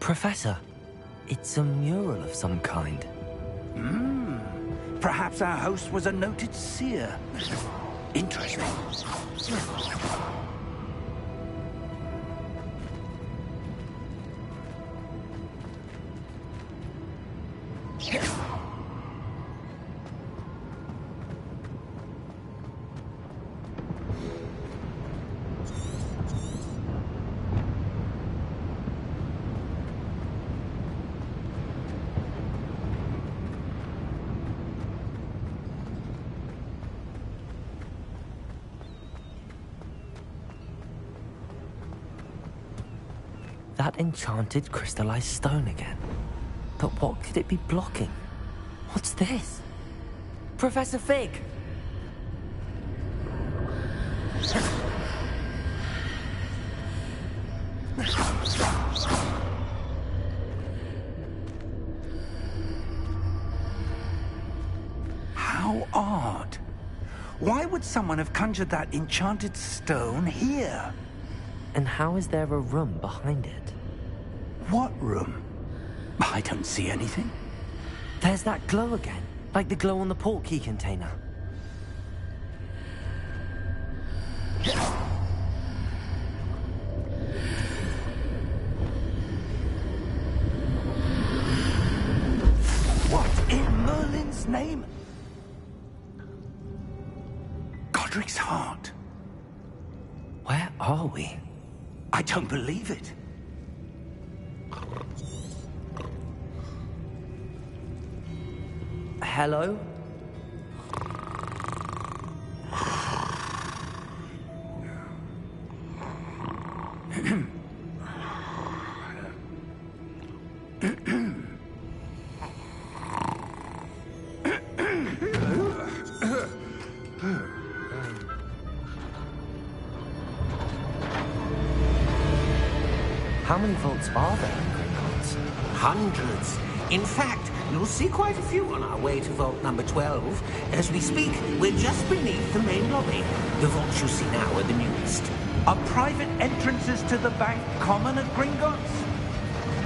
Professor, it's a mural of some kind. Perhaps our host was a noted seer. Interesting. That enchanted crystallized stone again. But what could it be blocking? What's this? Professor Fig! How odd. Why would someone have conjured that enchanted stone here? And how is there a room behind it? What room? I don't see anything. There's that glow again, like the glow on the portkey container. What in Merlin's name? Godric's heart. Where are we? I don't believe it. Hello? How many vaults are there in Gringotts? Hundreds. In fact, you'll see quite a few on our way to vault number 12. As we speak, we're just beneath the main lobby. The vaults you see now are the newest. Are private entrances to the bank common at Gringotts?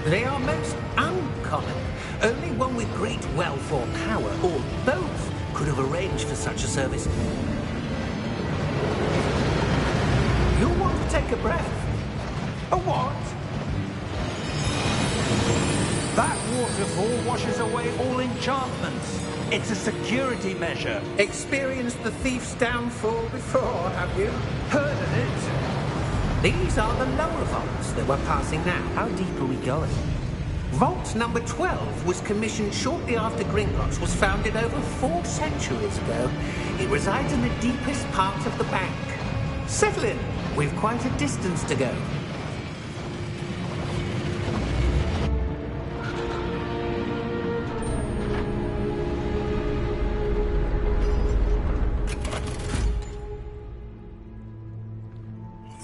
They are most uncommon. Only one with great wealth or power, or both, could have arranged for such a service. You'll want to take a breath. A what? That waterfall washes away all enchantments. It's a security measure. Experienced the thief's downfall before, have you? Heard of it? These are the lower vaults that we're passing now. How deep are we going? Vault number 12 was commissioned shortly after Gringotts was founded over 4 centuries ago. It resides in the deepest part of the bank. Settle in. We've quite a distance to go.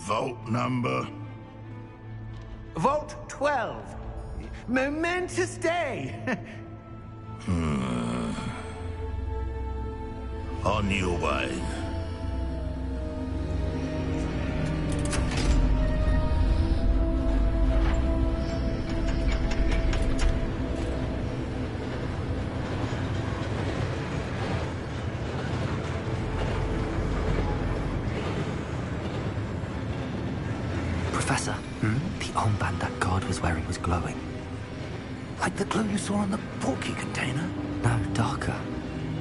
Vault number? Vault 12. Momentous day. On your way. Professor, the armband that guard was wearing was glowing. Like the glow you saw on the portkey container? No, darker.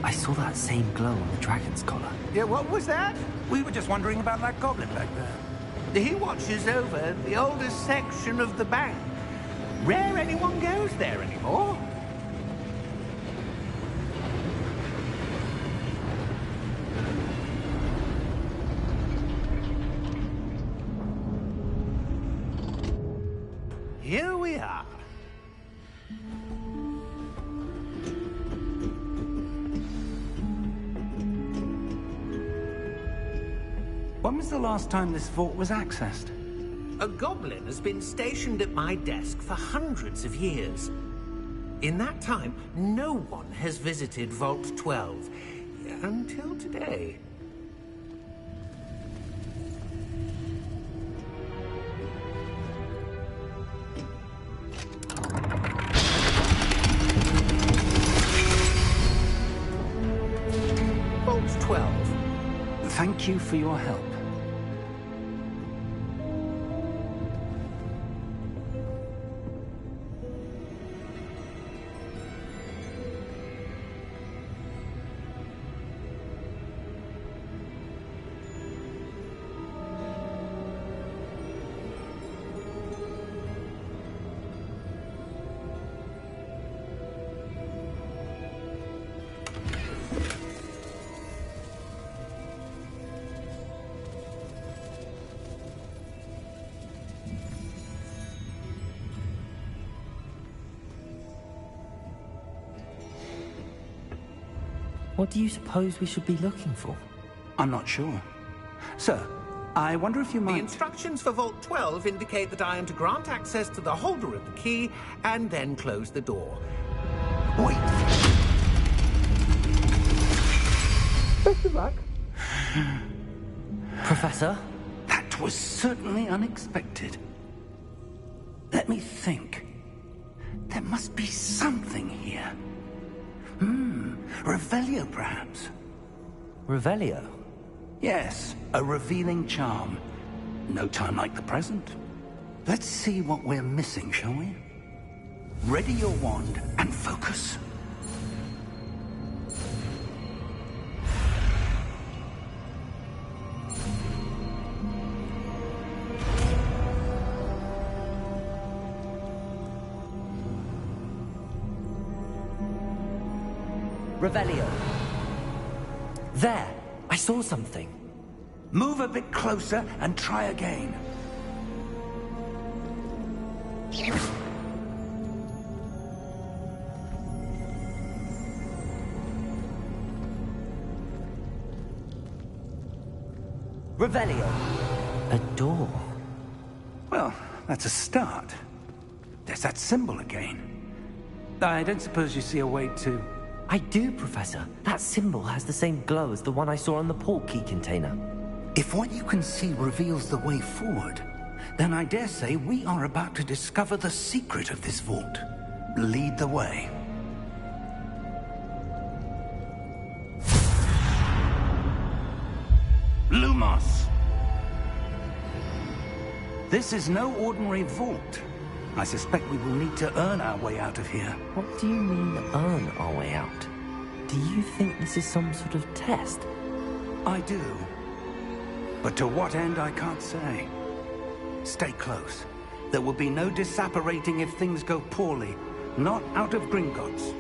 I saw that same glow on the dragon's collar. Yeah, what was that? We were just wondering about that goblin back there. He watches over the oldest section of the bank. Rare anyone goes there anymore. Here we are. When was the last time this vault was accessed? A goblin has been stationed at my desk for hundreds of years. In that time, no one has visited Vault 12 until today. Thank you for your help. What do you suppose we should be looking for? I'm not sure. Sir, I wonder if you The might... instructions for Vault 12 indicate that I am to grant access to the holder of the key and then close the door. Wait! Best of luck. Professor? That was certainly unexpected. Let me think. There must be something here. Revelio, perhaps? Revelio? Yes, a revealing charm. No time like the present. Let's see what we're missing, shall we? Ready your wand and focus. Revelio. There! I saw something. Move a bit closer and try again. Revelio. A door. Well, that's a start. There's that symbol again. I don't suppose you see a way to... I do, Professor. That symbol has the same glow as the one I saw on the port key container. If what you can see reveals the way forward, then I dare say we are about to discover the secret of this vault. Lead the way. Lumos! This is no ordinary vault. I suspect we will need to earn our way out of here. What do you mean, earn our way out? Do you think this is some sort of test? I do. But to what end, I can't say. Stay close. There will be no disapparating if things go poorly. Not out of Gringotts.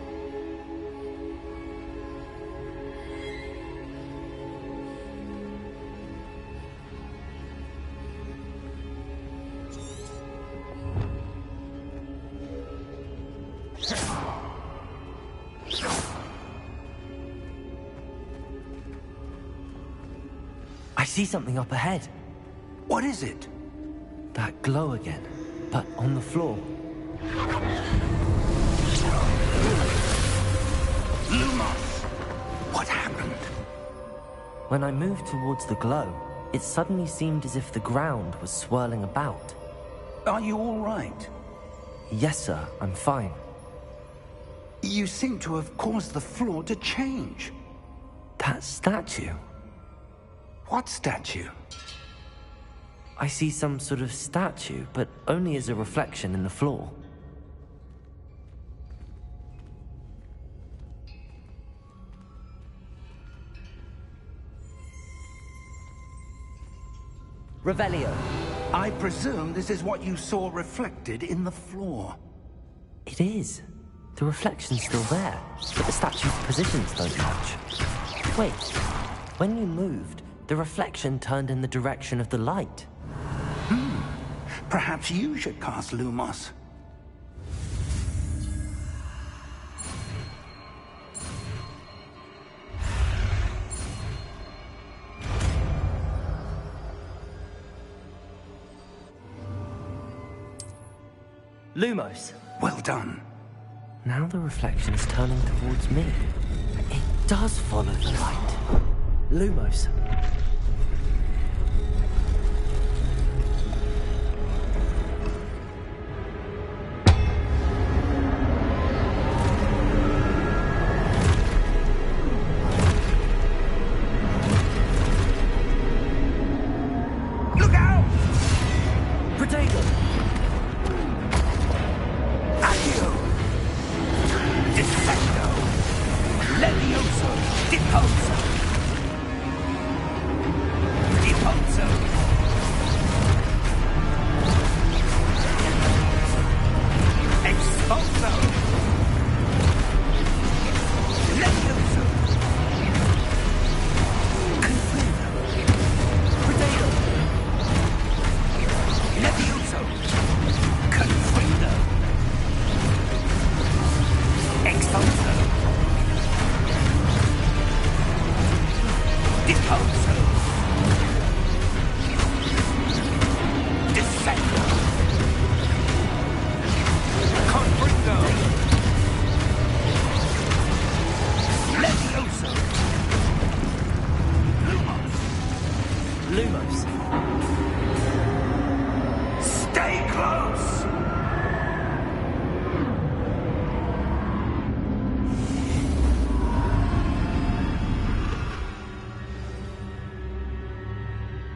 I see something up ahead. What is it? That glow again, but on the floor. Lumos! What happened? When I moved towards the glow, it suddenly seemed as if the ground was swirling about. Are you all right? Yes, sir, I'm fine. You seem to have caused the floor to change. That statue. What statue? I see some sort of statue, but only as a reflection in the floor. Revelio. I presume this is what you saw reflected in the floor. It is. The reflection's still there, but the statue's positions don't match. Wait, when you moved, the reflection turned in the direction of the light. Perhaps you should cast Lumos. Lumos. Well done. Now the reflection's turning towards me. It does follow the light. Lumos.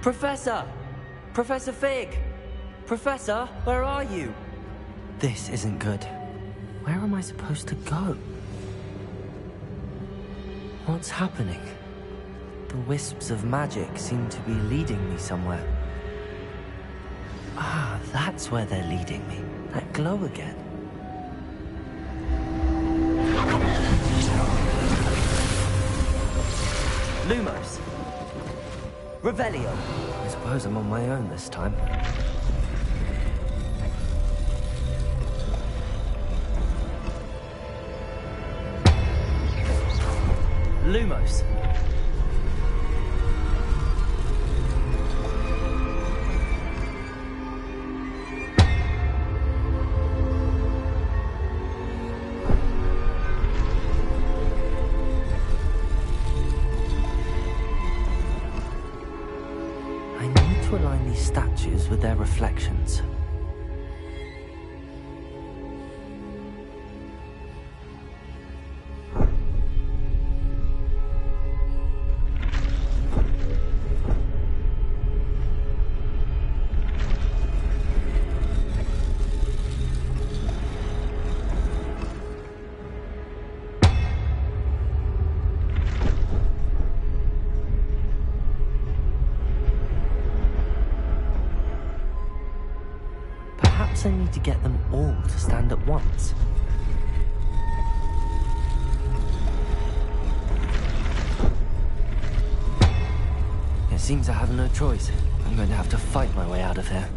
Professor! Professor Fig! Professor, where are you? This isn't good. Where am I supposed to go? What's happening? The wisps of magic seem to be leading me somewhere. Ah, that's where they're leading me. That glow again. Lumos. Revelio. I suppose I'm on my own this time. Lumos. I need to align these statues with their reflections. Perhaps I need to get them all to stand at once. It seems I have no choice. I'm going to have to fight my way out of here.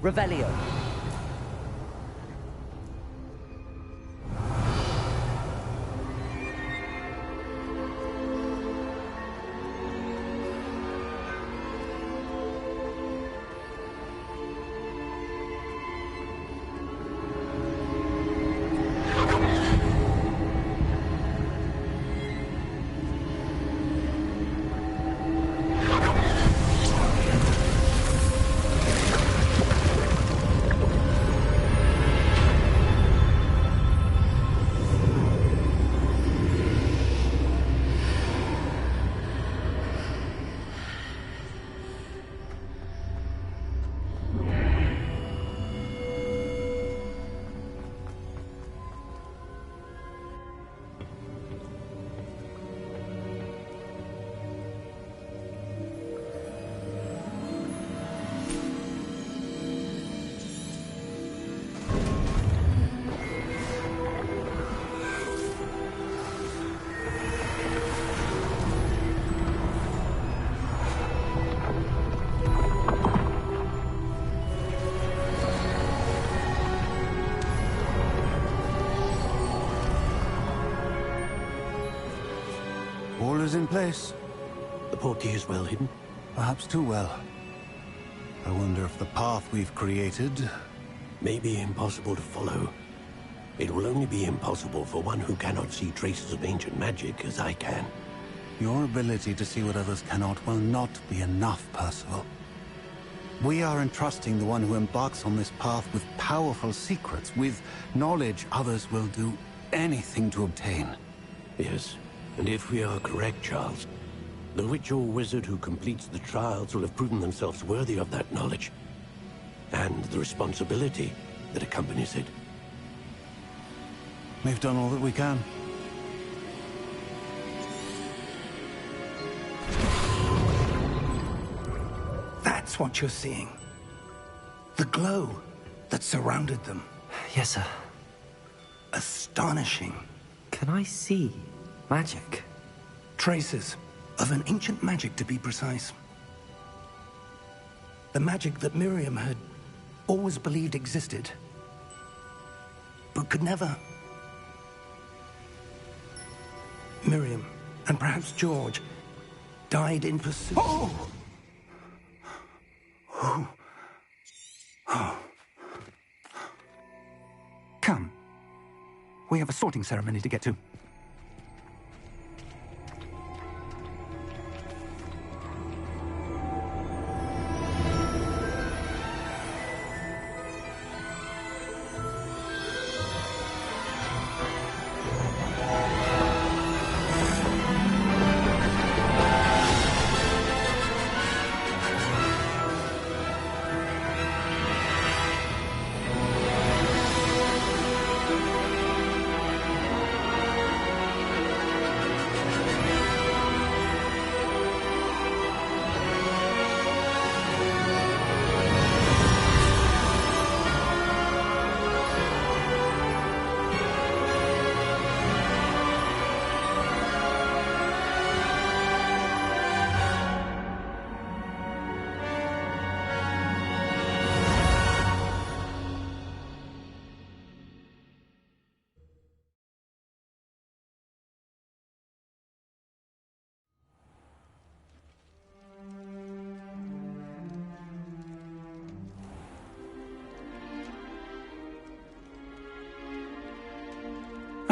Revelio. All is in place. The portier is well hidden. Perhaps too well. I wonder if the path we've created... May be impossible to follow. It will only be impossible for one who cannot see traces of ancient magic as I can. Your ability to see what others cannot will not be enough, Percival. We are entrusting the one who embarks on this path with powerful secrets, with knowledge others will do anything to obtain. Yes, and if we are correct, Charles, the witch or wizard who completes the trials will have proven themselves worthy of that knowledge, and the responsibility that accompanies it. We've done all that we can. That's what you're seeing. The glow that surrounded them. Yes, sir. Astonishing. Can I see magic? Traces of an ancient magic, to be precise. The magic that Miriam had always believed existed, but could never. Miriam, and perhaps George, died in pursuit. Oh! Oh. Oh. Come. We have a sorting ceremony to get to.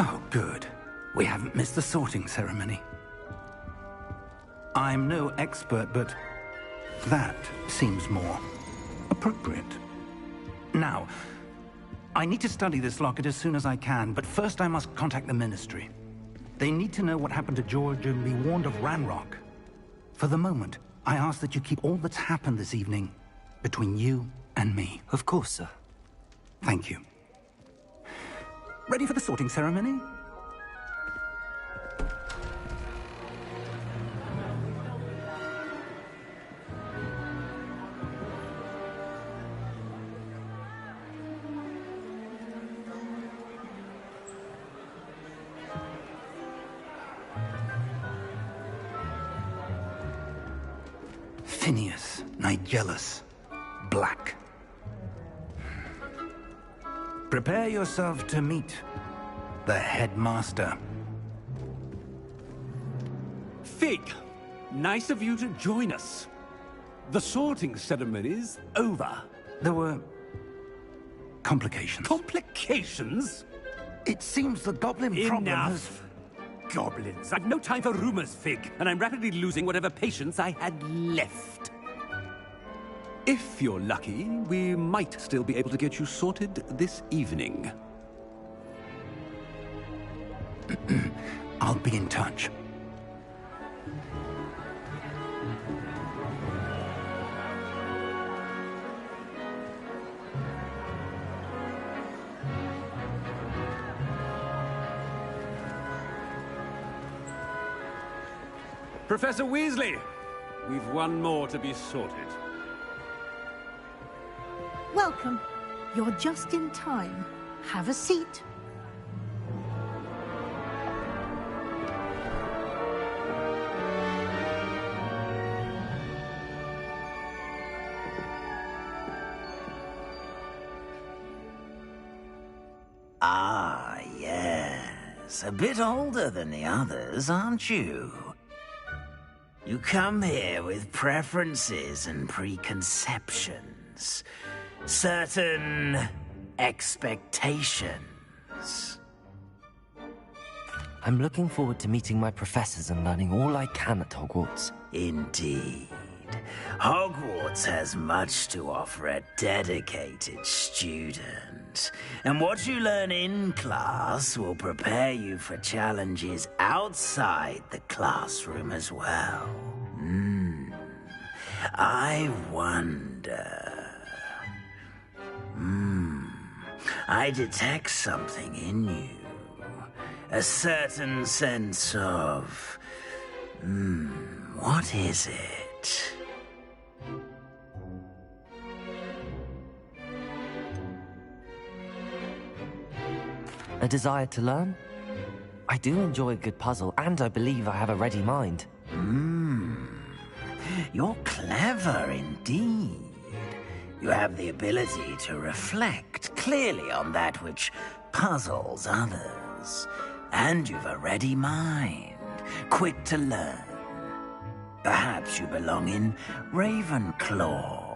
Oh, good. We haven't missed the sorting ceremony. I'm no expert, but that seems more appropriate. Now, I need to study this locket as soon as I can, but first I must contact the Ministry. They need to know what happened to George and be warned of Ranrock. For the moment, I ask that you keep all that's happened this evening between you and me. Of course, sir. Thank you. Ready for the sorting ceremony? Phineas, Nigellus, Black. Prepare yourself to meet the headmaster. Fig, nice of you to join us. The sorting ceremony's over. There were complications. Complications? It seems the goblin problem has... Enough! Goblins. I've no time for rumors, Fig, and I'm rapidly losing whatever patience I had left. If you're lucky, we might still be able to get you sorted this evening. I'll be in touch. Professor Weasley, we've one more to be sorted. Welcome. You're just in time. Have a seat. Ah, yes. A bit older than the others, aren't you? You come here with preferences and preconceptions. Certain expectations. I'm looking forward to meeting my professors and learning all I can at Hogwarts. Indeed. Hogwarts has much to offer a dedicated student. And what you learn in class will prepare you for challenges outside the classroom as well. I wonder... I detect something in you. A certain sense of... what is it? A desire to learn? I do enjoy a good puzzle, and I believe I have a ready mind. You're clever indeed. You have the ability to reflect clearly on that which puzzles others. And you've a ready mind, quick to learn. Perhaps you belong in Ravenclaw.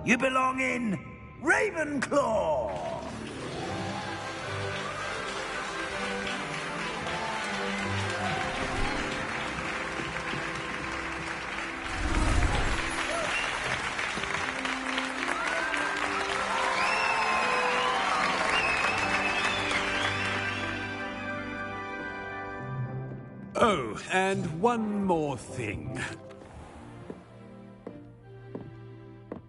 You belong in Ravenclaw! Oh, and one more thing.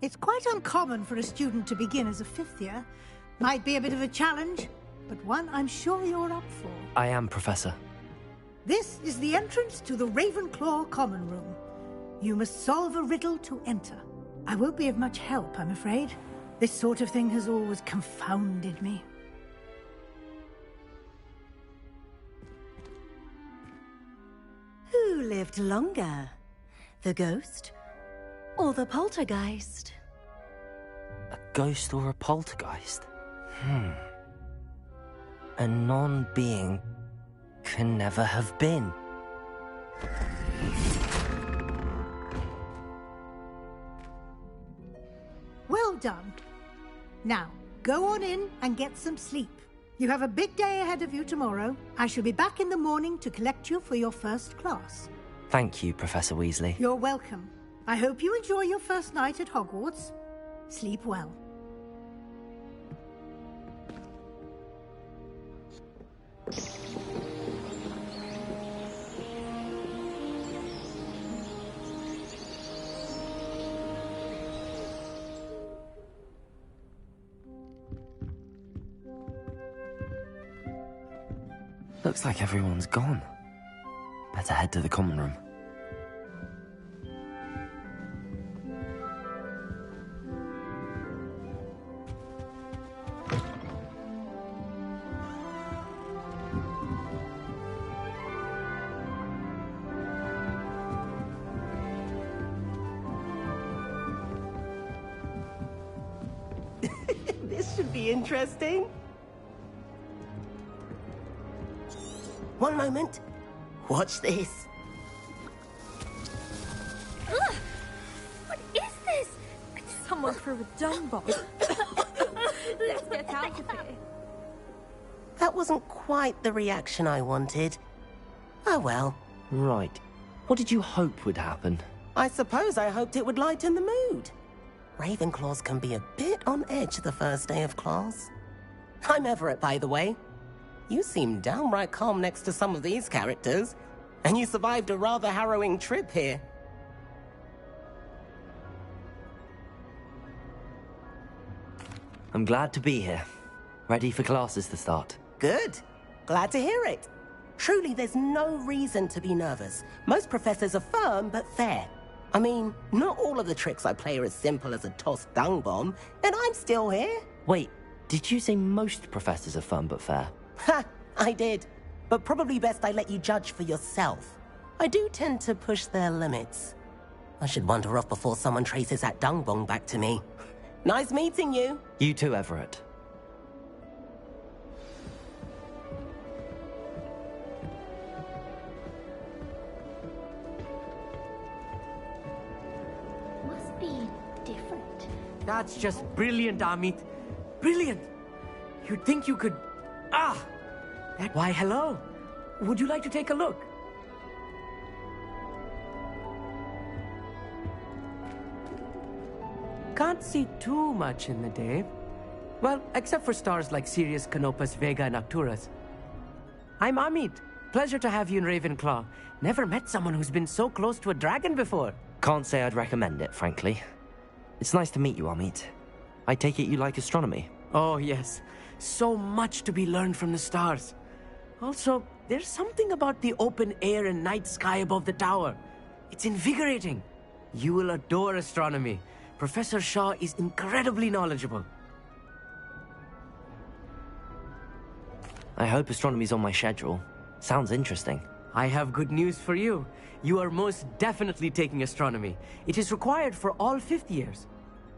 It's quite uncommon for a student to begin as a fifth year. Might be a bit of a challenge, but one I'm sure you're up for. I am, Professor. This is the entrance to the Ravenclaw Common Room. You must solve a riddle to enter. I won't be of much help, I'm afraid. This sort of thing has always confounded me. Who lived longer? The ghost or the poltergeist? A ghost or a poltergeist? A non-being can never have been. Well done. Now, go on in and get some sleep. You have a big day ahead of you tomorrow. I shall be back in the morning to collect you for your first class. Thank you, Professor Weasley. You're welcome. I hope you enjoy your first night at Hogwarts. Sleep well. Looks like everyone's gone. Better head to the common room. This should be interesting. One moment. Watch this. Ugh! What is this? Someone threw a dung bomb. Let's get out of here. That wasn't quite the reaction I wanted. Oh well. Right. What did you hope would happen? I suppose I hoped it would lighten the mood. Ravenclaws can be a bit on edge the first day of class. I'm Everett, by the way. You seem downright calm next to some of these characters, and you survived a rather harrowing trip here. I'm glad to be here. Ready for classes to start. Good. Glad to hear it. Truly, there's no reason to be nervous. Most professors are firm but fair. I mean, not all of the tricks I play are as simple as a tossed dung bomb, and I'm still here. Wait, did you say most professors are fun but fair? Ha! I did. But probably best I let you judge for yourself. I do tend to push their limits. I should wander off before someone traces that dung bomb back to me. Nice meeting you. You too, Everett. Must be different. That's just brilliant, Amit. Brilliant! You'd think you could... Why, hello. Would you like to take a look? Can't see too much in the day. Well, except for stars like Sirius, Canopus, Vega, and Arcturus. I'm Amit. Pleasure to have you in Ravenclaw. Never met someone who's been so close to a dragon before. Can't say I'd recommend it, frankly. It's nice to meet you, Amit. I take it you like astronomy? Oh, yes. So much to be learned from the stars. Also, there's something about the open air and night sky above the tower. It's invigorating. You will adore astronomy. Professor Shaw is incredibly knowledgeable. I hope astronomy's on my schedule. Sounds interesting. I have good news for you. You are most definitely taking astronomy. It is required for all fifth years.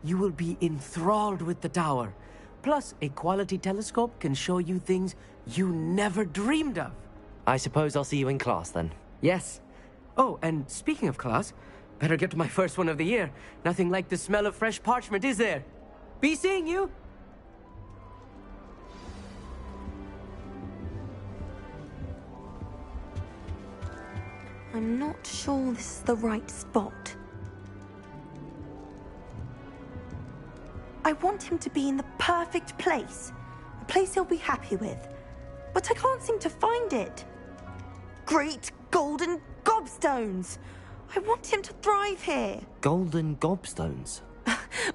You will be enthralled with the tower. Plus, a quality telescope can show you things you never dreamed of. I suppose I'll see you in class then. Yes. Oh, and speaking of class, better get to my first one of the year. Nothing like the smell of fresh parchment, is there? Be seeing you! I'm not sure this is the right spot. I want him to be in the perfect place. A place he'll be happy with. But I can't seem to find it. Great golden gobstones! I want him to thrive here. Golden gobstones?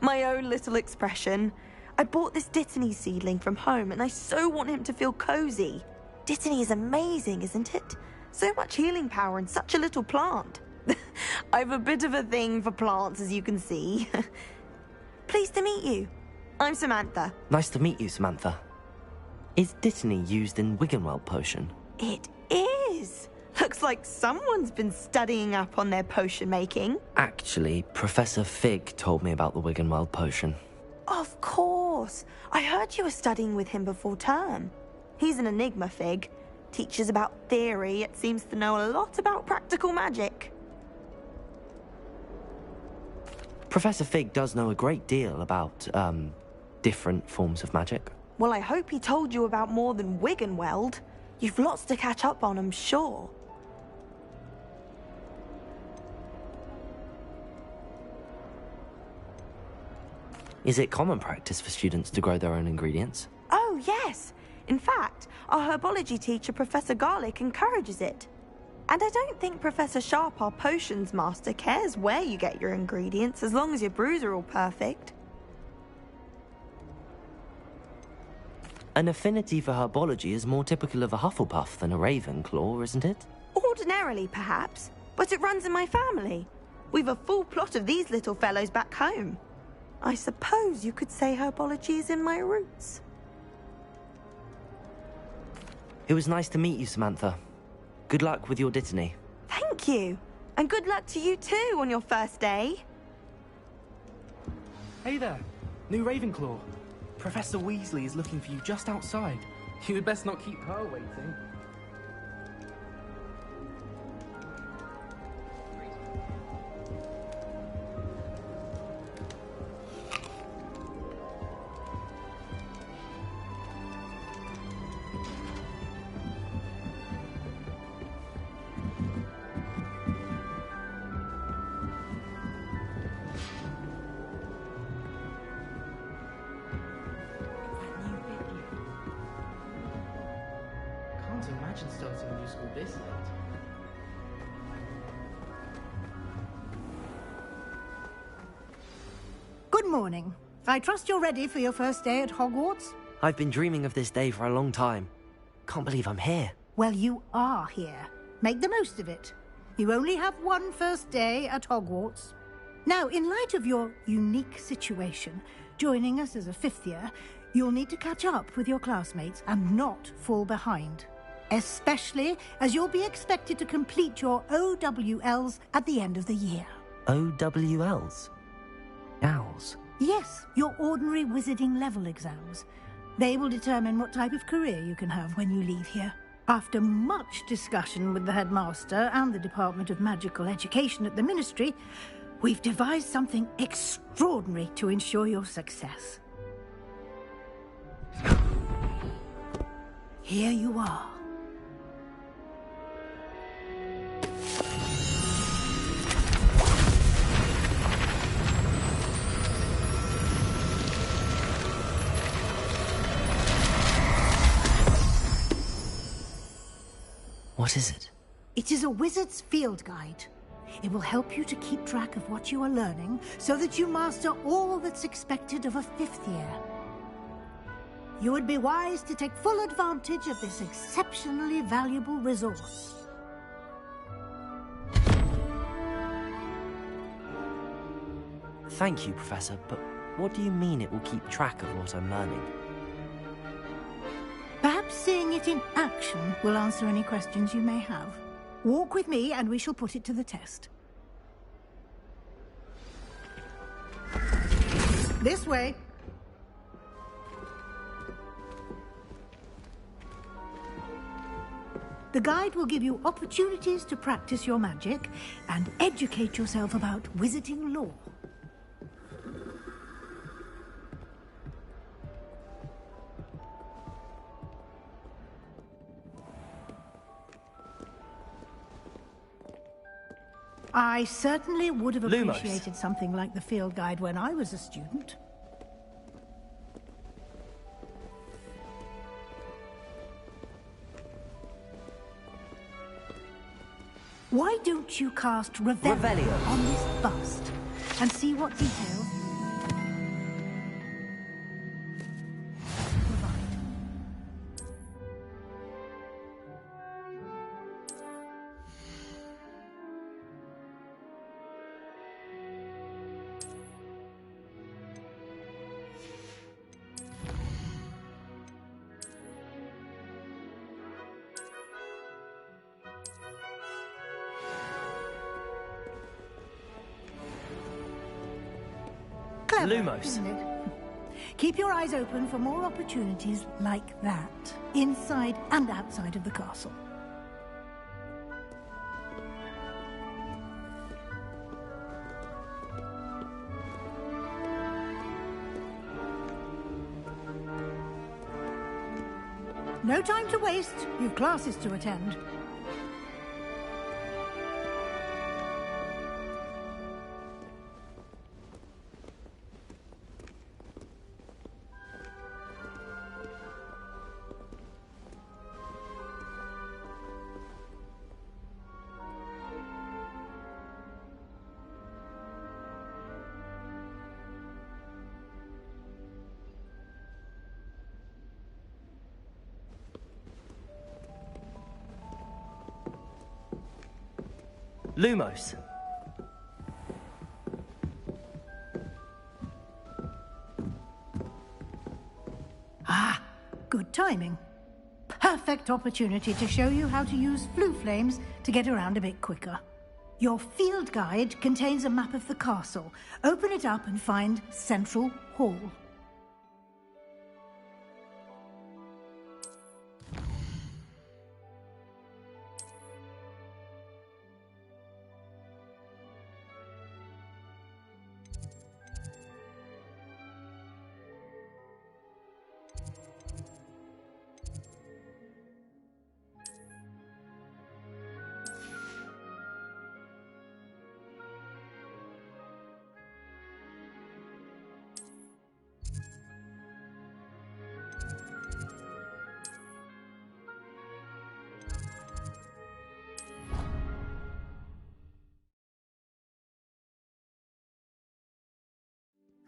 My own little expression. I bought this Dittany seedling from home and I so want him to feel cozy. Dittany is amazing, isn't it? So much healing power in such a little plant. I've a bit of a thing for plants, as you can see. Pleased to meet you. I'm Samantha. Nice to meet you, Samantha. Is Dittany used in Wiggenweld potion? It is. Looks like someone's been studying up on their potion making. Actually, Professor Fig told me about the Wiggenweld potion. Of course. I heard you were studying with him before term. He's an enigma, Fig. Teaches about theory, yet seems to know a lot about practical magic. Professor Fig does know a great deal about, different forms of magic. Well, I hope he told you about more than Wiggenweld. You've lots to catch up on, I'm sure. Is it common practice for students to grow their own ingredients? Oh, yes. In fact, our herbology teacher, Professor Garlick, encourages it. And I don't think Professor Sharp, our potions master, cares where you get your ingredients, as long as your brews are all perfect. An affinity for herbology is more typical of a Hufflepuff than a Ravenclaw, isn't it? Ordinarily, perhaps, but it runs in my family. We've a full plot of these little fellows back home. I suppose you could say herbology is in my roots. It was nice to meet you, Samantha. Good luck with your Dittany. Thank you. And good luck to you too on your first day. Hey there, new Ravenclaw. Professor Weasley is looking for you just outside. You had best not keep her waiting. Can't imagine starting a new school this late. Good morning. I trust you're ready for your first day at Hogwarts? I've been dreaming of this day for a long time. Can't believe I'm here. Well, you are here. Make the most of it. You only have one first day at Hogwarts. Now, in light of your unique situation, joining us as a fifth year, you'll need to catch up with your classmates and not fall behind. Especially as you'll be expected to complete your OWLs at the end of the year. OWLs? Owls? Yes, your ordinary wizarding level exams. They will determine what type of career you can have when you leave here. After much discussion with the headmaster and the Department of Magical Education at the Ministry, we've devised something extraordinary to ensure your success. Here you are. What is it? It is a wizard's field guide. It will help you to keep track of what you are learning so that you master all that's expected of a 5th year. You would be wise to take full advantage of this exceptionally valuable resource. Thank you, Professor, but what do you mean it will keep track of what I'm learning? Perhaps seeing it in action will answer any questions you may have. Walk with me and we shall put it to the test. This way. The guide will give you opportunities to practice your magic and educate yourself about wizarding lore. I certainly would have appreciated something like the field guide when I was a student. Why don't you cast Revelio on this bust and see what details provide? Clever, Lumos. isn't it? Keep your eyes open for more opportunities like that, inside and outside of the castle. No time to waste. You've classes to attend. Lumos. Ah, good timing. Perfect opportunity to show you how to use flue flames to get around a bit quicker. Your field guide contains a map of the castle. Open it up and find Central Hall.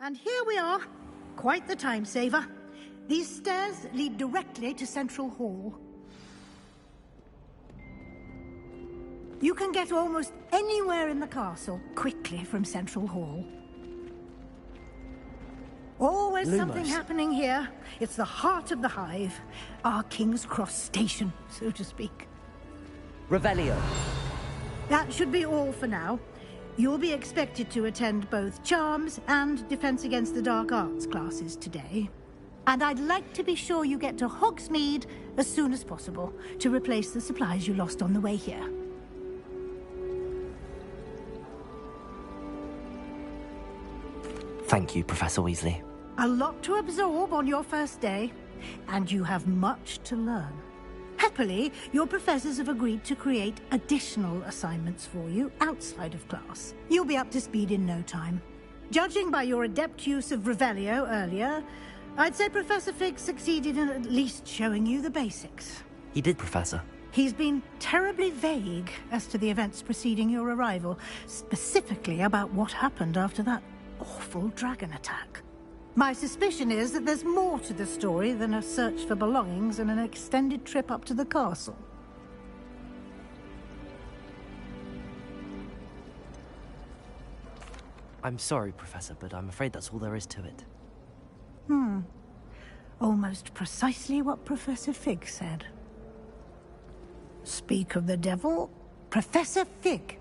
And here we are. Quite the time saver. These stairs lead directly to Central Hall. You can get almost anywhere in the castle quickly from Central Hall. Always something happening here. It's the heart of the hive. Our King's Cross station, so to speak. Revelio. That should be all for now. You'll be expected to attend both Charms and Defense Against the Dark Arts classes today. And I'd like to be sure you get to Hogsmeade as soon as possible to replace the supplies you lost on the way here. Thank you, Professor Weasley. A lot to absorb on your first day, and you have much to learn. Happily, your professors have agreed to create additional assignments for you outside of class. You'll be up to speed in no time. Judging by your adept use of Revelio earlier, I'd say Professor Fig succeeded in at least showing you the basics. He did, Professor. He's been terribly vague as to the events preceding your arrival, specifically about what happened after that awful dragon attack. My suspicion is that there's more to the story than a search for belongings and an extended trip up to the castle. I'm sorry, Professor, but I'm afraid that's all there is to it. Almost precisely what Professor Fig said. Speak of the devil, Professor Fig.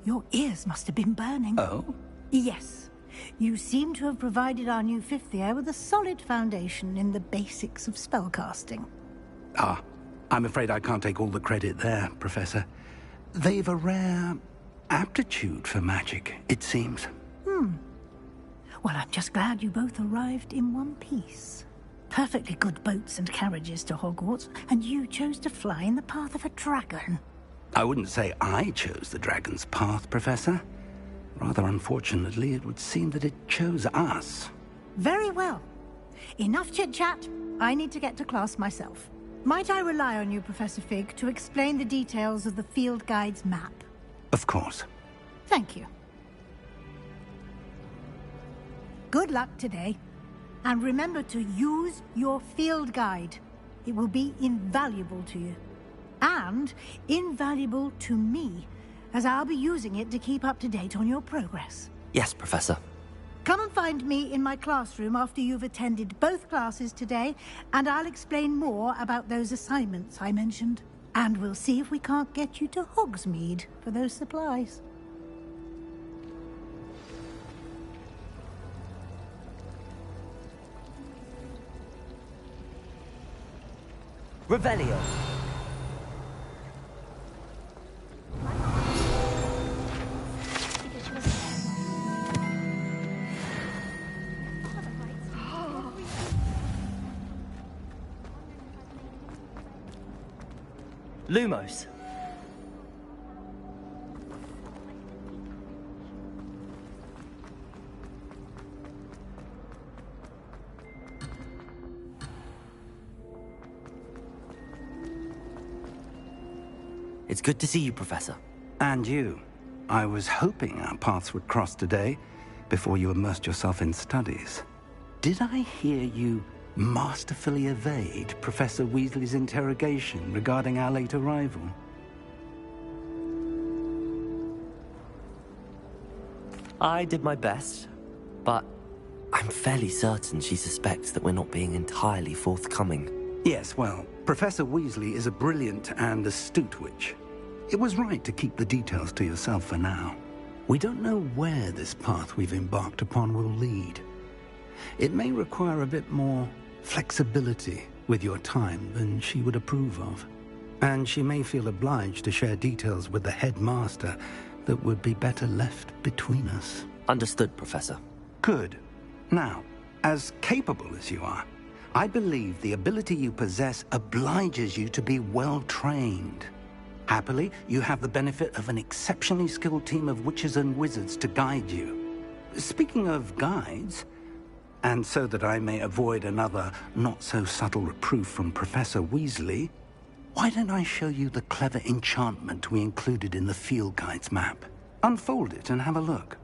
Your ears must have been burning. Oh? Yes. You seem to have provided our new fifth year with a solid foundation in the basics of spellcasting. Ah, I'm afraid I can't take all the credit there, Professor. They've a rare aptitude for magic, it seems. Well, I'm just glad you both arrived in one piece. Perfectly good boats and carriages to Hogwarts, and you chose to fly in the path of a dragon. I wouldn't say I chose the dragon's path, Professor. Rather unfortunately, it would seem that it chose us. Very well. Enough chit-chat. I need to get to class myself. Might I rely on you, Professor Fig, to explain the details of the field guide's map? Of course. Thank you. Good luck today. And remember to use your field guide. It will be invaluable to you. And invaluable to me, as I'll be using it to keep up to date on your progress. Yes, Professor. Come and find me in my classroom after you've attended both classes today, and I'll explain more about those assignments I mentioned. And we'll see if we can't get you to Hogsmeade for those supplies. Revelio. Lumos. It's good to see you, Professor. And you. I was hoping our paths would cross today, before you immersed yourself in studies. Did I hear you masterfully evade Professor Weasley's interrogation regarding our late arrival? I did my best, but I'm fairly certain she suspects that we're not being entirely forthcoming. Yes, well, Professor Weasley is a brilliant and astute witch. It was right to keep the details to yourself for now. We don't know where this path we've embarked upon will lead. It may require a bit more flexibility with your time than she would approve of. And she may feel obliged to share details with the headmaster that would be better left between us. Understood, Professor. Good. Now, as capable as you are, I believe the ability you possess obliges you to be well-trained. Happily, you have the benefit of an exceptionally skilled team of witches and wizards to guide you. Speaking of guides, and so that I may avoid another not-so-subtle reproof from Professor Weasley, why don't I show you the clever enchantment we included in the field guide's map? Unfold it and have a look.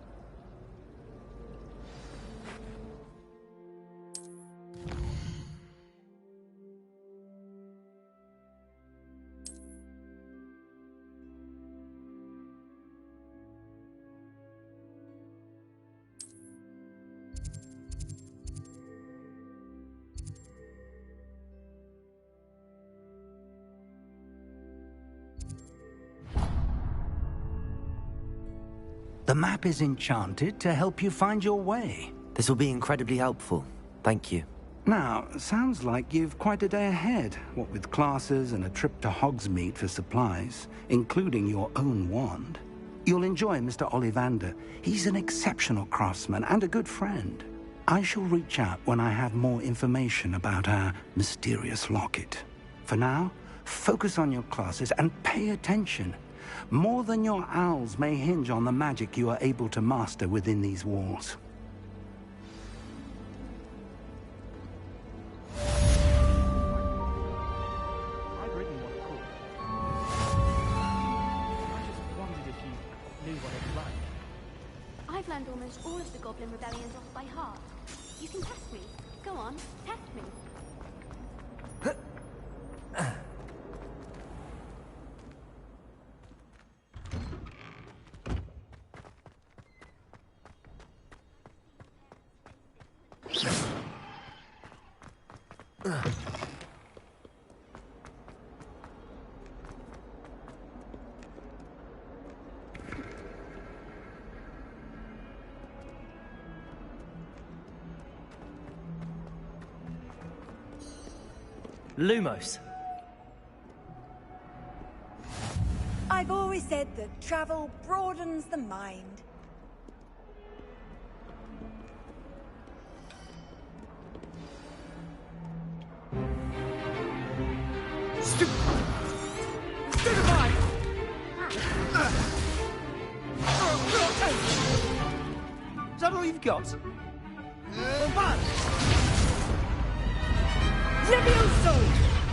The map is enchanted to help you find your way. This will be incredibly helpful. Thank you. Now, sounds like you've quite a day ahead, what with classes and a trip to Hogsmeade for supplies, including your own wand. You'll enjoy Mr. Ollivander. He's an exceptional craftsman and a good friend. I shall reach out when I have more information about our mysterious locket. For now, focus on your classes and pay attention. More than your owls may hinge on the magic you are able to master within these walls. almost all of the Goblin rebellions off by heart. You can test me. Go on, test me. Lumos. I've always said that travel broadens the mind. Stupefy! Is that all you've got? Levioso!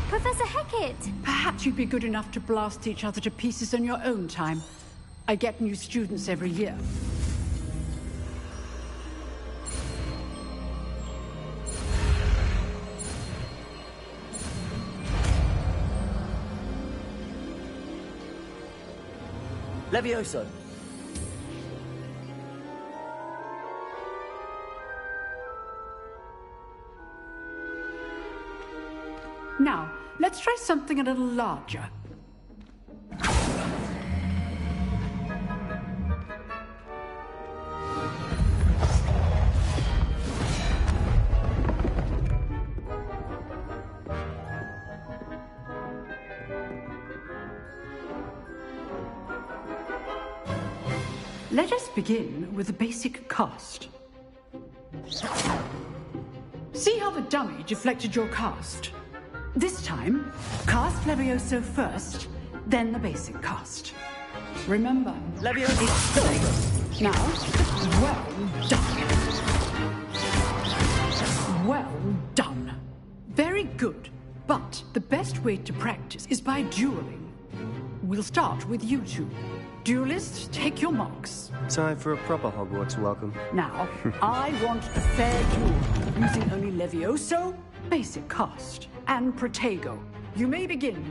Professor Hecat! Perhaps you'd be good enough to blast each other to pieces in your own time. I get new students every year. Levioso. Now, let's try something a little larger. Let us begin with the basic cast. See how the dummy deflected your cast? This time, cast Levioso first, then the basic cast. Remember, Levioso. Now, well done. Well done. Very good. But the best way to practice is by dueling. We'll start with you two. Duelists, take your marks. Time for a proper Hogwarts welcome. Now, I want a fair duel, using only Levioso, basic cast, and Protego. You may begin.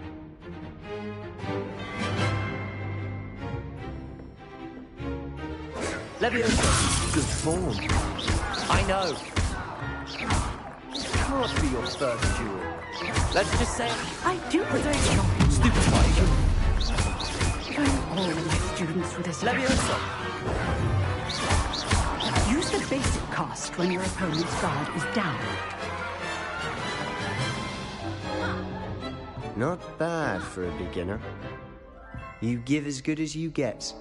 Levioso. Good form. I know. Can't be your first duel. Let's just say I do Protego. Stupefy. All my students with this Levioso. Use the basic cast when your opponent's guard is down. Not bad for a beginner. You give as good as you get.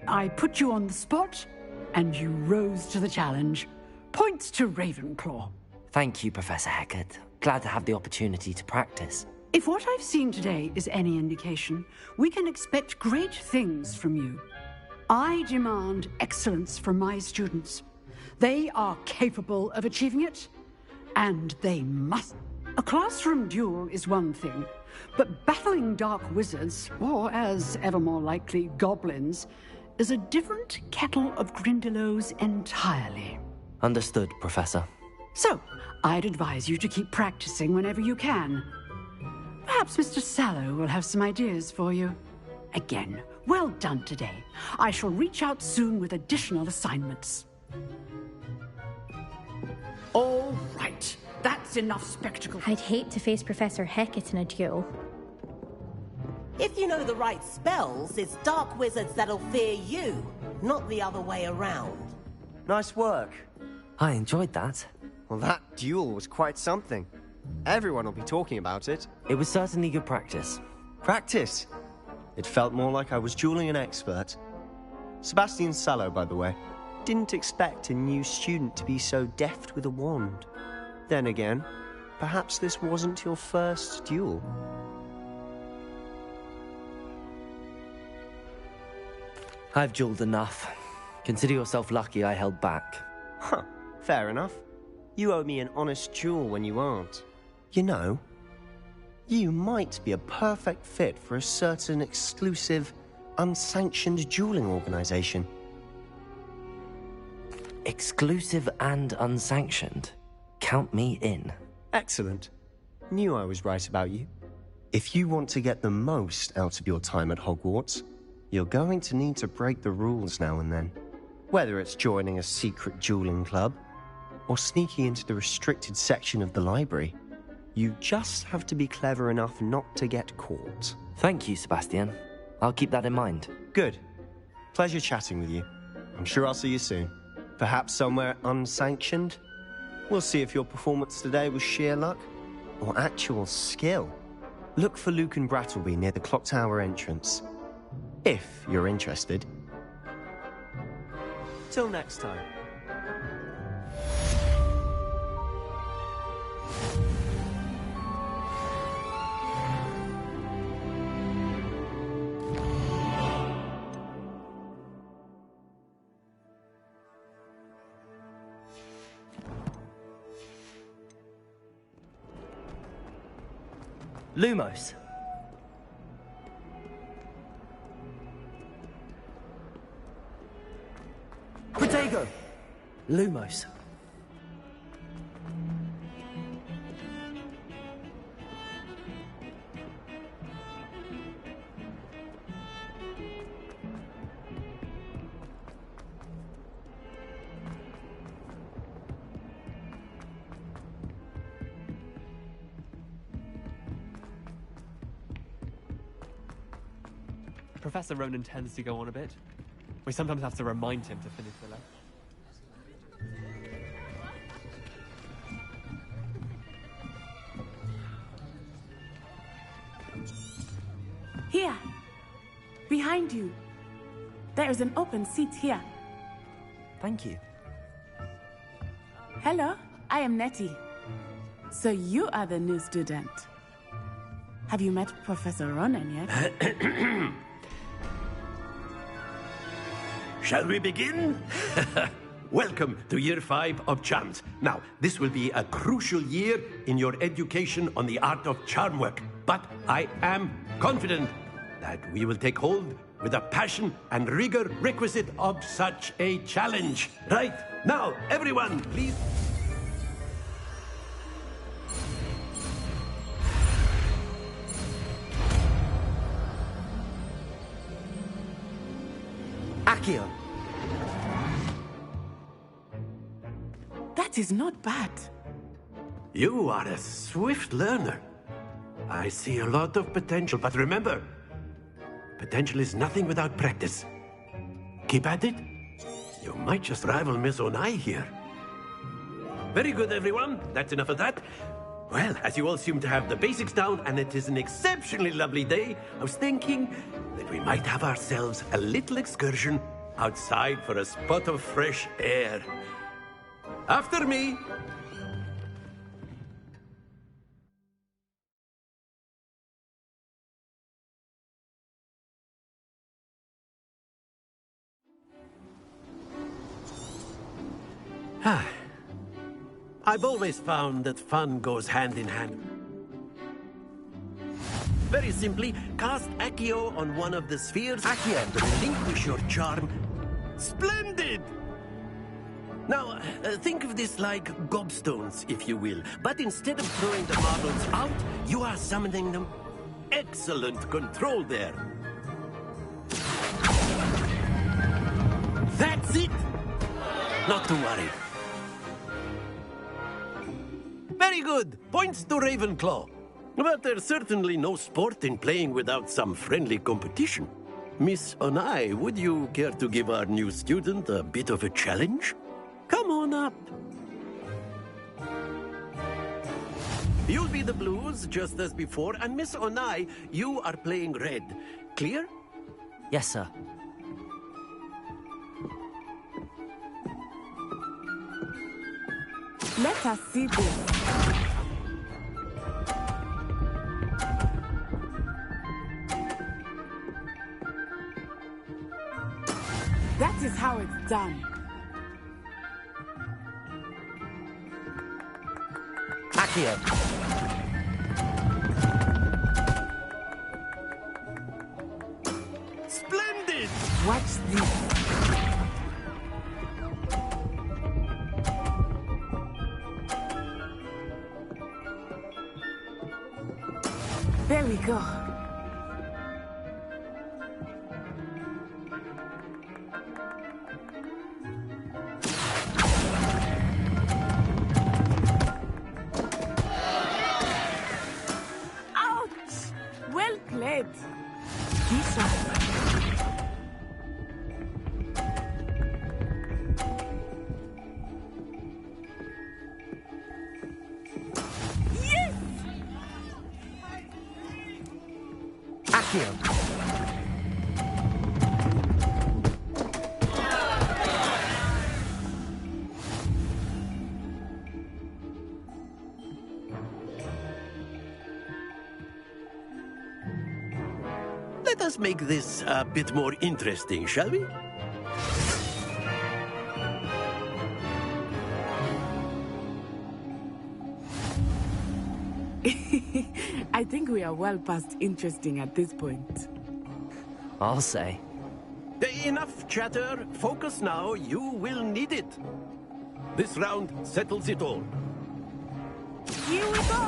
I put you on the spot, and you rose to the challenge. Points to Ravenclaw. Thank you, Professor Hecat. Glad to have the opportunity to practice. If what I've seen today is any indication, we can expect great things from you. I demand excellence from my students. They are capable of achieving it, and they must. A classroom duel is one thing, but battling dark wizards, or as ever more likely, goblins, is a different kettle of Grindylows entirely. Understood, Professor. So, I'd advise you to keep practicing whenever you can. Perhaps Mr. Sallow will have some ideas for you. Again, well done today. I shall reach out soon with additional assignments. All right, that's enough spectacle. I'd hate to face Professor Hecat in a duel. If you know the right spells, it's dark wizards that'll fear you, not the other way around. Nice work. I enjoyed that. Well, that duel was quite something. Everyone will be talking about it. It was certainly good practice. Practice? It felt more like I was dueling an expert. Sebastian Sallow, by the way. Didn't expect a new student to be so deft with a wand. Then again, perhaps this wasn't your first duel. I've dueled enough. Consider yourself lucky I held back. Huh, fair enough. You owe me an honest duel when you aren't. You know, You might be a perfect fit for a certain exclusive, unsanctioned dueling organization. Exclusive and unsanctioned. Count me in. Excellent. Knew I was right about you. If you want to get the most out of your time at Hogwarts, you're going to need to break the rules now and then. Whether it's joining a secret dueling club, or sneaking into the restricted section of the library, you just have to be clever enough not to get caught. Thank you, Sebastian. I'll keep that in mind. Good. Pleasure chatting with you. I'm sure I'll see you soon. Perhaps somewhere unsanctioned? We'll see if your performance today was sheer luck or actual skill. Look for Luke and Brattleby near the clock tower entrance. If you're interested. Till next time. Lumos. Protego. Lumos. Professor Ronan tends to go on a bit. We sometimes have to remind him to finish the lesson. Here! Behind you! There is an open seat here. Thank you. Hello, I am Nettie. So you are the new student. Have you met Professor Ronan yet? Shall we begin? Welcome to Year 5 of Charms. Now, this will be a crucial year in your education on the art of charm work. But I am confident that we will take hold with the passion and rigor requisite of such a challenge. Right, now, everyone, please. Accio. That is not bad. You are a swift learner. I see a lot of potential, but remember, potential is nothing without practice. Keep at it. You might just rival Miss Onai here. Very good, everyone. That's enough of that. Well, as you all seem to have the basics down, and it is an exceptionally lovely day, I was thinking that we might have ourselves a little excursion outside for a spot of fresh air. After me. I've always found that fun goes hand in hand. Very simply, cast Accio on one of the spheres and relinquish your charm. Splendid! Now, think of this like gobstones, if you will. But instead of throwing the marbles out, you are summoning them. Excellent control there. That's it! Not to worry. Very good. Points to Ravenclaw. But there's certainly no sport in playing without some friendly competition. Miss Onai, would you care to give our new student a bit of a challenge? Come on up. You'll be the blues, just as before, and Miss Onai, you are playing red. Clear? Yes, sir. Let us see this. That is how it's done. Accio. Watch this. There we go. Ouch! Well played. This one. Yes! Accio. Let us make this a bit more interesting, shall we? I think we are well past interesting at this point. I'll say. Enough chatter. Focus now. You will need it. This round settles it all. Here we go.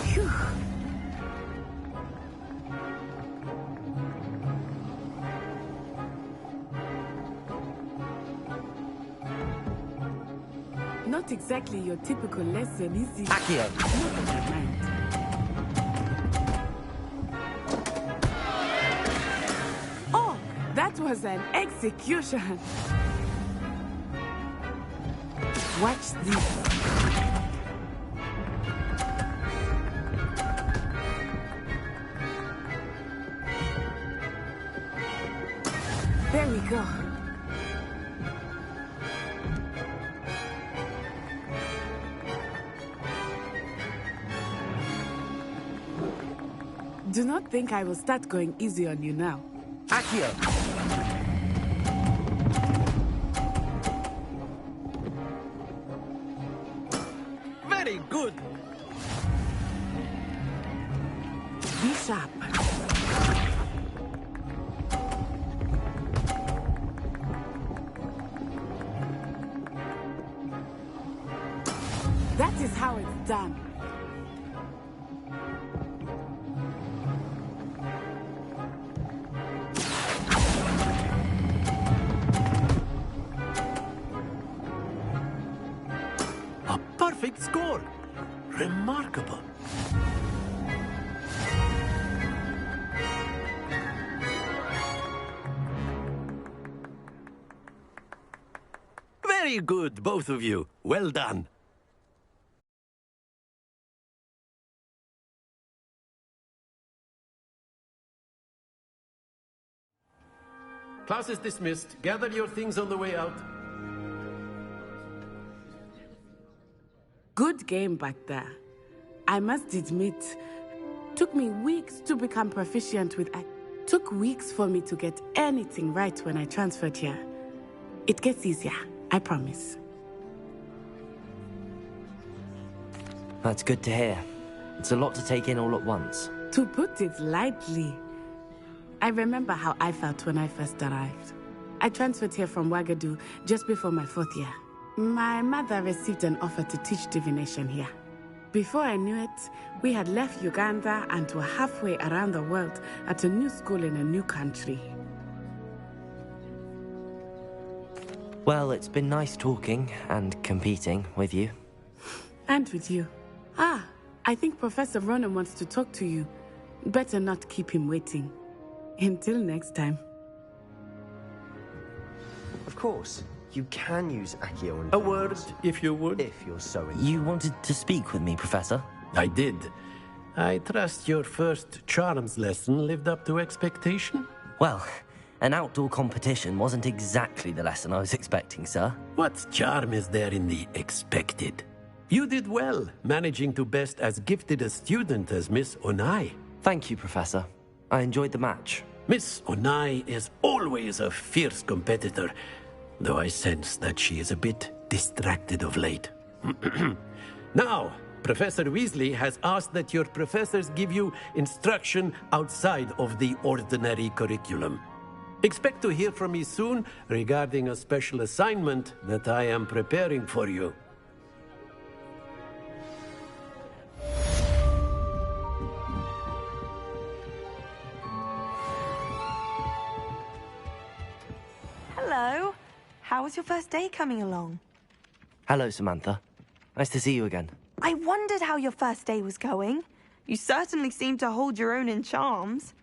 Phew. Not exactly your typical lesson, is it? Accio. Not that I mind. Oh, that was an execution. Watch this. There we go. Do not think I will start going easy on you now. Accio. Very good. Be sharp. That is how it's done. A perfect score. Remarkable. Very good, both of you. Well done. Class is dismissed. Gather your things on the way out. Good game back there. I must admit, took me weeks to become proficient with took weeks for me to get anything right when I transferred here. It gets easier, I promise. That's good to hear. It's a lot to take in all at once. To put it lightly, I remember how I felt when I first arrived. I transferred here from Ouagadougou just before my 4th year. My mother received an offer to teach divination here. Before I knew it, we had left Uganda and were halfway around the world at a new school in a new country. Well, it's been nice talking and competing with you. And with you. Ah, I think Professor Ronan wants to talk to you. Better not keep him waiting. Until next time. Of course. You can use Accio and A word, if you would. If you're so inclined. You wanted to speak with me, Professor? I did. I trust your first charms lesson lived up to expectation? Well, an outdoor competition wasn't exactly the lesson I was expecting, sir. What charm is there in the expected? You did well, managing to best as gifted a student as Miss Onai. Thank you, Professor. I enjoyed the match. Miss Onai is always a fierce competitor, though I sense that she is a bit distracted of late. Now, Professor Weasley has asked that your professors give you instruction outside of the ordinary curriculum. Expect to hear from me soon regarding a special assignment that I am preparing for you. Hello. How was your first day coming along? Hello, Samantha. Nice to see you again. I wondered how your first day was going. You certainly seem to hold your own in charms.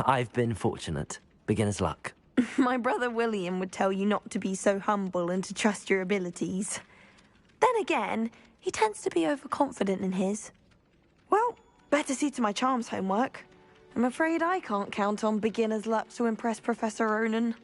I've been fortunate. Beginner's luck. My brother William would tell you not to be so humble and to trust your abilities. Then again, he tends to be overconfident in his. Well, better see to my charms homework. I'm afraid I can't count on beginner's luck to impress Professor Ronan.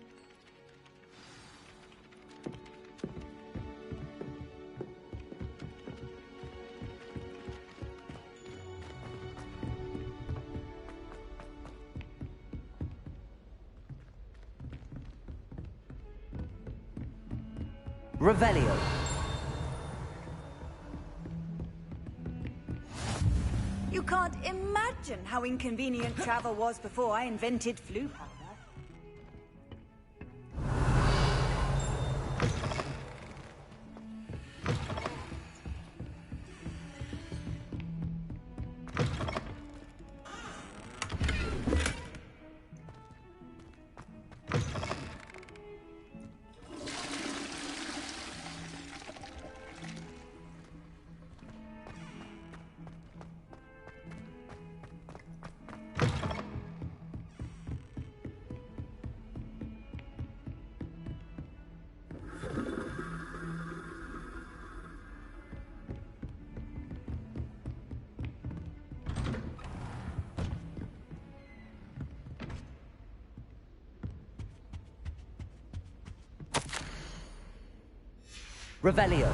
Revelio. You can't imagine how inconvenient travel was before I invented flu powder. Revelio.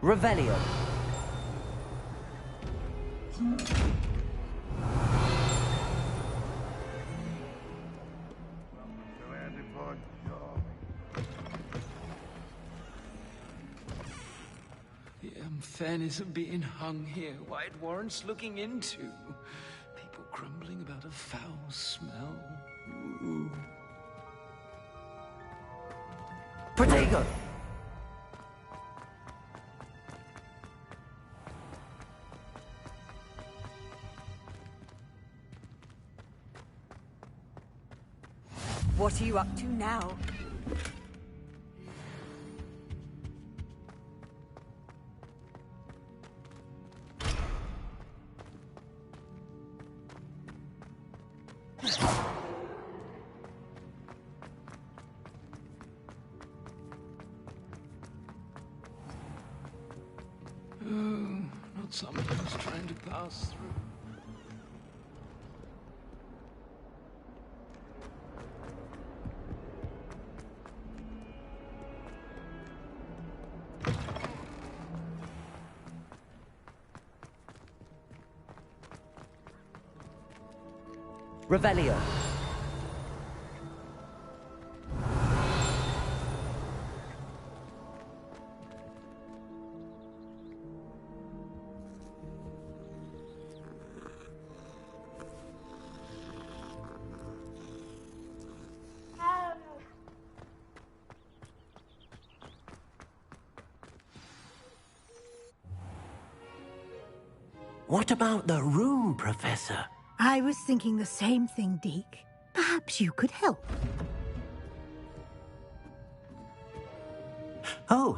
Revelio. The unfairness of being hung here, why it warrants looking into. People grumbling about a foul smell. Ooh. Protego! What are you up to now? Not sometimes trying to pass through. Revelio. What about the room, Professor? I was thinking the same thing, Deke. Perhaps you could help. Oh,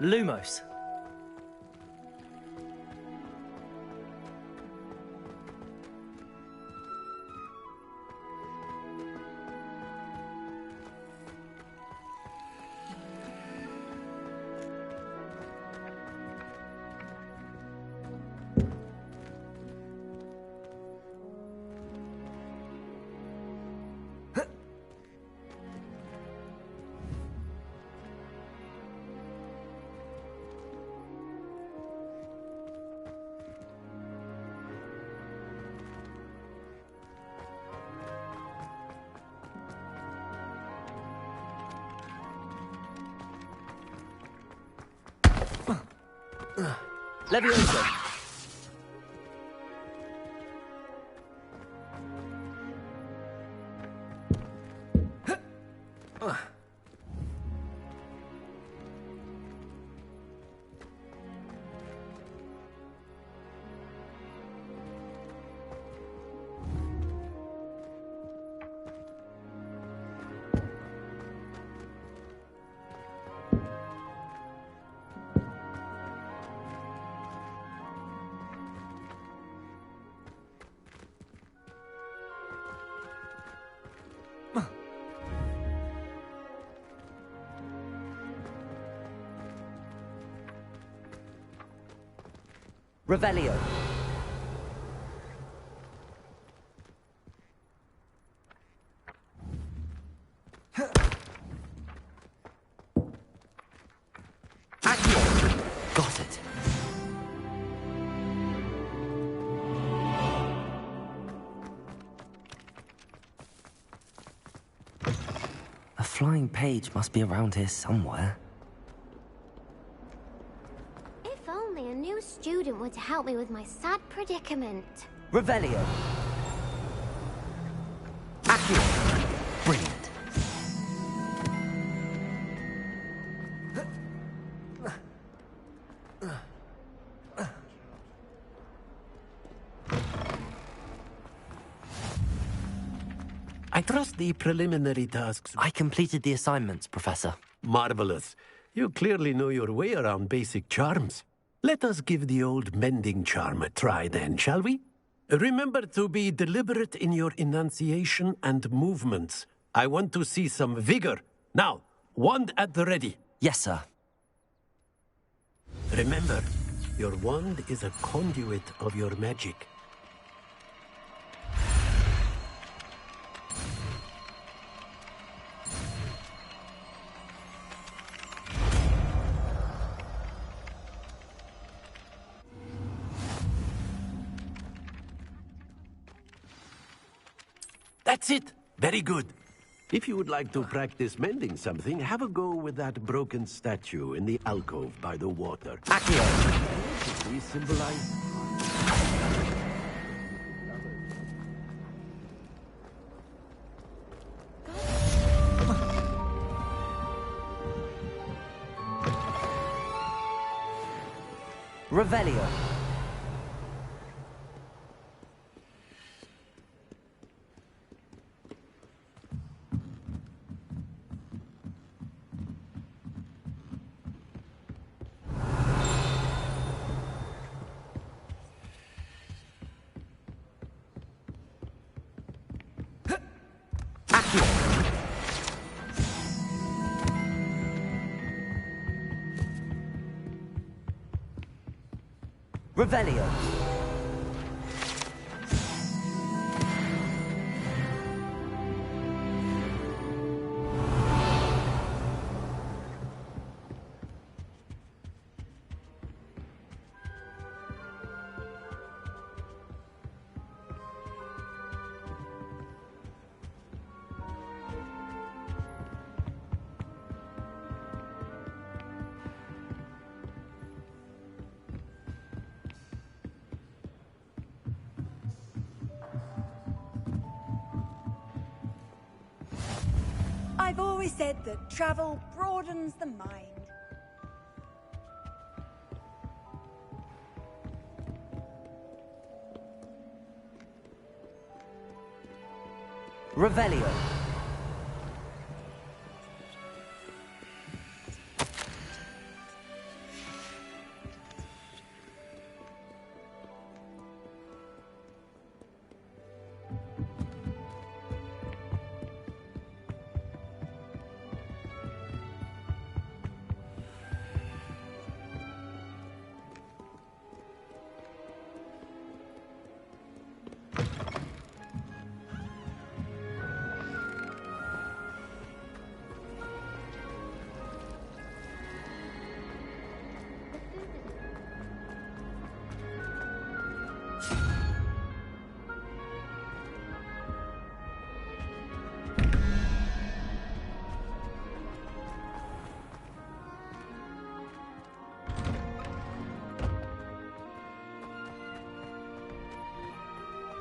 Lumos. Levioso. Revelio. Accio. Got it. A flying page must be around here somewhere. If only a new student were to help me with my sad predicament. Revelio. Accio. Brilliant. I trust the preliminary tasks. I completed the assignments, Professor. Marvelous. You clearly know your way around basic charms. Let us give the old mending charm a try then, shall we? Remember to be deliberate in your enunciation and movements. I want to see some vigor. Now, wand at the ready. Yes, sir. Remember, your wand is a conduit of your magic. That's it. Very good. If you would like to practice mending something, have a go with that broken statue in the alcove by the water. Accio. We symbolize... Revelio. Revelio. I've always said that travel broadens the mind. Revelio.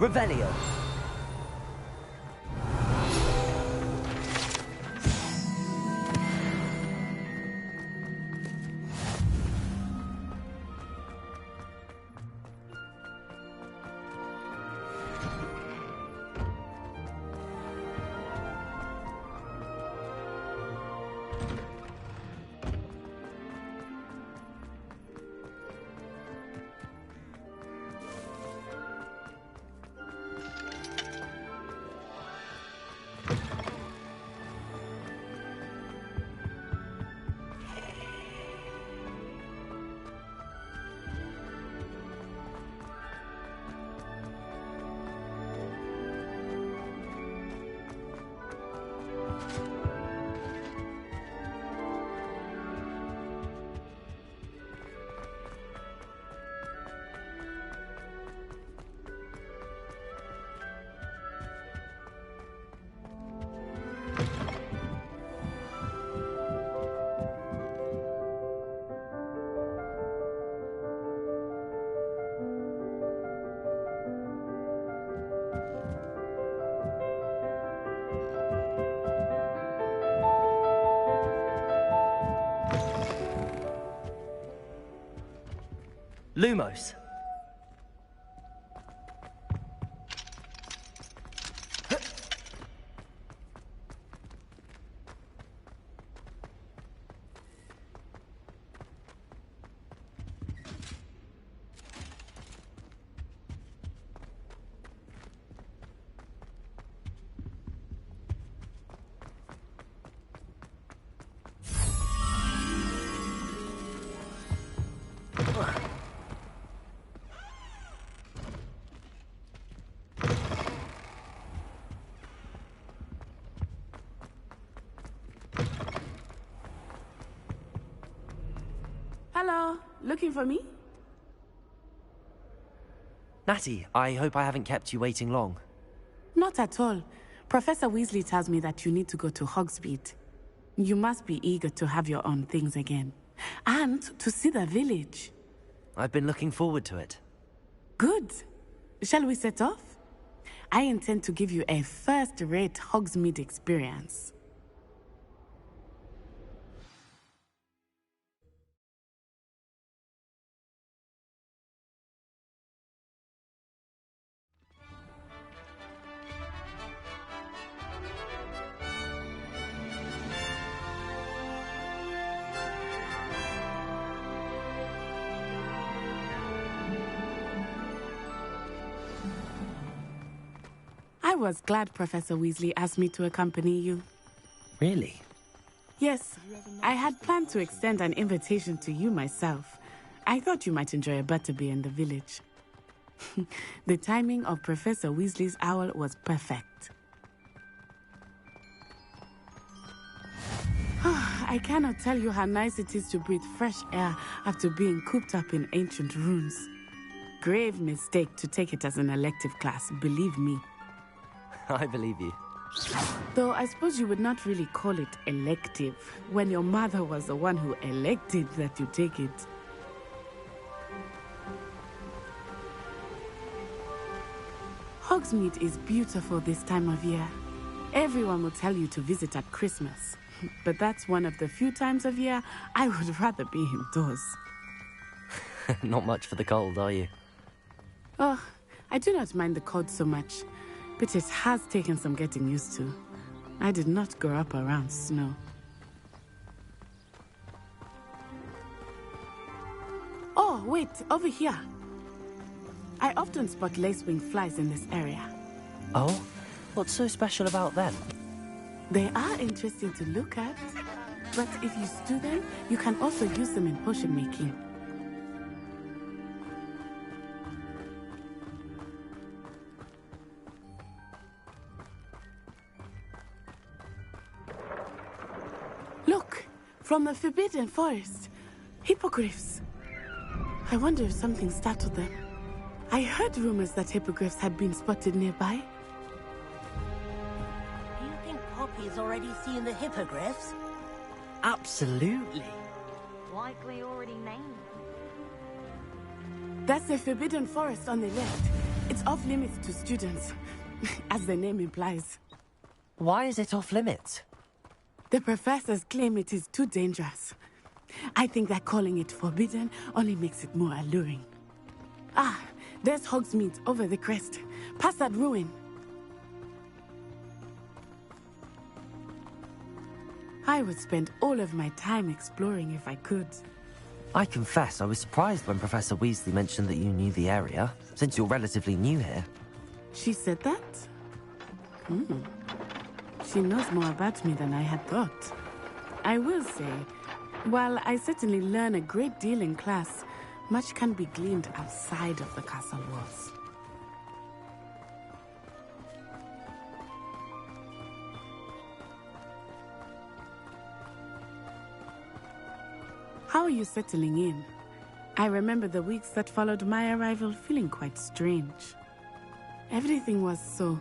Revelio. Lumos. Hello, looking for me? Natty, I hope I haven't kept you waiting long. Not at all. Professor Weasley tells me that you need to go to Hogsmeade. You must be eager to have your own things again. And to see the village. I've been looking forward to it. Good. Shall we set off? I intend to give you a first-rate Hogsmeade experience. I was glad Professor Weasley asked me to accompany you. Really? Yes, I had planned to extend an invitation to you myself. I thought you might enjoy a butterbeer in the village. The timing of Professor Weasley's owl was perfect. I cannot tell you how nice it is to breathe fresh air after being cooped up in ancient ruins. Grave mistake to take it as an elective class, believe me. I believe you. Though I suppose you would not really call it elective when your mother was the one who elected that you take it. Hogsmeade is beautiful this time of year. Everyone will tell you to visit at Christmas. But that's one of the few times of year I would rather be indoors. Not much for the cold, are you? Oh, I do not mind the cold so much. But it has taken some getting used to. I did not grow up around snow. Oh, wait, over here. I often spot lacewing flies in this area. Oh? What's so special about them? They are interesting to look at. But if you stew them, you can also use them in potion making. Look, from the Forbidden Forest. Hippogriffs. I wonder if something startled them. I heard rumors that hippogriffs had been spotted nearby. Do you think Poppy's already seen the hippogriffs? Absolutely. Likely already named. That's the Forbidden Forest on the left. It's off limits to students, as the name implies. Why is it off limits? The professors claim it is too dangerous. I think that calling it forbidden only makes it more alluring. Ah, there's Hogsmeade over the crest, past that ruin. I would spend all of my time exploring if I could. I confess I was surprised when Professor Weasley mentioned that you knew the area, since you're relatively new here. She said that? She knows more about me than I had thought. I will say, while I certainly learn a great deal in class, much can be gleaned outside of the castle walls. How are you settling in? I remember the weeks that followed my arrival feeling quite strange. Everything was so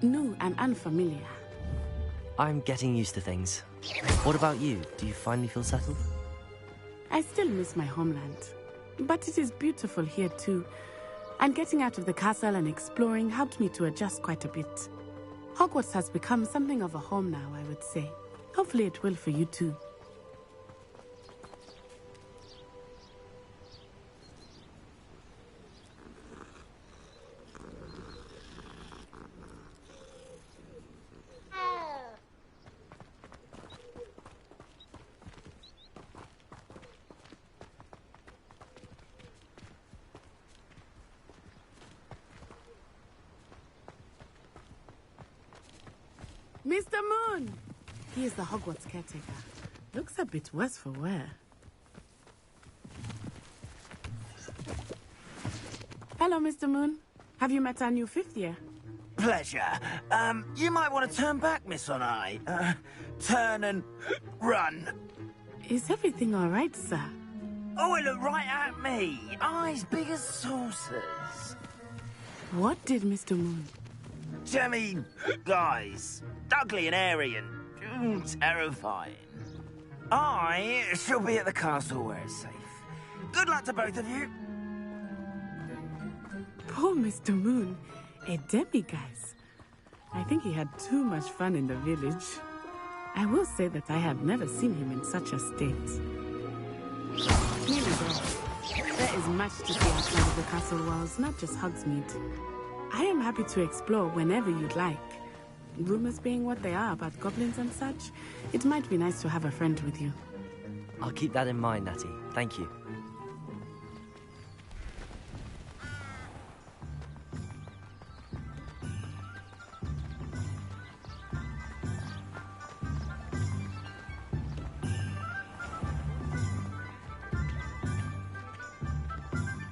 new and unfamiliar. I'm getting used to things. What about you? Do you finally feel settled? I still miss my homeland, but it is beautiful here too. And getting out of the castle and exploring helped me to adjust quite a bit. Hogwarts has become something of a home now, I would say. Hopefully it will for you too. Mr. Moon! He is the Hogwarts caretaker. Looks a bit worse for wear. Hello, Mr. Moon. Have you met our new fifth year? Pleasure. You might want to turn back, Miss Onai. Turn and run. Is everything all right, sir? Oh, it looked right at me. Eyes big as saucers. What did Mr. Moon? I mean, guys, ugly and airy and terrifying. I shall be at the castle where it's safe. Good luck to both of you. Poor Mr. Moon, a demiguise. I think he had too much fun in the village. I will say that I have never seen him in such a state. Here we go. There is much to see outside of the castle walls, not just Hogsmeade. I am happy to explore whenever you'd like. Rumors being what they are about goblins and such, it might be nice to have a friend with you. I'll keep that in mind, Natty. Thank you.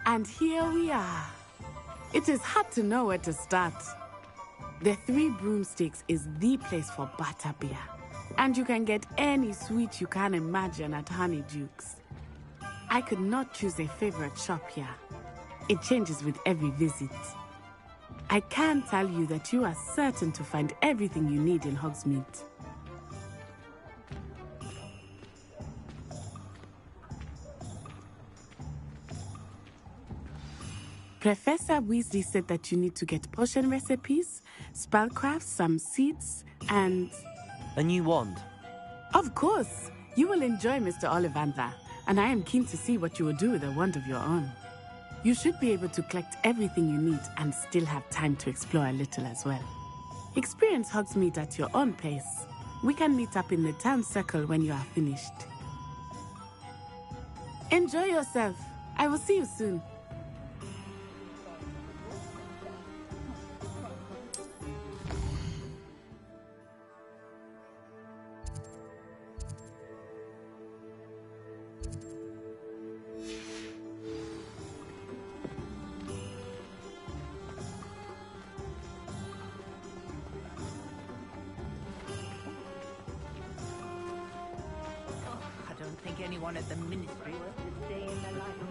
And here we are. It is hard to know where to start. The Three Broomsticks is the place for butterbeer. And you can get any sweet you can imagine at Honeydukes. I could not choose a favorite shop here. It changes with every visit. I can tell you that you are certain to find everything you need in Hogsmeade. Professor Weasley said that you need to get potion recipes, spellcraft, some seeds, and... A new wand? Of course! You will enjoy Mr. Ollivander, and I am keen to see what you will do with a wand of your own. You should be able to collect everything you need and still have time to explore a little as well. Experience Hogsmeade at your own pace. We can meet up in the town circle when you are finished. Enjoy yourself. I will see you soon. I don't think anyone at the Ministry wants to stay in the library.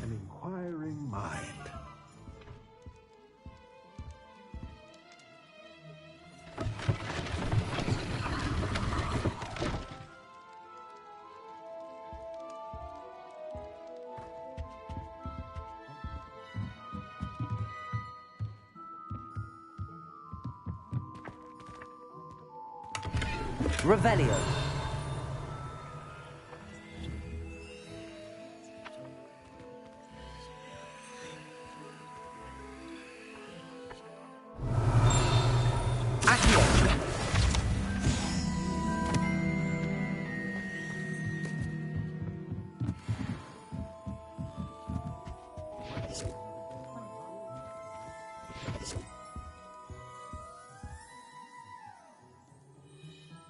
An inquiring mind. Revelio.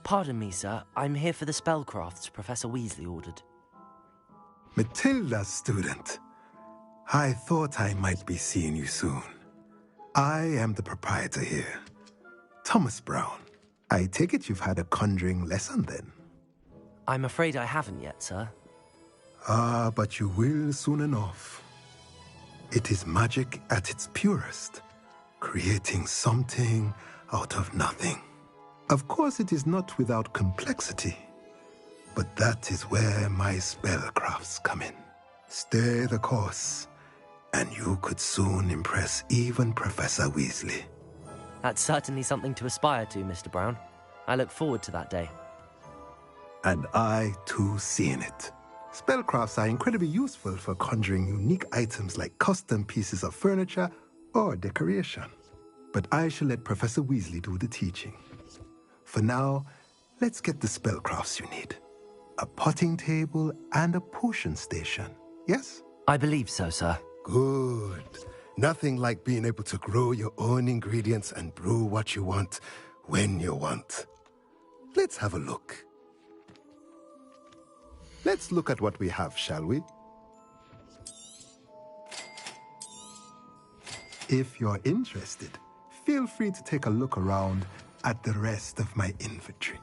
Pardon me, sir. I'm here for the spellcrafts Professor Weasley ordered. Matilda's student. I thought I might be seeing you soon. I am the proprietor here, Thomas Brown. I take it you've had a conjuring lesson then? I'm afraid I haven't yet, sir. Ah, but you will soon enough. It is magic at its purest, creating something out of nothing. Of course, it is not without complexity, but that is where my spellcrafts come in. Stay the course, and you could soon impress even Professor Weasley. That's certainly something to aspire to, Mr. Brown. I look forward to that day. And I, too, seeing it. Spellcrafts are incredibly useful for conjuring unique items like custom pieces of furniture or decoration. But I shall let Professor Weasley do the teaching. For now, let's get the spellcrafts you need. A potting table and a potion station, yes? I believe so, sir. Good. Nothing like being able to grow your own ingredients and brew what you want, when you want. Let's have a look. Let's look at what we have, shall we? If you're interested, feel free to take a look around at the rest of my inventory.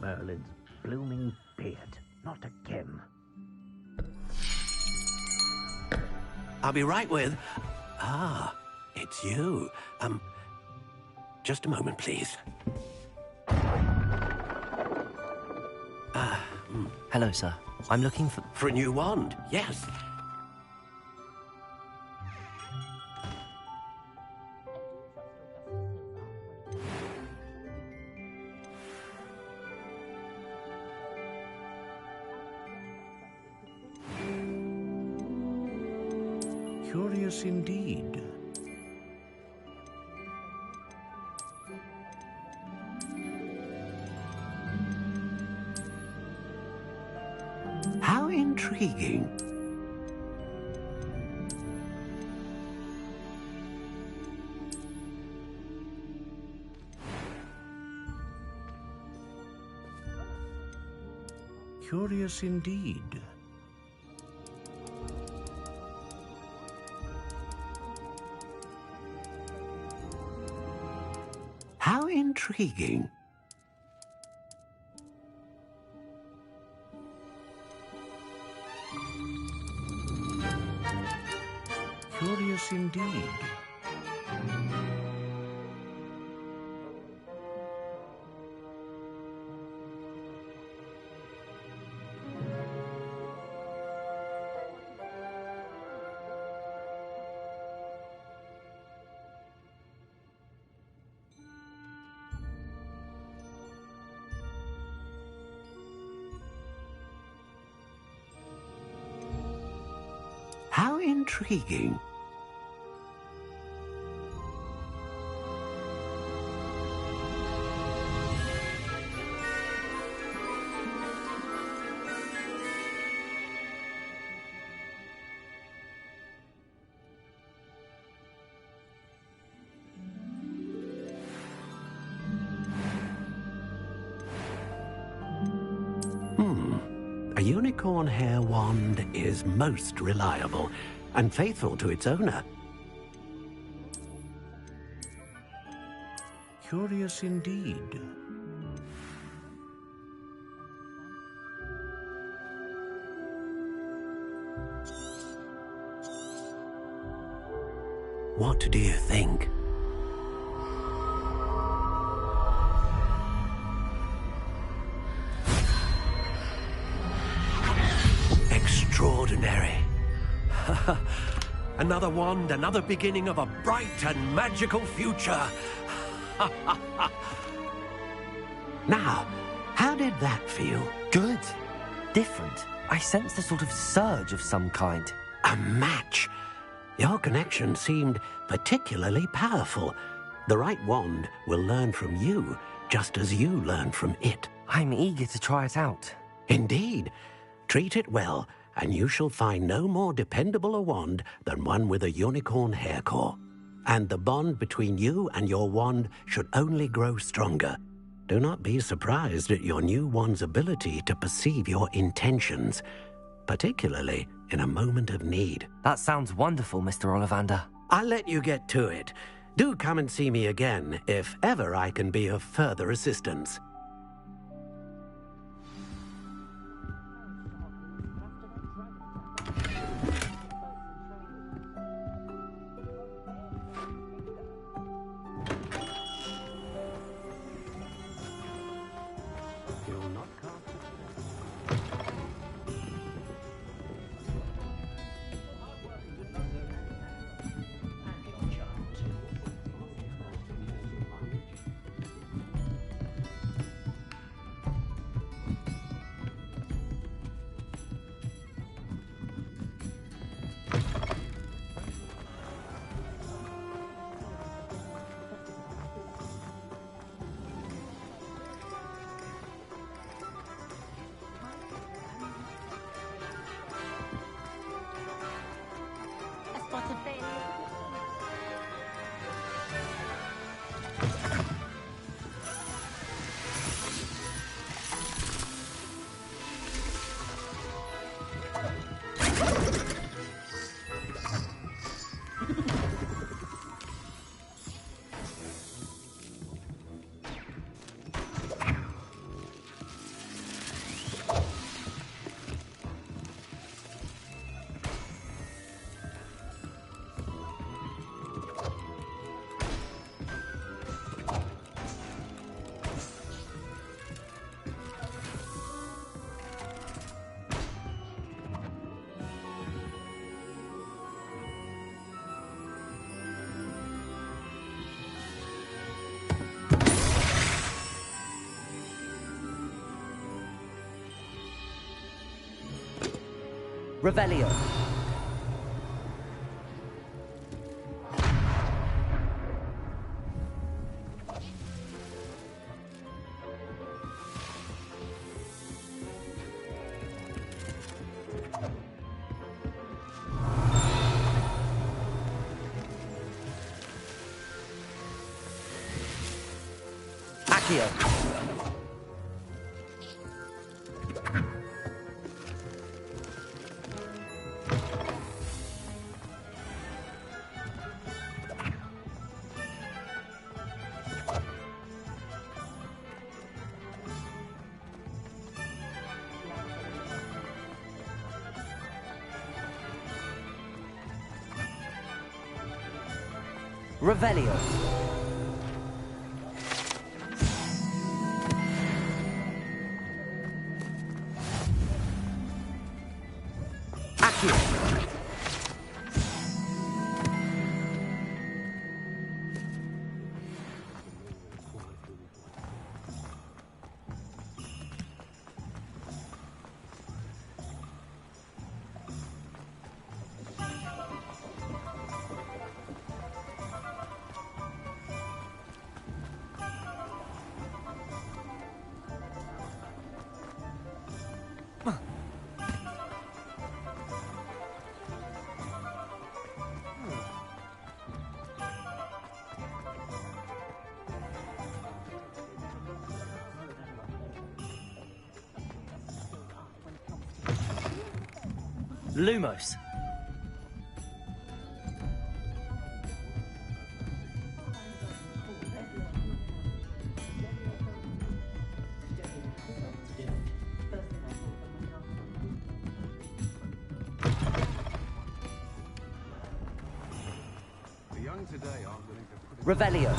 Merlin's blooming beard. Not again. I'll be right with... Ah, it's you. Just a moment, please. Hello, sir. I'm looking for... For a new wand, yes. Curious indeed. How intriguing. Curious indeed. How intriguing. Curious indeed. How intriguing. A unicorn hair wand is most reliable and faithful to its owner. Curious indeed. What do you think? Extraordinary. Another wand, another beginning of a bright and magical future. Now, how did that feel? Good. Different. I sensed a sort of surge of some kind. A match. Your connection seemed particularly powerful. The right wand will learn from you, just as you learn from it. I'm eager to try it out. Indeed. Treat it well, and you shall find no more dependable a wand than one with a unicorn hair core. And the bond between you and your wand should only grow stronger. Do not be surprised at your new wand's ability to perceive your intentions, particularly in a moment of need. That sounds wonderful, Mr. Ollivander. I'll let you get to it. Do come and see me again if ever I can be of further assistance. Revelio. Accio. Revelio. Accio. Lumos. Revelio.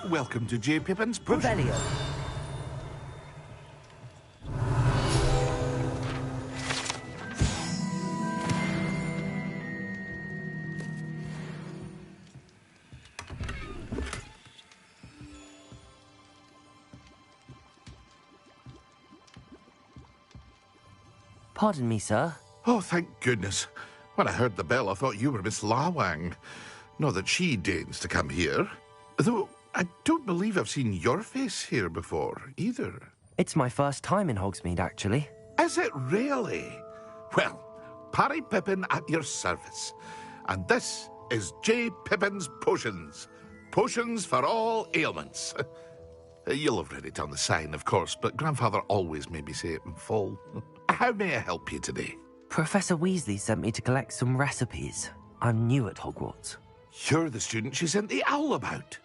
Welcome to J. Pippin's Potions. Revelio. Pardon me, sir. Oh, thank goodness. When I heard the bell, I thought you were Miss Lawang. Not that she deigns to come here. Though I don't believe I've seen your face here before, either. It's my first time in Hogsmeade, actually. Is it really? Well, Parry Pippin at your service. And this is J. Pippin's Potions. Potions for all ailments. You'll have read it on the sign, of course, but Grandfather always made me say it in full. How may I help you today? Professor Weasley sent me to collect some recipes. I'm new at Hogwarts. You're the student she sent the owl about.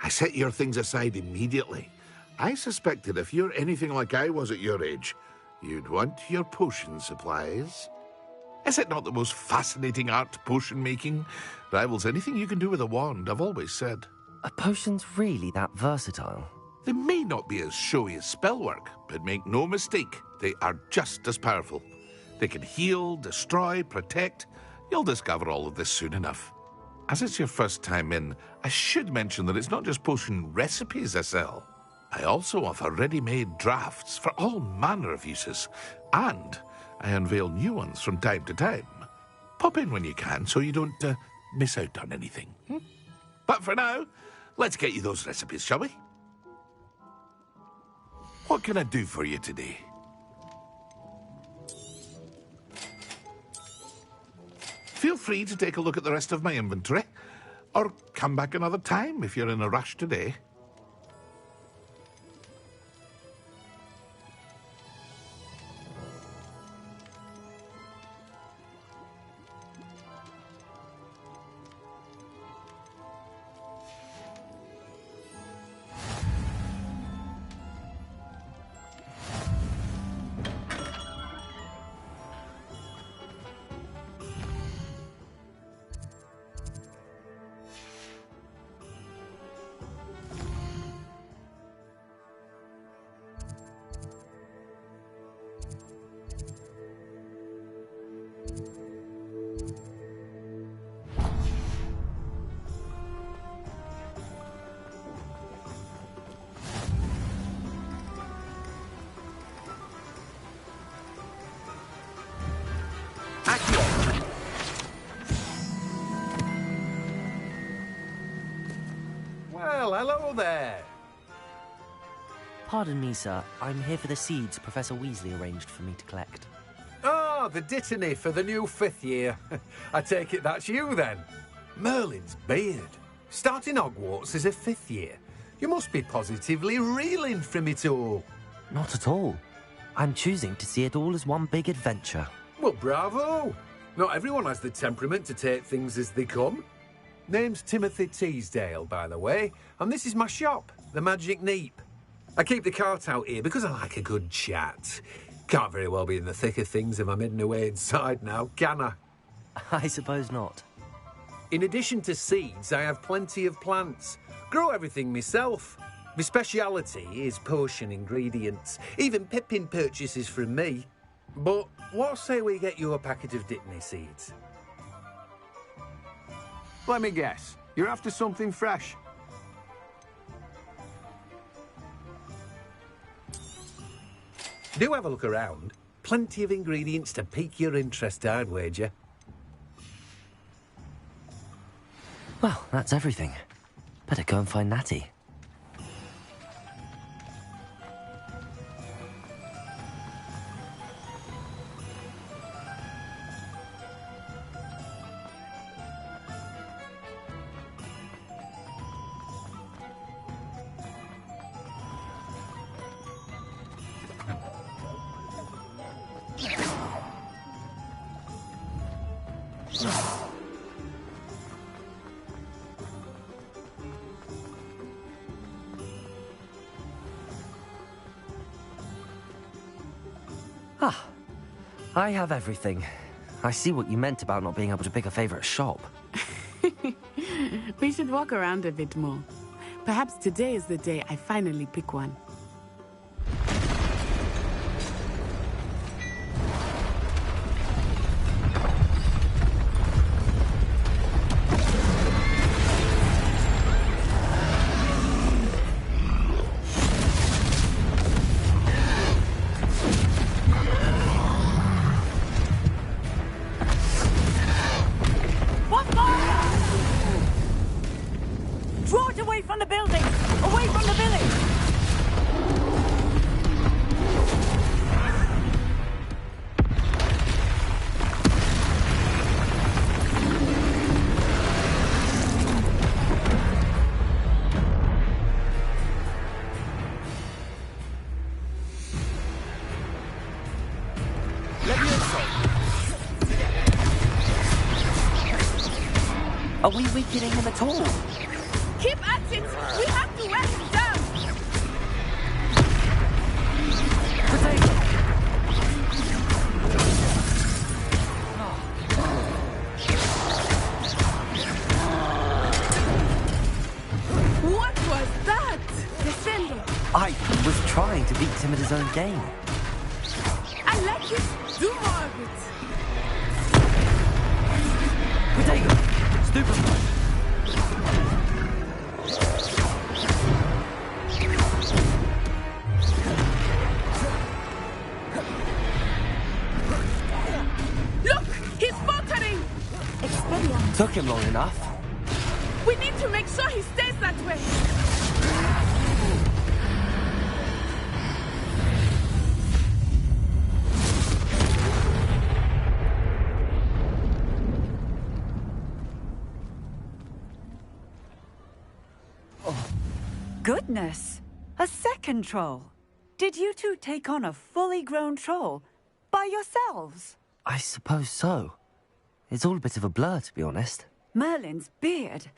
I set your things aside immediately. I suspected if you're anything like I was at your age, you'd want your potion supplies. Is it not the most fascinating art, potion making? Rivals anything you can do with a wand, I've always said. Are potions really that versatile? They may not be as showy as spellwork, but make no mistake, they are just as powerful. They can heal, destroy, protect. You'll discover all of this soon enough. As it's your first time in, I should mention that it's not just potion recipes I sell. I also offer ready-made drafts for all manner of uses, and I unveil new ones from time to time. Pop in when you can so you don't miss out on anything. But for now, let's get you those recipes, shall we? What can I do for you today? Feel free to take a look at the rest of my inventory, or come back another time if you're in a rush today. Well, hello there. Pardon me, sir. I'm here for the seeds Professor Weasley arranged for me to collect. Ah, the dittany for the new 5th year. I take it that's you, then. Merlin's beard. Starting Hogwarts as a 5th year. You must be positively reeling from it all. Not at all. I'm choosing to see it all as one big adventure. Well, bravo. Not everyone has the temperament to take things as they come. Name's Timothy Teasdale, by the way, and this is my shop, the Magic Neep. I keep the cart out here because I like a good chat. Can't very well be in the thick of things if I'm hidden away inside now, can I? I suppose not. In addition to seeds, I have plenty of plants. Grow everything myself. My speciality is potion ingredients. Even Pippin purchases from me. But what say we get you a packet of dittany seeds? Let me guess. You're after something fresh. Do have a look around. Plenty of ingredients to pique your interest, I'd wager. Well, that's everything. Better go and find Natty. Ah, I have everything. I see what you meant about not being able to pick a favourite shop. We should walk around a bit more. Perhaps today is the day I finally pick one. Draw it away from the building! Away from the village! Are we weakening him at all? Keep at it! We have to wear him down! What was that? Descendo! I was trying to beat him at his own game. I like it! Do more of it! Protego! Stupefy! Took him long enough. We need to make sure he stays that way. Goodness! A second troll. Did you two take on a fully grown troll by yourselves? I suppose so. It's all a bit of a blur, to be honest. Merlin's beard.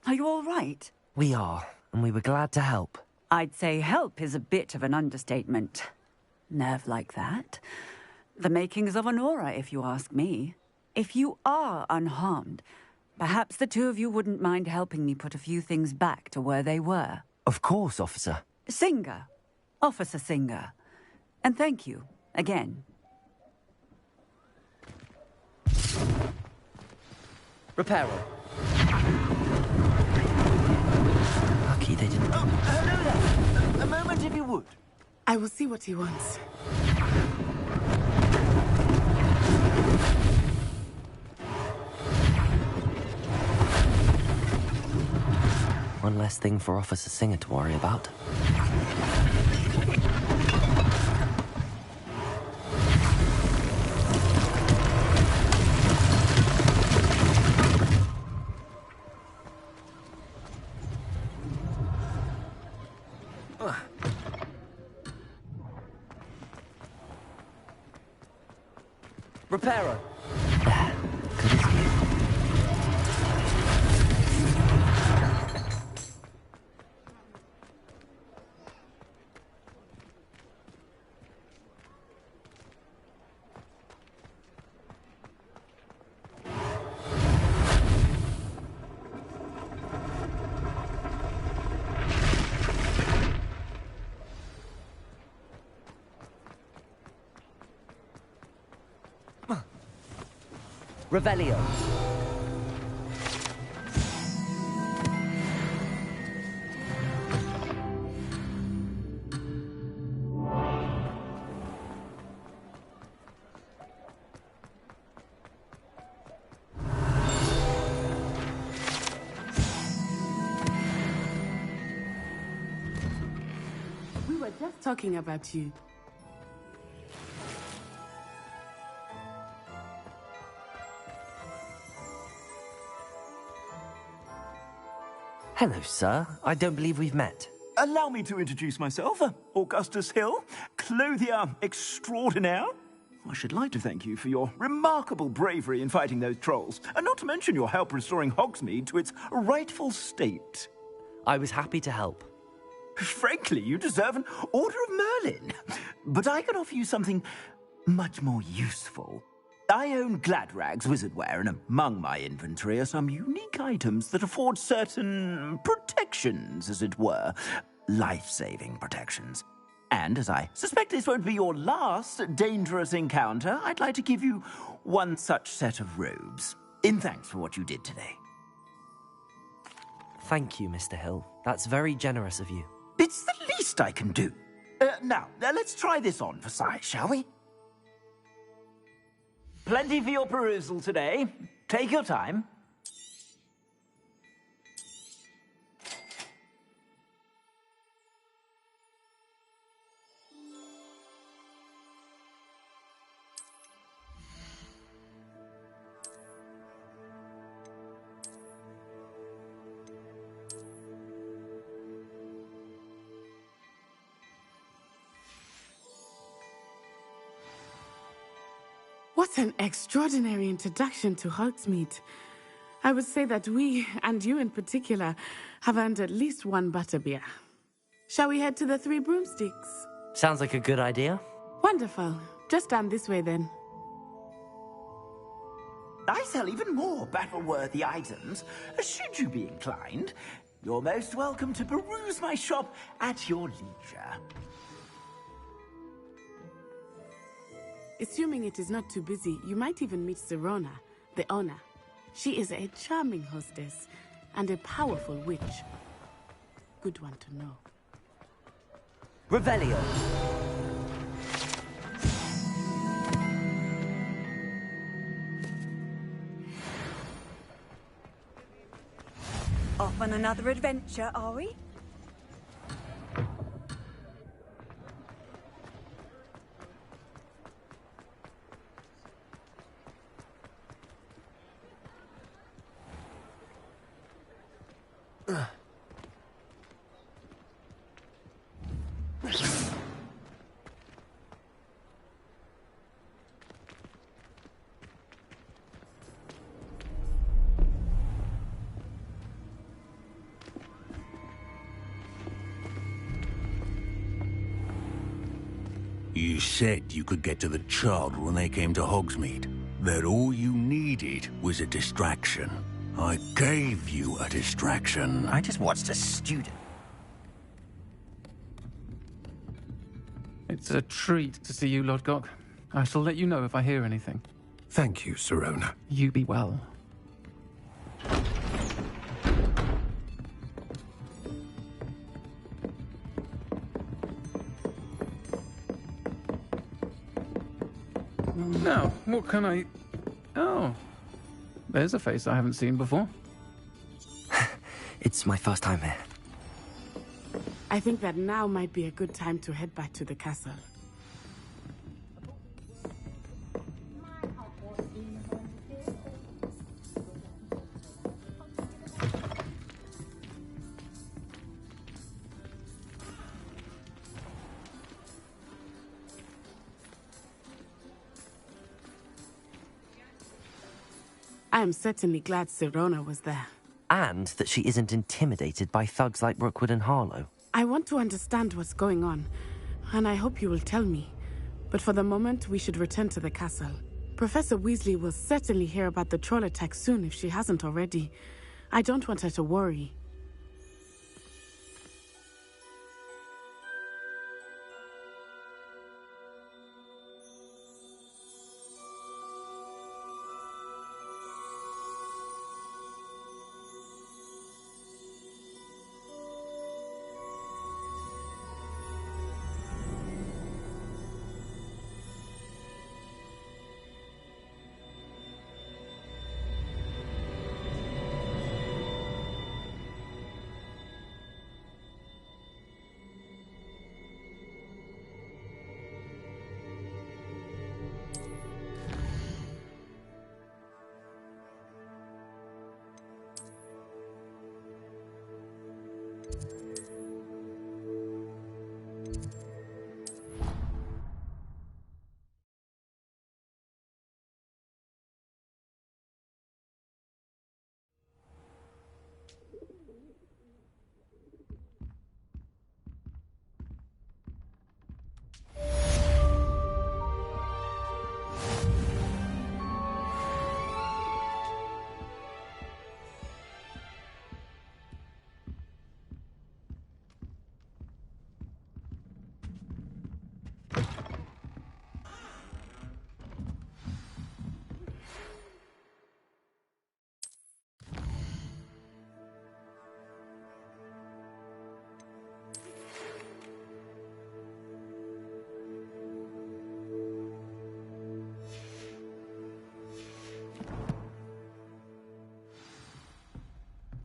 Are you all right? We are, and we were glad to help. I'd say help is a bit of an understatement. Nerve like that. The makings of an aura, if you ask me. If you are unharmed, perhaps the two of you wouldn't mind helping me put a few things back to where they were. Of course, officer. Singer. Officer Singer. And thank you, again. Reparo. Lucky they didn't... Oh, hello there. A moment if you would. I will see what he wants. One less thing for Officer Singer to worry about. Reparo. Revelio. We were just talking about you. Hello, sir. I don't believe we've met. Allow me to introduce myself, Augustus Hill, clothier extraordinaire. I should like to thank you for your remarkable bravery in fighting those trolls, and not to mention your help restoring Hogsmeade to its rightful state. I was happy to help. Frankly, you deserve an Order of Merlin. But I can offer you something much more useful. I own Gladrag's wizardware, and among my inventory are some unique items that afford certain protections, as it were. Life-saving protections. And as I suspect this won't be your last dangerous encounter, I'd like to give you one such set of robes, in thanks for what you did today. Thank you, Mr. Hill. That's very generous of you. It's the least I can do. Now, let's try this on for size, shall we? Plenty for your perusal today. Take your time. What an extraordinary introduction to Hogsmeade. I would say that we, and you in particular, have earned at least one butterbeer. Shall we head to the Three Broomsticks? Sounds like a good idea. Wonderful. Just down this way then. I sell even more battle-worthy items. Should you be inclined, you're most welcome to peruse my shop at your leisure. Assuming it is not too busy, you might even meet Serona, the owner. She is a charming hostess and a powerful witch. Good one to know. Revelio. Off on another adventure, are we? You said you could get to the child when they came to Hogsmeade. That all you needed was a distraction. I gave you a distraction. I just watched a student. It's a treat to see you, Lodgok. I shall let you know if I hear anything. Thank you, Serona. You be well. Now, what can I... Oh, there's a face I haven't seen before. It's my first time here. I think that now might be a good time to head back to the castle. I am certainly glad Sirona was there. And that she isn't intimidated by thugs like Rookwood and Harlow. I want to understand what's going on, and I hope you will tell me. But for the moment, we should return to the castle. Professor Weasley will certainly hear about the troll attack soon if she hasn't already. I don't want her to worry.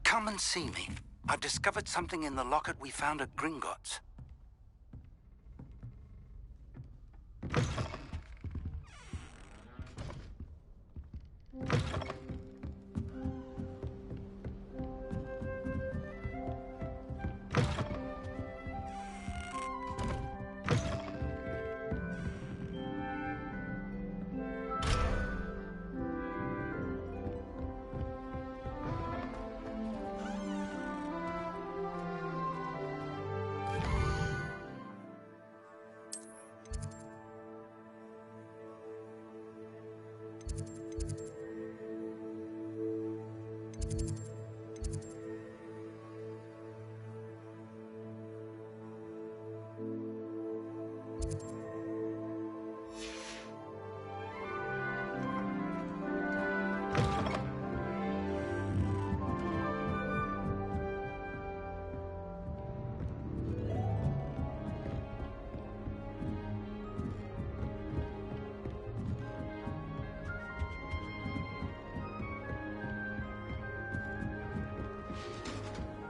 Come and see me. I've discovered something in the locket we found at Gringotts.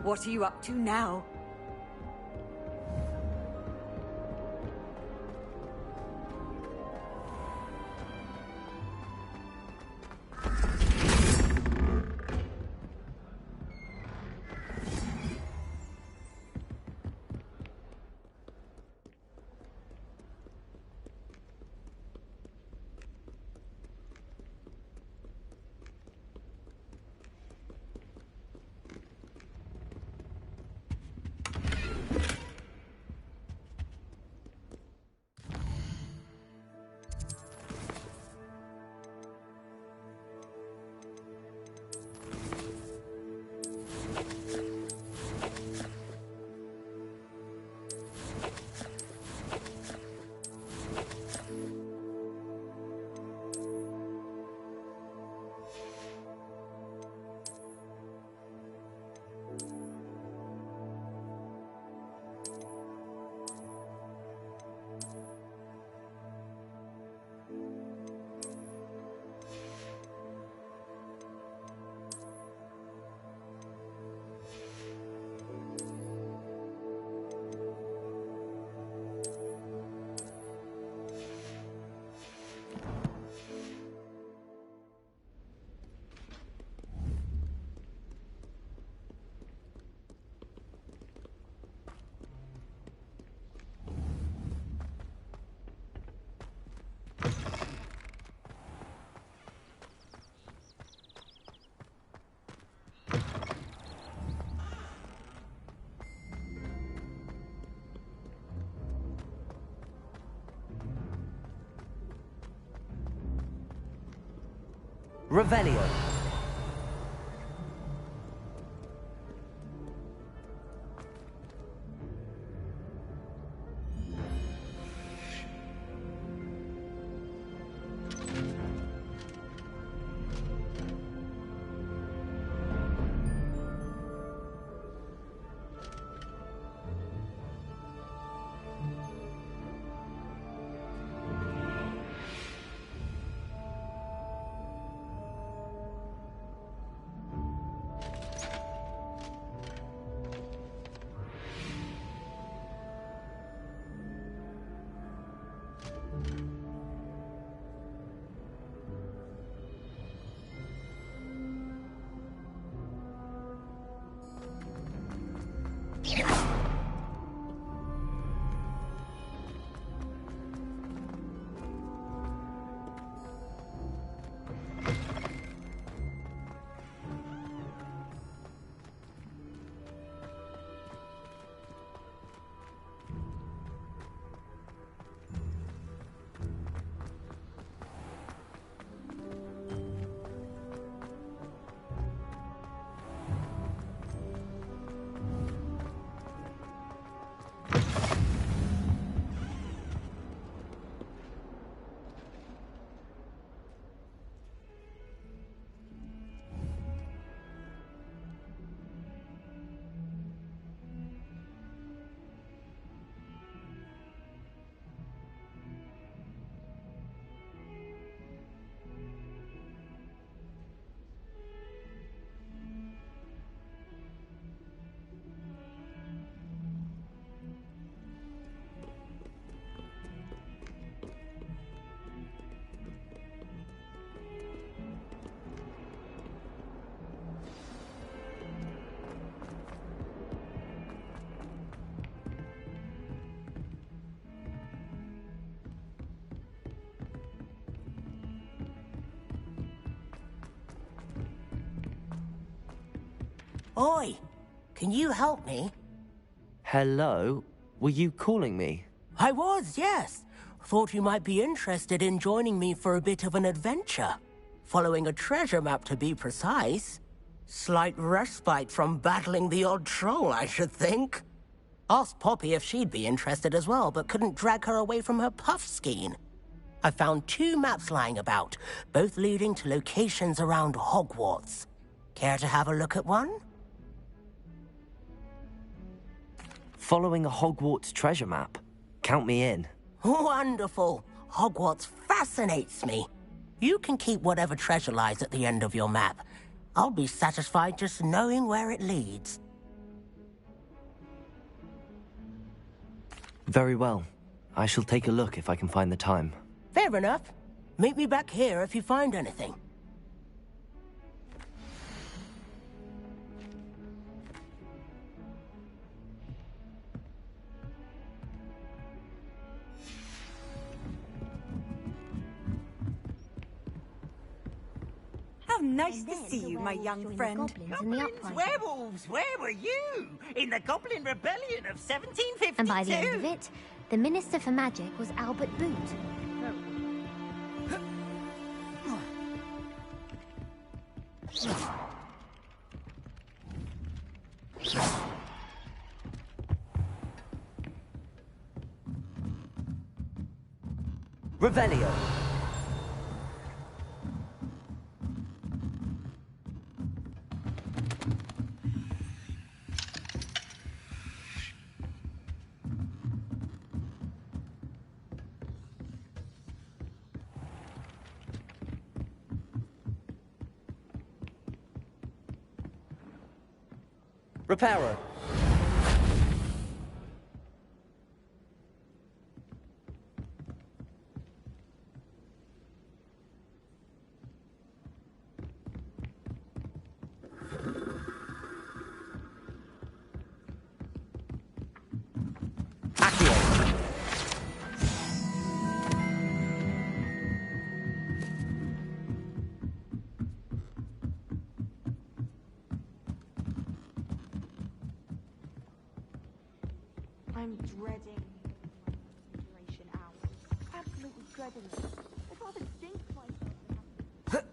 What are you up to now? Revelio. Oi! Can you help me? Hello? Were you calling me? I was, yes. Thought you might be interested in joining me for a bit of an adventure. Following a treasure map, to be precise. Slight respite from battling the odd troll, I should think. Asked Poppy if she'd be interested as well, but couldn't drag her away from her puff skein. I found 2 maps lying about, both leading to locations around Hogwarts. Care to have a look at one? Following a Hogwarts treasure map? Count me in. Wonderful. Hogwarts fascinates me. You can keep whatever treasure lies at the end of your map. I'll be satisfied just knowing where it leads. Very well. I shall take a look if I can find the time. Fair enough. Meet me back here if you find anything. How nice to see you, my young friend. Werewolves, where were you? In the Goblin Rebellion of 1752? And by the end of it, the Minister for Magic was Albert Boot. Revelio. Repairer. I'm dreading duration hours. Absolutely dreading it. I'd rather jinx myself than have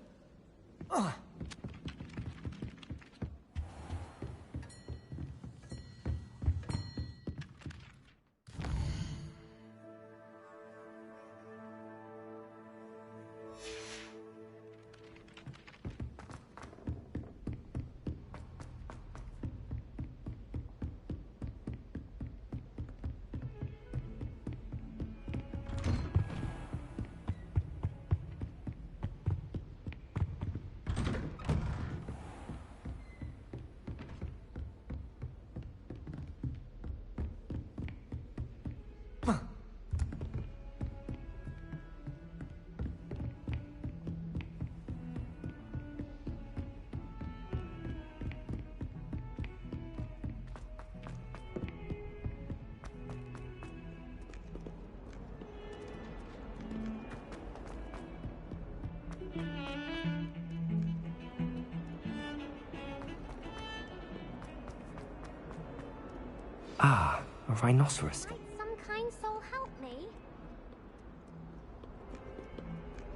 Ah, a rhinoceros. Might some kind soul help me?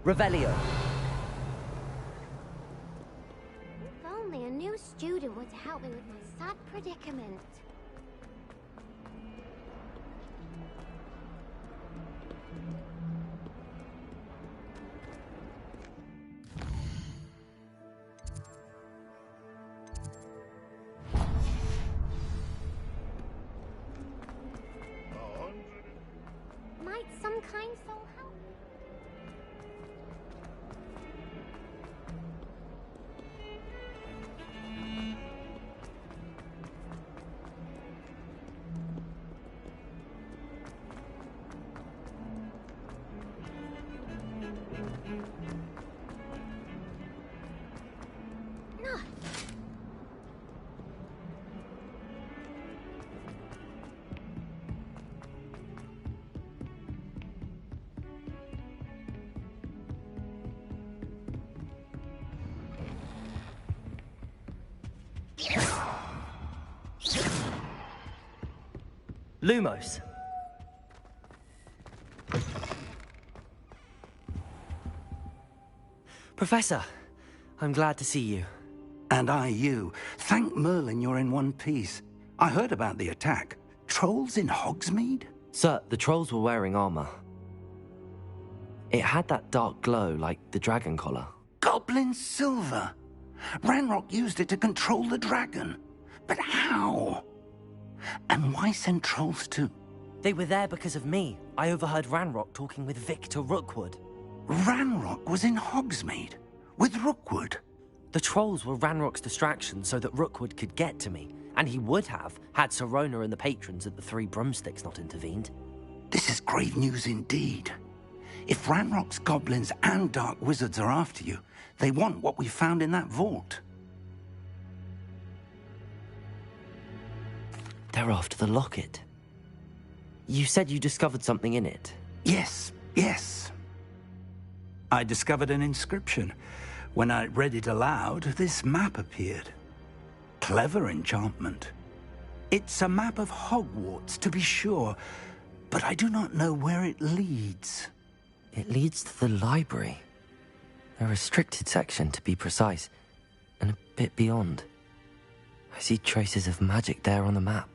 Revelio. If only a new student were to help me with my sad predicament. Might some kind soul help? No. Lumos. Professor, I'm glad to see you. And I you. Thank Merlin you're in one piece. I heard about the attack. Trolls in Hogsmeade? Sir, the trolls were wearing armor. It had that dark glow like the dragon collar. Goblin silver. Ranrock used it to control the dragon. But how? And why send trolls too? They were there because of me. I overheard Ranrock talking with Victor Rookwood. Ranrock was in Hogsmeade? With Rookwood? The trolls were Ranrock's distraction so that Rookwood could get to me. And he would have, had Sirona and the patrons at the Three Broomsticks not intervened. This is grave news indeed. If Ranrock's goblins and dark wizards are after you, they want what we found in that vault. They're after the locket. You said you discovered something in it. Yes. I discovered an inscription. When I read it aloud, this map appeared. Clever enchantment. It's a map of Hogwarts, to be sure, but I do not know where it leads. It leads to the library. A restricted section, to be precise, and a bit beyond. I see traces of magic there on the map.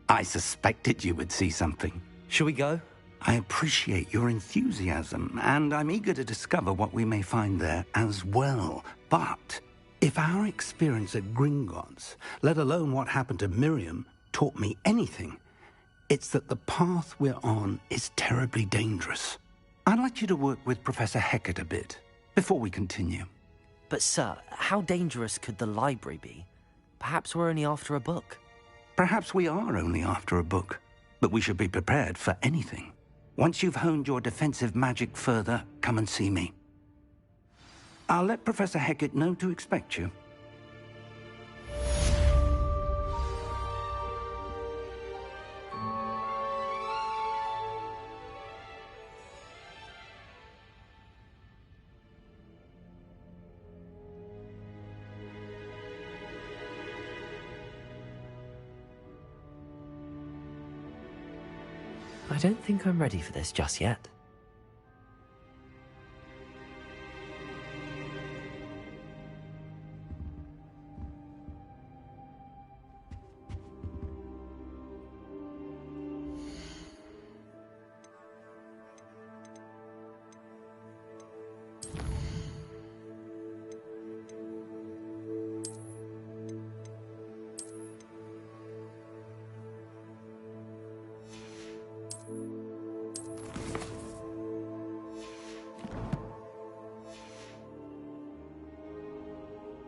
I suspected you would see something. Shall we go? I appreciate your enthusiasm, and I'm eager to discover what we may find there as well. But if our experience at Gringotts, let alone what happened to Miriam, taught me anything, it's that the path we're on is terribly dangerous. I'd like you to work with Professor Hecat a bit, before we continue. But sir, how dangerous could the library be? Perhaps we're only after a book. Perhaps we are only after a book, but we should be prepared for anything. Once you've honed your defensive magic further, come and see me. I'll let Professor Hecat know to expect you. I don't think I'm ready for this just yet.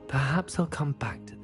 Perhaps I'll come back to this.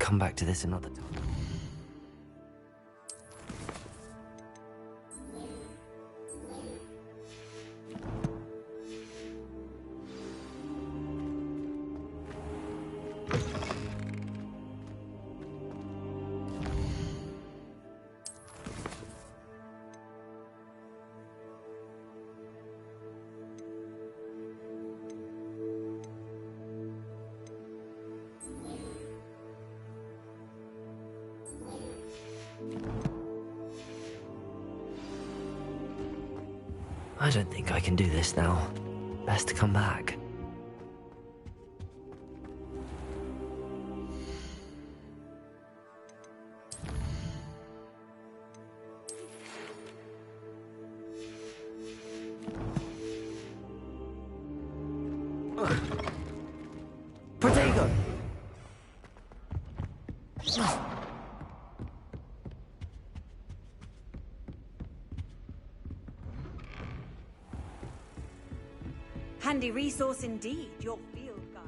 come back to this another time. I don't think I can do this now. Best to come back. Protego! Handy resource indeed, your field guide.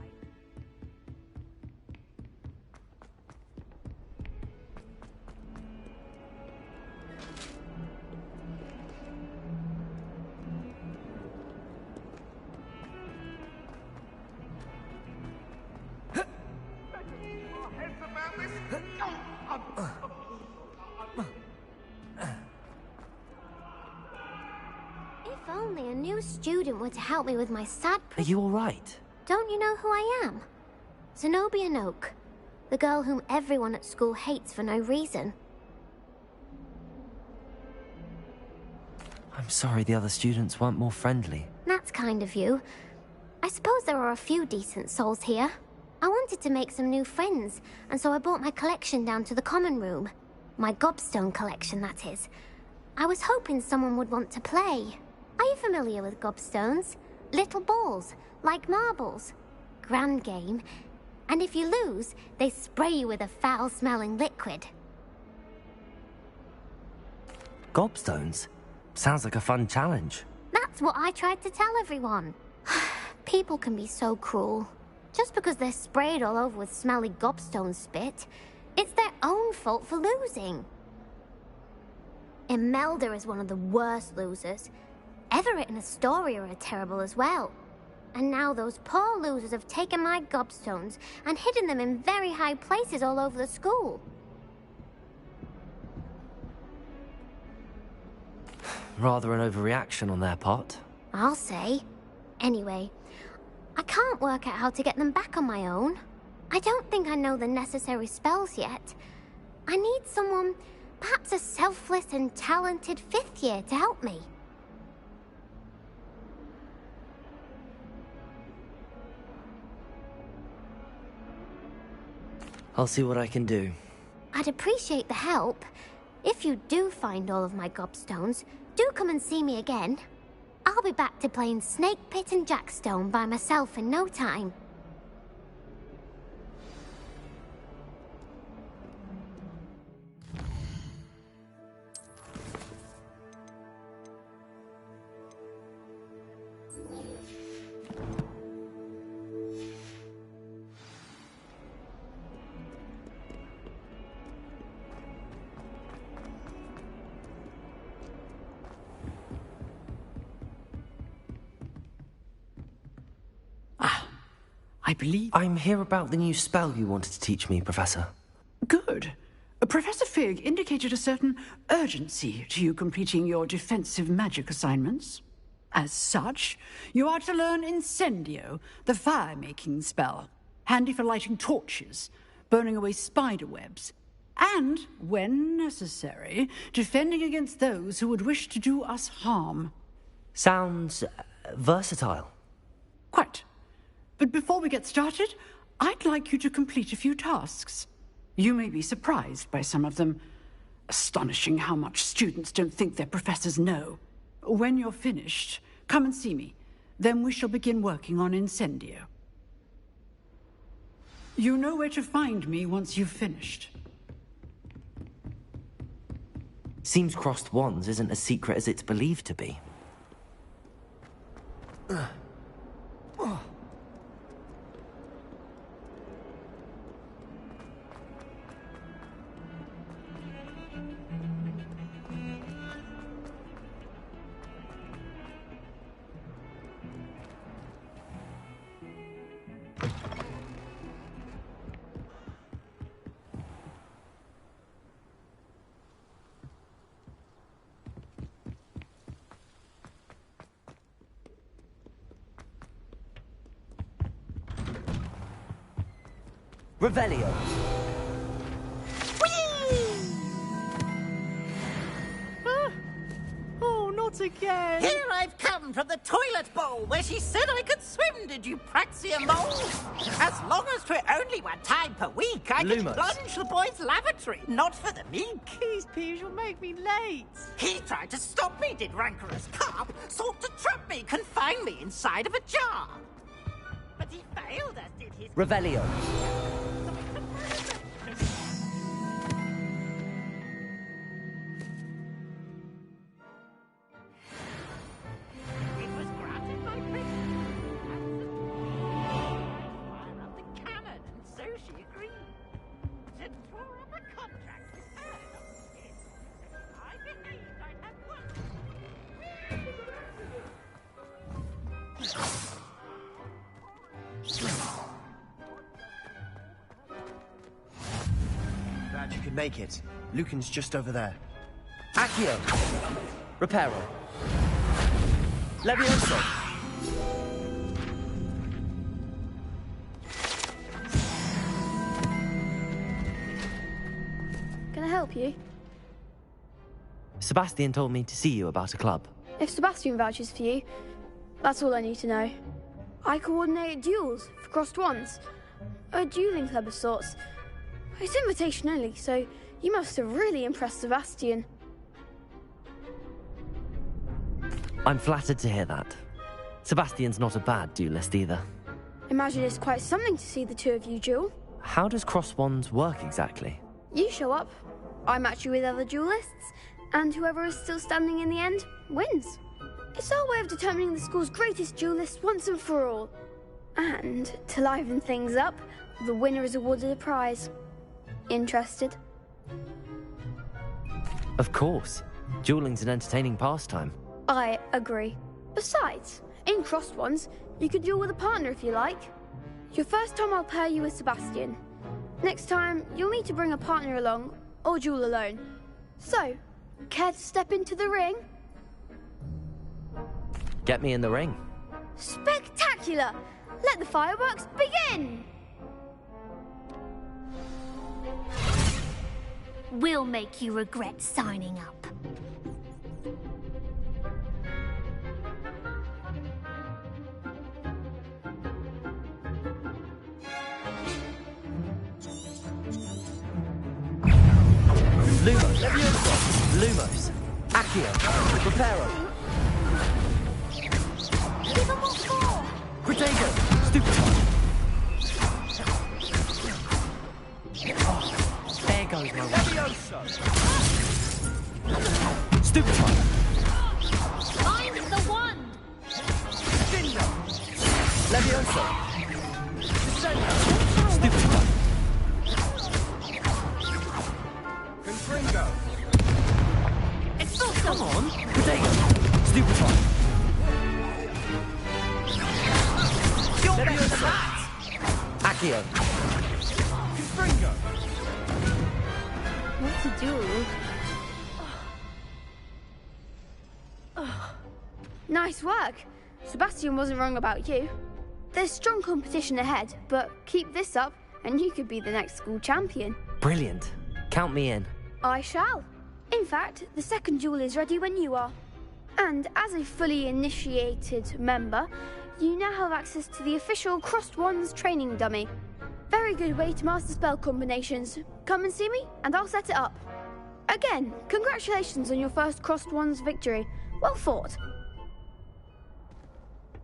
If only a new student were to help me with my sad Are you alright? Don't you know who I am? Zenobia Noak, the girl whom everyone at school hates for no reason. I'm sorry the other students weren't more friendly. That's kind of you. I suppose there are a few decent souls here. I wanted to make some new friends, and so I brought my collection down to the common room. My gobstone collection, that is. I was hoping someone would want to play. Are you familiar with gobstones? Little balls, like marbles. Grand game. And if you lose, they spray you with a foul-smelling liquid. Gobstones? Sounds like a fun challenge. That's what I tried to tell everyone. People can be so cruel. Just because they're sprayed all over with smelly gobstone spit, it's their own fault for losing. Imelda is one of the worst losers. Everett and Astoria are terrible as well. And now those poor losers have taken my gobstones and hidden them in very high places all over the school. Rather an overreaction on their part. I'll say. Anyway, I can't work out how to get them back on my own. I don't think I know the necessary spells yet. I need someone, perhaps a selfless and talented fifth year to help me. I'll see what I can do. I'd appreciate the help. If you do find all of my gobstones, do come and see me again. I'll be back to playing Snake Pit and Jackstone by myself in no time. I believe... I'm here about the new spell you wanted to teach me, Professor. Good. Professor Fig indicated a certain urgency to you completing your defensive magic assignments. As such, you are to learn Incendio, the fire-making spell, handy for lighting torches, burning away spider webs, and, when necessary, defending against those who would wish to do us harm. Sounds versatile. Quite. But before we get started, I'd like you to complete a few tasks. You may be surprised by some of them. Astonishing how much students don't think their professors know. When you're finished, come and see me. Then we shall begin working on Incendio. You know where to find me once you've finished. Seems crossed wands isn't as secret as it's believed to be. Revelio. Oh, not again. Here I've come from the toilet bowl where she said I could swim, did you praxia mole? As long as 'twere only one time per week, I could Lumos. plunge the boys' lavatory, not for the meek. Please, Peeves, you'll make me late. He tried to stop me, did rancorous carp, sought to trap me, confine me inside of a jar. But he failed, as did his... Revelio. It was granted by Prince. Fire up the cannon, and so she agreed. To draw up a contract with her, not with him. If I behaved, I'd have one. Glad you could make it. Lucan's just over there. Accio. Reparo. Levioso. Can I help you? Sebastian told me to see you about a club. If Sebastian vouches for you, that's all I need to know. I coordinate duels for crossed wands. A dueling club of sorts. It's invitation only, so you must have really impressed Sebastian. I'm flattered to hear that. Sebastian's not a bad duelist either. Imagine it's quite something to see the two of you duel. How does cross wands work exactly? You show up, I match you with other duelists, and whoever is still standing in the end wins. It's our way of determining the school's greatest duelist once and for all. And to liven things up, the winner is awarded a prize. Interested? Of course. Dueling's an entertaining pastime. I agree. Besides, in crossed ones, you could duel with a partner if you like. Your first time I'll pair you with Sebastian. Next time, you'll need to bring a partner along, or duel alone. So, care to step into the ring? Get me in the ring. Spectacular! Let the fireworks begin! We'll make you regret signing up. Lumos. Levioso. Lumos. Accio. Reparo. Give them what for! Protego. Stupefy. There goes my Levioso! Stupefy. I'm the one! Dindo! Levioso. Descendo! Stupefy. Confringo! It's awesome! Come on. Protego. Stupefy. You're better than Levioso. that! Accio. Confringo! What to do? Nice work. Sebastian wasn't wrong about you. There's strong competition ahead, but keep this up and you could be the next school champion. Brilliant. Count me in. I shall. In fact, the second duel is ready when you are. And as a fully initiated member, you now have access to the official Crossed Wands training dummy. Very good way to master spell combinations. Come and see me, and I'll set it up. Again, congratulations on your first Crossed Wands victory. Well fought.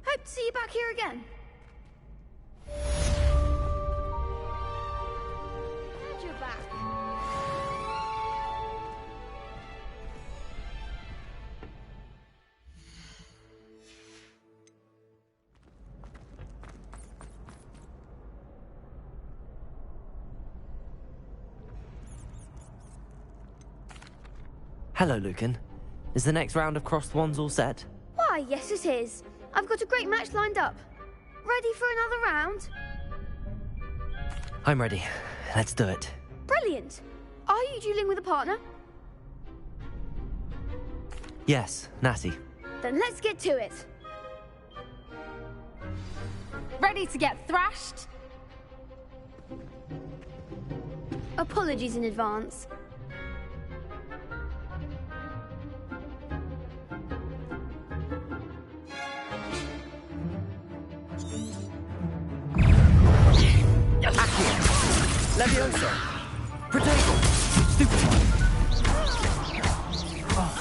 Hope to see you back here again. And you're back. Hello, Lucan. Is the next round of crossed wands all set? Why, yes it is. I've got a great match lined up. Ready for another round? I'm ready. Let's do it. Brilliant. Are you dueling with a partner? Yes, Natty. Then let's get to it. Ready to get thrashed? Apologies in advance. Leviosa! Protego! Stupid one! Oh,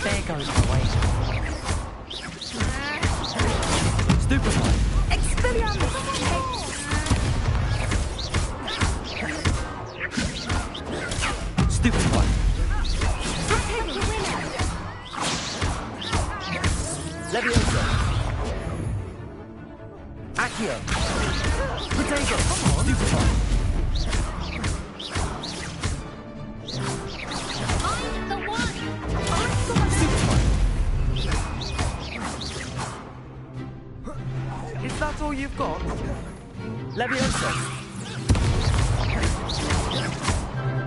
there goes my way. Stupid one! Expelliarmus! Stupid one! Leviosa! Accio! Protego! Come on! Stupid one! Is that all you've got? Leviosa!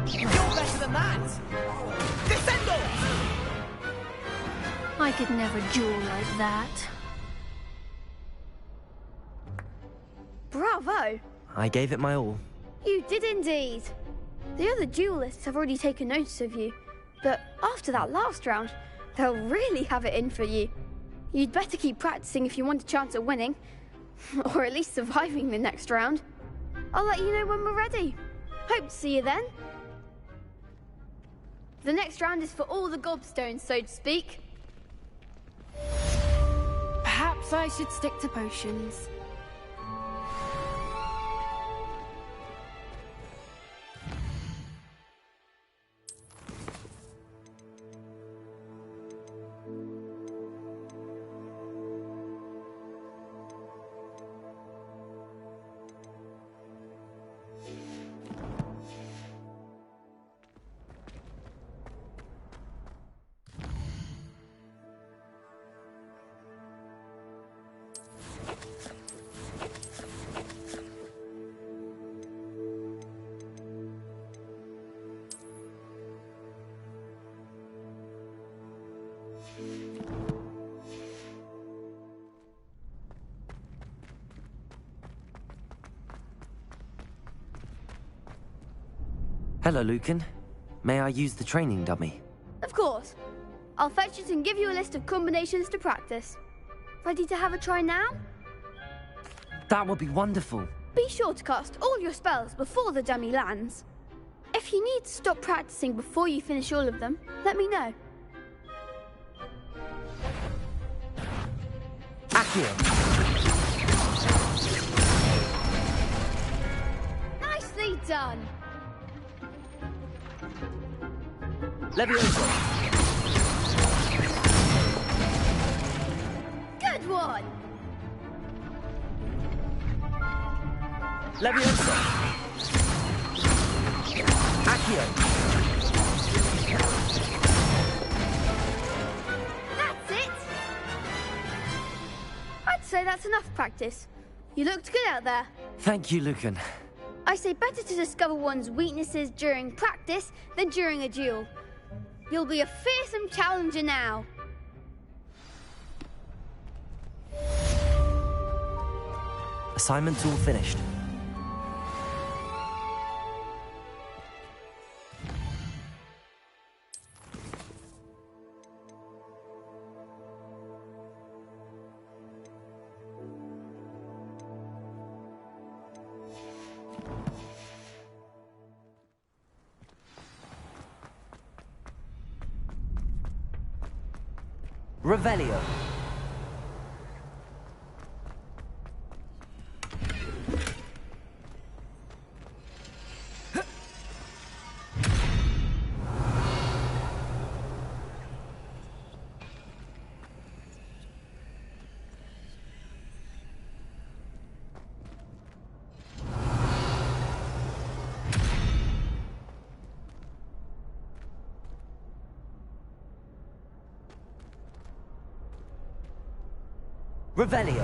You're better than that! Descendo! I could never duel like that. Bravo! I gave it my all. You did indeed. The other duelists have already taken notice of you, but after that last round, they'll really have it in for you. You'd better keep practicing if you want a chance at winning, or at least surviving the next round. I'll let you know when we're ready. Hope to see you then. The next round is for all the gobstones, so to speak. Perhaps I should stick to potions. Hello, Lucan. May I use the training dummy? Of course. I'll fetch it and give you a list of combinations to practice. Ready to have a try now? That would be wonderful. Be sure to cast all your spells before the dummy lands. If you need to stop practicing before you finish all of them, let me know. Accio! Nicely done! Leviosa! Good one! Leviosa! Accio! That's it! I'd say that's enough practice. You looked good out there. Thank you, Lucan. I say better to discover one's weaknesses during practice than during a duel. You'll be a fearsome challenger now. Assignment's all finished. Revelio. Revelio.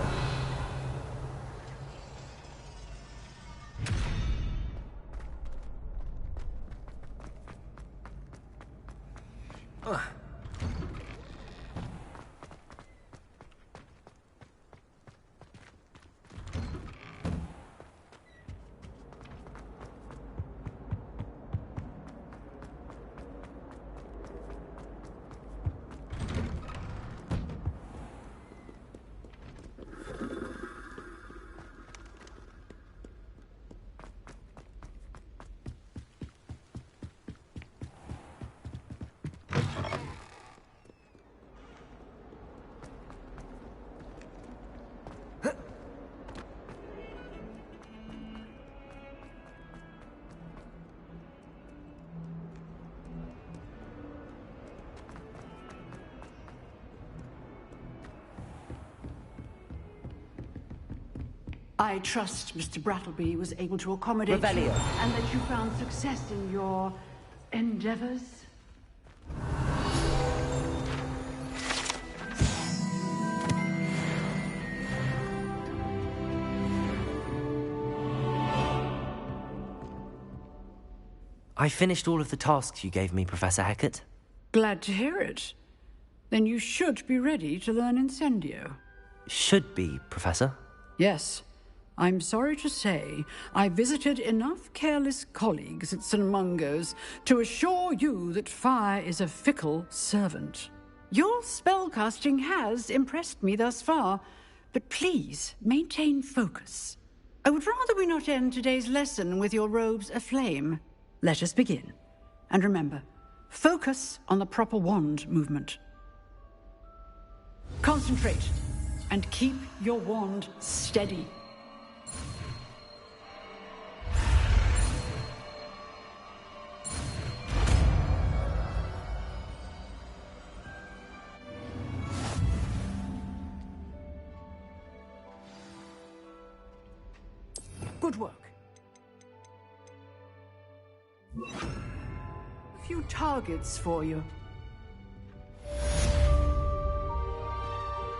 I trust Mr. Brattleby was able to accommodate Revelio. you, and that you found success in your endeavors. I finished all of the tasks you gave me, Professor Hecat. Glad to hear it. Then you should be ready to learn Incendio. Should be, Professor. Yes. I'm sorry to say, I visited enough careless colleagues at St. Mungo's to assure you that fire is a fickle servant. Your spellcasting has impressed me thus far, but please maintain focus. I would rather we not end today's lesson with your robes aflame. Let us begin. And remember, focus on the proper wand movement. Concentrate, and keep your wand steady. Good work. A few targets for you.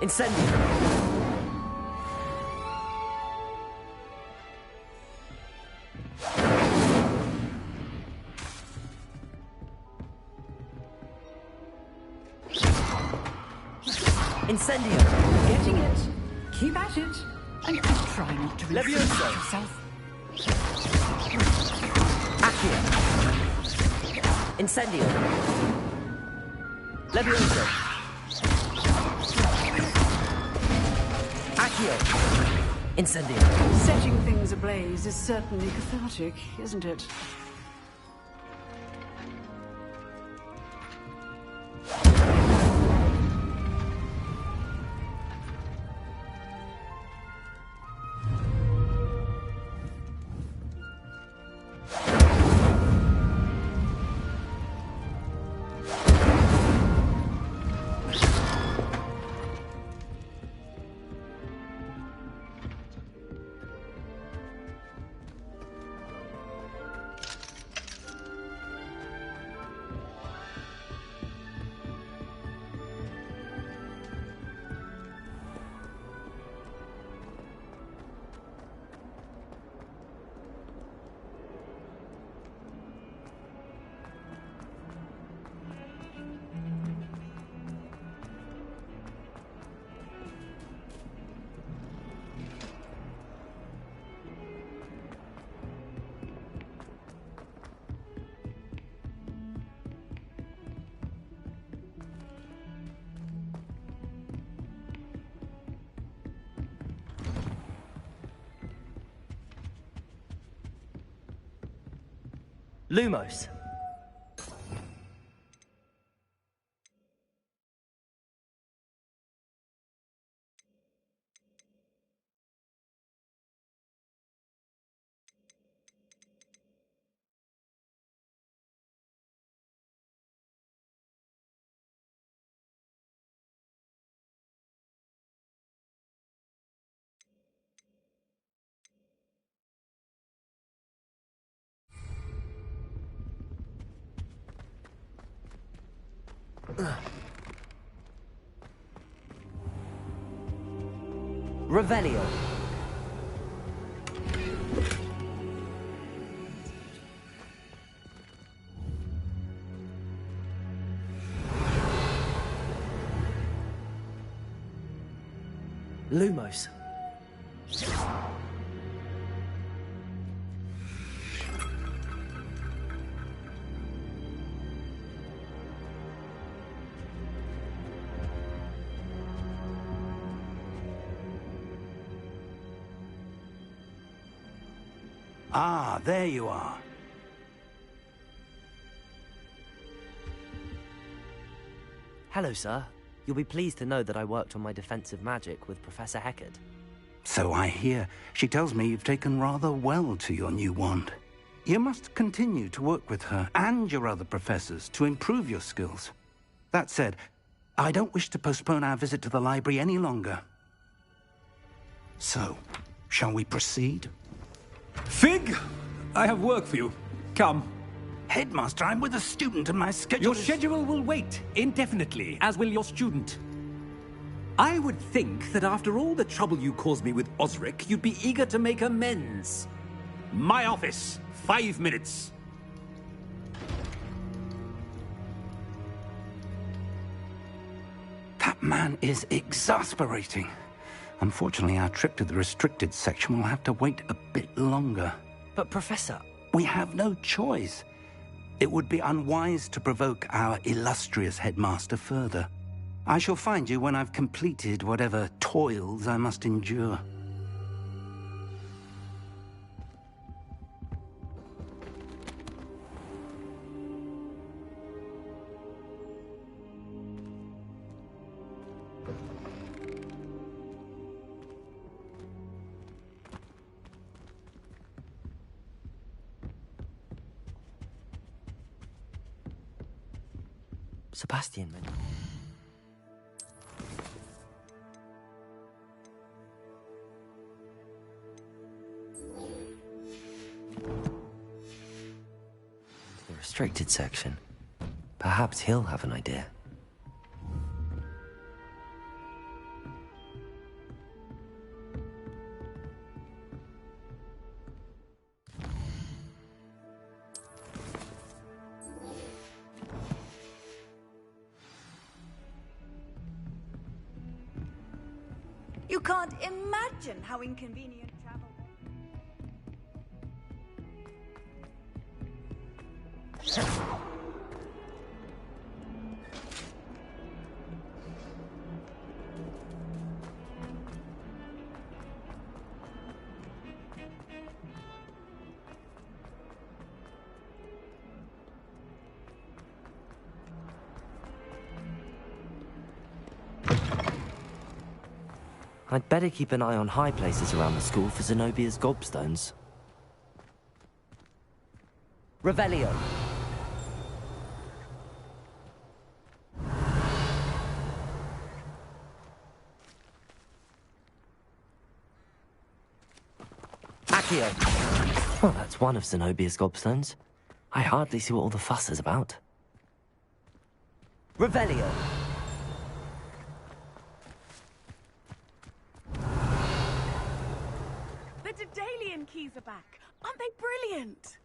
Incendio! Incendio! Getting it. Keep at it. And try not to inflict Levioso. yourself. Accio! Incendio! Levioso! Accio! Incendio! Setting things ablaze is certainly cathartic, isn't it? Lumos! Revelio. Lumos. Ah, there you are. Hello, sir. You'll be pleased to know that I worked on my defensive magic with Professor Hecat. So I hear. She tells me you've taken rather well to your new wand. You must continue to work with her and your other professors to improve your skills. That said, I don't wish to postpone our visit to the library any longer. So, Shall we proceed? Fig, I have work for you. Come. Headmaster, I'm with a student and my schedule Your schedule will wait indefinitely, as will your student. I would think that after all the trouble you caused me with Osric, you'd be eager to make amends. My office, 5 minutes. That man is exasperating. Unfortunately, our trip to the restricted section will have to wait a bit longer. But Professor... We have no choice. It would be unwise to provoke our illustrious headmaster further. I shall find you when I've completed whatever toils I must endure. Sebastian, man. The restricted section. Perhaps he'll have an idea. You can't imagine how inconvenient travel is. I'd better keep an eye on high places around the school for Zenobia's gobstones. Revelio. Accio. Well, that's one of Zenobia's gobstones. I hardly see what all the fuss is about. Revelio. The Daedalian keys are back. Aren't they brilliant?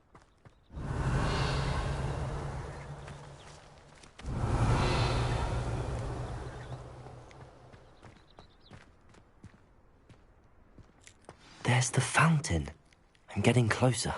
There's the fountain. I'm getting closer.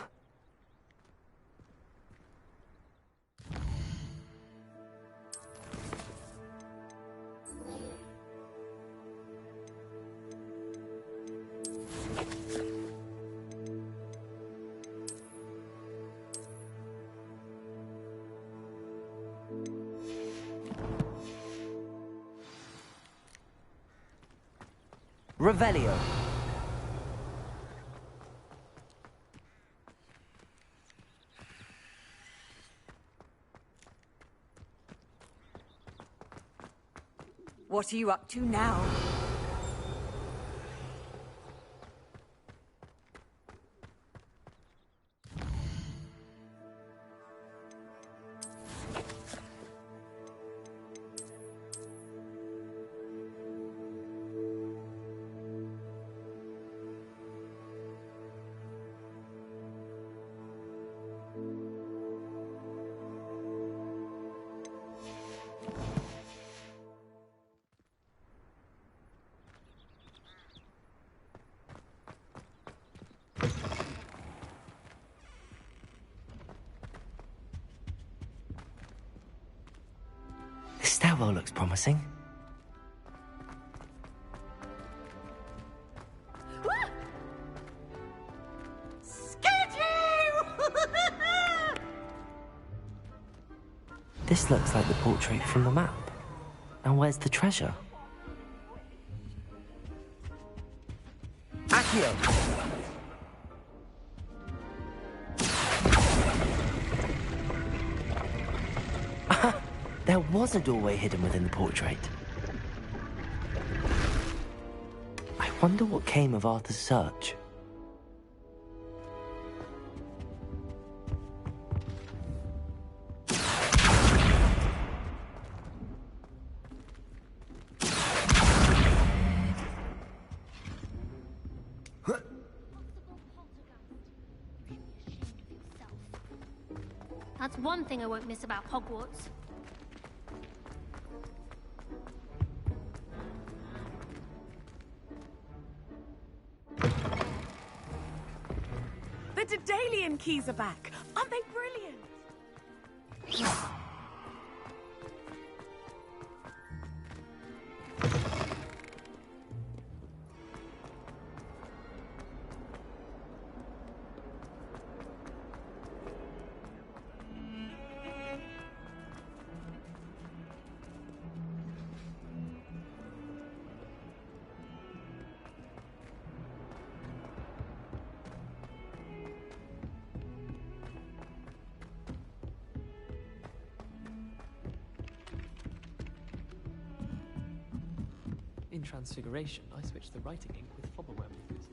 Revelio. What are you up to now? This stairwell looks promising. Scared you! This looks like the portrait from the map. Now where's the treasure? Accio! There was a doorway hidden within the portrait. I Wonder what came of Arthur's search. That's one thing I won't miss about Hogwarts. The Daedalian keys are back. Aren't they brilliant? In Transfiguration, I switched the writing ink with flobberweb because...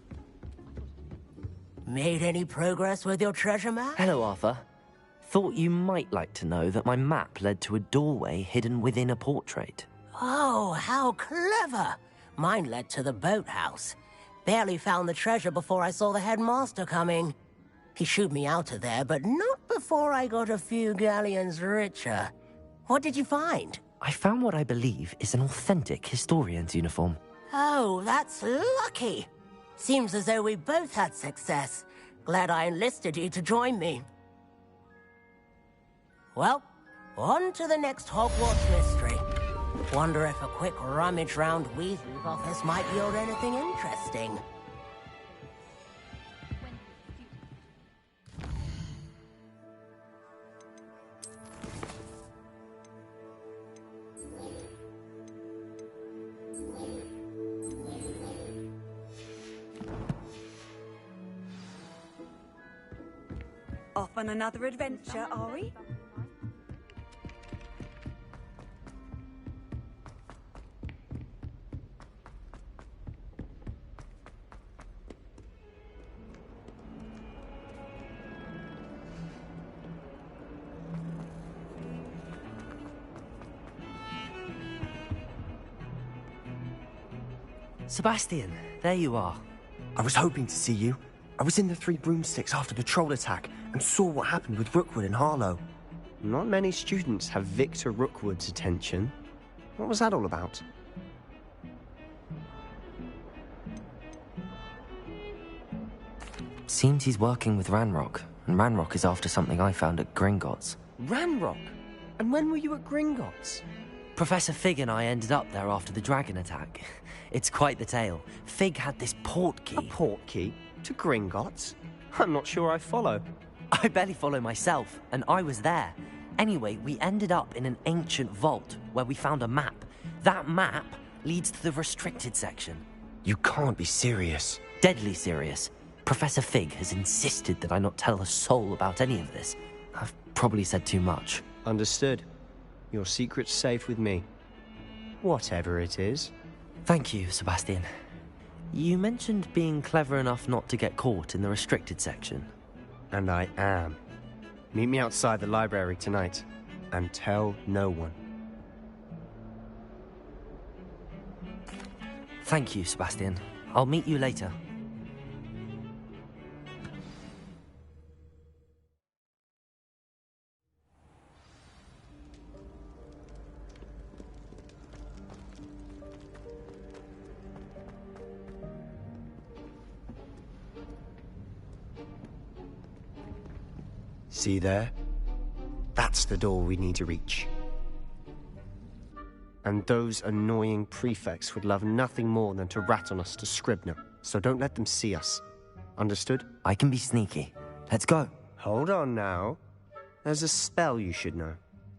Made any progress with your treasure map? Hello, Arthur. Thought you might like to know that my map led to a doorway hidden within a portrait. Oh, how clever! Mine led to the boathouse. Barely found the treasure before I saw the headmaster coming. He shooed me out of there, but not before I got a few galleons richer. What did you find? I found what I believe is an authentic historian's uniform. Oh, that's lucky. Seems as though we both had success. Glad I enlisted you to join me. Well, on to the next Hogwarts mystery. Wonder if a quick rummage round Weasley's office might yield anything interesting. Off on another adventure, are we? Sebastian, there you are. I was hoping to see you. I was in the Three Broomsticks after the troll attack and saw what happened with Rookwood and Harlow. Not many students have Victor Rookwood's attention. What was that all about? Seems he's working with Ranrock, and Ranrock is after something I found at Gringotts. Ranrock? And when were you at Gringotts? Professor Fig and I ended up there after the dragon attack. It's quite the tale. Fig had this port key. A port key? To Gringotts? I'm not sure I follow. I barely follow myself, and I was there. Anyway, we ended up in an ancient vault where we found a map. That map leads to the restricted section. You can't be serious. Deadly serious. Professor Fig has insisted that I not tell a soul about any of this. I've probably said too much. Understood. Your secret's safe with me. Whatever it is. Thank you, Sebastian. You mentioned being clever enough not to get caught in the restricted section. And I am. Meet me outside the library tonight, and tell no one. Thank you, Sebastian. I'll meet you later. See there? That's the door we need to reach. And those annoying prefects would love nothing more than to rat on us to Scribner, so don't let them see us. Understood? I can be sneaky. Let's go. Hold on now. There's a spell you should know.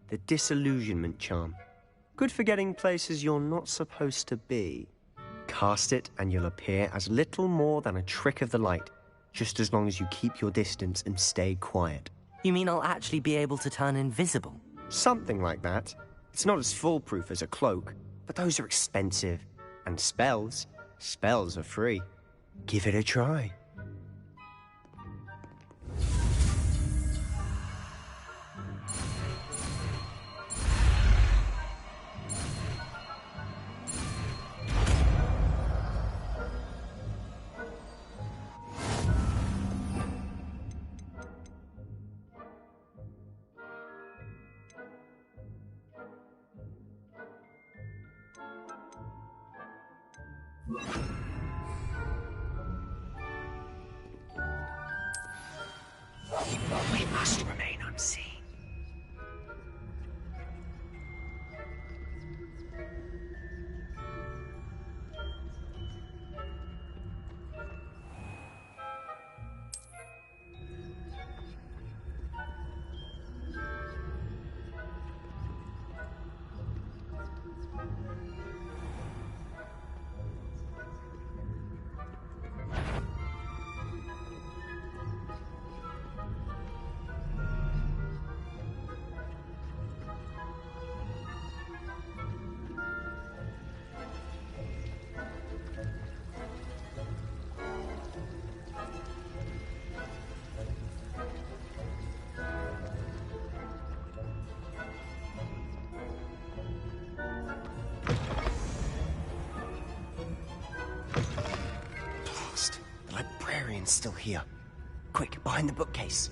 The Disillusionment Charm. Good for getting places you're not supposed to be. Cast it and you'll appear as little more than a trick of the light, just as long as you keep your distance and stay quiet. You mean I'll actually be able to turn invisible? Something like that. It's not as foolproof as a cloak, but those are expensive. And spells, spells are free. Give it a try. We must remain unseen. The librarian's still here. Quick, behind the bookcase.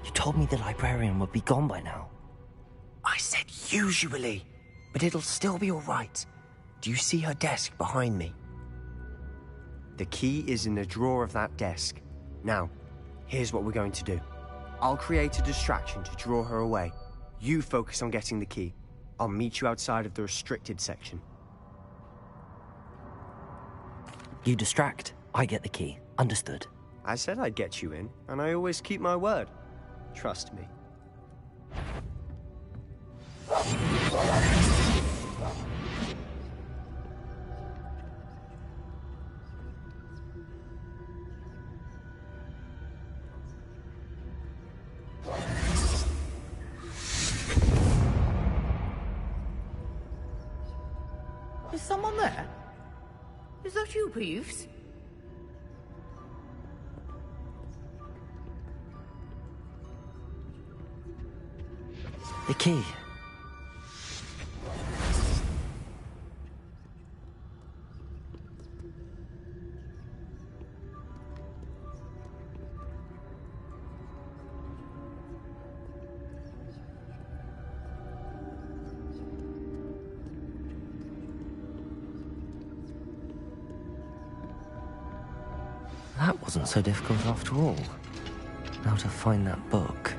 You told me the librarian would be gone by now. I said usually, but it'll still be all right. Do you see her desk behind me? The key is in the drawer of that desk. Now, here's what we're going to do. I'll create a distraction to draw her away. You focus on getting the key. I'll meet you outside of the restricted section. You distract, I get the key. Understood. I said I'd get you in, and I always keep my word. Trust me. Is someone there? Is that you, Peeves? The key. That wasn't so difficult after all. Now to find that book.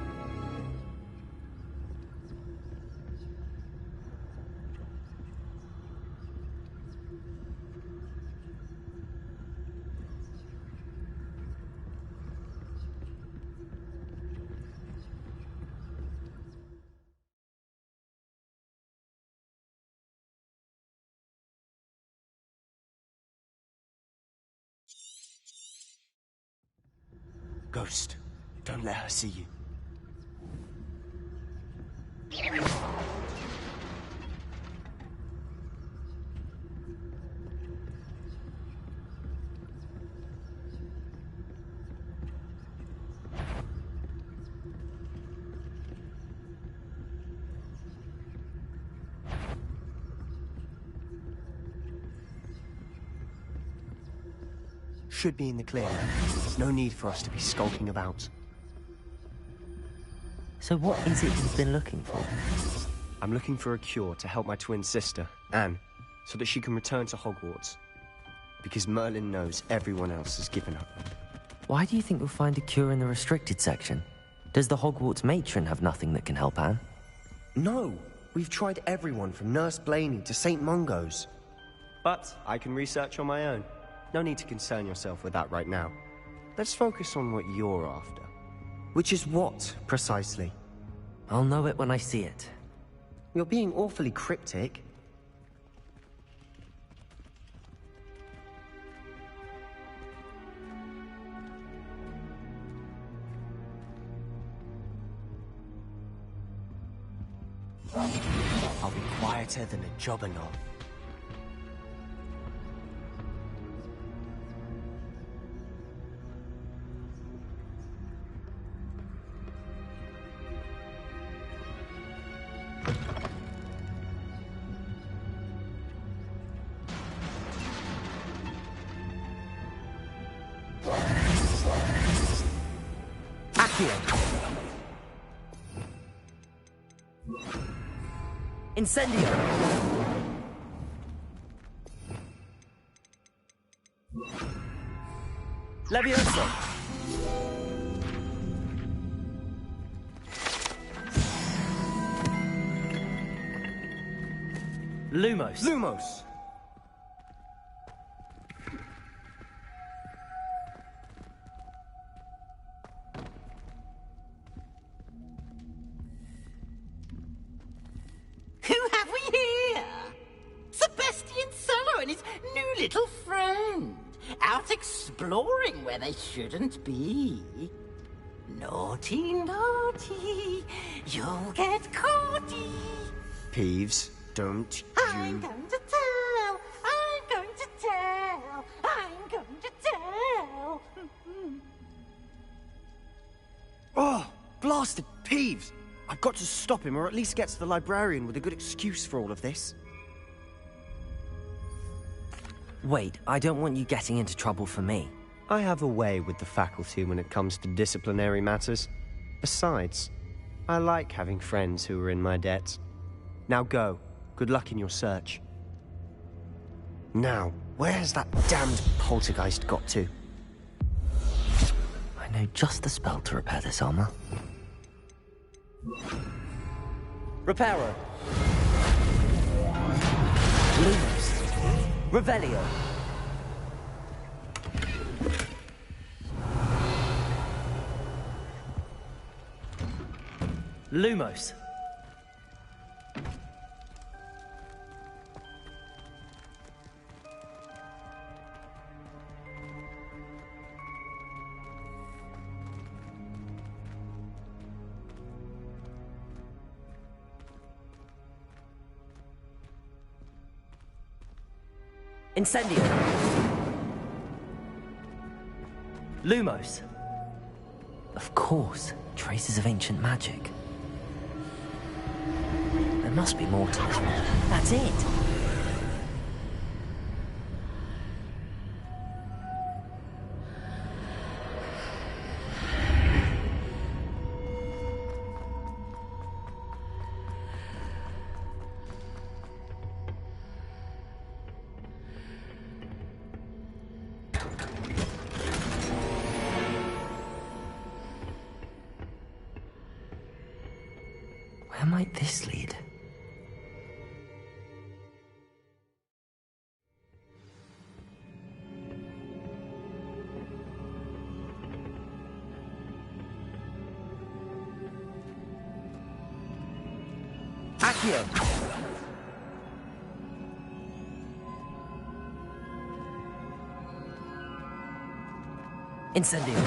Ghost, don't let her see you. Should be in the clear. There's no need for us to be skulking about. So what is it you've been looking for? I'm looking for a cure to help my twin sister, Anne, so that she can return to Hogwarts. Because Merlin knows everyone else has given up. Why do you think we'll find a cure in the restricted section? Does the Hogwarts matron have nothing that can help Anne? No! We've tried everyone from Nurse Blaney to St. Mungo's. But I can research on my own. No need to concern yourself with that right now. Let's focus on what you're after. Which is what, precisely? I'll know it when I see it. You're being awfully cryptic. I'll be quieter than a jobberknoll. Incendio! Levioso! Lumos! Lumos! Who have we here? Sebastian Cello and his new little friend. Out exploring where they shouldn't be. Naughty, naughty. You'll get caughty. Peeves, don't I'm going to tell. I'm going to tell. I'm going to tell. Oh, blasted Peeves! I've got to stop him, or at least get to the librarian with a good excuse for all of this. Wait, I don't want you getting into trouble for me. I have a way with the faculty when it comes to disciplinary matters. Besides, I like having friends who are in my debt. Now go. Good luck in your search. Now, where's that damned poltergeist got to? I know just the spell to repair this armor. Reparo. Lumos. Revelio. Lumos. Incendio. Lumos. Of course, traces of ancient magic. There must be more to this one. That's it. Where might this lead? Accio! Incendio!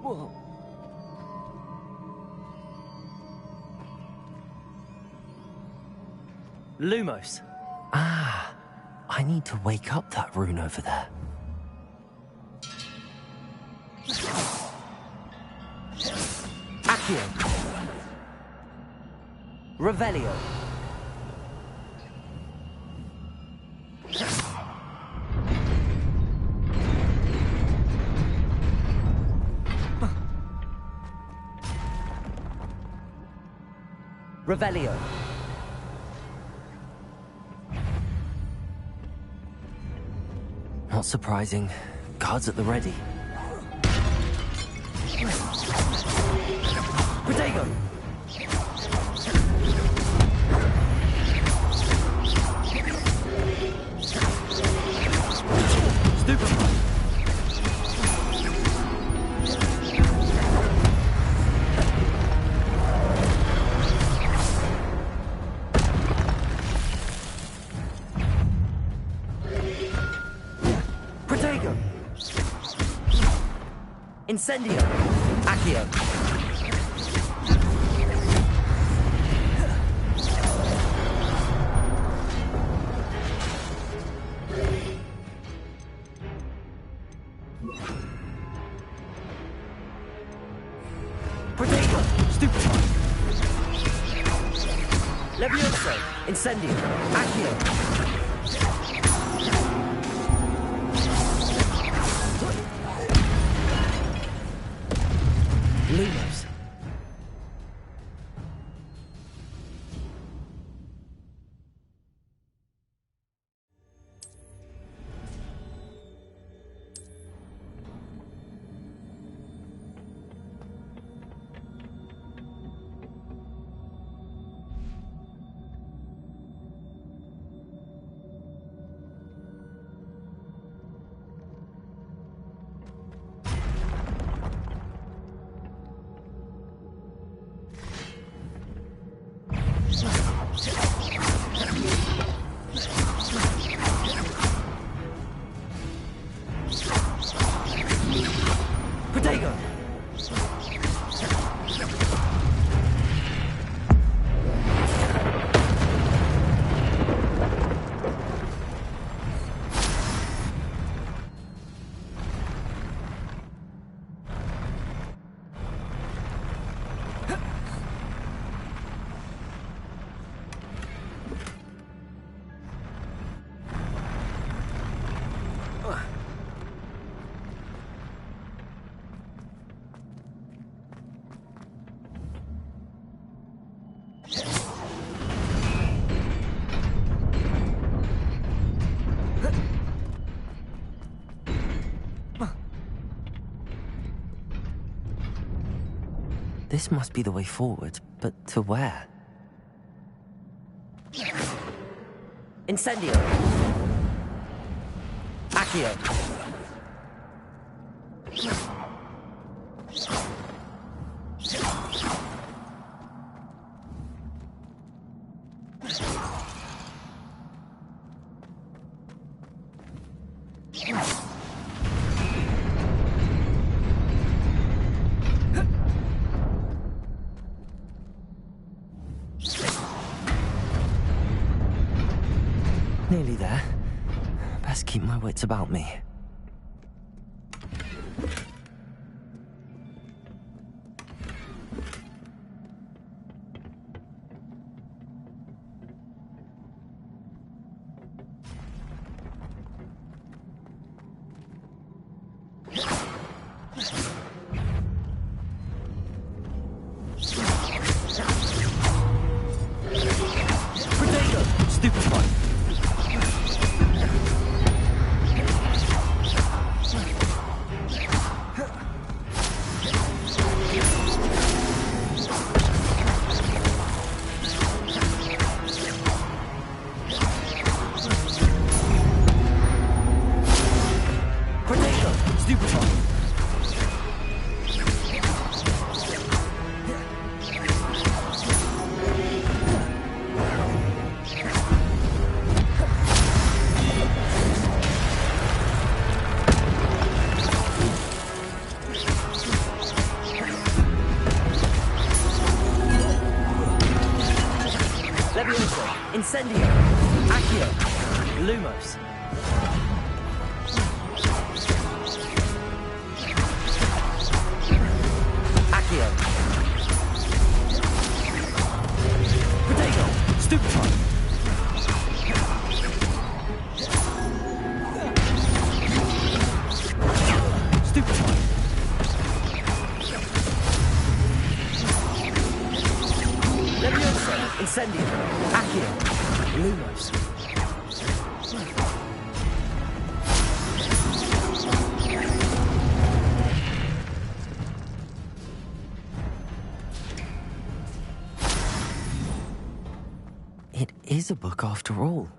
Whoa! Lumos. Ah, I need to wake up that rune over there. Accio. Revelio. Revelio. Not surprising. Guards at the ready. Protego! Stupefy! Incendio! Accio! Protego! Stupefy! Levioso! Incendio! Accio! Lumos! Protego! This must be the way forward, but to where? Incendio! Accio! Nearly there. Best keep my wits about me. Protego! Stupefy! Incendio! Accio! Lumos! Accio! Protego! Stupefy! Stupefy! Levioso! Incendio! Accio! Lumos. It is a book after all.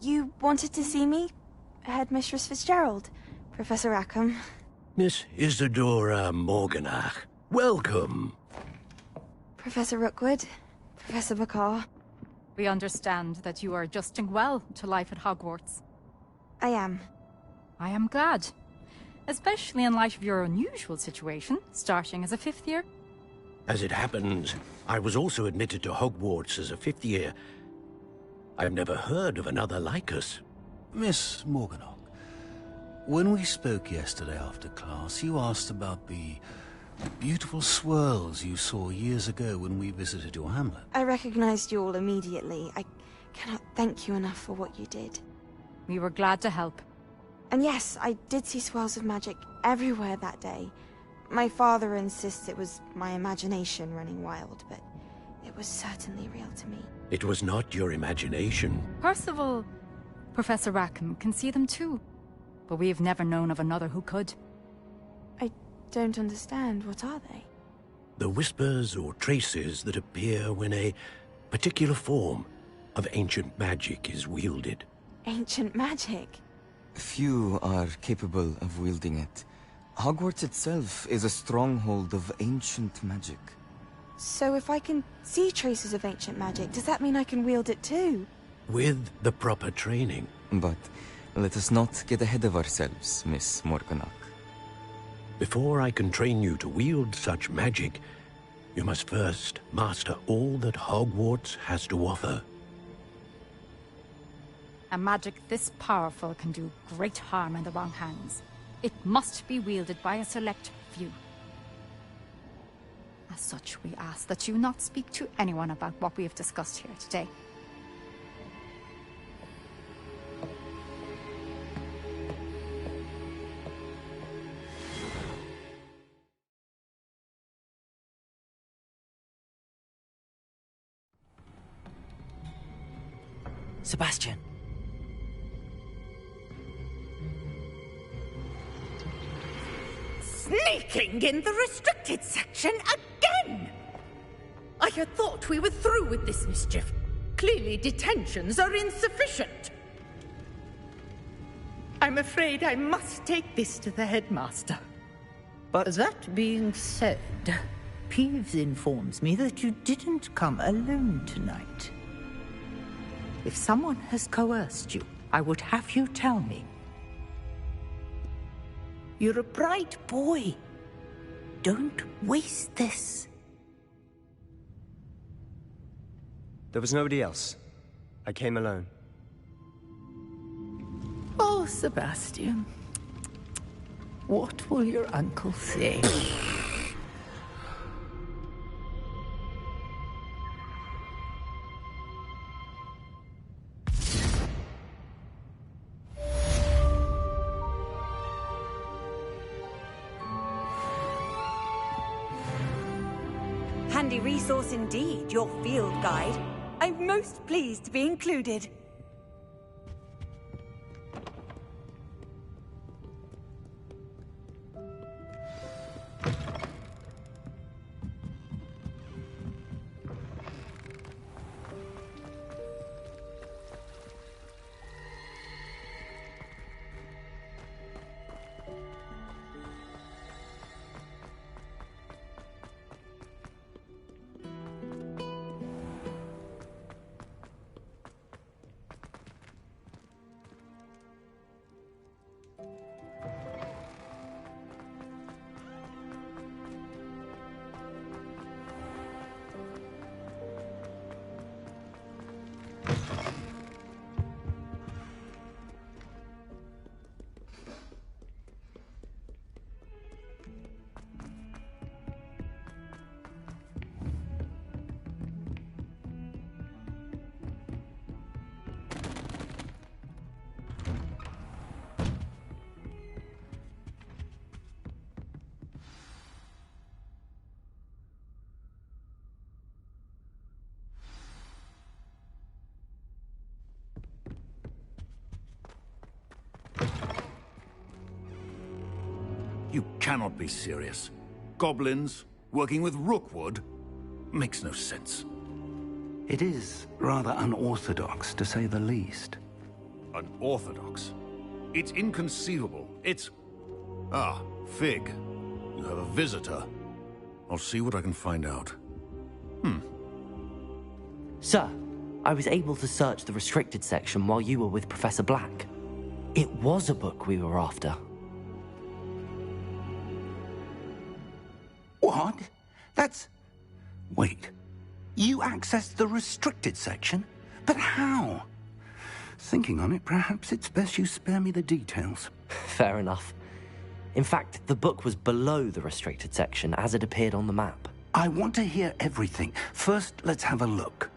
You wanted to see me? Headmistress Fitzgerald, Professor Rackham. Miss Isadora Morganach, welcome. Professor Rookwood, Professor Bakar. We understand that you are adjusting well to life at Hogwarts. I am. I am glad. Especially in light of your unusual situation, starting as a 5th year. As it happens, I was also admitted to Hogwarts as a 5th year. I've never heard of another like us. Miss Morganach, when we spoke yesterday after class, you asked about the beautiful swirls you saw years ago when we visited your hamlet. I recognized you all immediately. I cannot thank you enough for what you did. We were glad to help. And yes, I did see swirls of magic everywhere that day. My father insists it was my imagination running wild, but it was certainly real to me. It was not your imagination. Percival, Professor Rackham can see them too. But we have never known of another who could. I don't understand. What are they? The whispers or traces that appear when a particular form of ancient magic is wielded. Ancient magic? Few are capable of wielding it. Hogwarts itself is a stronghold of ancient magic. So if I can see traces of ancient magic, does that mean I can wield it too? With the proper training. But let us not get ahead of ourselves, Miss Morganach. Before I can train you to wield such magic, you must first master all that Hogwarts has to offer. A magic this powerful can do great harm in the wrong hands. It must be wielded by a select few. As such, we ask that you not speak to anyone about what we have discussed here today. Sebastian. Sneaking in the restricted section again! I had thought we were through with this mischief. Clearly detentions are insufficient. I'm afraid I must take this to the headmaster. But that being said, Peeves informs me that you didn't come alone tonight. If someone has coerced you, I would have you tell me. You're a bright boy. Don't waste this. There was nobody else. I came alone. Oh, Sebastian. What will your uncle say? Handy resource indeed, your field guide. I'm most pleased to be included. You cannot be serious. Goblins working with Rookwood? Makes no sense. It is rather unorthodox, to say the least. Unorthodox. It's inconceivable. It's... Ah, Fig. You have a visitor. I'll see what I can find out. Sir, I was able to search the restricted section while you were with Professor Black. It was a book we were after. What? That's... Wait. You accessed the restricted section? But how? Thinking on it, perhaps it's best you spare me the details. Fair enough. In fact, the book was below the restricted section as it appeared on the map. I want to hear everything. First, let's have a look.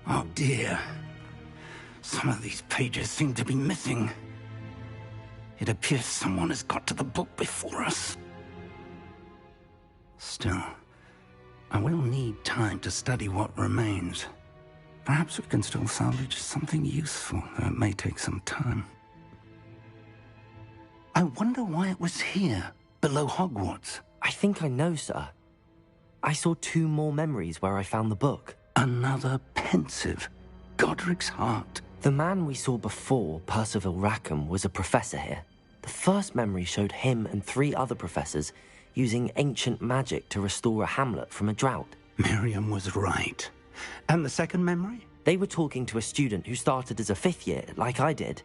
Oh dear. Some of these pages seem to be missing. It appears someone has got to the book before us. Still, I will need time to study what remains. Perhaps we can still salvage something useful, though it may take some time. I wonder why it was here, below Hogwarts. I think I know, sir. I saw 2 more memories where I found the book. Another pensive. Godric's heart. The man we saw before, Percival Rackham, was a professor here. The first memory showed him and 3 other professors using ancient magic to restore a hamlet from a drought. Miriam was right. And the second memory? They were talking to a student who started as a 5th year, like I did.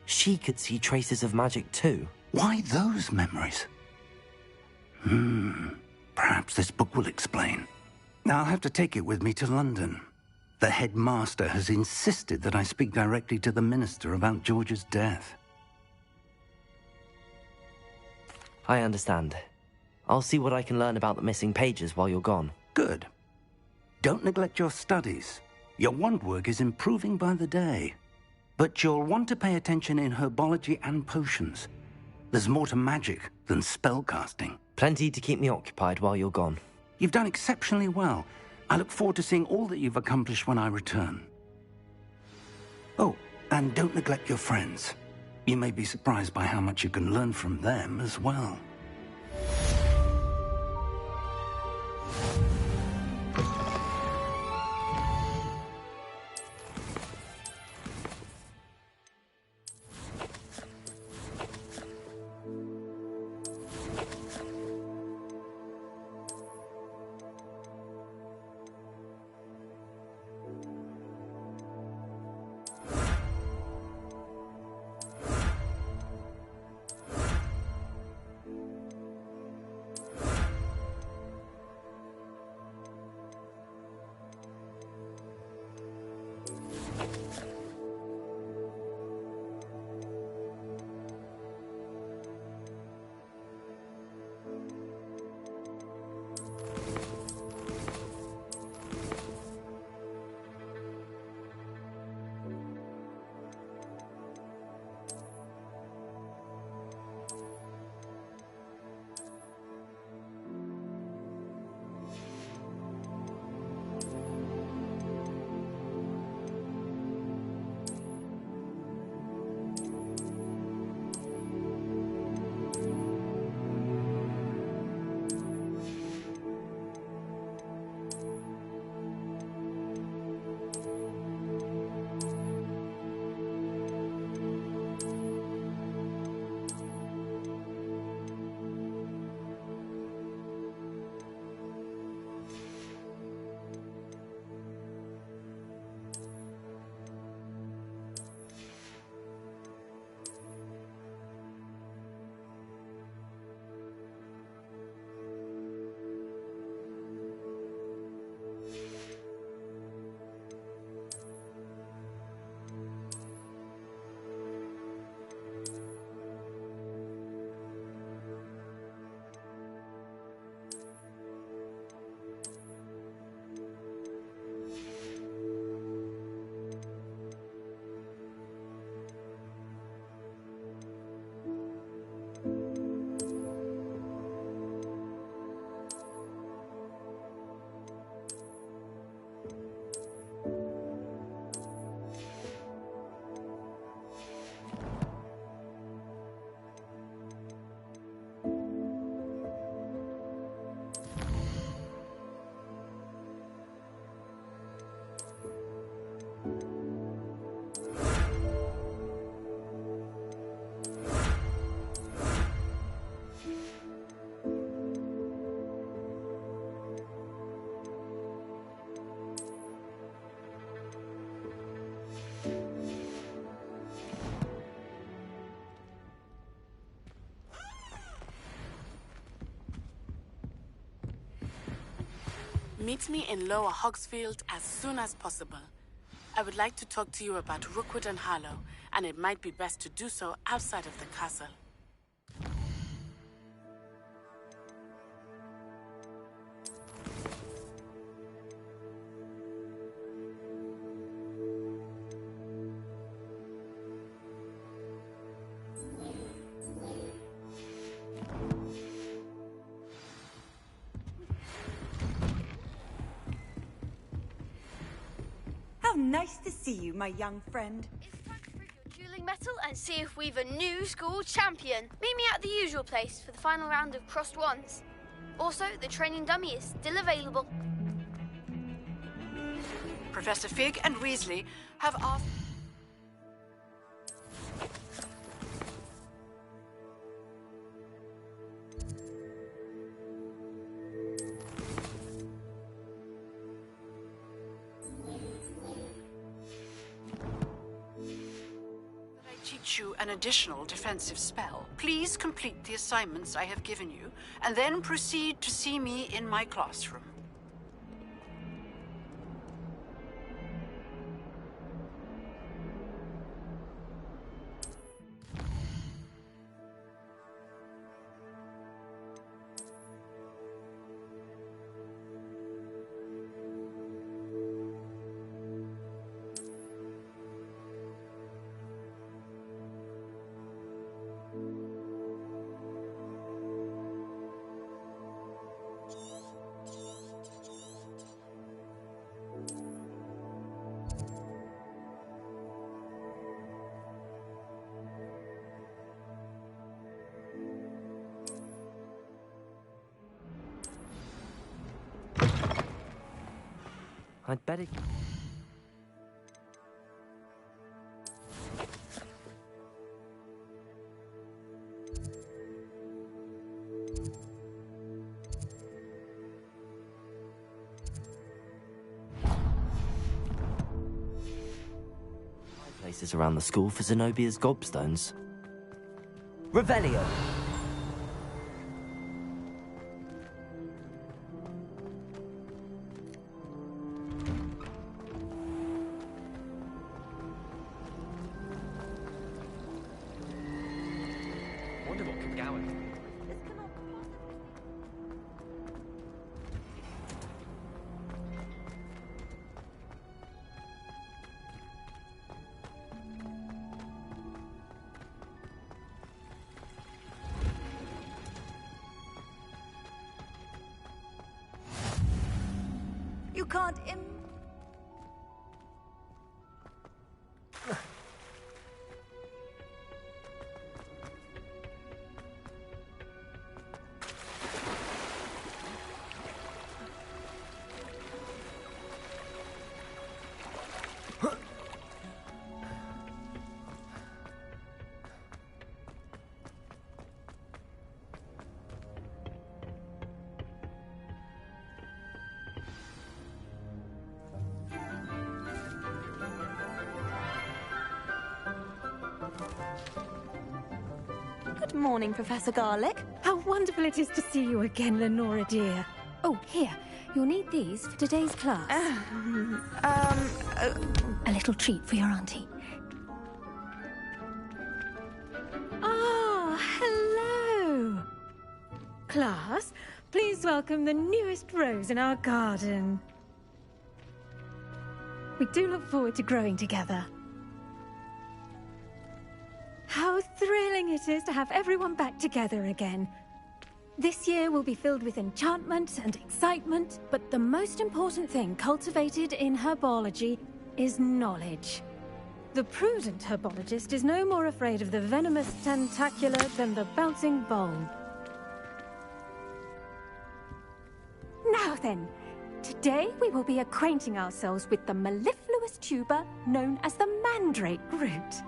She could see traces of magic too. Why those memories? Perhaps this book will explain. I'll have to take it with me to London. The headmaster has insisted that I speak directly to the minister about George's death. I understand. I'll see what I can learn about the missing pages while you're gone. Good. Don't neglect your studies. Your wand work is improving by the day. But you'll want to pay attention in herbology and potions. There's more to magic than spellcasting. Plenty to keep me occupied while you're gone. You've done exceptionally well. I look forward to seeing all that you've accomplished when I return. Oh, and don't neglect your friends. You may be surprised by how much you can learn from them as well. Meet me in Lower Hogsfield as soon as possible. I would like to talk to you about Rookwood and Harlow, and it might be best to do so outside of the castle. Nice to see you, my young friend. It's time to prove your dueling mettle and see if we've a new school champion. Meet me at the usual place for the final round of crossed wands. Also, the training dummy is still available. Professor Fig and Weasley have asked... you an additional defensive spell. Please complete the assignments I have given you, and then proceed to see me in my classroom. I'd better... places around the school for Zenobia's gobstones. Revelio! You can't Good morning, Professor Garlick. How wonderful it is to see you again, Lenora dear. Oh, here. You'll need these for today's class. A little treat for your auntie. Ah, hello. Class, please welcome the newest rose in our garden. We do look forward to growing together. How thrilling it is to have everyone back together again. This year will be filled with enchantment and excitement, but the most important thing cultivated in herbology is knowledge. The prudent herbologist is no more afraid of the venomous tentacula than the bouncing bulb. Now then, today we will be acquainting ourselves with the mellifluous tuber known as the mandrake root.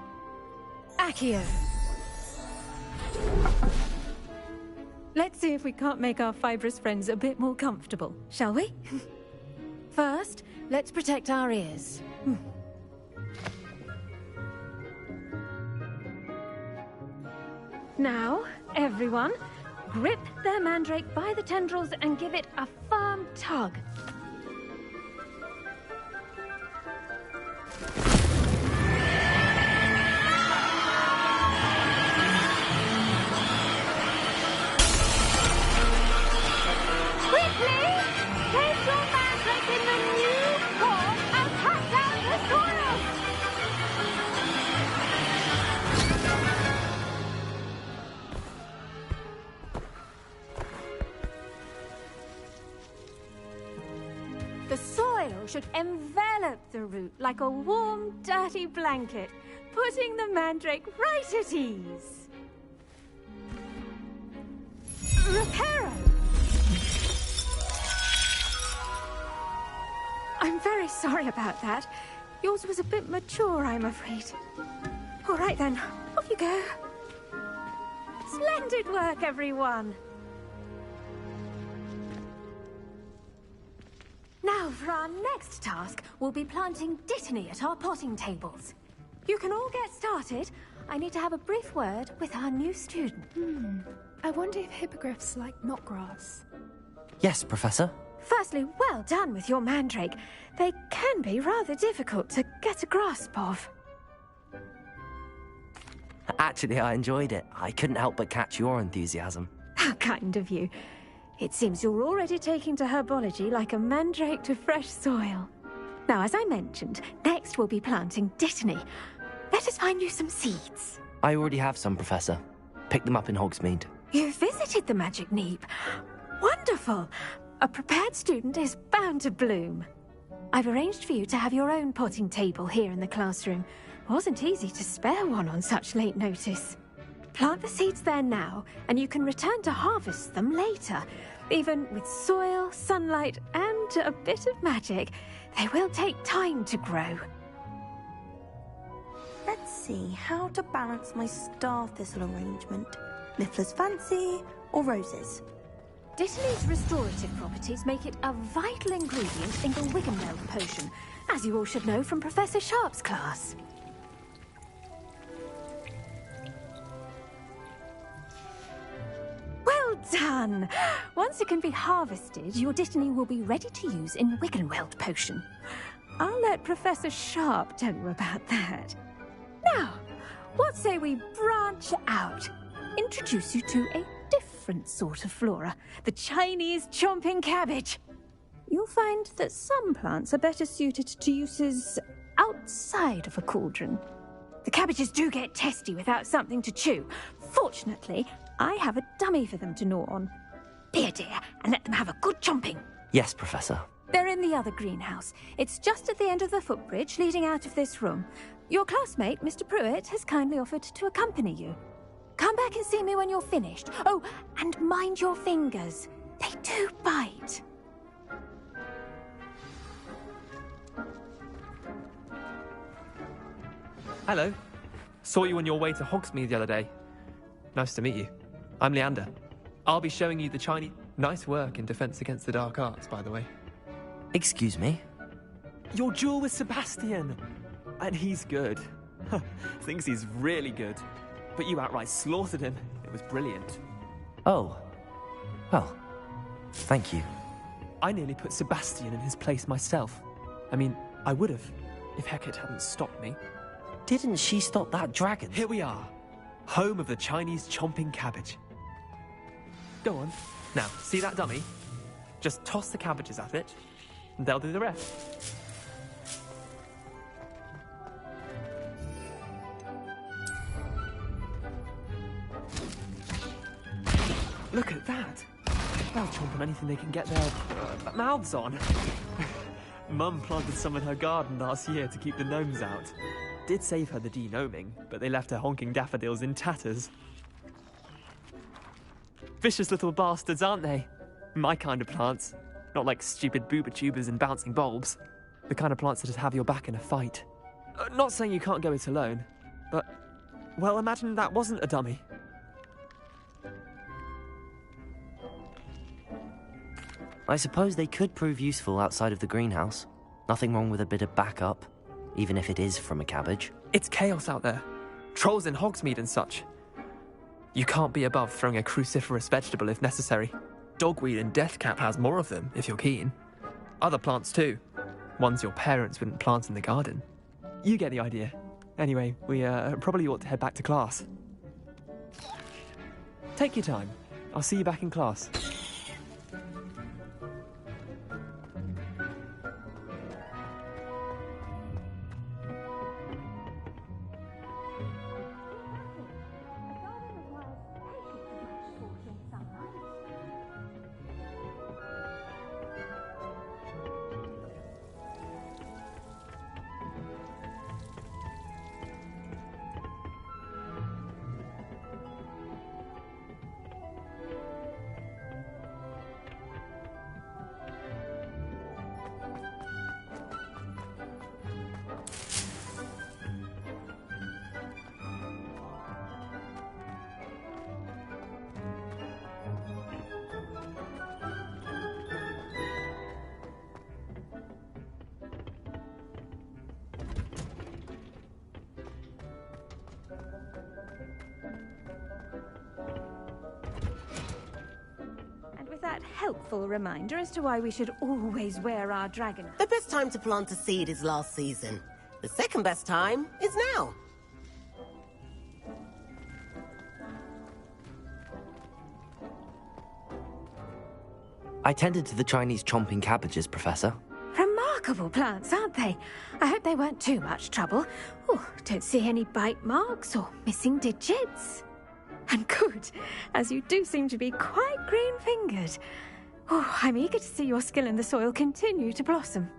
Accio. Let's see if we can't make our fibrous friends a bit more comfortable, shall we? First, let's protect our ears. Now, everyone, grip their mandrake by the tendrils and give it a firm tug. The soil should envelop the root like a warm, dirty blanket, putting the mandrake right at ease. Reparo! I'm very sorry about that. Yours was a bit mature, I'm afraid. All right then, off you go. Splendid work, everyone. Now, for our next task, we'll be planting Dittany at our potting tables. You can all get started. I need to have a brief word with our new student. I wonder if hippogriffs like knotgrass. Yes, Professor. Firstly, well done with your mandrake. They can be rather difficult to get a grasp of. Actually, I enjoyed it. I couldn't help but catch your enthusiasm. How kind of you. It seems you're already taking to herbology like a mandrake to fresh soil. Now, as I mentioned, next we'll be planting Dittany. Let us find you some seeds. I already have some, Professor. Picked them up in Hogsmeade. You visited the Magic Neep. Wonderful! A prepared student is bound to bloom. I've arranged for you to have your own potting table here in the classroom. It wasn't easy to spare one on such late notice. Plant the seeds there now, and you can return to harvest them later. Even with soil, sunlight, and a bit of magic, they will take time to grow. Let's see how to balance my star thistle arrangement. Niffler's fancy or roses? Dittany's restorative properties make it a vital ingredient in the Wiggenweld potion, as you all should know from Professor Sharp's class. Well done! Once it can be harvested, your Dittany will be ready to use in Wiggenweld potion. I'll let Professor Sharp tell you about that. Now, what say we branch out? Introduce you to a different sort of flora, the Chinese chomping cabbage. You'll find that some plants are better suited to uses outside of a cauldron. The cabbages do get testy without something to chew. Fortunately, I have a dummy for them to gnaw on. Here, dear, and let them have a good chomping. Yes, Professor. They're in the other greenhouse. It's just at the end of the footbridge leading out of this room. Your classmate, Mr. Pruitt, has kindly offered to accompany you. Come back and see me when you're finished. Oh, and mind your fingers. They do bite. Hello. Saw you on your way to Hogsmeade the other day. Nice to meet you. I'm Leander. I'll be showing you the Chinese... Nice work in Defense Against the Dark Arts, by the way. Excuse me? Your duel with Sebastian. And he's good. Thinks he's really good. But you outright slaughtered him. It was brilliant. Oh. Well, thank you. I nearly put Sebastian in his place myself. I mean, I would have, if Hecate hadn't stopped me. Didn't she stop that dragon? Here we are. Home of the Chinese chomping cabbage. Go on. Now, see that dummy? Just toss the cabbages at it, and they'll do the rest. Look at that! They'll chomp on anything they can get their mouths on. Mum planted some in her garden last year to keep the gnomes out. Did save her the de-gnoming, but they left her honking daffodils in tatters. Vicious little bastards, aren't they? My kind of plants. Not like stupid booba tubers and bouncing bulbs. The kind of plants that just have your back in a fight. Not saying you can't go it alone, but... well, imagine that wasn't a dummy. I suppose they could prove useful outside of the greenhouse. Nothing wrong with a bit of backup, even if it is from a cabbage. It's chaos out there. Trolls in Hogsmeade and such. You can't be above throwing a cruciferous vegetable if necessary. Dogweed and deathcap has more of them, if you're keen. Other plants too. Ones your parents wouldn't plant in the garden. You get the idea. Anyway, we probably ought to head back to class. Take your time. I'll see you back in class. that helpful reminder as to why we should always wear our dragon. The best time to plant a seed is last season. The second best time is now. I tended to the Chinese chomping cabbages, Professor. Remarkable plants, aren't they? I hope they weren't too much trouble. Oh, don't see any bite marks or missing digits. And good, as you do seem to be quite green-fingered. Oh, I'm eager to see your skill in the soil continue to blossom.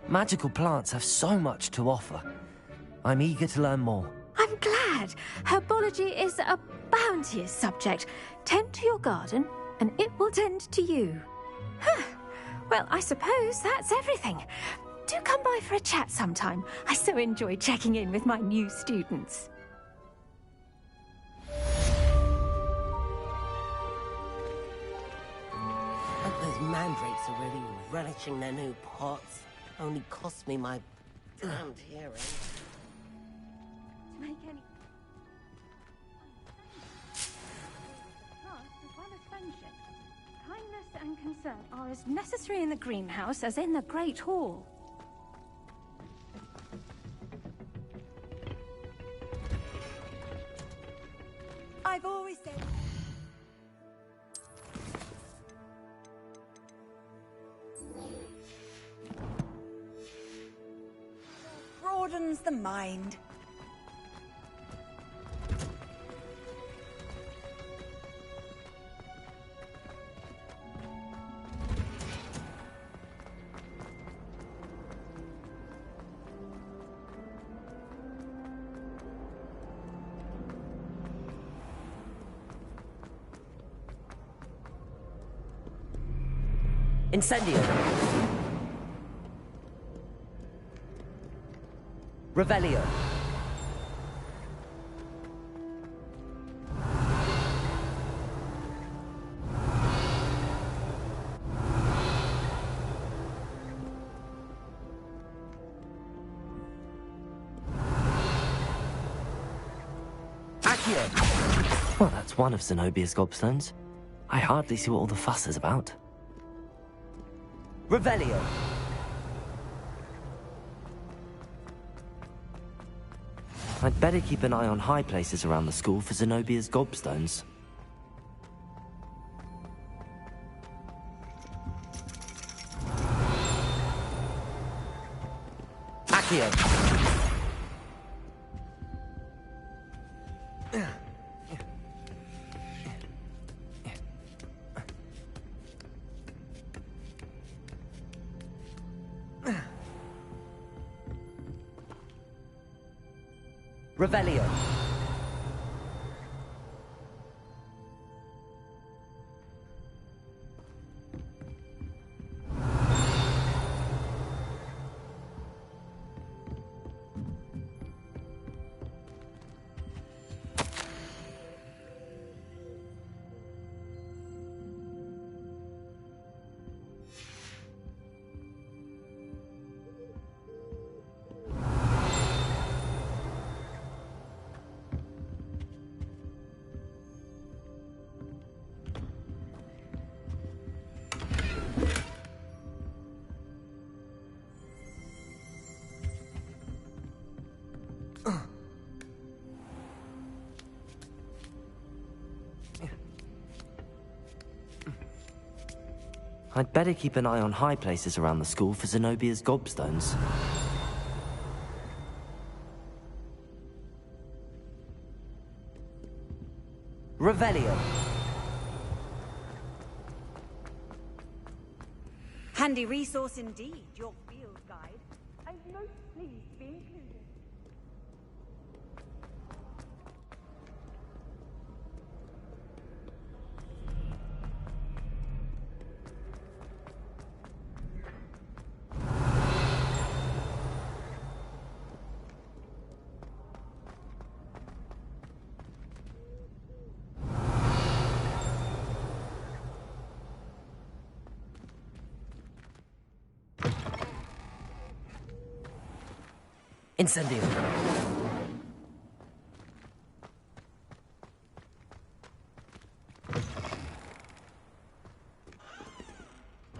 Magical plants have so much to offer. I'm eager to learn more. I'm glad. Herbology is a bounteous subject. Tend to your garden, and it will tend to you. Well, I suppose that's everything. Do come by for a chat sometime. I so enjoy checking in with my new students. Hope those mandrakes are really relishing their new pots. Only cost me my damned hearing. To make any... as well as friendship. Kindness and concern are as necessary in the greenhouse as in the Great Hall. I've always said... broadens the mind. Incendio. Revelio. Accio. Well, that's one of Zenobia's gobstones. I hardly see what all the fuss is about. Revelio. I'd better keep an eye on high places around the school for Zenobia's gobstones. Accio. Revelio. I'd better keep an eye on high places around the school for Zenobia's gobstones. Revelio. Handy resource indeed, your field guide. I'm most pleased to be included. Incendio.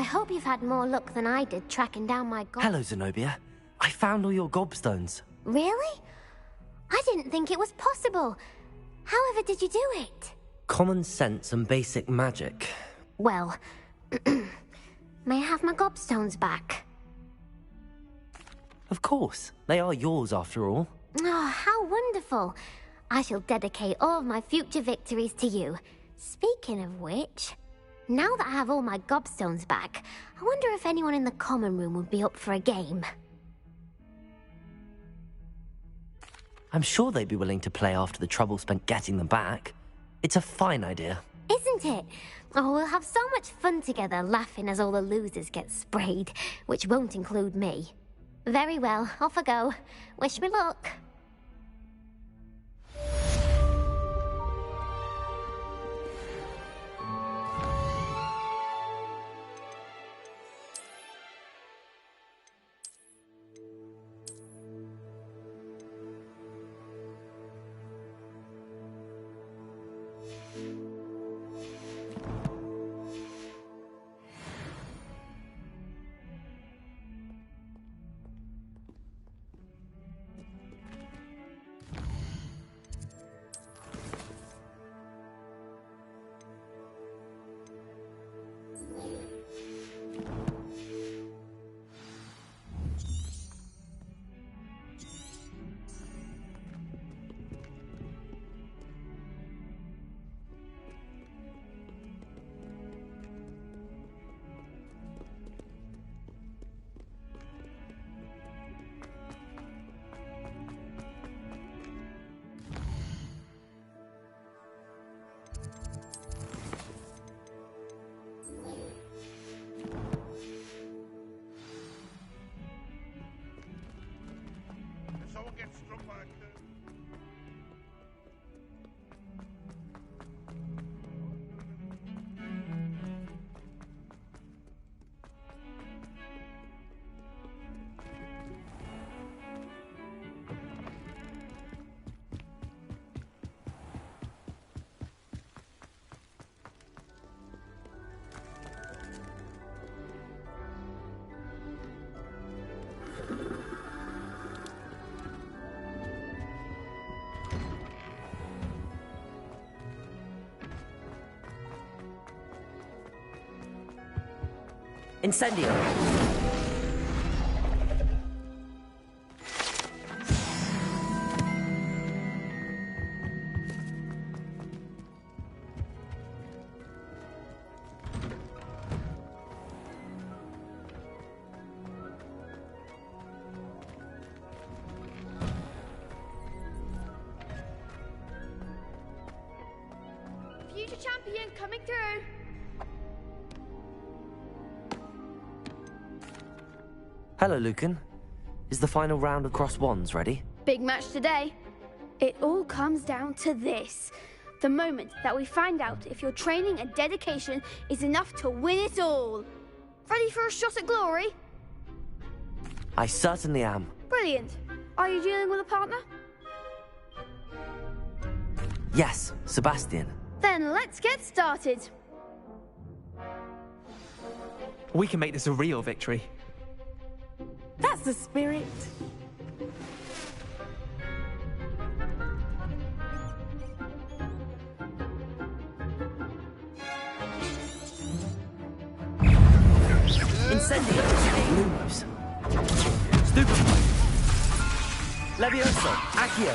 I hope you've had more luck than I did tracking down my gob... Hello, Zenobia. I found all your gobstones. Really? I didn't think it was possible. However did you do it? Common sense and basic magic. Well, may I have my gobstones back? Of course. They are yours, after all. Oh, how wonderful. I shall dedicate all of my future victories to you. Speaking of which, now that I have all my gobstones back, I wonder if anyone in the common room would be up for a game. I'm sure they'd be willing to play after the trouble spent getting them back. It's a fine idea. Isn't it? Oh, we'll have so much fun together, laughing as all the losers get sprayed, which won't include me. Very well, off I go. Wish me luck. Incendio! Future champion coming through. Hello, Lucan. Is the final round of Cross Wands ready? Big match today. It all comes down to this. The moment that we find out if your training and dedication is enough to win it all. Ready for a shot at glory? I certainly am. Brilliant. Are you dealing with a partner? Yes, Sebastian. Then let's get started. We can make this a real victory. That's the spirit. Incendio! Lumos! Stupefy! Levioso! Accio!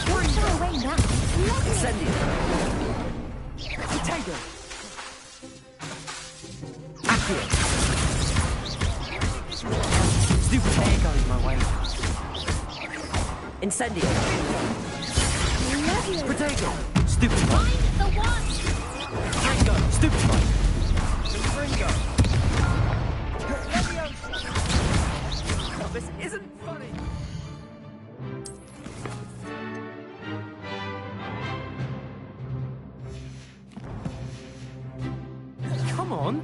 Away now. Incendio! Potato! Accio! Stupefy! There goes my way. Incendio! Potato! Stupefy! Find the one! Ringo! Stupefy! Ringo! This isn't funny! Come on!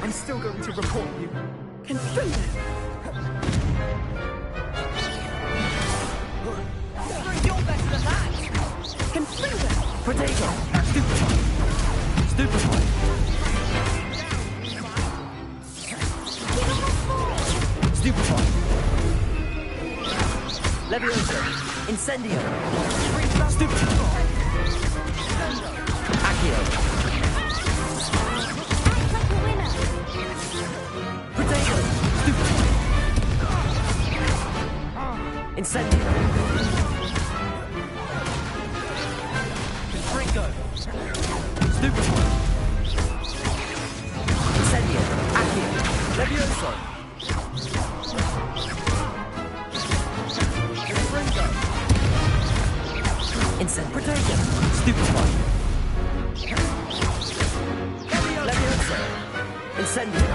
I'm still going to report you. Confirm You're better than that! Confirm Potato! Stupefy! Stupefy! Levioso! Incendio! Stupefy! Accio! Potato! Stupefy! Incendio! Confringo! Stupefy! Incendio! Accio! Levioso! Incendio! Potato! Stupefy! Levioso! Incendio!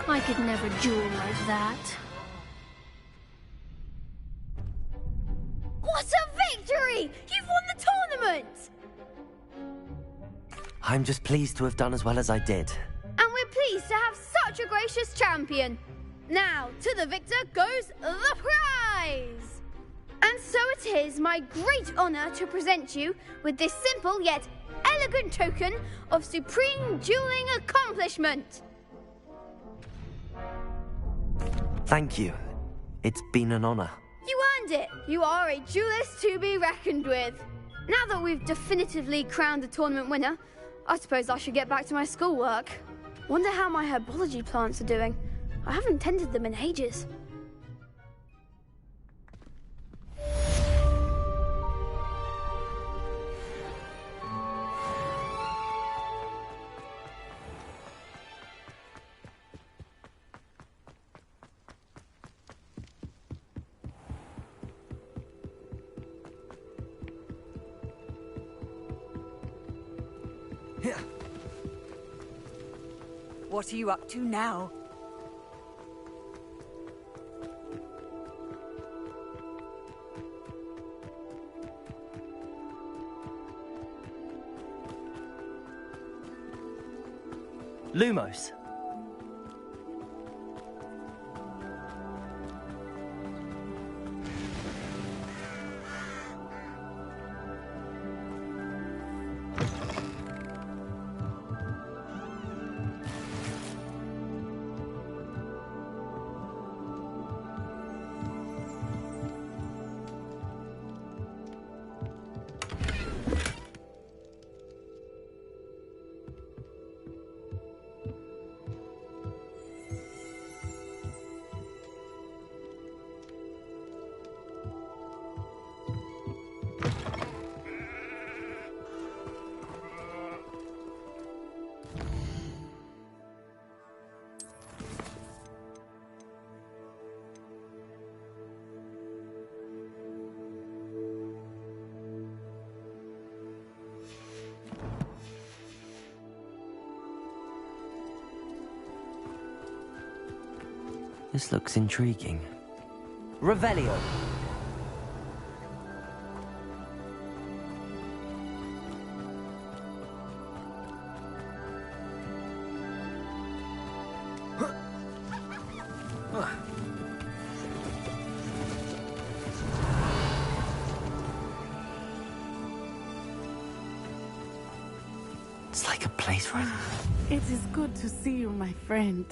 I could never duel like that. What a victory! You've won the tournament! I'm just pleased to have done as well as I did. And we're pleased to have such a gracious champion. Now, to the victor goes the prize! And so it is my great honor to present you with this simple yet elegant token of supreme dueling accomplishment. Thank you. It's been an honor. You earned it. You are a duelist to be reckoned with. Now that we've definitively crowned the tournament winner, I suppose I should get back to my schoolwork. Wonder how my herbology plants are doing. I haven't tended them in ages. What are you up to now? Lumos. This looks intriguing. Revelio. It's like a place where... It is good to see you, my friend.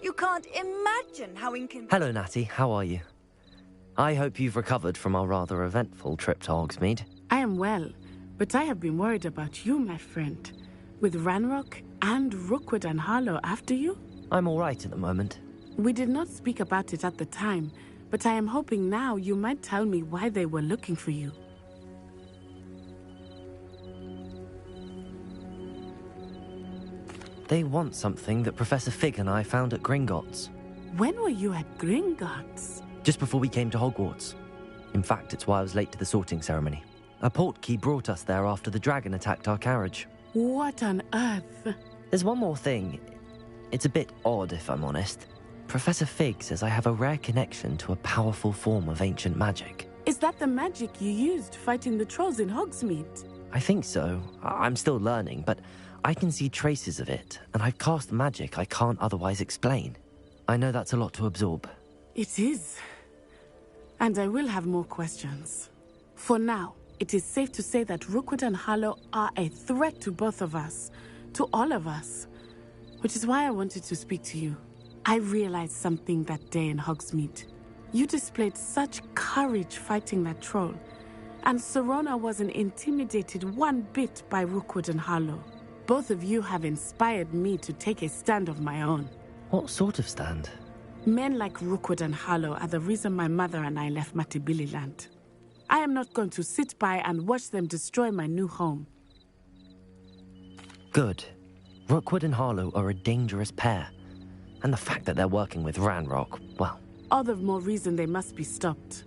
You can't imagine how inconvenient... Hello, Natty. How are you? I hope you've recovered from our rather eventful trip to Hogsmeade. I am well, but I have been worried about you, my friend. With Ranrock and Rookwood and Harlow after you? I'm all right at the moment. We did not speak about it at the time, but I am hoping now you might tell me why they were looking for you. They want something that Professor Fig and I found at Gringotts. When were you at Gringotts? Just before we came to Hogwarts. In fact, it's why I was late to the sorting ceremony. A portkey brought us there after the dragon attacked our carriage. What on earth? There's one more thing. It's a bit odd, if I'm honest. Professor Fig says I have a rare connection to a powerful form of ancient magic. Is that the magic you used fighting the trolls in Hogsmeade? I think so. I'm still learning, but I can see traces of it, and I've cast magic I can't otherwise explain. I know that's a lot to absorb. It is. And I will have more questions. For now, it is safe to say that Rookwood and Harlow are a threat to both of us. To all of us. Which is why I wanted to speak to you. I realized something that day in Hogsmeade. You displayed such courage fighting that troll. And Serona wasn't intimidated one bit by Rookwood and Harlow. Both of you have inspired me to take a stand of my own. What sort of stand? Men like Rookwood and Harlow are the reason my mother and I left Matibili land. I am not going to sit by and watch them destroy my new home. Good. Rookwood and Harlow are a dangerous pair. And the fact that they're working with Ranrock, well... All the more reason they must be stopped.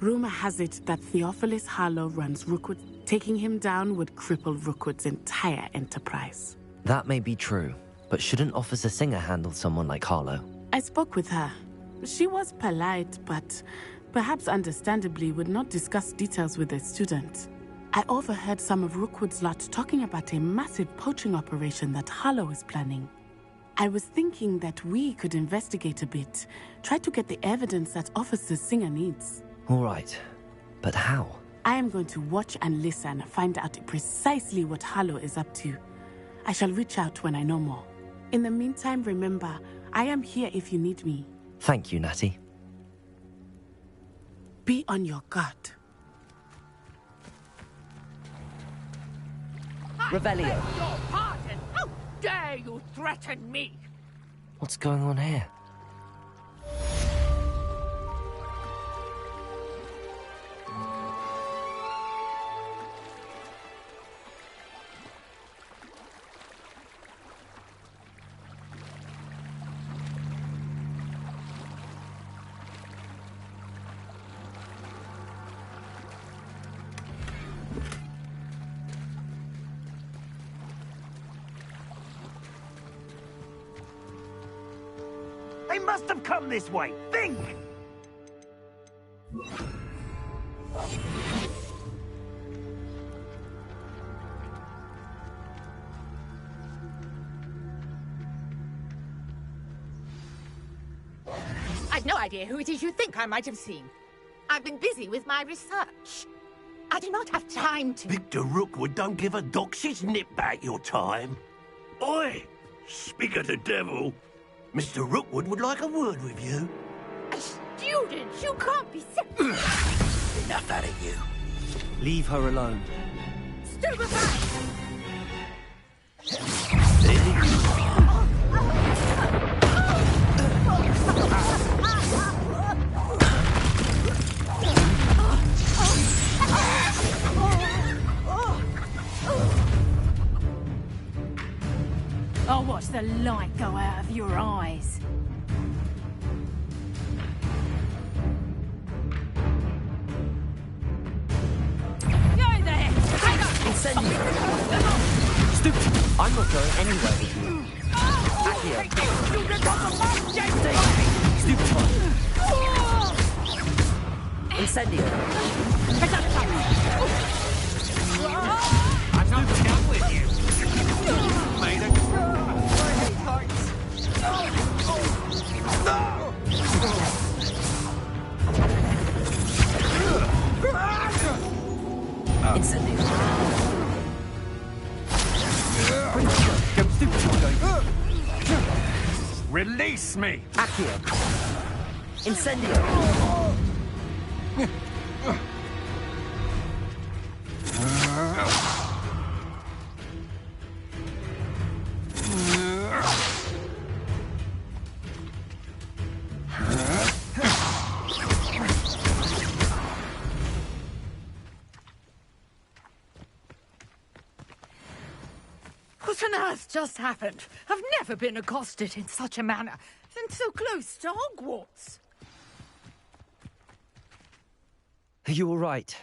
Rumor has it that Theophilus Harlow runs Rookwood. Taking him down would cripple Rookwood's entire enterprise. That may be true, but shouldn't Officer Singer handle someone like Harlow? I spoke with her. She was polite, but perhaps understandably would not discuss details with a student. I overheard some of Rookwood's lot talking about a massive poaching operation that Harlow is planning. I was thinking that we could investigate a bit, try to get the evidence that Officer Singer needs. All right, but how? I am going to watch and listen, find out precisely what Harlow is up to. I shall reach out when I know more. In the meantime, remember, I am here if you need me. Thank you, Natty. Be on your guard. Revelio. Your pardon! How dare you threaten me? What's going on here? They must have come this way. Think! I've no idea who it is you think I might have seen. I've been busy with my research. I do not have time to... Victor Rookwood don't give a doxy's nip back your time. Oi! Speak of the devil. Mr. Rookwood would like a word with you. A student? You can't be... Enough out of you. Leave her alone. Stupefy! I'll watch the light go out of your eyes. Go there! Incendiary! Stupid! I'm not going anywhere with you. Accio! Stupid! Incendiary! I'm not done with you. Made a... Release me! Accio! Incendio! What on earth just happened? I've never been accosted in such a manner, and so close to Hogwarts. Are you all right?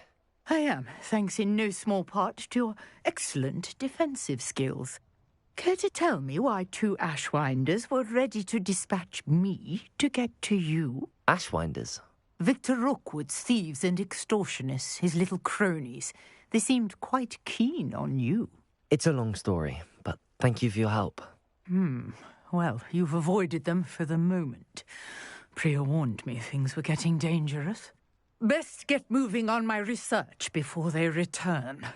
I am, thanks in no small part to your excellent defensive skills. Care to tell me why two Ashwinders were ready to dispatch me to get to you? Ashwinders? Victor Rookwood's thieves and extortionists, his little cronies. They seemed quite keen on you. It's a long story, but thank you for your help. Well, you've avoided them for the moment. Priya warned me things were getting dangerous. Best get moving on my research before they return.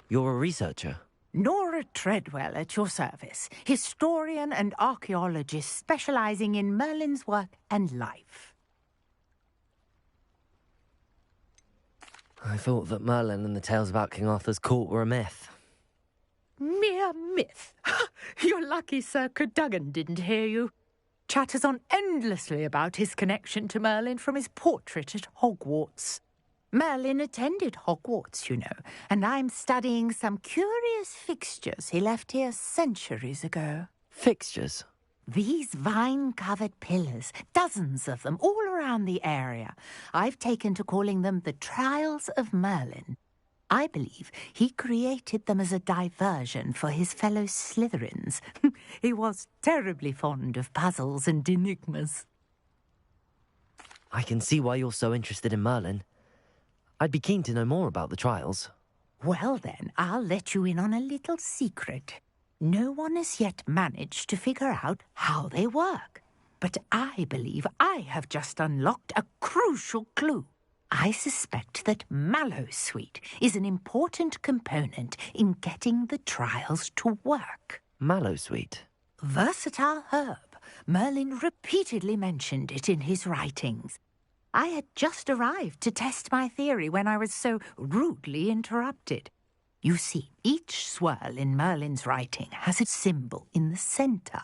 You're a researcher? Nora Treadwell at your service, historian and archaeologist specializing in Merlin's work and life. I thought that Merlin and the tales about King Arthur's court were a myth. Mere myth. You're lucky Sir Cadogan didn't hear you. Chatters on endlessly about his connection to Merlin from his portrait at Hogwarts. Merlin attended Hogwarts, you know, and I'm studying some curious fixtures he left here centuries ago. Fixtures? These vine-covered pillars, dozens of them, all around the area. I've taken to calling them the Trials of Merlin. I believe he created them as a diversion for his fellow Slytherins. He was terribly fond of puzzles and enigmas. I can see why you're so interested in Merlin. I'd be keen to know more about the trials. Well then, I'll let you in on a little secret. No one has yet managed to figure out how they work. But I believe I have just unlocked a crucial clue. I suspect that Mallowsweet is an important component in getting the trials to work. Mallowsweet? Versatile herb. Merlin repeatedly mentioned it in his writings. I had just arrived to test my theory when I was so rudely interrupted. You see, each swirl in Merlin's writing has a symbol in the centre.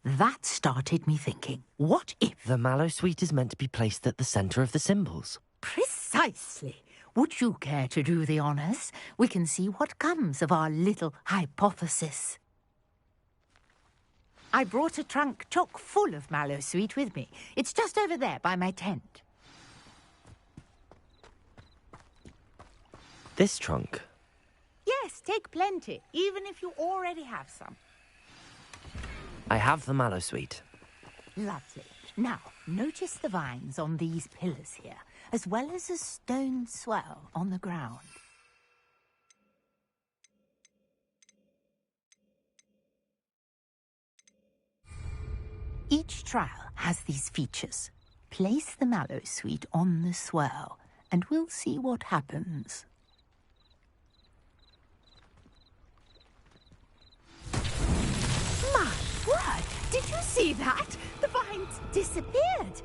That started me thinking, what if... The Mallowsweet is meant to be placed at the centre of the symbols. Precisely. Would you care to do the honours? We can see what comes of our little hypothesis. I brought a trunk chock full of Mallowsweet with me. It's just over there by my tent. This trunk? Yes, take plenty, even if you already have some. I have the Mallowsweet. Lovely. Now, notice the vines on these pillars here, as well as a stone swell on the ground. Each trial has these features. Place the Mallowsweet on the swell, and we'll see what happens. My word! Did you see that? The vines disappeared.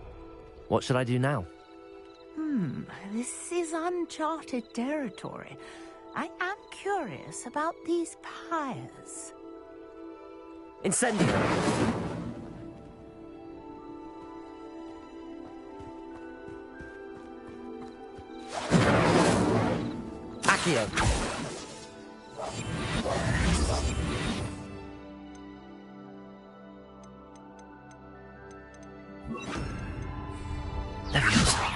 What should I do now? This is uncharted territory. I am curious about these pyres. Incendio! Accio! Leviosa!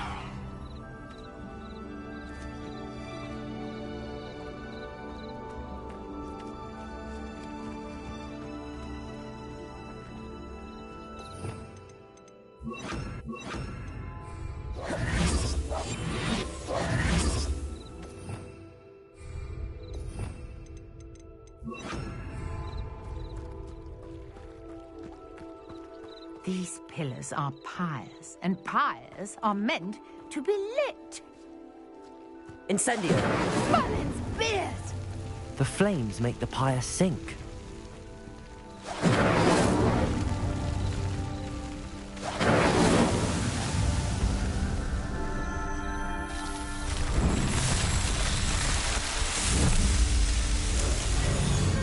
These pillars are pyres, and pyres are meant to be lit. Incendio! Merlin's beard! The flames make the pyre sink.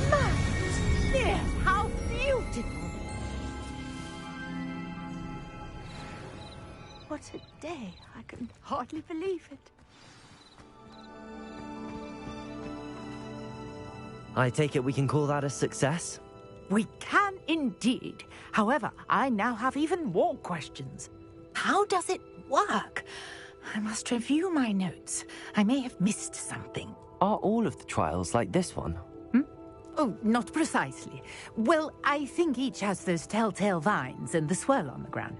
Merlin's beard! How beautiful! What a day. I can hardly believe it. I take it we can call that a success? We can indeed. However, I now have even more questions. How does it work? I must review my notes. I may have missed something. Are all of the trials like this one? Oh, not precisely. Well, I think each has those telltale vines and the swirl on the ground.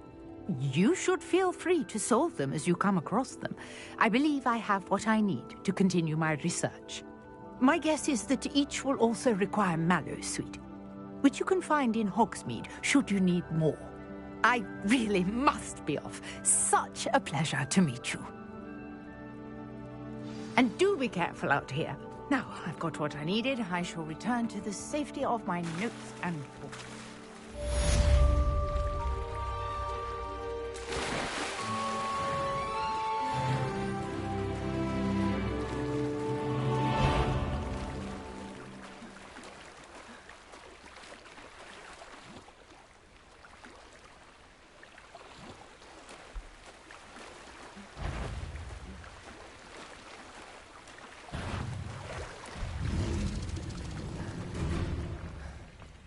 You should feel free to solve them as you come across them. I believe I have what I need to continue my research. My guess is that each will also require Mallowsweet, which you can find in Hogsmeade should you need more. I really must be off. Such a pleasure to meet you. And do be careful out here. Now, I've got what I needed. I shall return to the safety of my notes and books.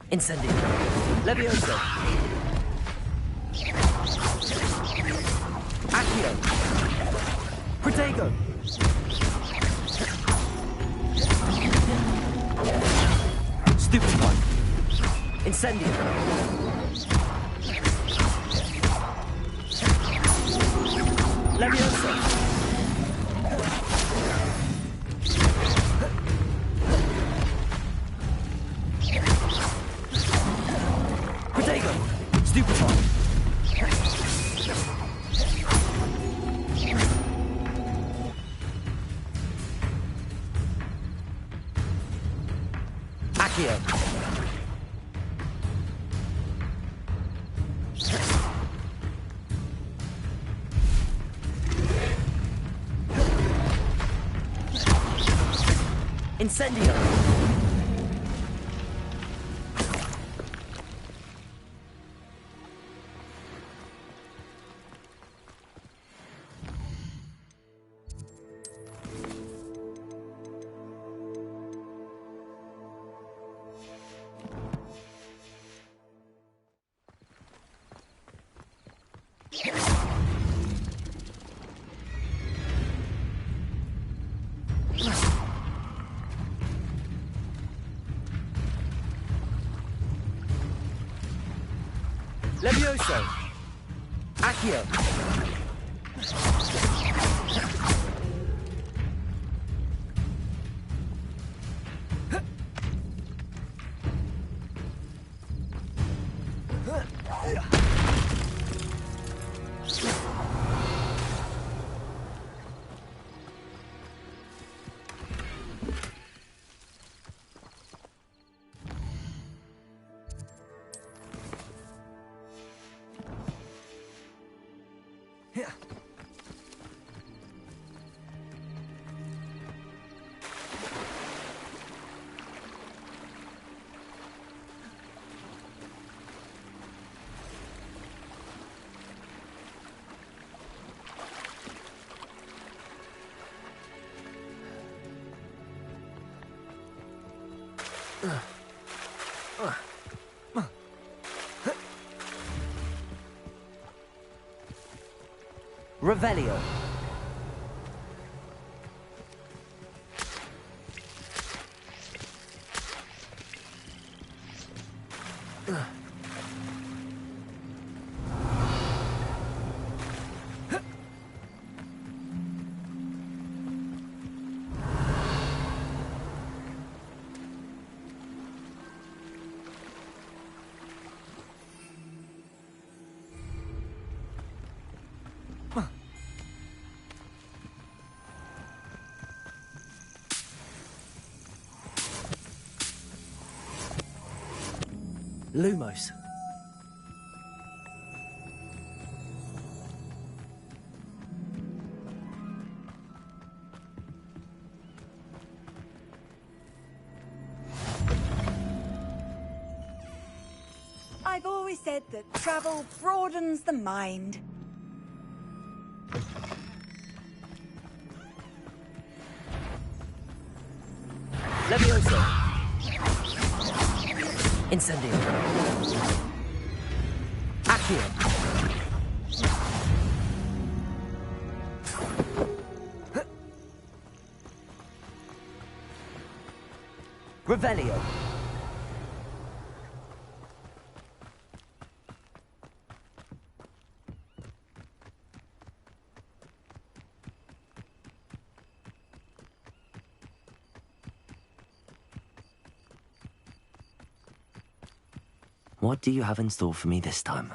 Incendio. Levioso. Accio. Protego. Stupefy. Incendio. Levioso. Stupefy. Accio. Incendio. Levioso. Accio. Revelio. Lumos. I've always said that travel broadens the mind. Levioso. Incendio. Accio. Revelio. What do you have in store for me this time?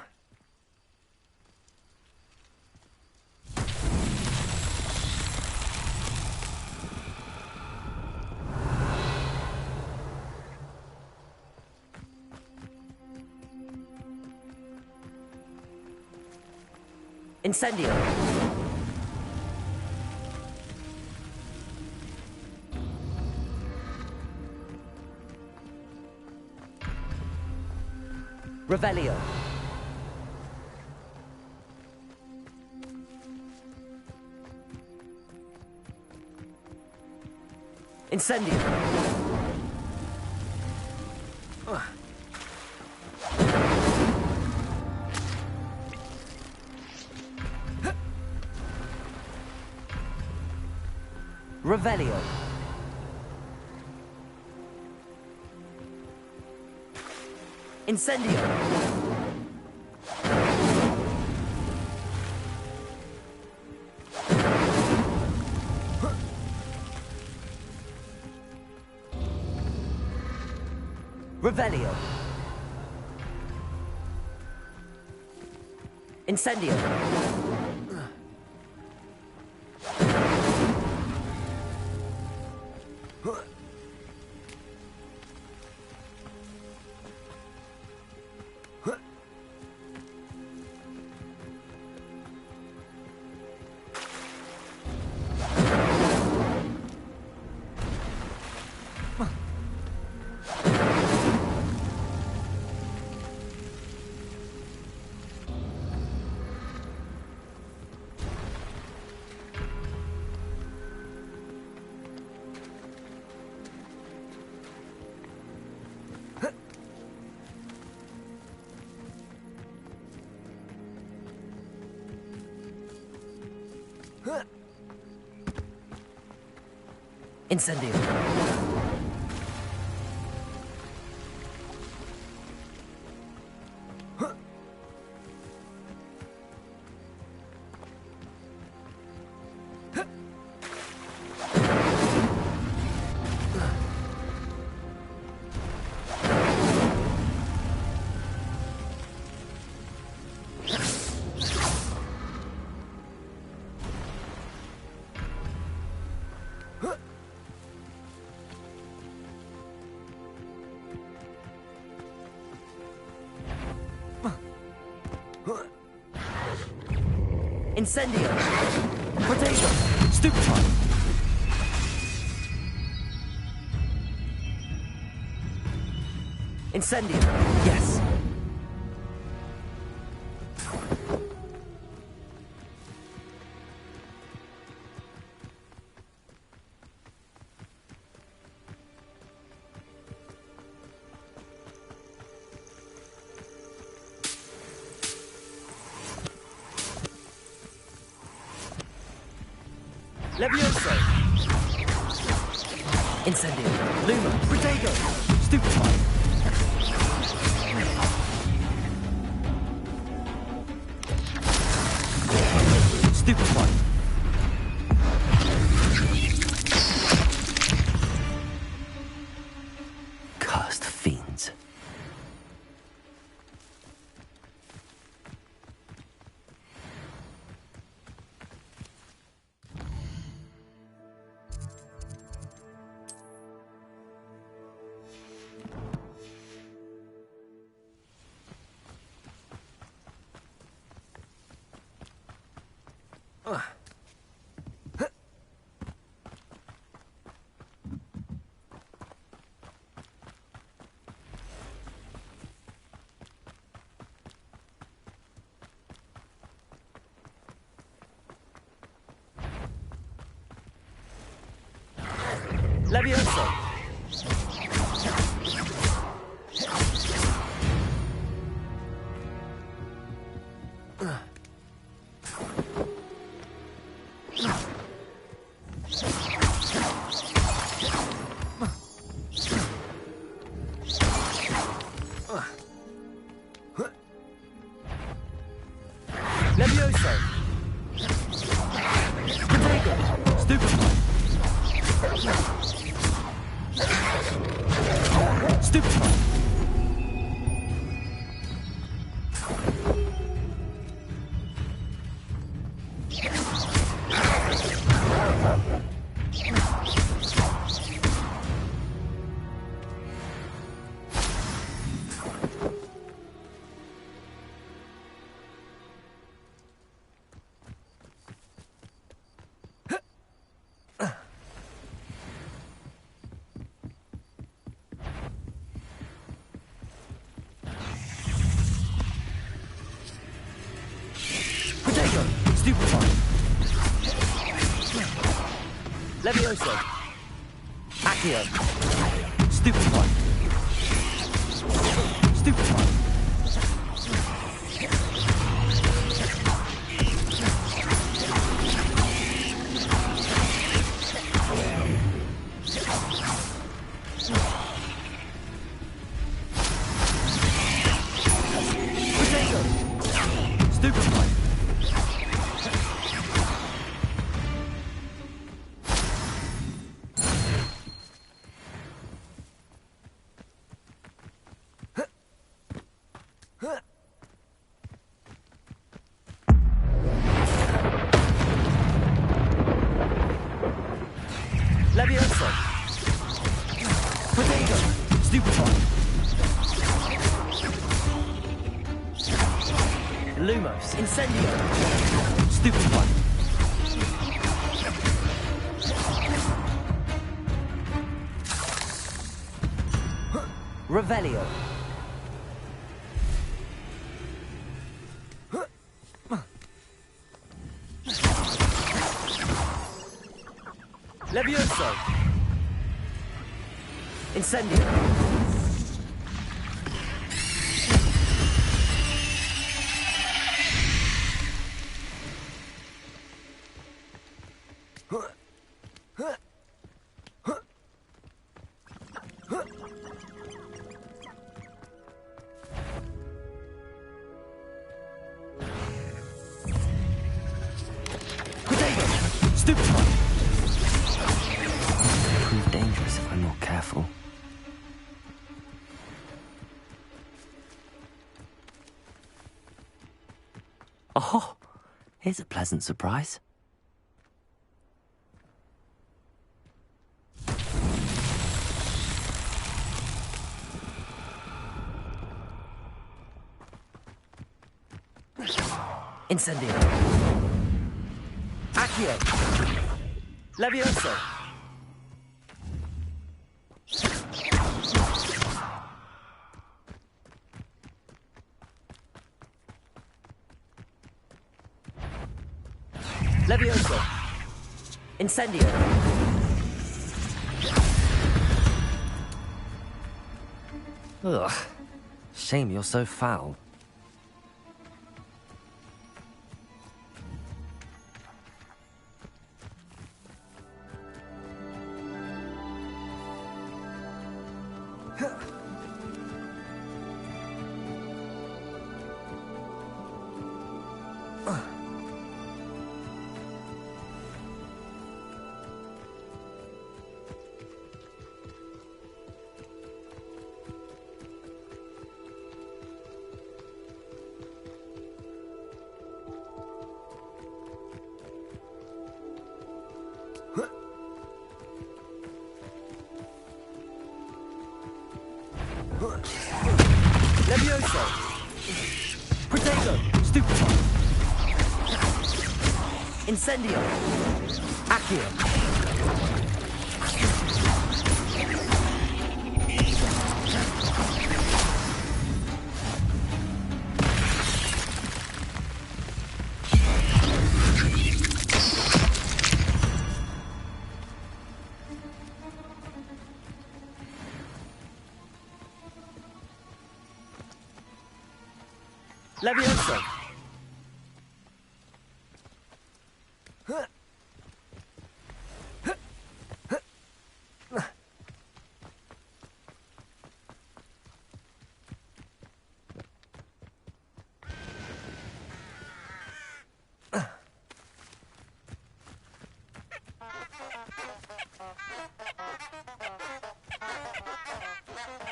Incendio! Revelio! Incendio! Revelio! Incendio! Revelio! Incendio! Incendio! Incendio! Potato! Stupefy! Incendio! Yes! Levioso! Incendio! Luma! Protego! Stupefy! Stupefy! Cursed fiends. Levioso! Levioso! Protego! Stupefy! Stupefy! Levioso. Accio. Stupefy. Stupefy. Levioso. Potato. Stupefy. Lumos. Incendio. Stupefy. Revelio. Levioso. Incendio. Potato. Stupefy. Prove dangerous if I'm not careful. Oh, here's a pleasant surprise. Incendio. Accio. Levioso. Levioso. Incendio. Ugh. Shame you're so foul. Levioso. Potato. Stupefy. Incendio. Accio. Levioso.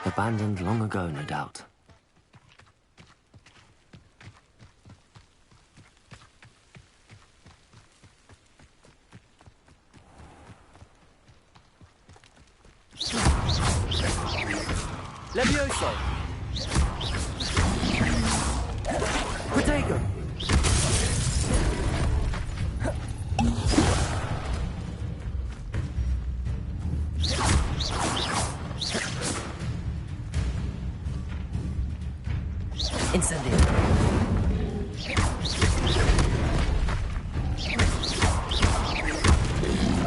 Abandoned long ago, no doubt. Levioso. Potato. Incendio.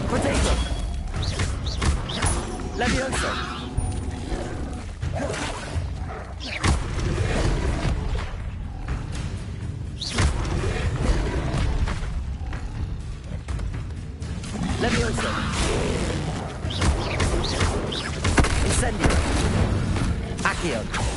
Potato. Levioso! Levioso! Incendio! Accio!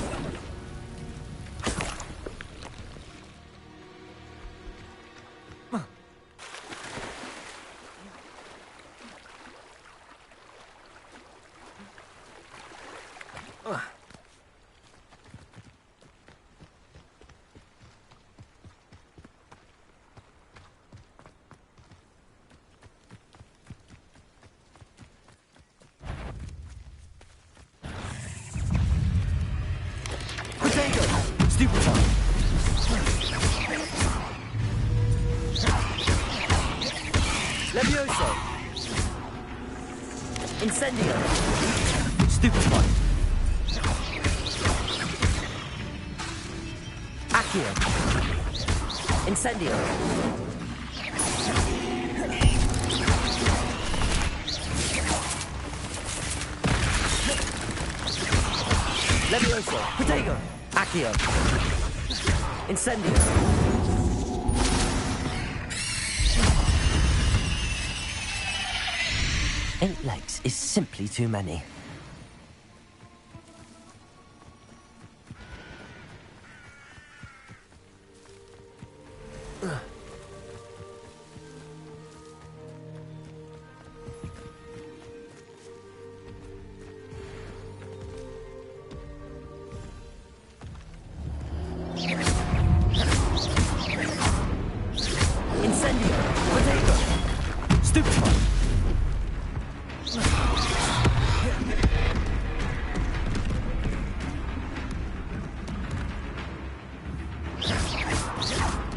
Levioso! Incendio! Stupefy! Accio! Incendio! Levioso! Protego! Accio! Incendio! 8 legs is simply too many. Incendio! Protego! Stupefy!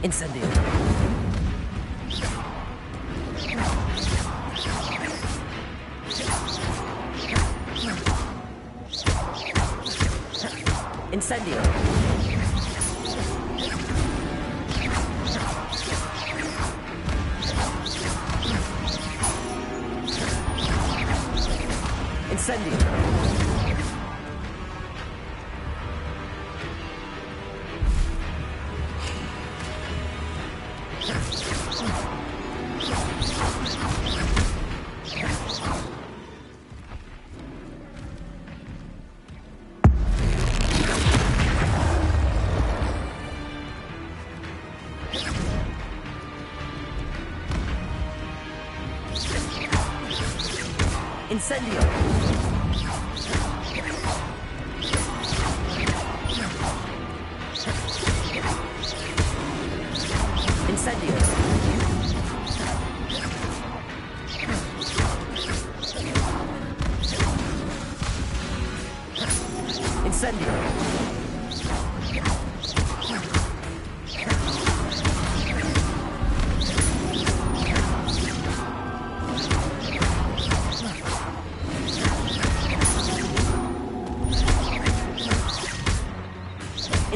Incendio! Incendio! Incendio! Incendio! Incendio! Incendio! Incendio!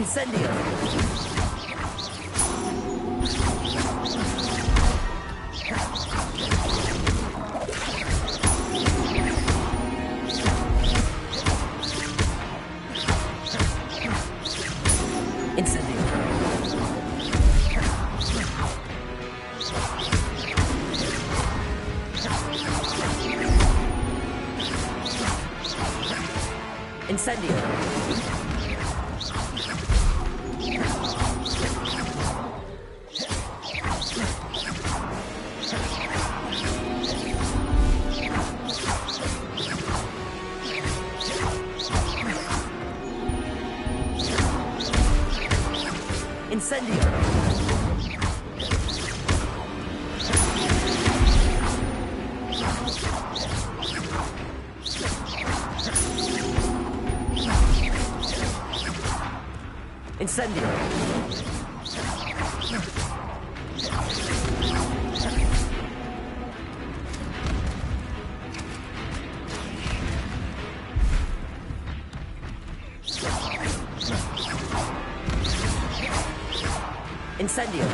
Incendio! Incendio! Incendio! Incendio! Incendio!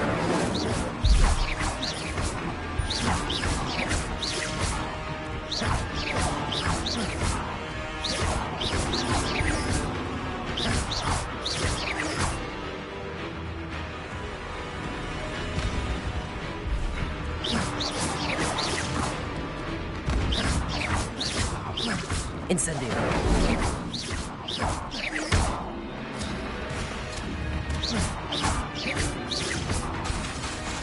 Incendio.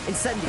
Incendio.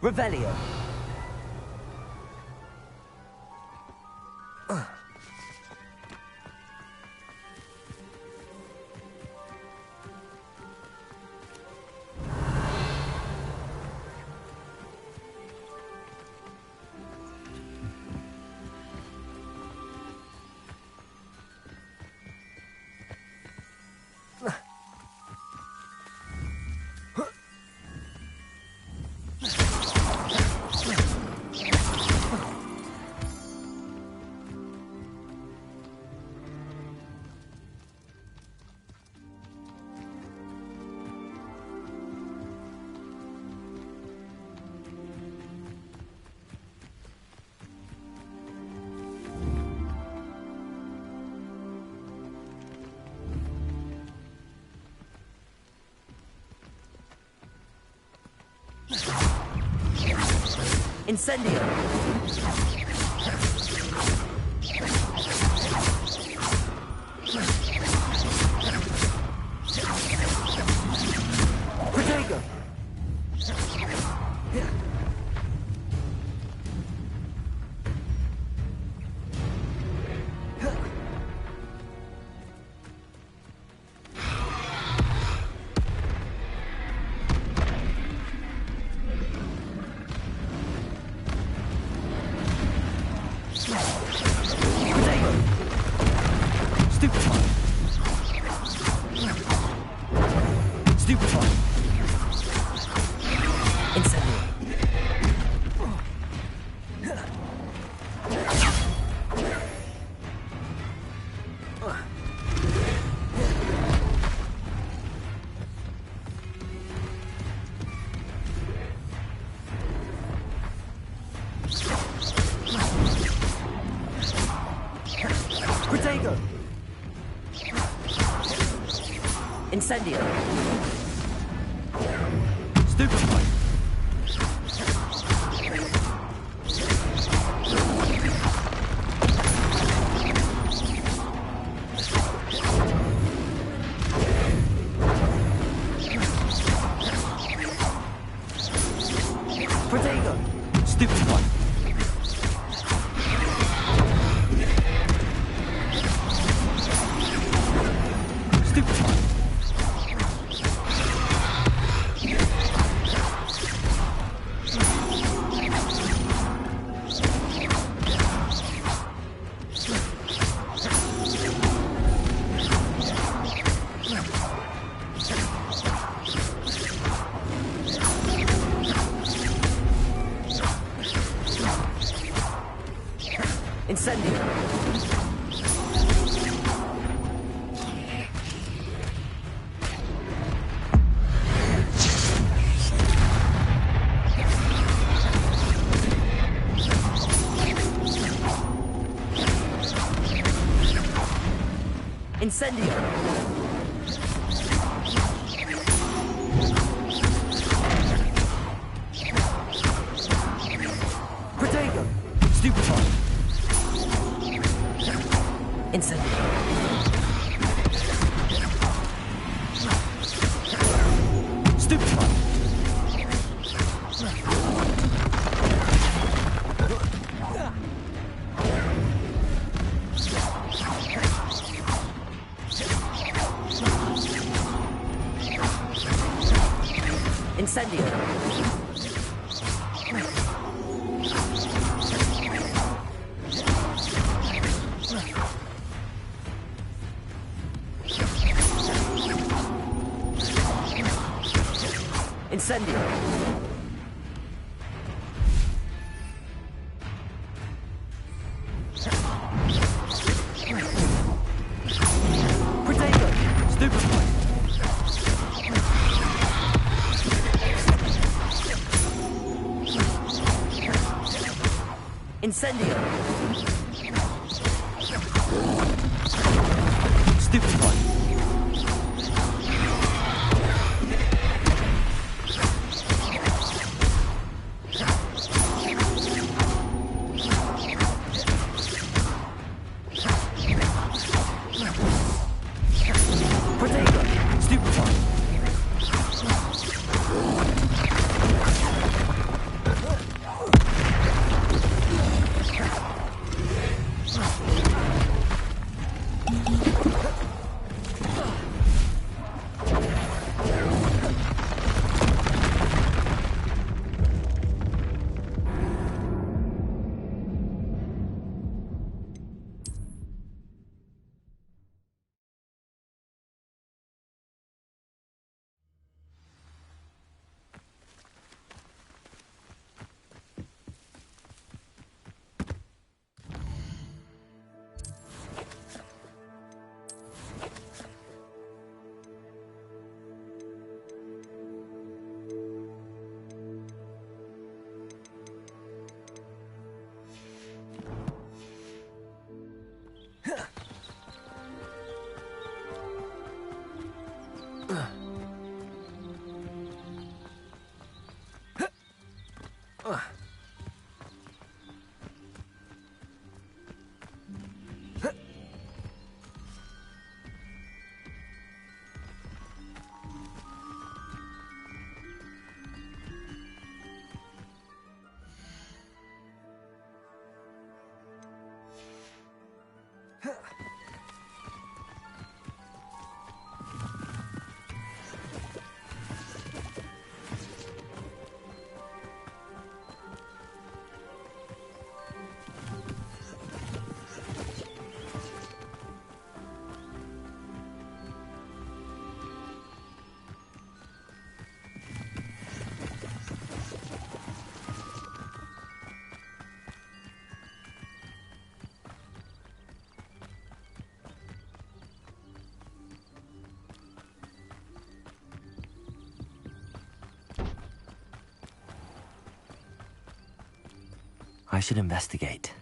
Revelio. Incendio! Protego! Incendio! Stupefy! Protego! Stupefy! Incendio! Incendio! Protego! Stupefy! Incendio! Stupefy! Incendio! Incendio! Protego! Stupefy! Incendio! Stupefy! I should investigate.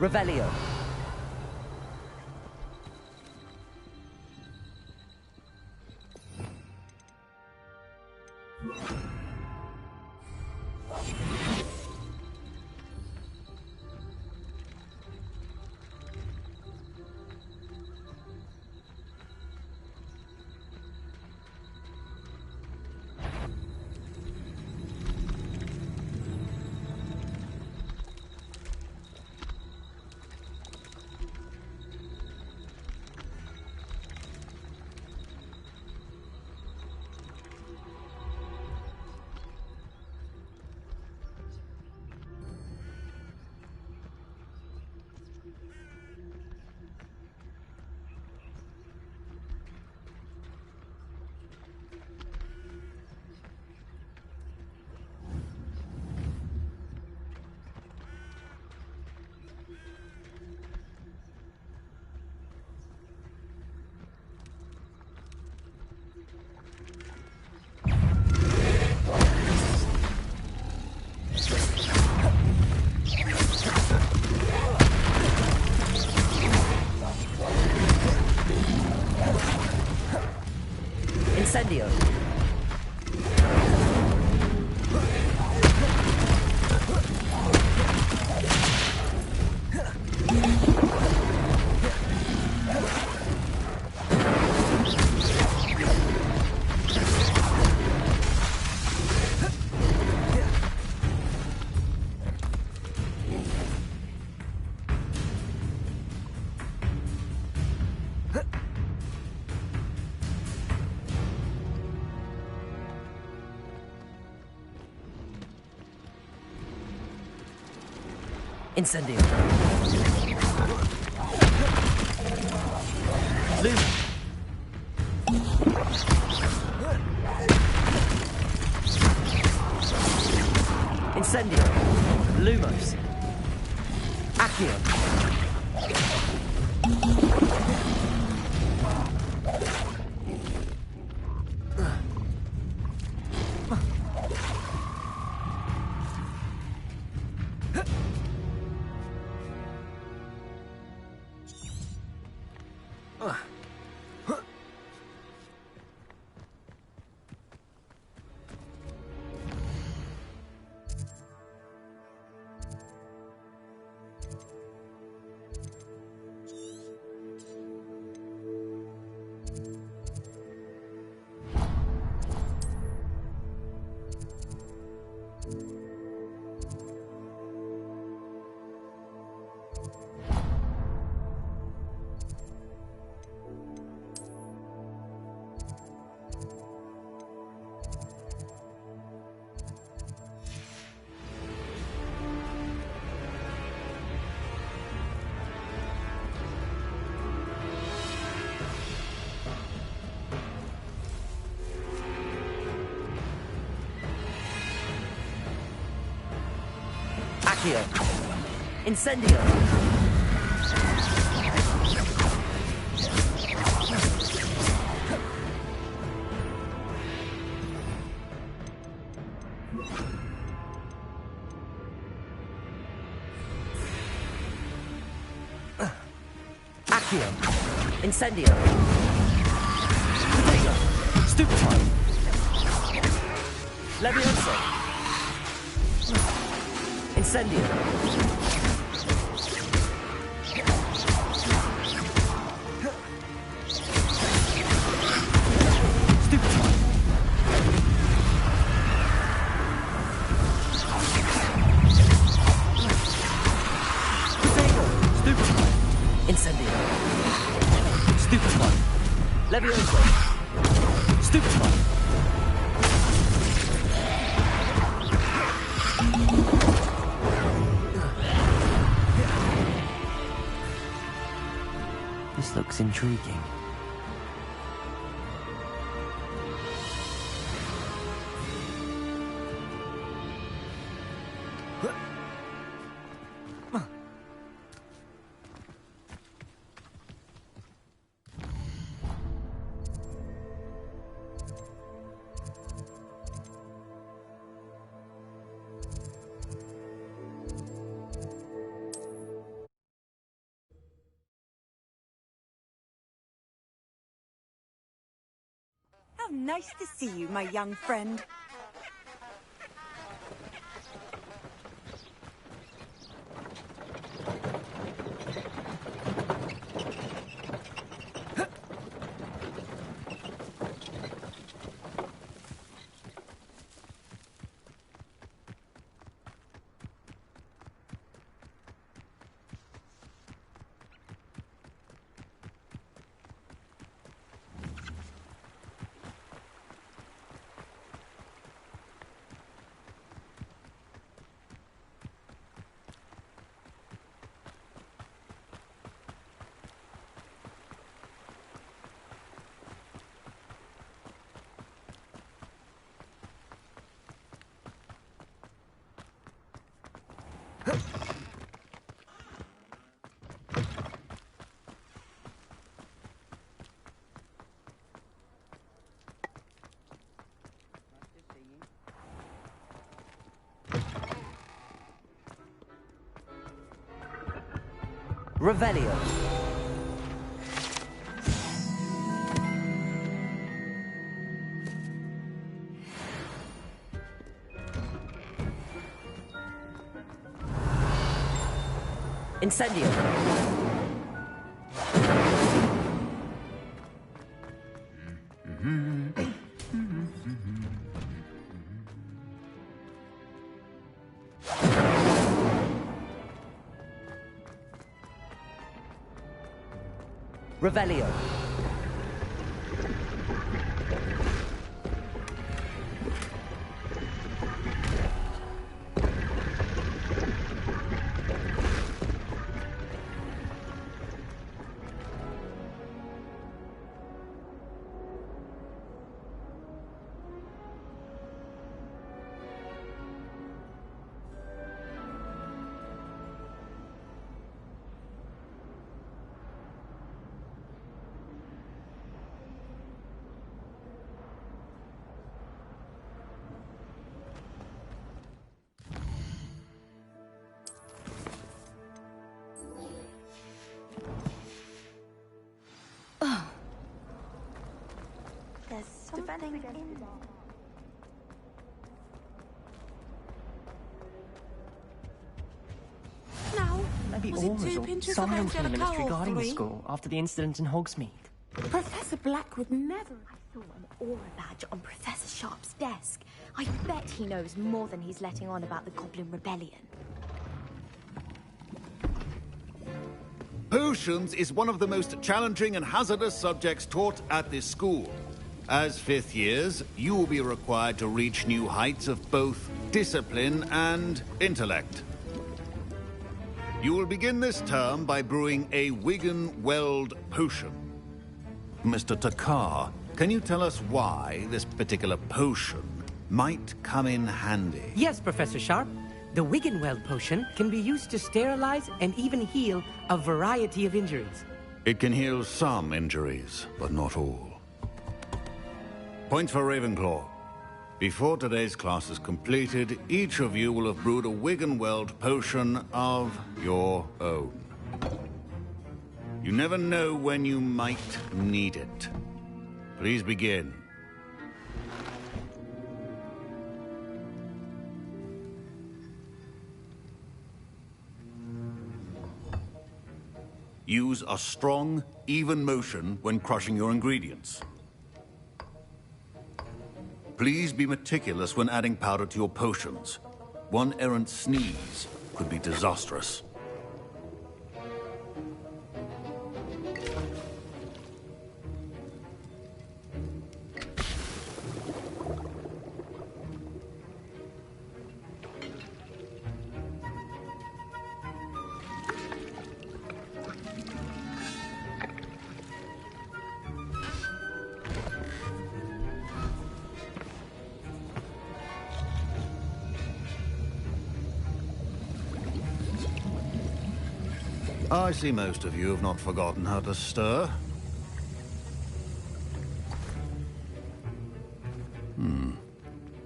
Revelio. Incendio. Incendio. Loom. Incendio. Lumos. Accio. Accio. Incendio. Accio. Incendio. Potato. Stupefy. Levioso. Incendio. Stupefy. Potato. Stupefy. Incendio. Stupefy. Levioso. Stupefy. This looks intriguing. How nice to see you, my young friend. Revelio. Incendio. Revelio. defending against the dark. Now, Maybe was all it too or pinches someone of from the ministry Angelica or guarding the 3? school after the incident in Hogsmeade. Professor Black would never. I saw an aura badge on Professor Sharp's desk. I bet he knows more than he's letting on about the Goblin Rebellion. Potions is one of the most challenging and hazardous subjects taught at this school. As fifth years, you will be required to reach new heights of both discipline and intellect. You will begin this term by brewing a Wigan-Weld potion. Mr. Takar, can you tell us why this particular potion might come in handy? Yes, Professor Sharp. The Wiggenweld potion can be used to sterilize and even heal a variety of injuries. It can heal some injuries, but not all. Points for Ravenclaw. Before today's class is completed, each of you will have brewed a Wiggenweld potion of your own. You never know when you might need it. Please begin. Use a strong, even motion when crushing your ingredients. Please be meticulous when adding powder to your potions. One errant sneeze could be disastrous. I see most of you have not forgotten how to stir.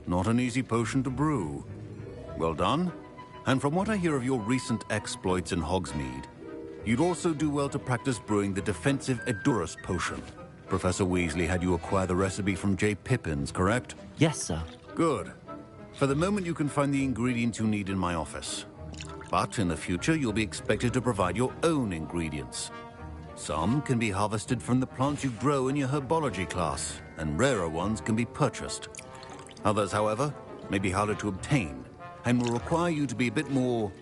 Not an easy potion to brew. Well done. And from what I hear of your recent exploits in Hogsmeade, you'd also do well to practice brewing the defensive Edurus potion. Professor Weasley had you acquire the recipe from J. Pippins, correct? Yes, sir. Good. For the moment, you can find the ingredients you need in my office. But in the future, you'll be expected to provide your own ingredients. Some can be harvested from the plants you grow in your herbology class, and rarer ones can be purchased. Others, however, may be harder to obtain, and will require you to be a bit more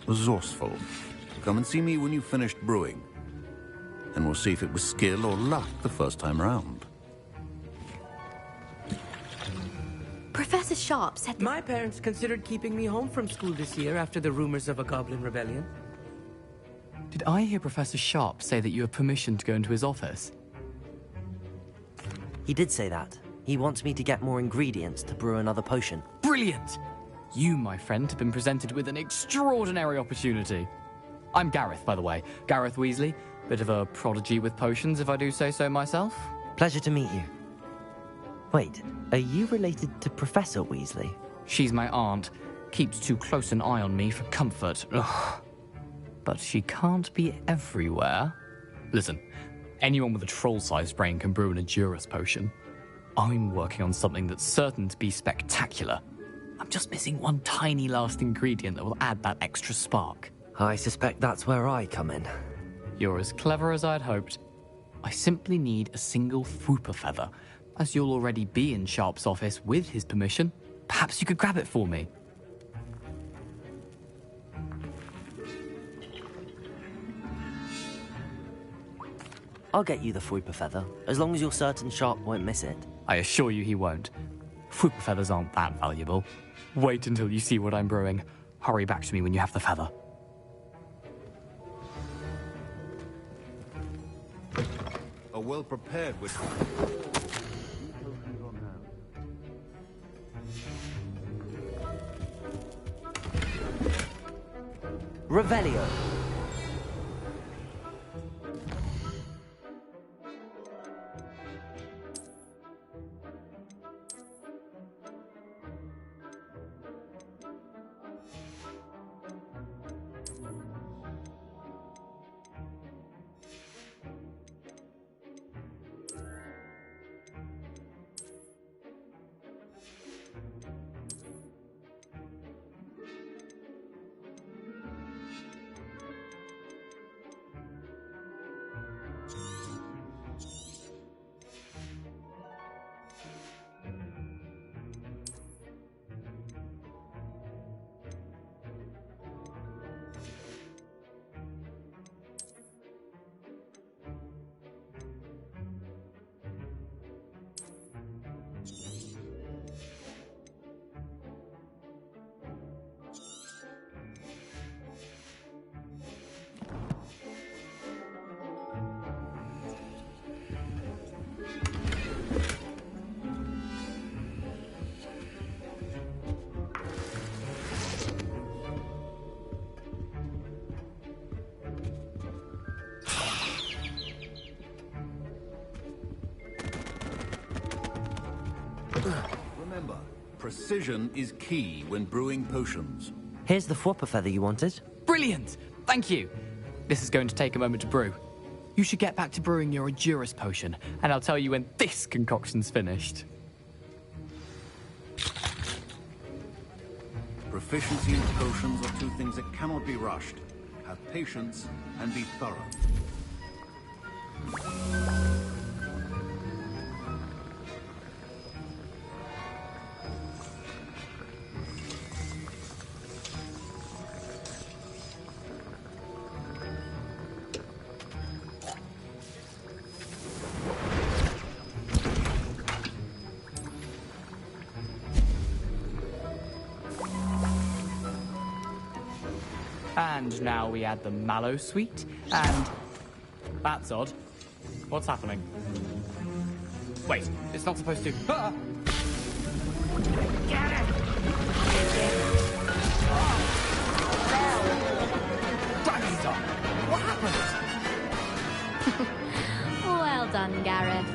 resourceful. Come and see me when you've finished brewing, and we'll see if it was skill or luck the first time round. Professor Sharp said that... My parents considered keeping me home from school this year after the rumors of a Goblin Rebellion. Did I hear Professor Sharp say that you have permission to go into his office? He did say that. He wants me to get more ingredients to brew another potion. Brilliant! You, my friend, have been presented with an extraordinary opportunity. I'm Gareth, by the way. Gareth Weasley. Bit of a prodigy with potions, if I do say so myself. Pleasure to meet you. Wait, are you related to Professor Weasley? She's my aunt. Keeps too close an eye on me for comfort. Ugh. But she can't be everywhere. Listen, anyone with a troll-sized brain can brew an Edurus potion. I'm working on something that's certain to be spectacular. I'm just missing one tiny last ingredient that will add that extra spark. I suspect that's where I come in. You're as clever as I'd hoped. I simply need a single Fwooper feather. As you'll already be in Sharp's office with his permission, perhaps you could grab it for me. I'll get you the Fwooper feather, as long as you're certain Sharp won't miss it. I assure you he won't. Fwooper feathers aren't that valuable. Wait until you see what I'm brewing. Hurry back to me when you have the feather. A well-prepared witch. Revelio. Precision is key when brewing potions. Here's the Whopper feather you wanted. Brilliant! Thank you! This is going to take a moment to brew. You should get back to brewing your Endurus potion, and I'll tell you when this concoction's finished. Proficiency in potions are two things that cannot be rushed. Have patience and be thorough. And now we add the mallow sweet, and... That's odd. What's happening? Wait, it's not supposed to... Ah! Get it! Dragon's What happened? Well done, Gareth.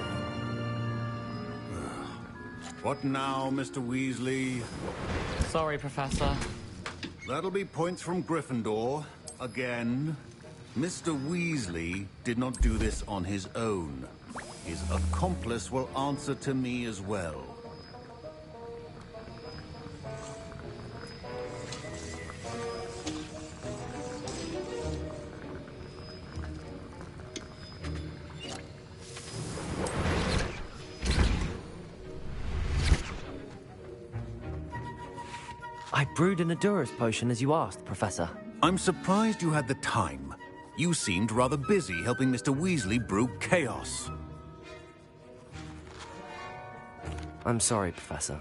What now, Mr. Weasley? Sorry, Professor. That'll be points from Gryffindor. Again. Mr. Weasley did not do this on his own. His accomplice will answer to me as well. I brewed an Endurus potion as you asked, Professor. I'm surprised you had the time. You seemed rather busy helping Mr. Weasley brew chaos. I'm sorry, Professor.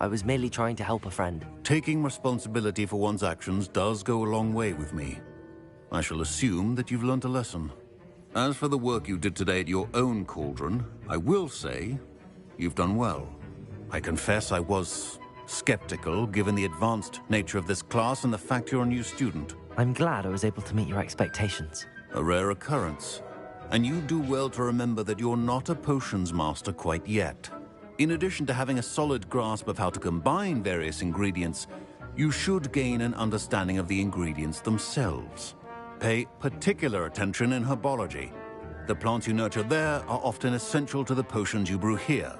I was merely trying to help a friend. Taking responsibility for one's actions does go a long way with me. I shall assume that you've learnt a lesson. As for the work you did today at your own cauldron, I will say you've done well. I confess I was skeptical, given the advanced nature of this class and the fact you're a new student. I'm glad I was able to meet your expectations. A rare occurrence. And you do well to remember that you're not a potions master quite yet. In addition to having a solid grasp of how to combine various ingredients, you should gain an understanding of the ingredients themselves. Pay particular attention in herbology. The plants you nurture there are often essential to the potions you brew here.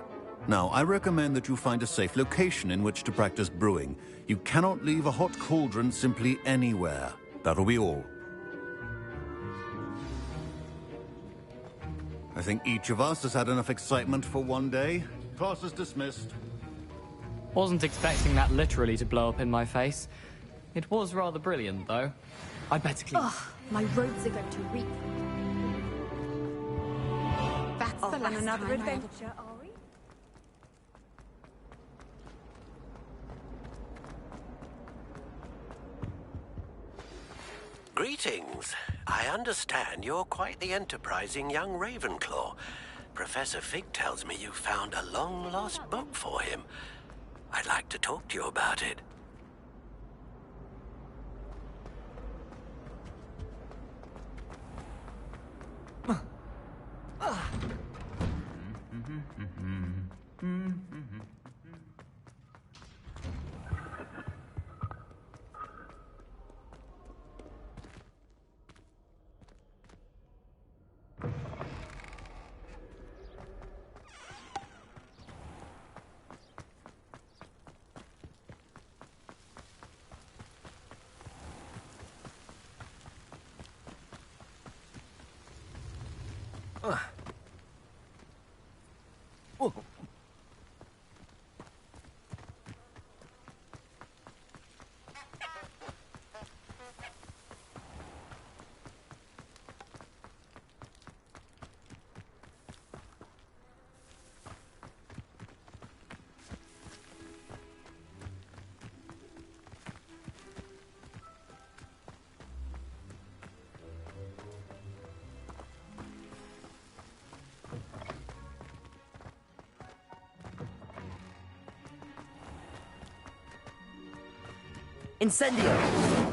Now, I recommend that you find a safe location in which to practice brewing. You cannot leave a hot cauldron simply anywhere. That'll be all. I think each of us has had enough excitement for one day. Class is dismissed. Wasn't expecting that literally to blow up in my face. It was rather brilliant, though. I'd better clean. Ugh, my robes are going to reek. That's the last another adventure, are we? Greetings. I understand you're quite the enterprising young Ravenclaw. Professor Fig tells me you found a long-lost book for him. I'd like to talk to you about it. Incendio!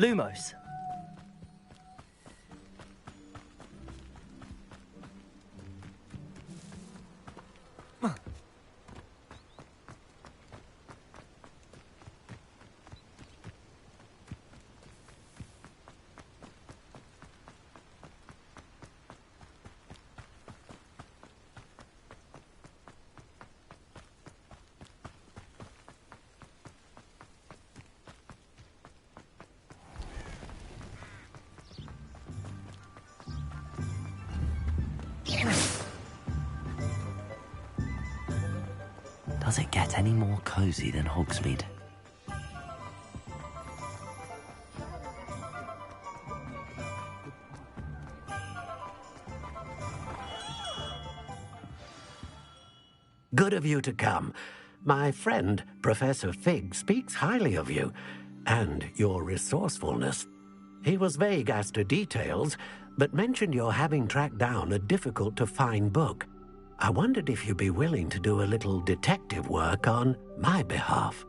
Lumos. Does it get any more cozy than Hogsmeade? Good of you to come. My friend, Professor Fig, speaks highly of you and your resourcefulness. He was vague as to details, but mentioned your having tracked down a difficult-to-find book. I wondered if you'd be willing to do a little detective work on my behalf.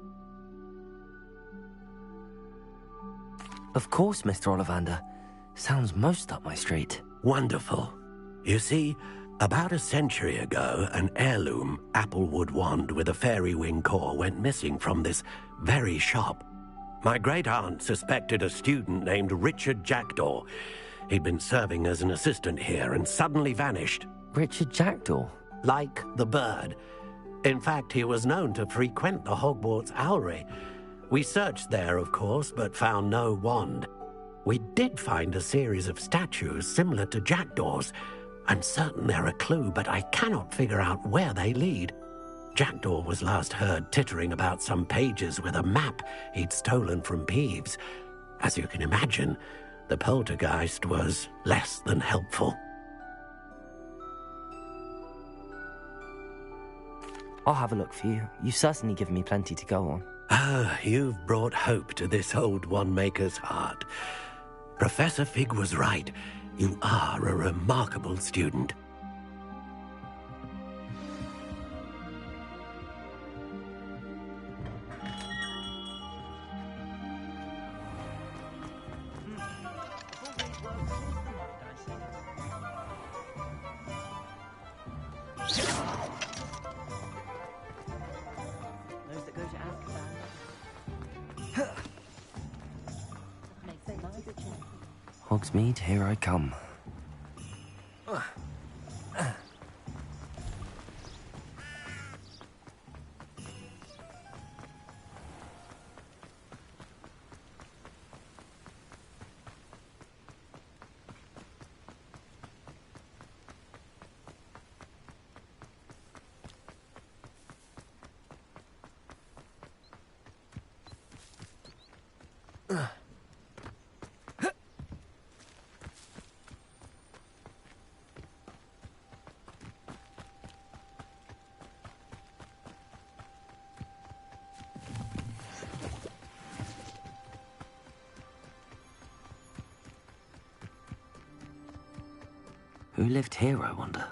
Of course, Mr. Ollivander. Sounds most up my street. Wonderful. You see, about a century ago, an heirloom applewood wand with a fairy wing core went missing from this very shop. My great-aunt suspected a student named Richard Jackdaw. He'd been serving as an assistant here and suddenly vanished. Richard Jackdaw? Like the bird. In fact, he was known to frequent the Hogwarts Owlery. We searched there, of course, but found no wand. We did find a series of statues similar to Jackdaw's. I'm certain they're a clue, but I cannot figure out where they lead. Jackdaw was last heard tittering about some pages with a map he'd stolen from Peeves. As you can imagine, the poltergeist was less than helpful. I'll have a look for you. You've certainly given me plenty to go on. Ah, you've brought hope to this old one-maker's heart. Professor Fig was right. You are a remarkable student. Hogsmeade, here I come. Who lived here, I wonder?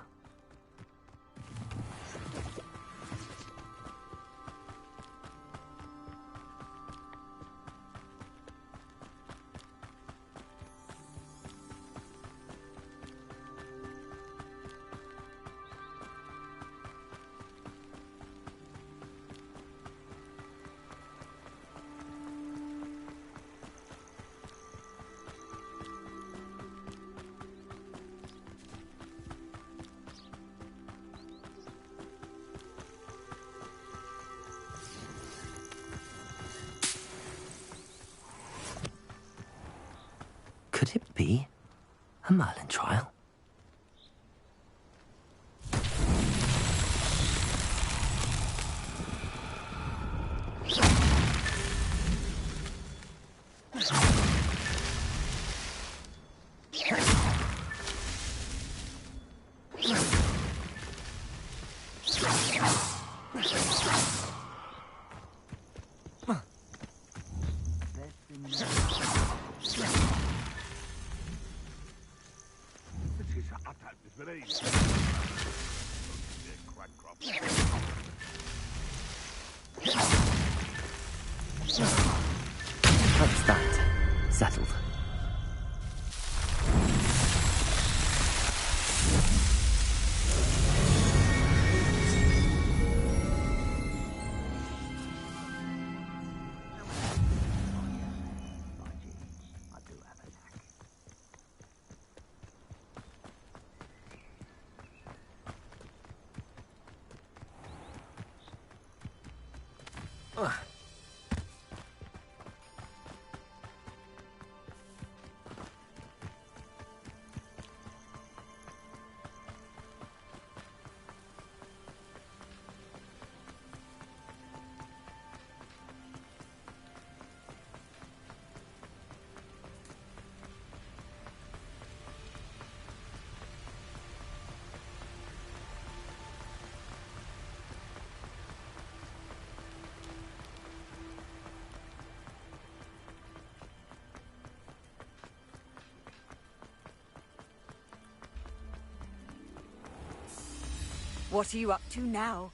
Could it be a Merlin trial? What are you up to now?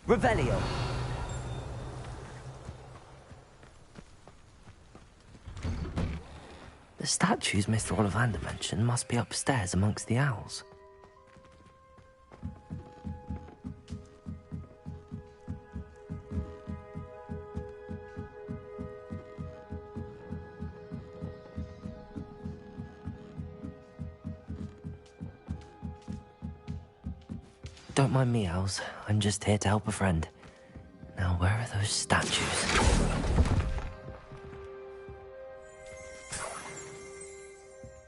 Revelio. The statues Mr. Ollivander mentioned must be upstairs amongst the owls. Don't mind me, owls. I'm just here to help a friend. Now, where are those statues?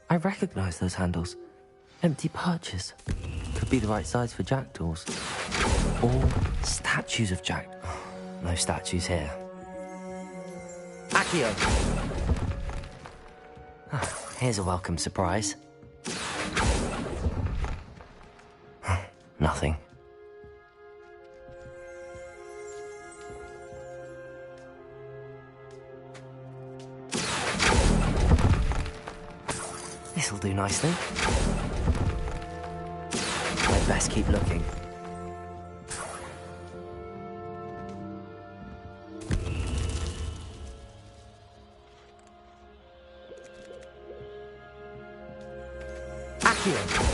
I recognize those handles. Empty perches. Could be the right size for jackdaws. Or statues of jack... No statues here. Accio! Here's a welcome surprise. Nothing. This'll do nicely. I'd best keep looking. Accio!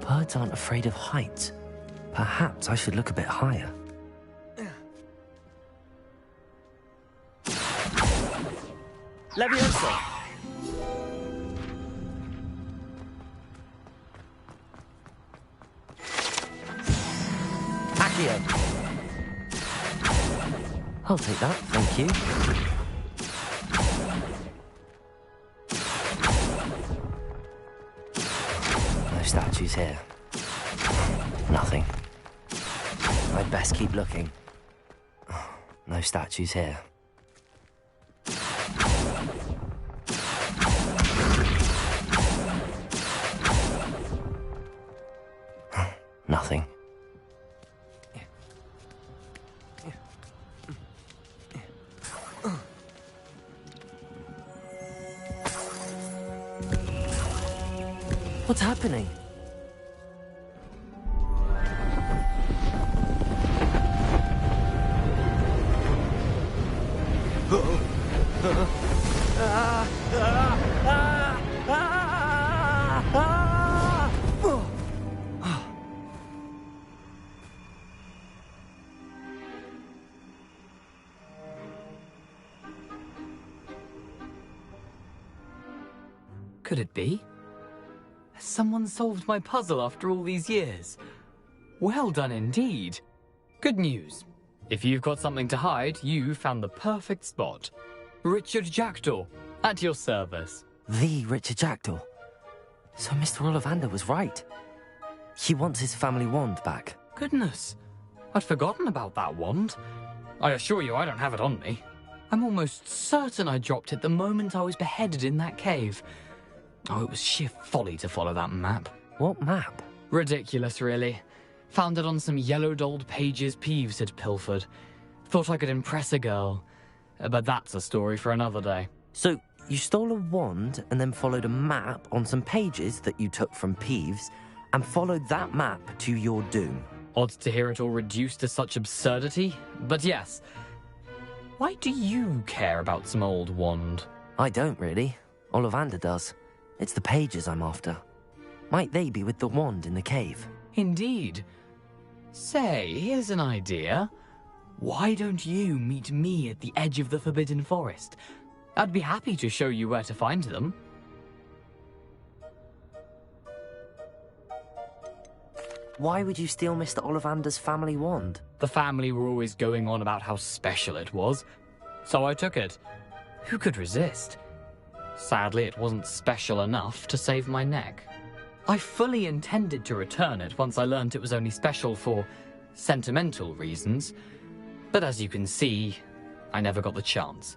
Birds aren't afraid of heights. Perhaps I should look a bit higher. Levioso! Accio! I'll take that, thank you. No statues here. Nothing. I'd best keep looking. No statues here. Nothing. What's happening? Could it be? Has someone solved my puzzle after all these years? Well done indeed. Good news. If you've got something to hide, you found the perfect spot. Richard Jackdaw, at your service. The Richard Jackdaw. So Mr. Ollivander was right. He wants his family wand back. Goodness, I'd forgotten about that wand. I assure you I don't have it on me. I'm almost certain I dropped it the moment I was beheaded in that cave. Oh, it was sheer folly to follow that map. What map? Ridiculous, really. Found it on some yellowed old pages Peeves had pilfered. Thought I could impress a girl. But that's a story for another day. So, you stole a wand and then followed a map on some pages that you took from Peeves and followed that map to your doom. Odd to hear it all reduced to such absurdity, but yes. Why do you care about some old wand? I don't really. Ollivander does. It's the pages I'm after. Might they be with the wand in the cave? Indeed. Say, here's an idea. Why don't you meet me at the edge of the Forbidden Forest? I'd be happy to show you where to find them. Why would you steal Mr. Ollivander's family wand? The family were always going on about how special it was, so I took it. Who could resist? Sadly, it wasn't special enough to save my neck. I fully intended to return it once I learned it was only special for sentimental reasons, but as you can see, I never got the chance.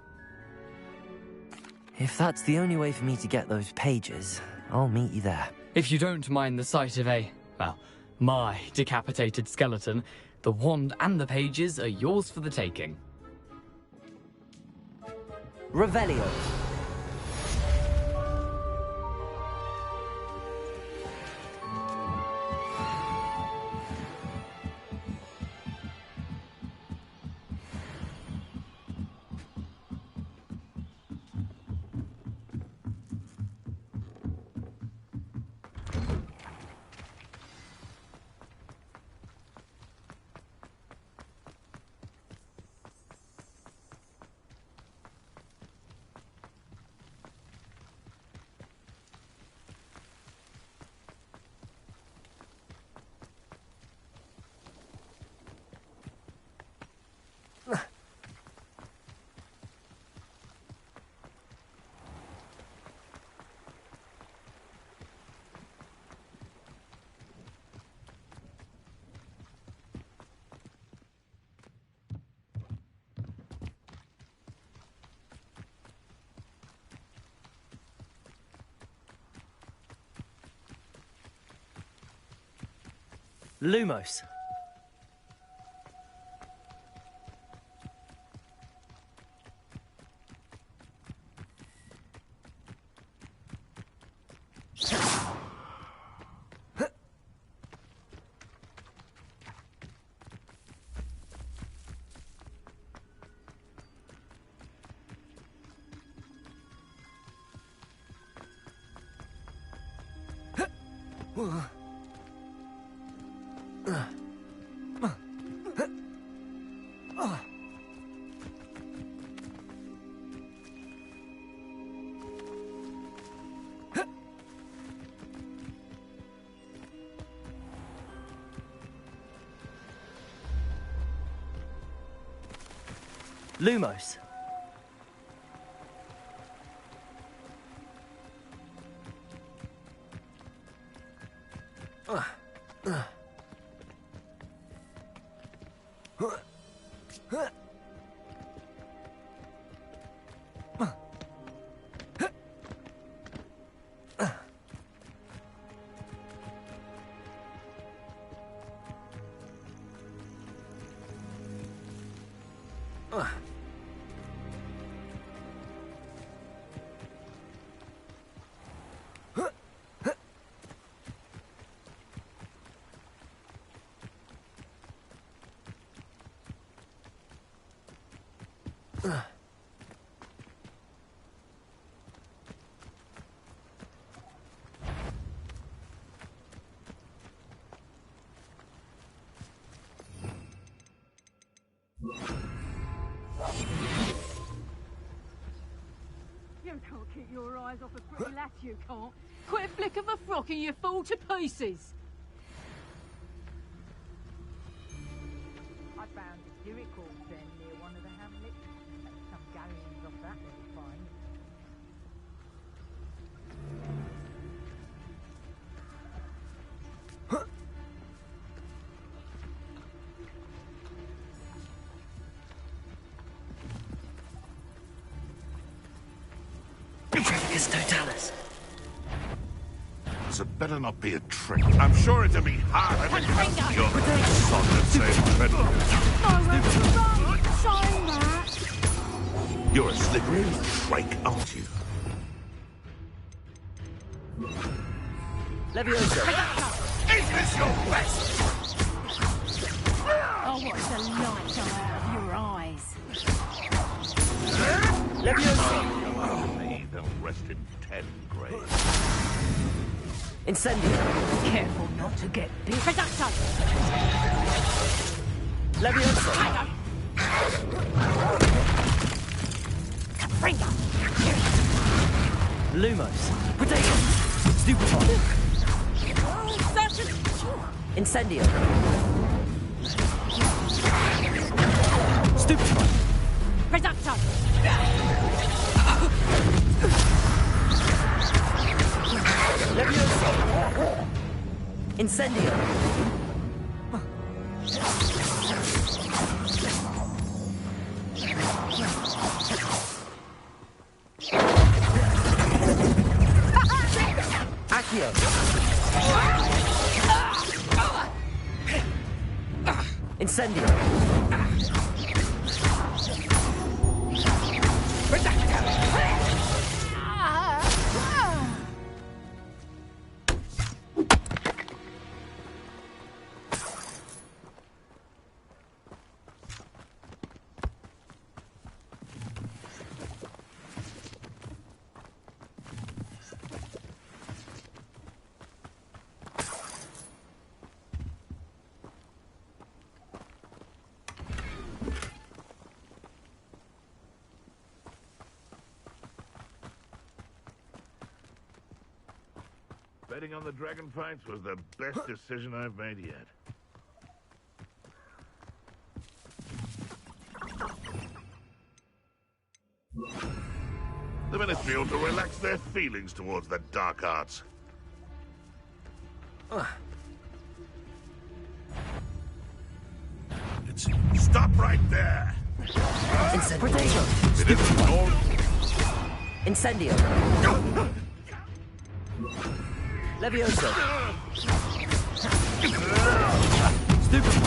If that's the only way for me to get those pages, I'll meet you there. If you don't mind the sight of my decapitated skeleton, the wand and the pages are yours for the taking. Revelio. Lumos. Lumos. can't keep your eyes off a pretty lass, you can't. Quick flick of a frock and you fall to pieces. I found a Derrick horse then near one of the hamlets. Some galleons off that little find. It's Totalis. So it better not be a trick. I'm sure it'll be harder than your son that saved Frederick. You're a slippery flake, aren't you? Leviosa. Is this your best? Oh, what's the light come out of your eyes? Leviosa. They'll rest in 10 graves. Incendio. Careful not to get big. Reducto. Leviosa. Capringa. Lumos. Potato. Stupefy. Incendio. Stupefy. Reducto. Leviosa. Incendio. Accio. Incendio. Betting on the dragon fights was the best decision I've made yet. The Ministry ought to relax their feelings towards the dark arts. Stop right there! Potato. It isn't all... Incendio. Leviosa. Stupefy.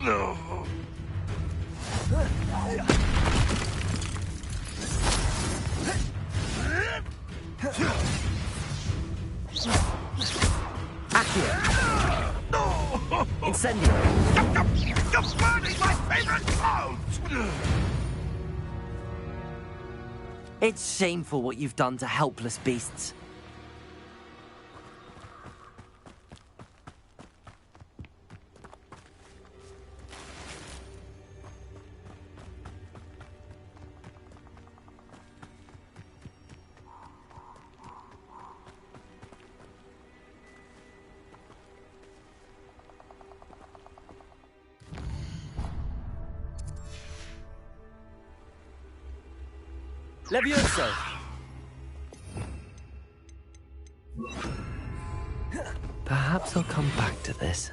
No. Accio. Incendio. You're burning my favorite clothes! It's shameful what you've done to helpless beasts. Levioso! Perhaps I'll come back to this.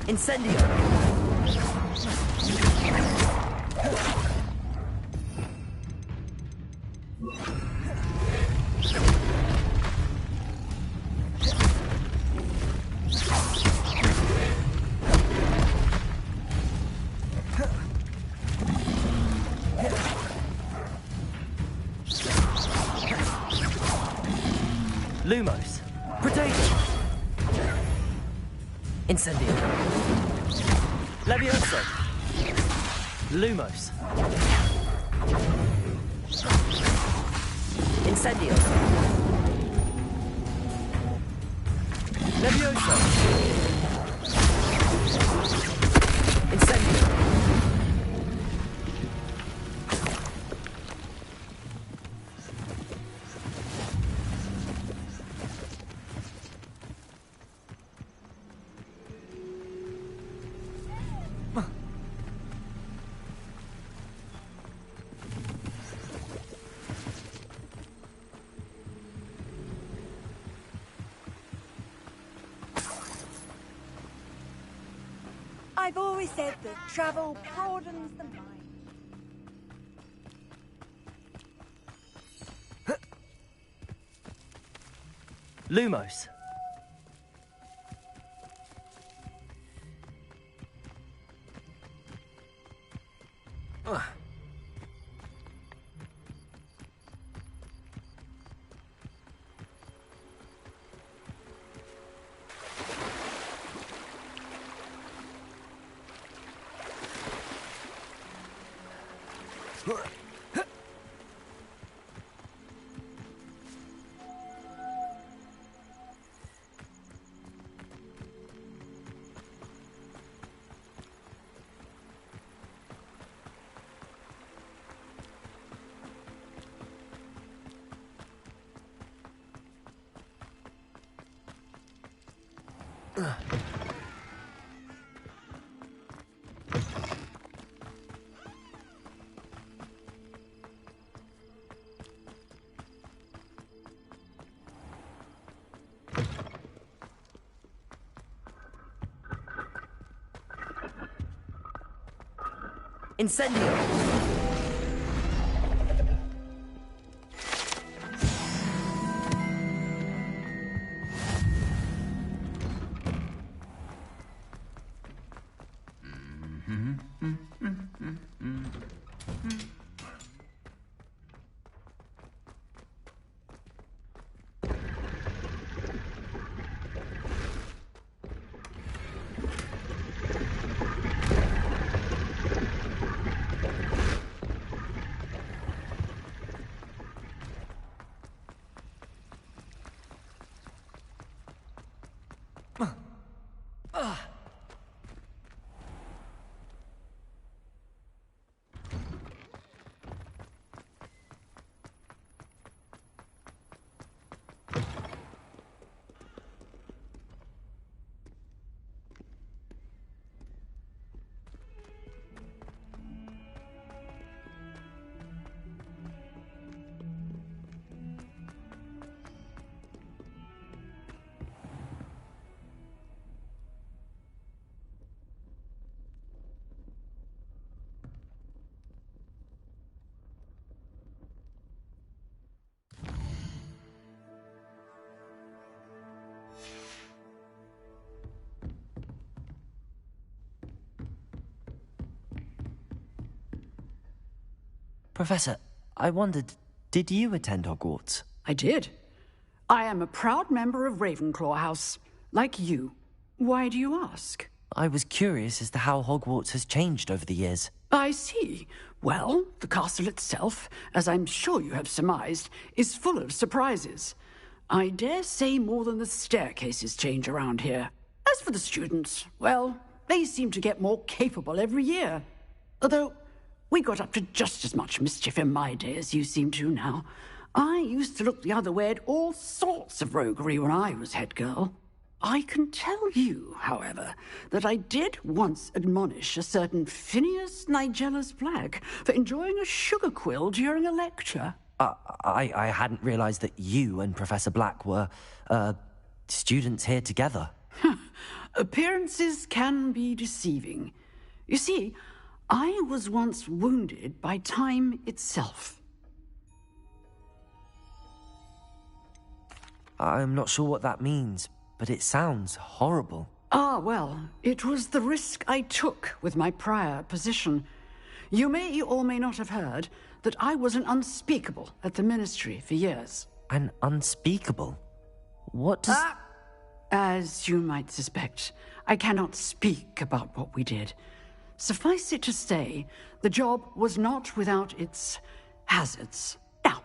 Incendio! Incendio. Levioso. Lumos. Incendio. Levioso. Incendio. I've always said that travel broadens the mind. Lumos. Incendio. Professor, I wondered, did you attend Hogwarts? I did. I am a proud member of Ravenclaw House, like you. Why do you ask? I was curious as to how Hogwarts has changed over the years. I see. Well, the castle itself, as I'm sure you have surmised, is full of surprises. I dare say more than the staircases change around here. As for the students, well, they seem to get more capable every year. Although, we got up to just as much mischief in my day as you seem to now. I used to look the other way at all sorts of roguery when I was head girl. I can tell you, however, that I did once admonish a certain Phineas Nigellus Black for enjoying a sugar quill during a lecture. I hadn't realized that you and Professor Black were, students here together. Appearances can be deceiving. You see, I was once wounded by time itself. I'm not sure what that means, but it sounds horrible. Ah, well, it was the risk I took with my prior position. You may or may not have heard that I was an unspeakable at the Ministry for years. An unspeakable? What does... As you might suspect, I cannot speak about what we did. Suffice it to say, the job was not without its hazards. Now,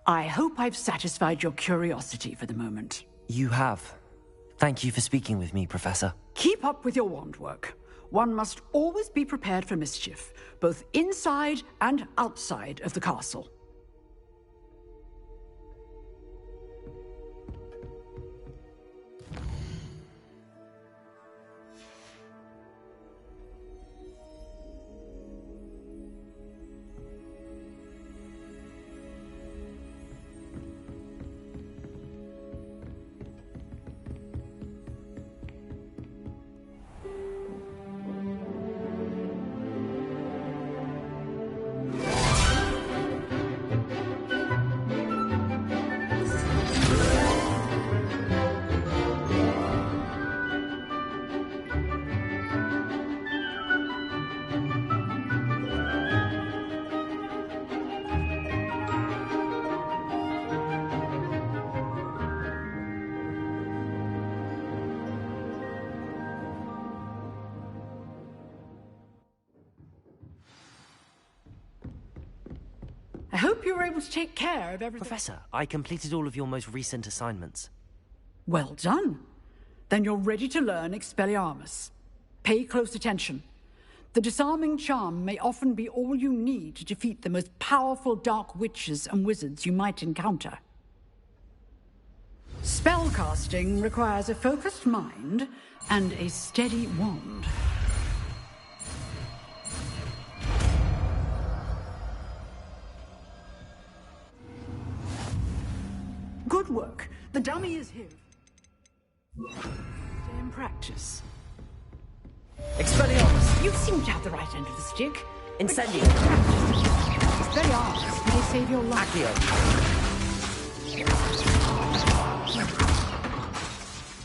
I hope I've satisfied your curiosity for the moment. You have. Thank you for speaking with me, Professor. Keep up with your wand work. One must always be prepared for mischief, both inside and outside of the castle. I hope you were able to take care of everything. Professor, I completed all of your most recent assignments. Well done. Then you're ready to learn Expelliarmus. Pay close attention. The disarming charm may often be all you need to defeat the most powerful dark witches and wizards you might encounter. Spellcasting requires a focused mind and a steady wand. Good work. The dummy is here. Stay in practice. Expelliarmus! You seem to have the right end of the stick. Incendio! Expelliarmus may save your life. Accio!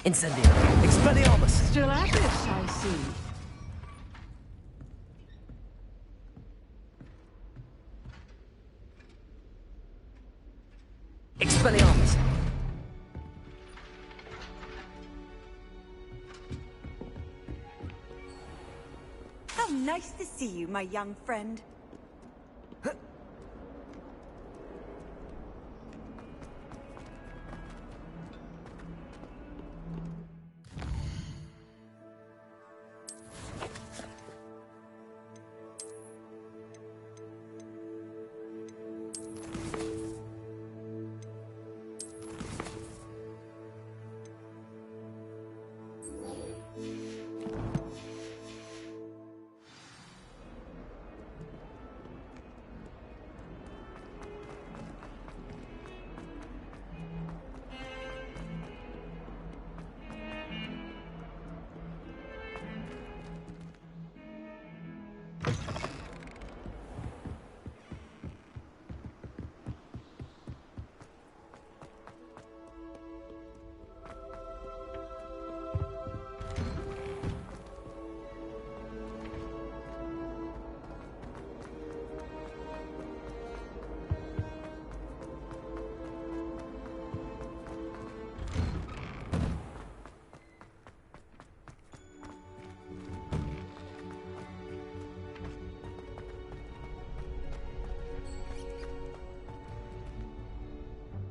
Incendio! Expelliarmus! Still at it, I see. Expelliarmus! How nice to see you, my young friend.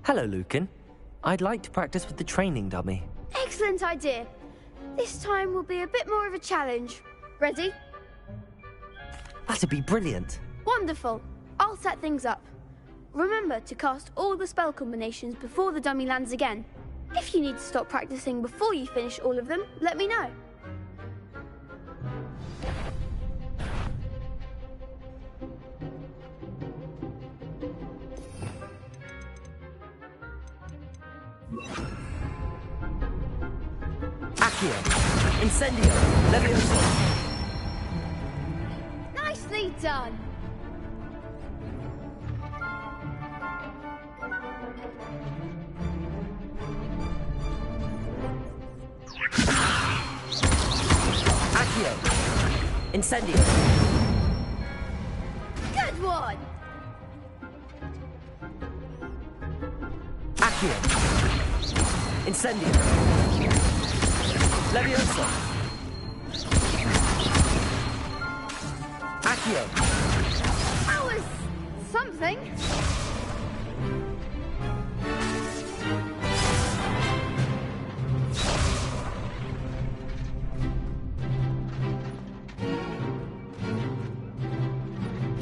Hello, Lucan. I'd like to practice with the training dummy. Excellent idea. This time will be a bit more of a challenge. Ready? That'd be brilliant. Wonderful. I'll set things up. Remember to cast all the spell combinations before the dummy lands again. If you need to stop practicing before you finish all of them, let me know. Accio! Incendio! Levioso! Nicely done! Accio! Incendio! Good one! Accio! Incendio! Levioso! Accio! That was something.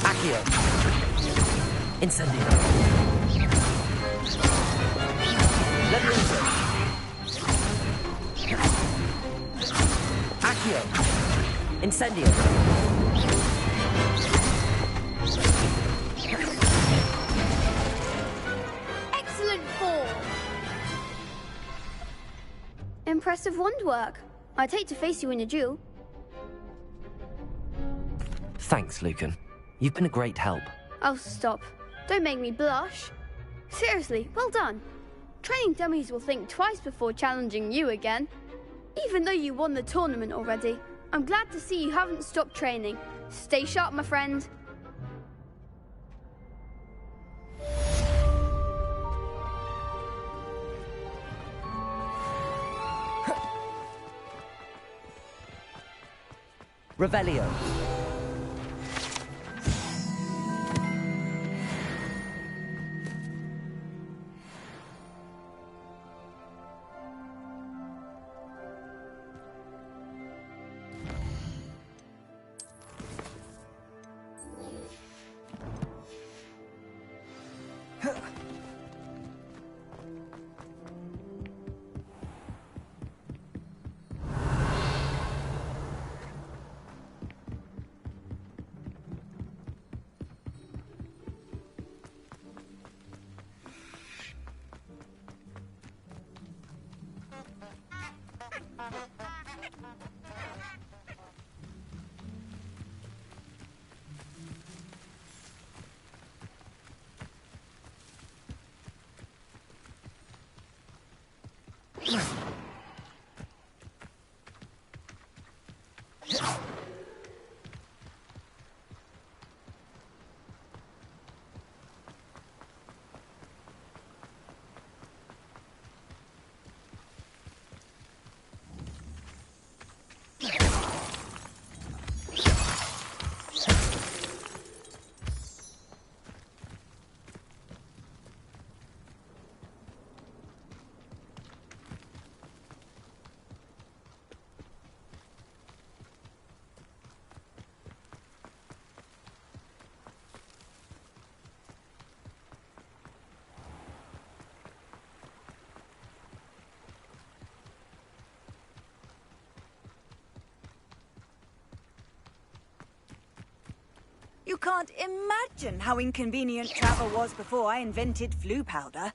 Accio! Incendio! Levioso! Accio! Incendio! Excellent form. Impressive wand work. I'd hate to face you in a duel. Thanks, Lucan. You've been a great help. Oh, stop. Don't make me blush. Seriously, well done. Training dummies will think twice before challenging you again. Even though you won the tournament already, I'm glad to see you haven't stopped training. Stay sharp, my friend. Revelio. You can't imagine how inconvenient travel was before I invented flu powder.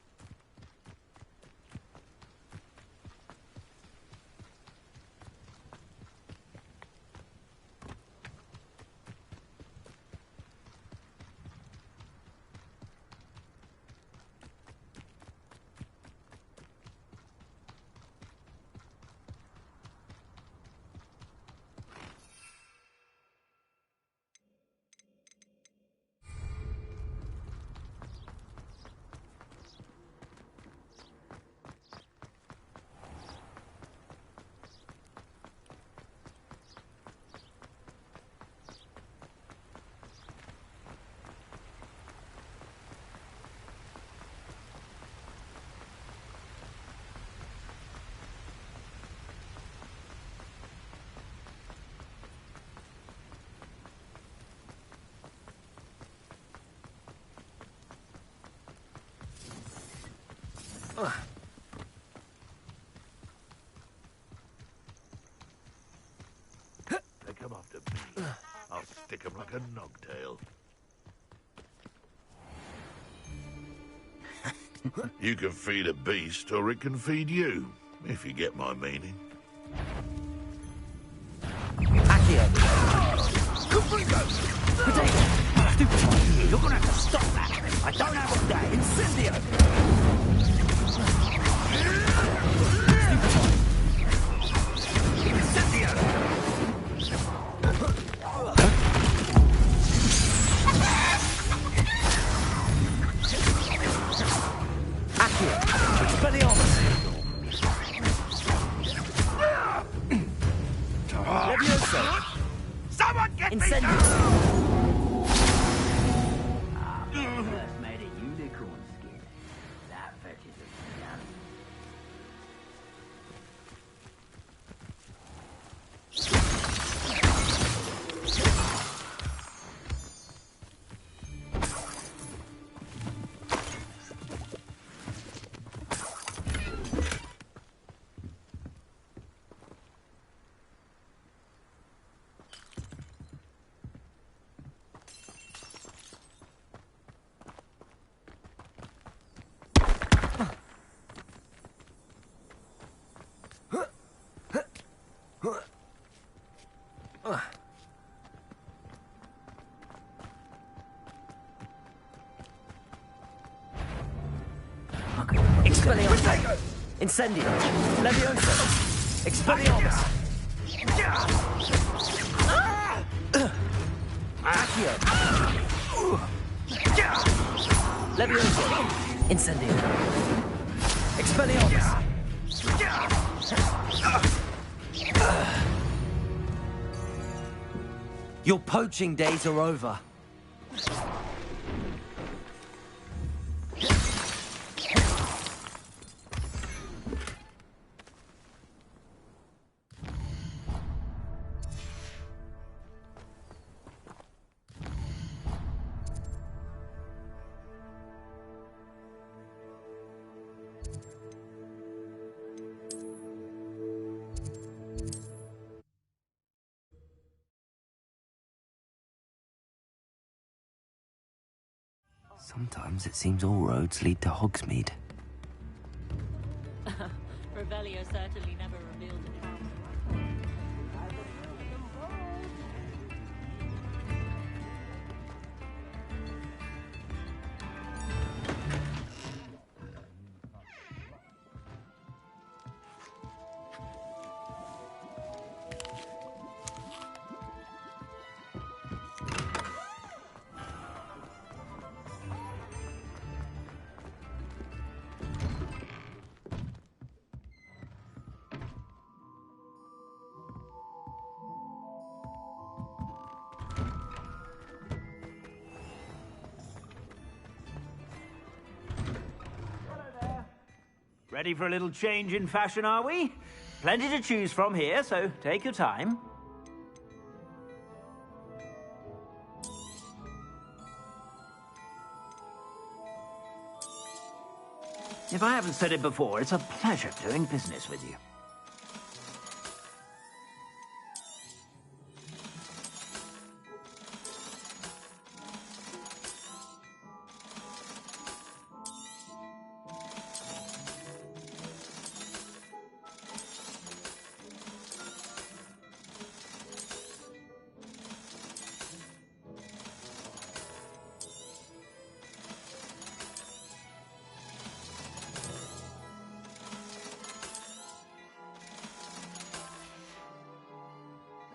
They come after me. I'll stick 'em like a nogtail. You can feed a beast, or it can feed you, if you get my meaning. Accio. Potato! Stupid! You're gonna have to stop that! I don't have a day! Incendio! Someone get me Incendio! First made a unicorn skin. That fetches a gun. Expelliarmus! Incendio! Levioso! Expelliarmus! Accio! Levioso! Incendio! Expelliarmus! Your poaching days are over. Sometimes it seems all roads lead to Hogsmeade. Revelio certainly never revealed an house. Ready for a little change in fashion, are we? Plenty to choose from here, so take your time. If I haven't said it before, it's a pleasure doing business with you.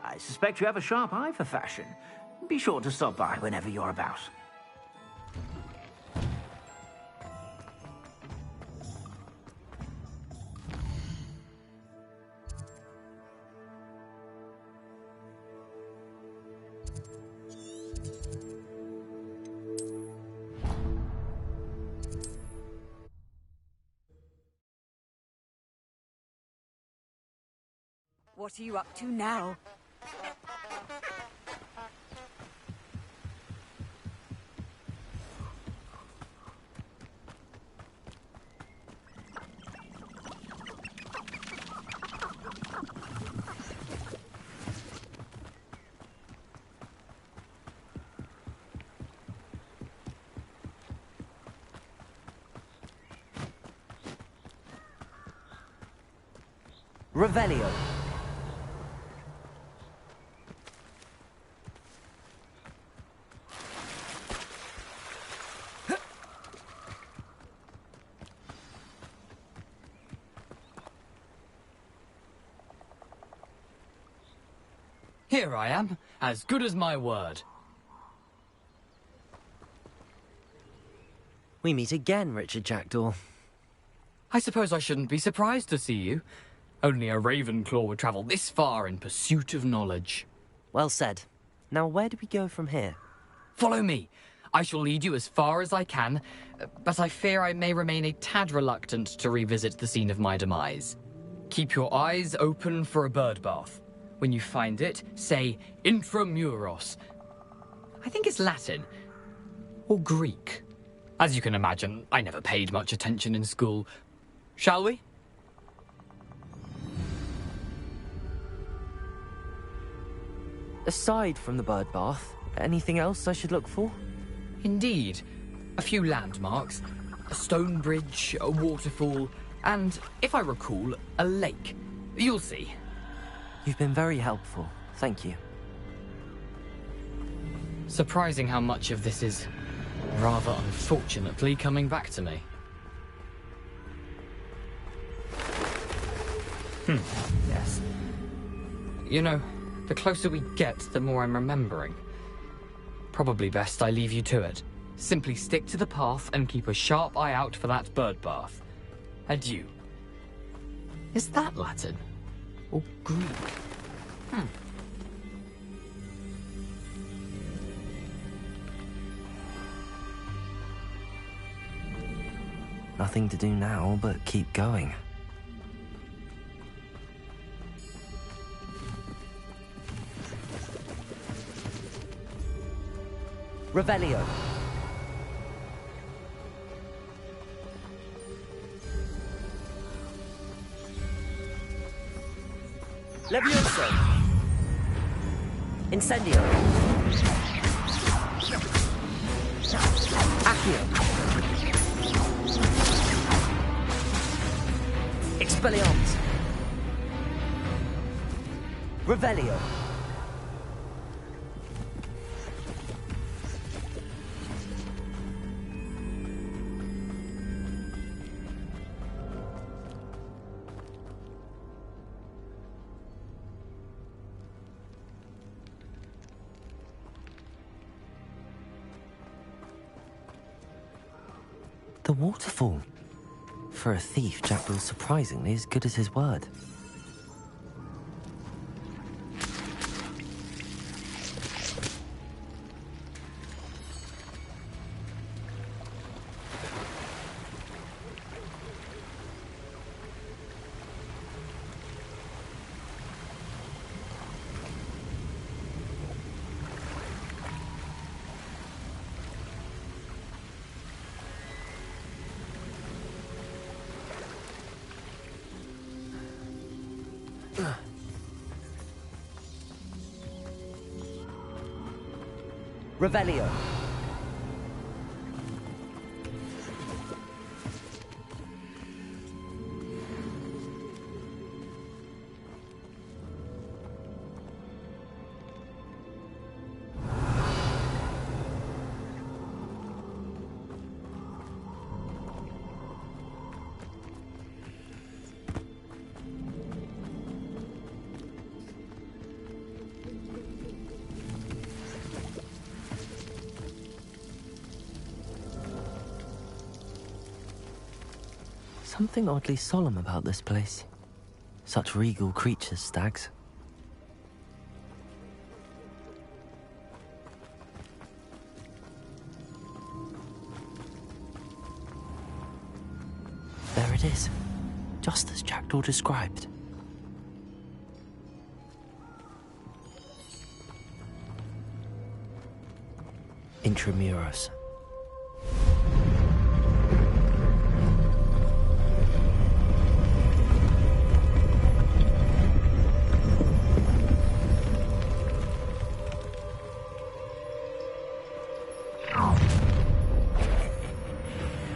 I suspect you have a sharp eye for fashion. Be sure to stop by whenever you're about. What are you up to now? Revelio. Here I am, as good as my word. We meet again, Richard Jackdaw. I suppose I shouldn't be surprised to see you. Only a Ravenclaw would travel this far in pursuit of knowledge. Well said. Now, where do we go from here? Follow me. I shall lead you as far as I can, but I fear I may remain a tad reluctant to revisit the scene of my demise. Keep your eyes open for a bird bath. When you find it, say intramuros. I think it's Latin. Or Greek. As you can imagine, I never paid much attention in school. Shall we? Aside from the bird bath, anything else I should look for? Indeed. A few landmarks. A stone bridge, a waterfall, and, if I recall, a lake. You'll see. You've been very helpful. Thank you. Surprising how much of this is, rather unfortunately, coming back to me. Yes. You know, the closer we get, the more I'm remembering. Probably best I leave you to it. Simply stick to the path and keep a sharp eye out for that bird bath. Adieu. Is that Latin? Or Greek? Nothing to do now but keep going. Revelio. Levioso. Incendio. Accio. Expelliarmus. Revelio. The waterfall. For a thief, Jackdaw's surprisingly as good as his word. Revelio. Something oddly solemn about this place. Such regal creatures, stags. There it is, just as Jackdaw described. Intramuros.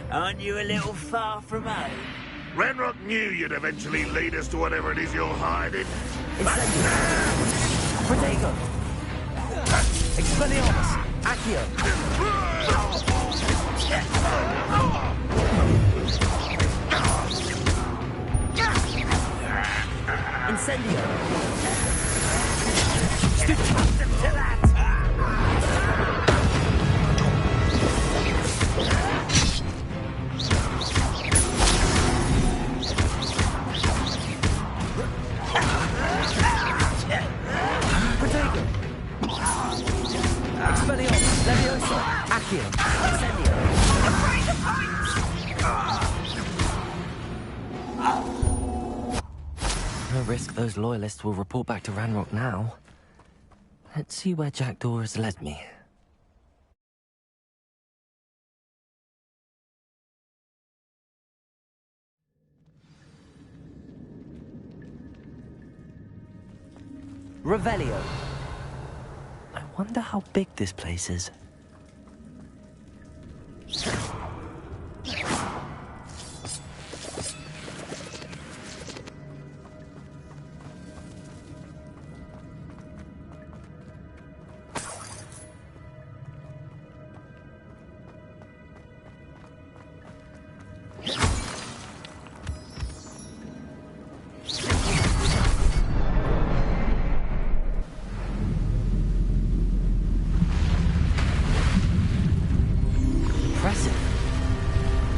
Aren't you a little far from home? Ranrock knew you'd eventually lead us to whatever it is you're hiding. Protego! Expelliarmus! Accio! Incendio! Protego! Expelliarmus, Leviosa, Accio, Incendio. No risk those loyalists will report back to Ranrock now. Let's see where Jackdaw has led me. Revelio. I wonder how big this place is.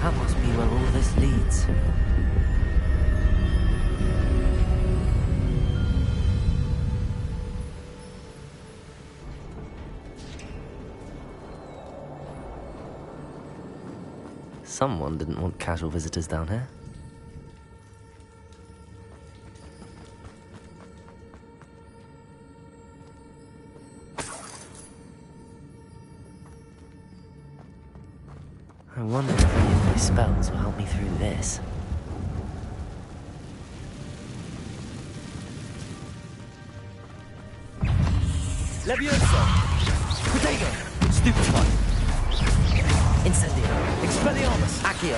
That must be where all this leads. Someone didn't want casual visitors down here. I wonder if any of my spells will help me through this. Leviosa! Potato! Stupefy! Incendio! Expelliarmus! Accio!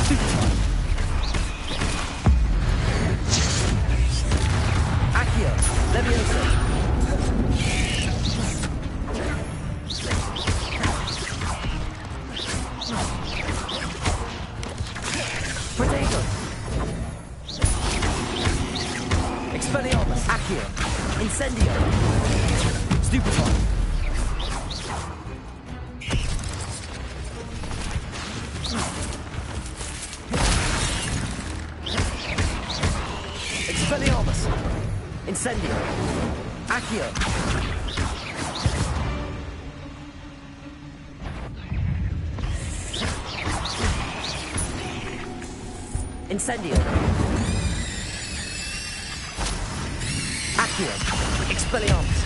Stupefy! Accio! Leviosa! Potato! Expelliarmus! Accio! Incendio! Stupefy! Expelliarmus! Incendio! Accio! Incendio! Accio! Expelliarmus!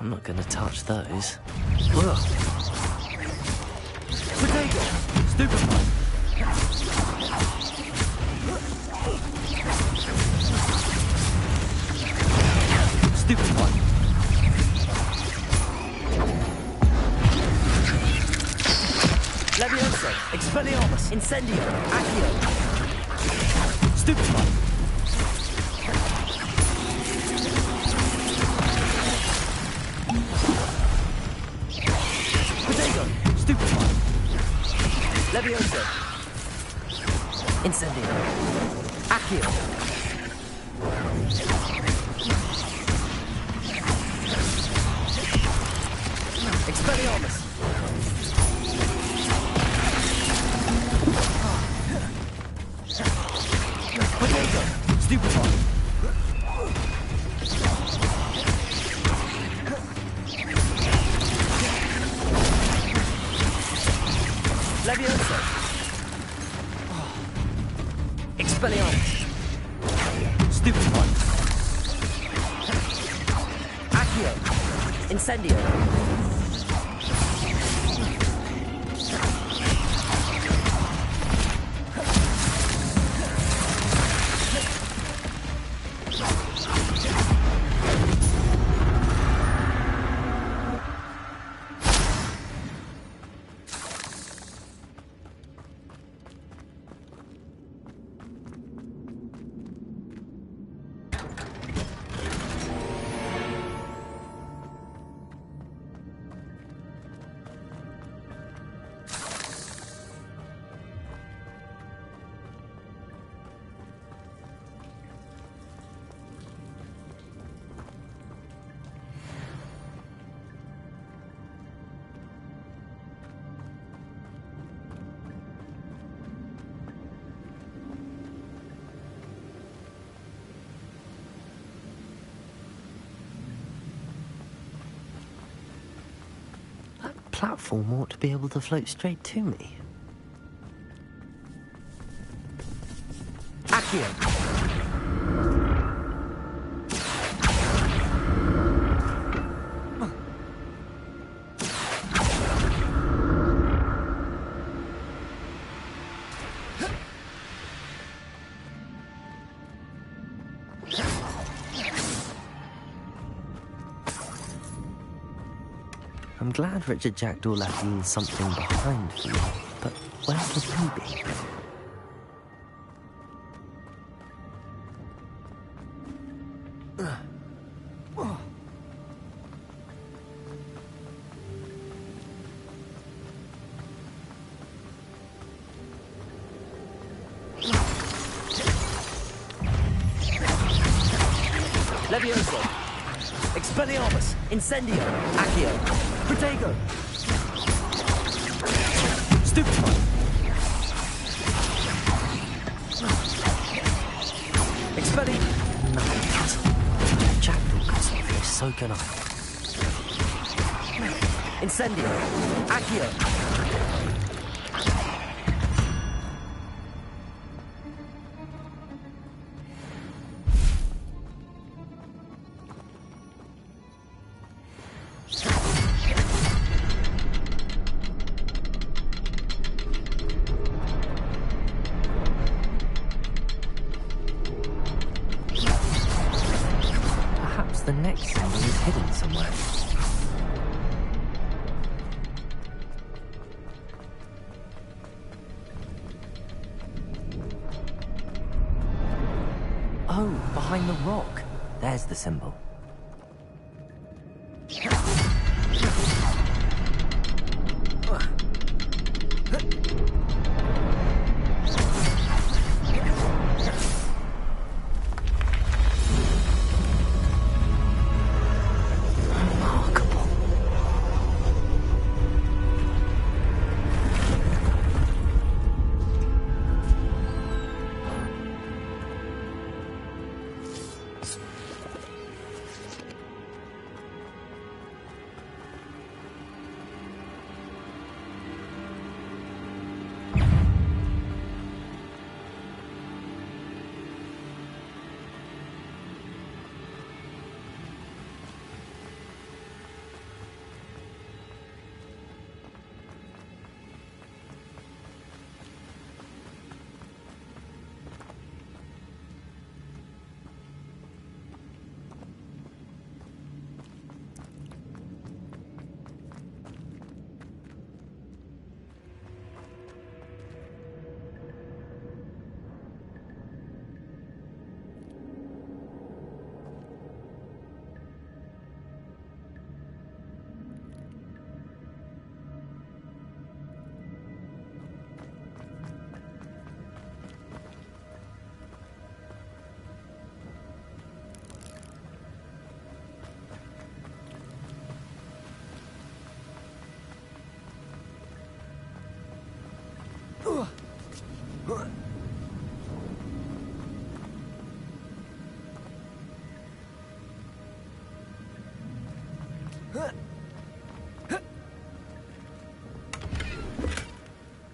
I'm not gonna touch those. Potato! Stupefy! Stupefy! Leviosa! Expelliarmus! Incendio! Accio! Stupefy! Potato! Stupefy! Leviosa! Incendio! Accio! Expelliarmus! Potato! Stupefy! Leviosa! Expelliarmus! Stupefy! Accio! Incendio! platform ought to be able to float straight to me. Accio! I'm glad Richard Jackdaw left me something behind for me, but where could he be? Levioso! Expelliarmus! Incendio! Accio! Protego! Stupefy! Expelli... Nothing. Jackdaw can solve this, so can I. Incendio! Accio! Perhaps the next symbol is hidden somewhere. Oh, behind the rock. There's the symbol.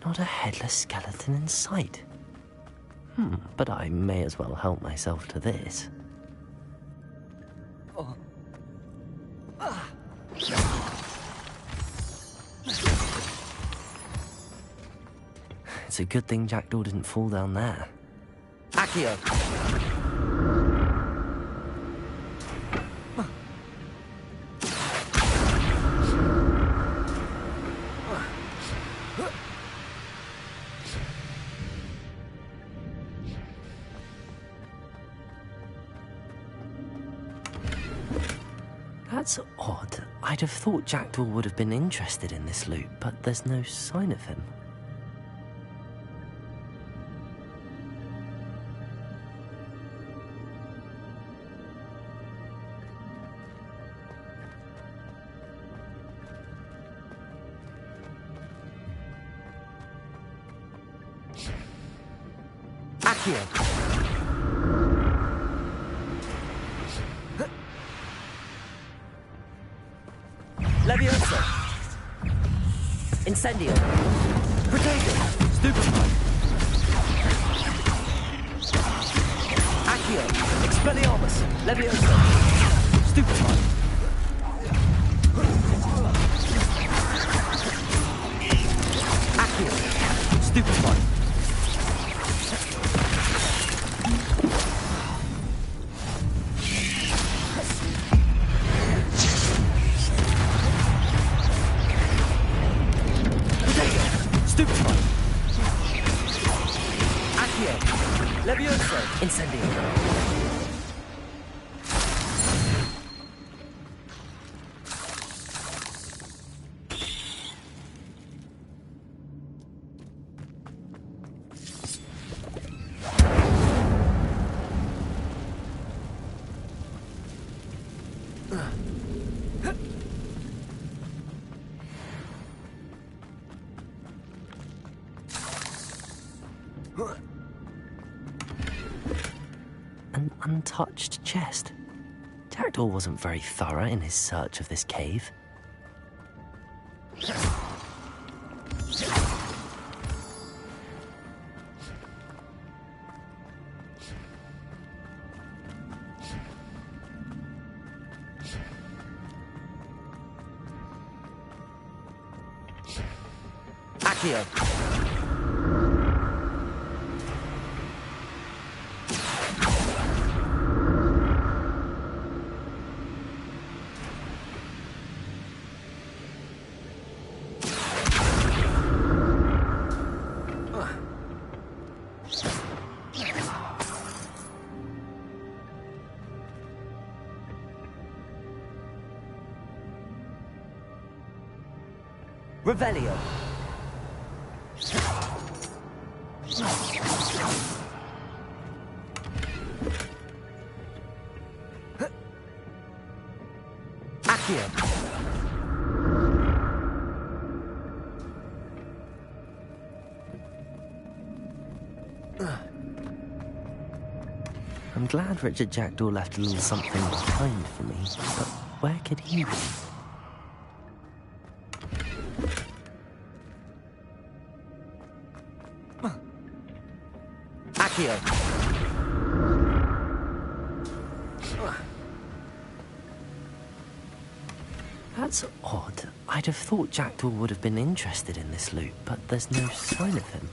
Not a headless skeleton in sight. But I may as well help myself to this. It's a good thing Jackdaw didn't fall down there. Accio! That's odd. I'd have thought Jackdaw would have been interested in this loot, but there's no sign of him. Accio! Levioso! Incendio. Protego. Stupefy. Accio. Expelliarmus. Levioso. Stupefy. Accio. Stupefy. Levioso! Incendio! An untouched chest. Jackdaw wasn't very thorough in his search of this cave. Accio! Revelio. Accio. I'm glad Richard Jackdaw left a little something behind for me, but where could he be? Accio. That's odd. I'd have thought Jackdaw would have been interested in this loot, but there's no sign of him.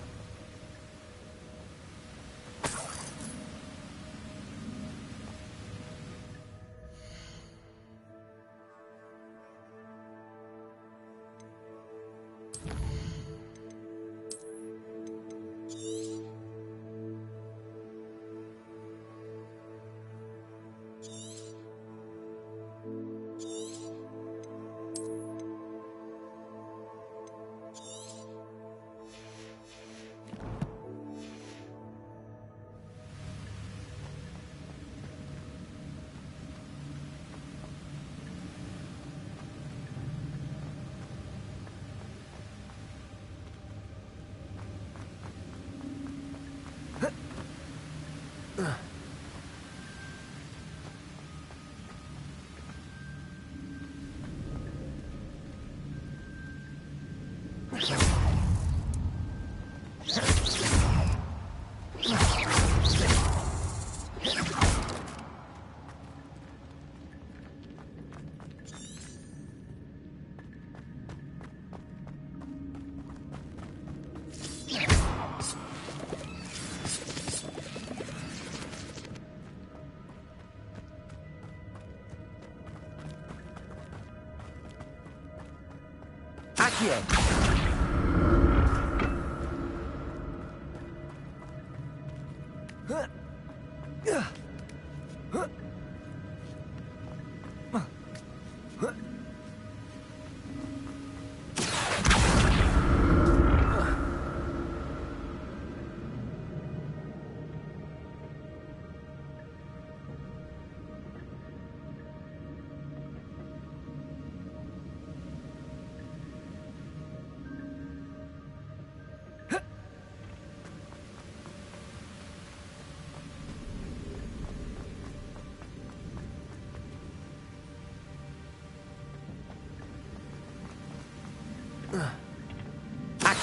Accio.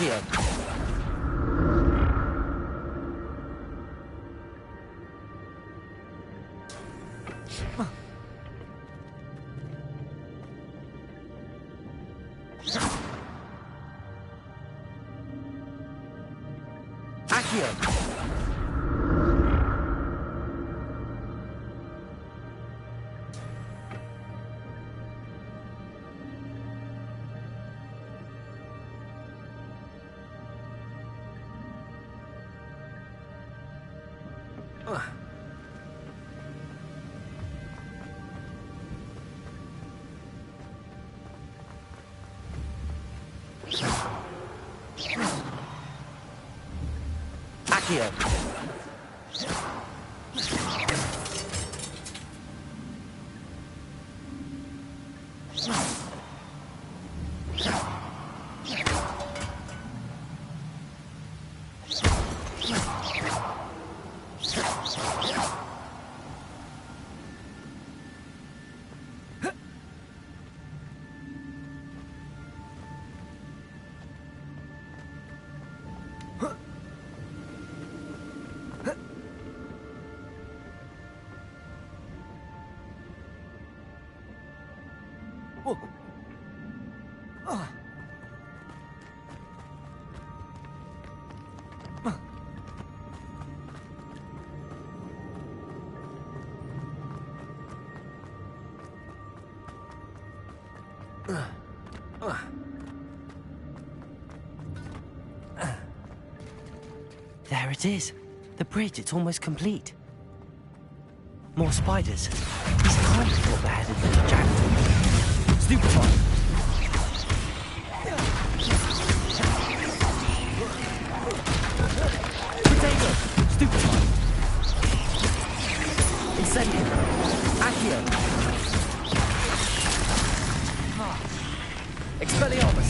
Accio. Accio. There it is. The bridge, it's almost complete. More spiders. These can't be what they're headed for the jackdaw. Stupefy. Potato. Stupefy. Incendio. Accio. Expelliarmus.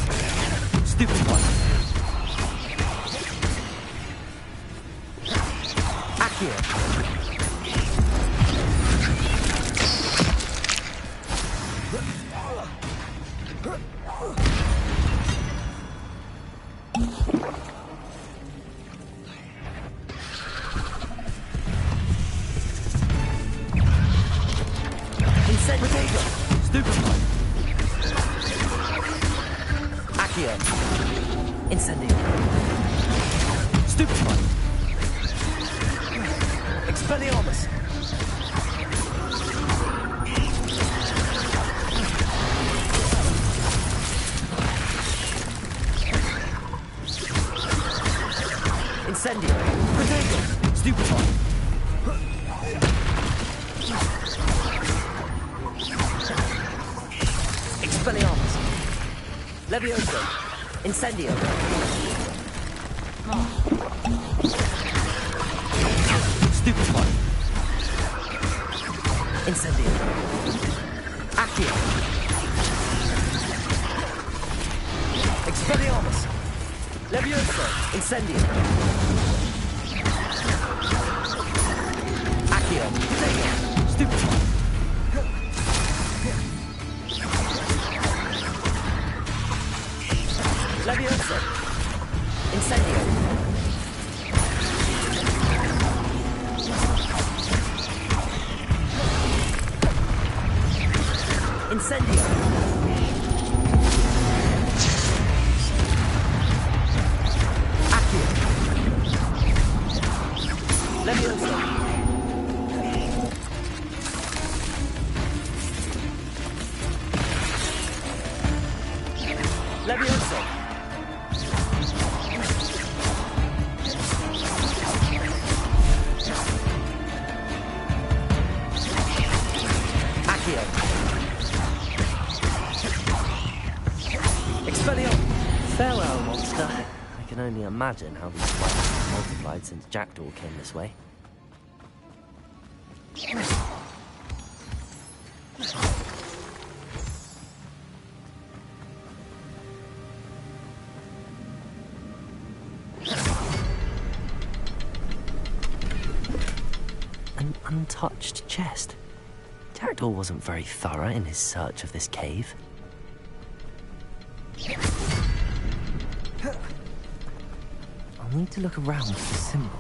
Stupefy. Incendio. Stupefy. Incendio. Accio. Expelliarmus. Levioso. Incendio. Accio. Stupefy. Levioso. Incendio. Incendio. Accio. Levioso. Levioso. Farewell, monster. I can only imagine how these spiders have multiplied since Jackdaw came this way. An untouched chest. Jackdaw wasn't very thorough in his search of this cave. I'll need to look around for the symbol.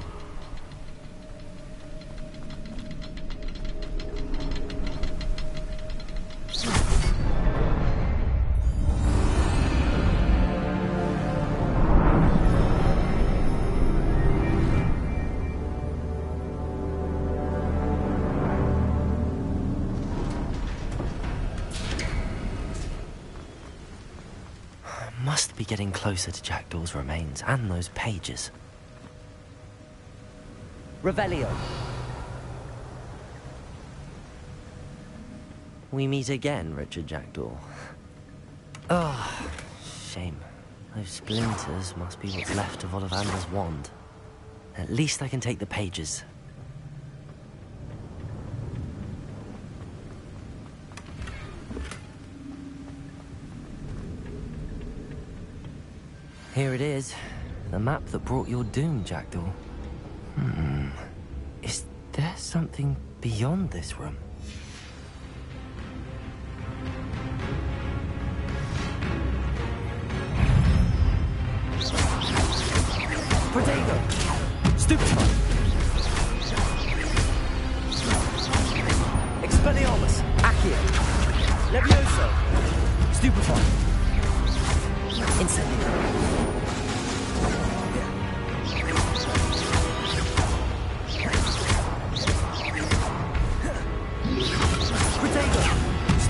Must be getting closer to Jackdaw's remains and those pages. Revelio. We meet again, Richard Jackdaw. Oh, shame. Those splinters must be what's left of Ollivander's wand. At least I can take the pages. Here it is. The map that brought your doom, Jackdaw. Is there something beyond this room? Protego! Stupefy! Expelliarmus! Accio! Levioso! Stupefy! Incendio!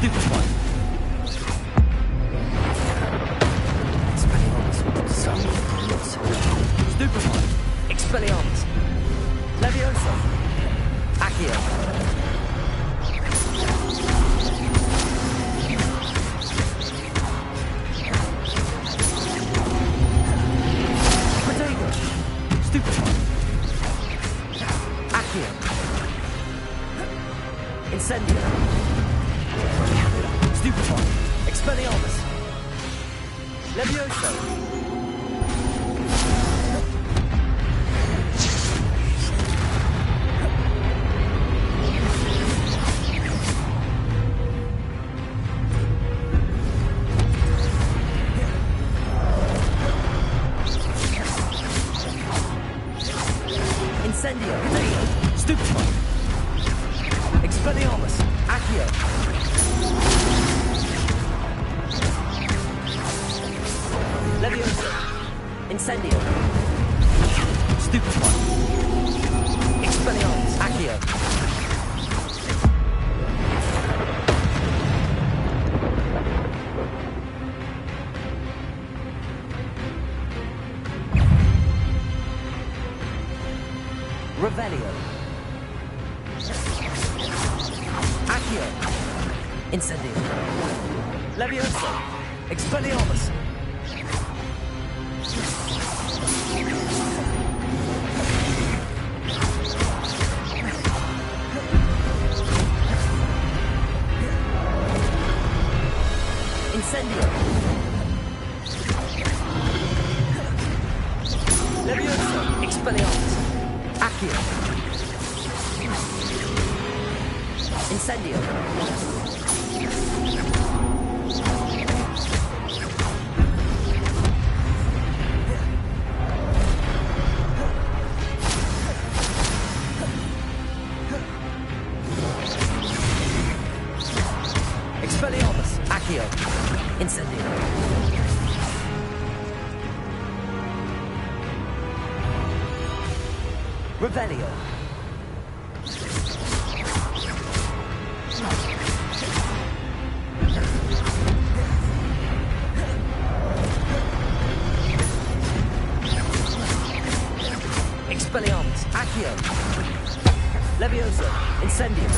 Stupefy! Expelliarmus! Stupefy! Expelliarmus! Levioso! Accio! Protego! Stupefy! Accio! Incendio! Stupefy! Expelliarmus! Levioso! Incendio! Stupefy! Expelliarmus! Accio! Levioso! Incendio! Stupefy! Expelliarmus! Accio! Revelio! Accio! Incendio! Levioso! Expelliarmus! Incendio! Levioso! Expelliarmus! Accio! Incendio! Expelliarmus! Accio! Incendio! Revelio! Expelliarmus! Accio! Levioso! Incendio!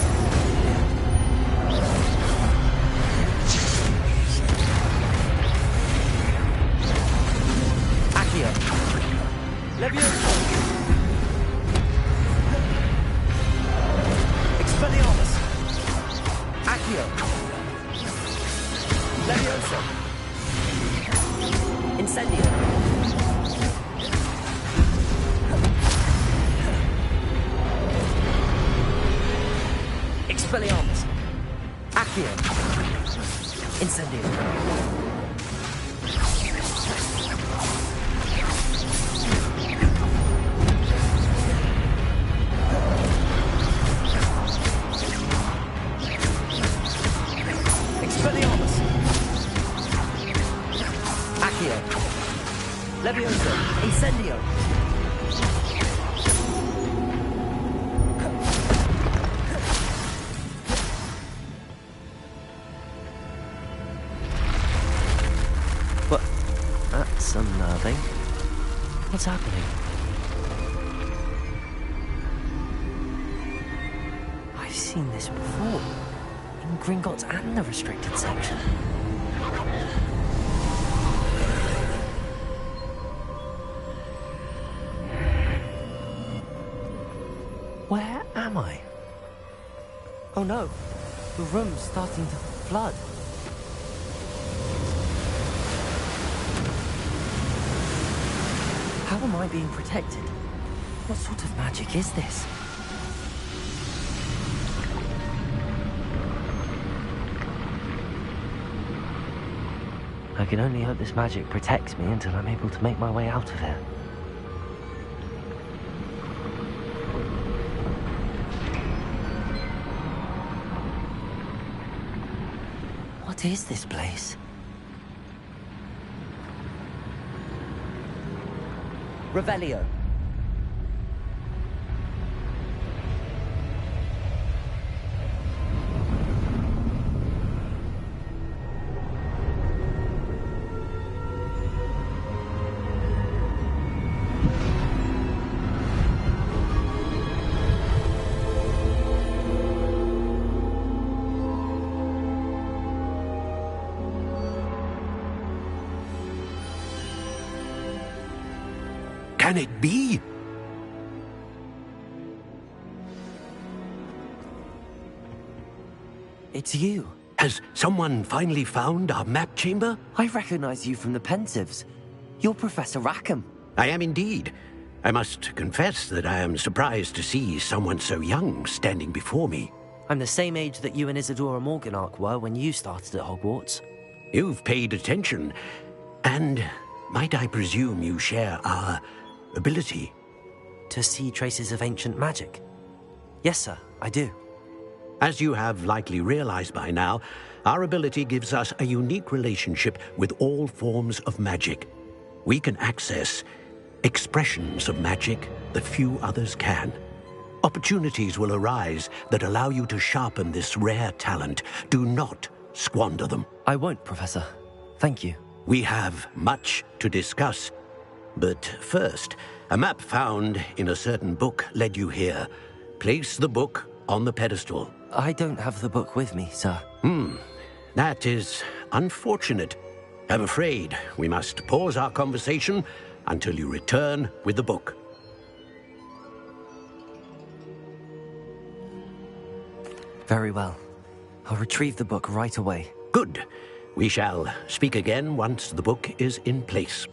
Accio! Levioso! Expelliarmus! Accio! Levioso! Incendio! Expelliarmus! Accio! Incendio! Leviosa! Incendio! What? That's unnerving. What's happening? I've seen this before. In Gringotts and the restricted section. Where am I? Oh no, the room's starting to flood. How am I being protected? What sort of magic is this? I can only hope this magic protects me until I'm able to make my way out of here. What is this place? Revelio. Can it be? It's you. Has someone finally found our map chamber? I recognize you from the Pensives. You're Professor Rackham. I am indeed. I must confess that I am surprised to see someone so young standing before me. I'm the same age that you and Isadora Morganach were when you started at Hogwarts. You've paid attention, and might I presume you share our ability? To see traces of ancient magic? Yes, sir, I do. As you have likely realized by now, our ability gives us a unique relationship with all forms of magic. We can access expressions of magic that few others can. Opportunities will arise that allow you to sharpen this rare talent. Do not squander them. I won't, Professor. Thank you. We have much to discuss. But first, a map found in a certain book led you here. Place the book on the pedestal. I don't have the book with me, sir. That is unfortunate. I'm afraid we must pause our conversation until you return with the book. Very well. I'll retrieve the book right away. Good. We shall speak again once the book is in place.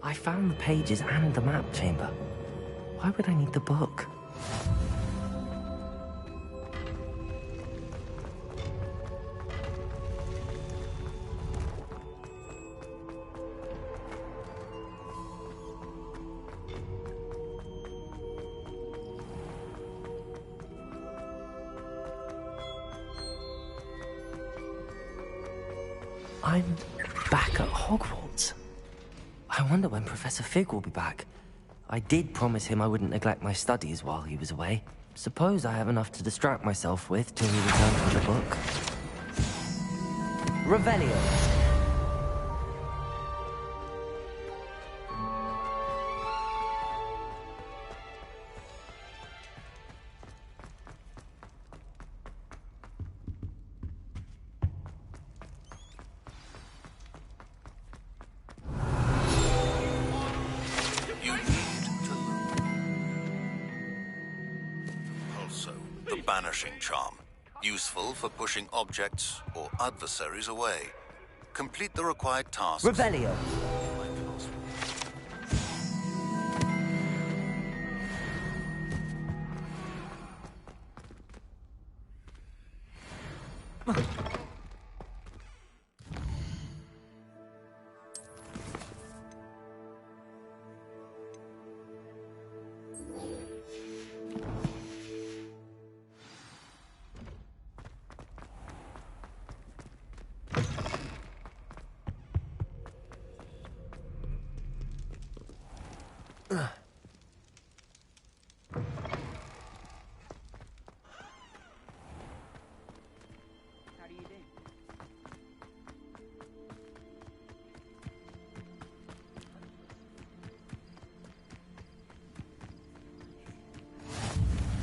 I found the pages and the map chamber. Why would I need the book? I'm back at Hogwarts. I wonder when Professor Fig will be back. I did promise him I wouldn't neglect my studies while he was away. Suppose I have enough to distract myself with till he returns with the book. Revelio. Banishing charm. Useful for pushing objects or adversaries away. Complete the required tasks. Revelio.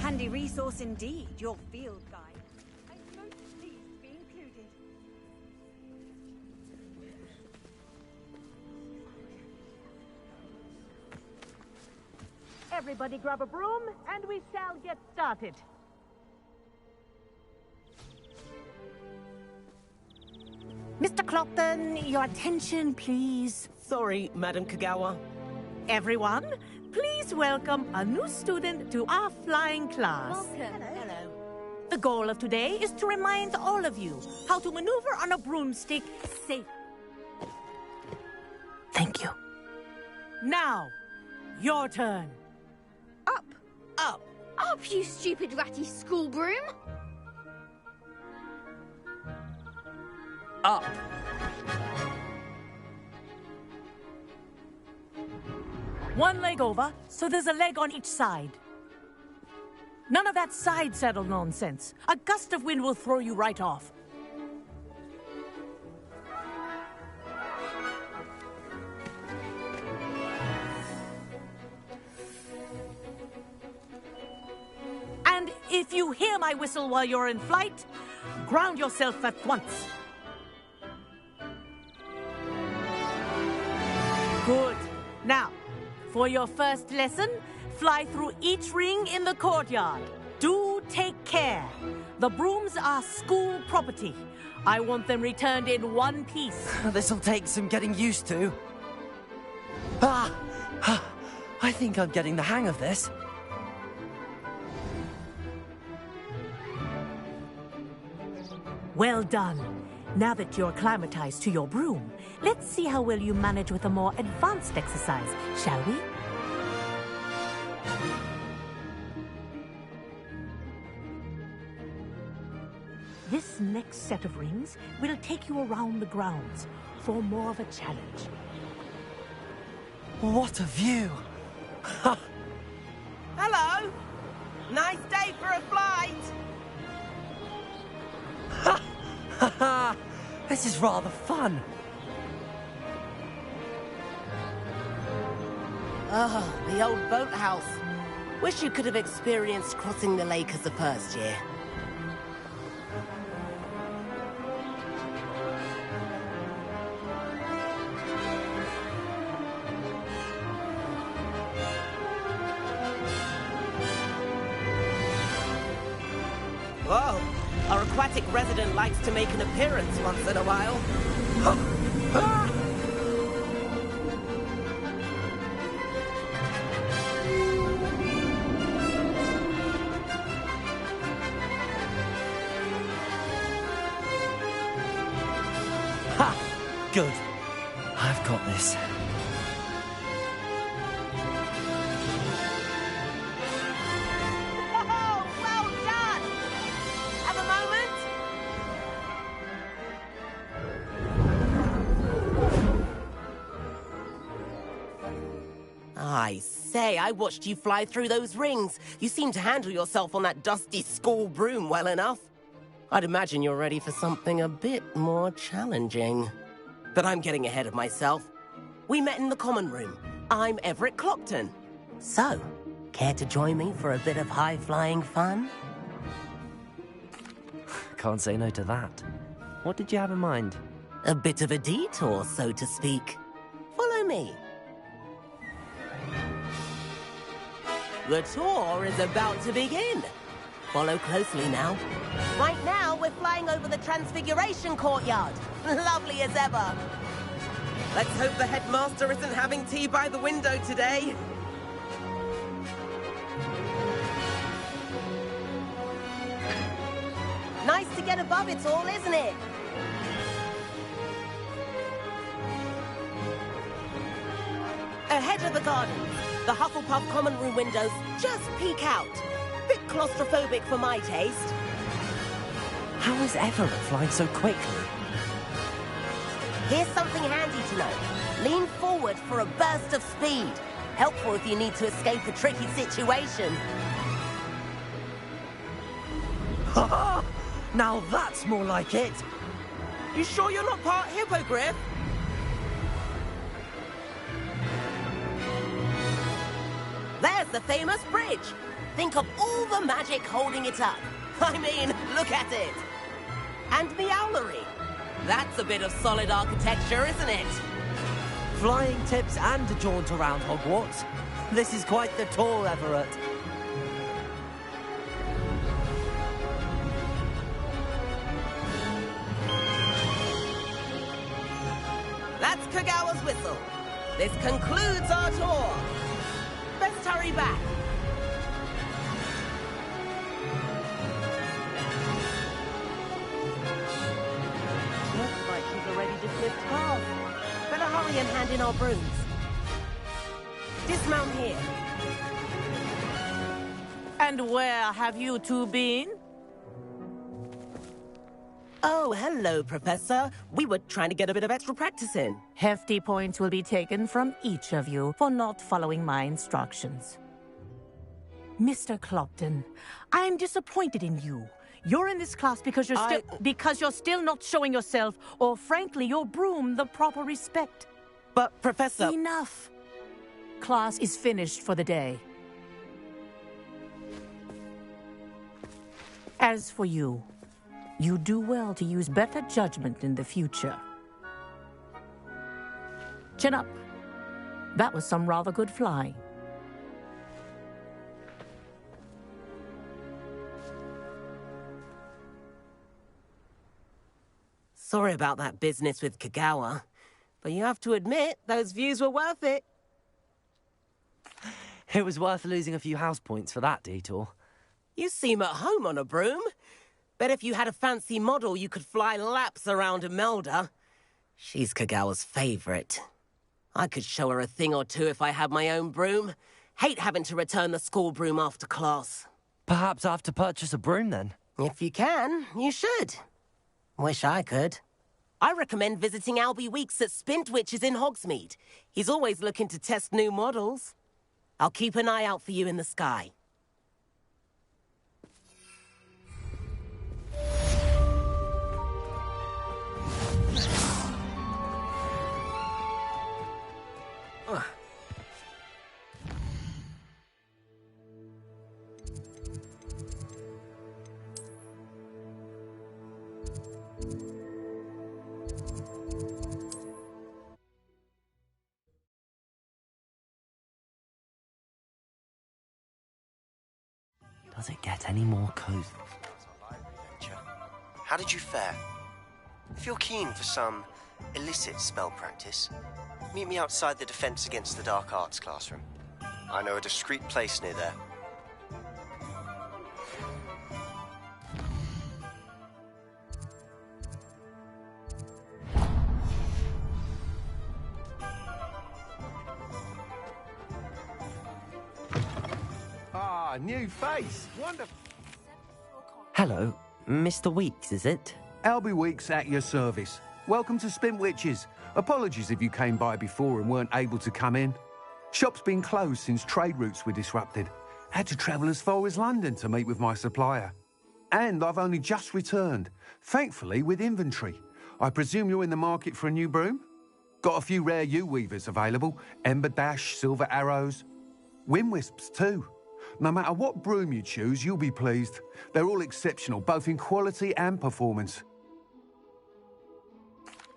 Handy resource indeed, your field guide. I'm most pleased to be included. Everybody grab a broom, and we shall get started. Mr. Clopton, your attention, please. Sorry, Madam Kagawa. Everyone, please welcome a new student to our flying class. Welcome. Hello. The goal of today is to remind all of you how to maneuver on a broomstick safe. Thank you. Now, your turn. Up. Up. Up, you stupid ratty school broom. Up. One leg over, so there's a leg on each side. None of that side saddle nonsense. A gust of wind will throw you right off. And if you hear my whistle while you're in flight, ground yourself at once. Good. Now, for your first lesson, fly through each ring in the courtyard. Do take care. The brooms are school property. I want them returned in one piece. This'll take some getting used to. I think I'm getting the hang of this. Well done. Now that you're acclimatized to your broom, let's see how well you manage with a more advanced exercise, shall we? This next set of rings will take you around the grounds for more of a challenge. What a view! Hello! Nice day for a flight! This is rather fun. Oh, the old boathouse. Wish you could have experienced crossing the lake as the first year. Whoa! Our aquatic resident likes to make an appearance once in a while. Good. I've got this. Oh, well done! Have a moment? I say, I watched you fly through those rings. You seem to handle yourself on that dusty school broom well enough. I'd imagine you're ready for something a bit more challenging. But I'm getting ahead of myself. We met in the common room. I'm Everett Clopton. So, care to join me for a bit of high-flying fun? Can't say no to that. What did you have in mind? A bit of a detour, so to speak. Follow me. The tour is about to begin. Follow closely now. Right now, we're flying over the Transfiguration Courtyard. Lovely as ever. Let's hope the headmaster isn't having tea by the window today. Nice to get above it all, isn't it? Ahead of the gardens, the Hufflepuff common room windows just peek out. Bit claustrophobic for my taste. How is Everett flying so quickly? Here's something handy to know. Lean forward for a burst of speed. Helpful if you need to escape a tricky situation. Ha! Now that's more like it! You sure you're not part hippogriff? There's the famous bridge. Think of all the magic holding it up. I mean, look at it. And the owlery. That's a bit of solid architecture, isn't it? Flying tips and a jaunt around Hogwarts. This is quite the tour, Everett. That's Kagawa's whistle. This concludes our tour. Best hurry back. Looks like she's already dismissed cars. Better hurry and hand in our brooms. Dismount here. And where have you two been? Oh, hello, Professor. We were trying to get a bit of extra practice in. Hefty points will be taken from each of you for not following my instructions. Mr. Clopton, I am disappointed in you. You're in this class because you're still not showing yourself, or frankly, your broom the proper respect. But, Professor... Enough. Class is finished for the day. As for you, you do well to use better judgment in the future. Chin up. That was some rather good flying. Sorry about that business with Kagawa, but you have to admit, those views were worth it. It was worth losing a few house points for that detour. You seem at home on a broom. Bet if you had a fancy model, you could fly laps around Imelda. She's Kagawa's favorite. I could show her a thing or two if I had my own broom. Hate having to return the school broom after class. Perhaps I have to purchase a broom then? If you can, you should. Wish I could. I recommend visiting Albie Weeks at Spintwitches in Hogsmeade. He's always looking to test new models. I'll keep an eye out for you in the sky. Does it get any more cozy? How did you fare? If you're keen for some illicit spell practice, meet me outside the Defense Against the Dark Arts classroom. I know a discreet place near there. Ah, new face. Wonderful. Hello, Mr. Weeks, is it? Albie Weeks at your service. Welcome to Spin Witches. Apologies if you came by before and weren't able to come in. Shop's been closed since trade routes were disrupted. Had to travel as far as London to meet with my supplier. And I've only just returned, thankfully with inventory. I presume you're in the market for a new broom? Got a few rare yew-weavers available. Ember Dash, Silver Arrows. Wind-wisps too. No matter what broom you choose, you'll be pleased. They're all exceptional, both in quality and performance.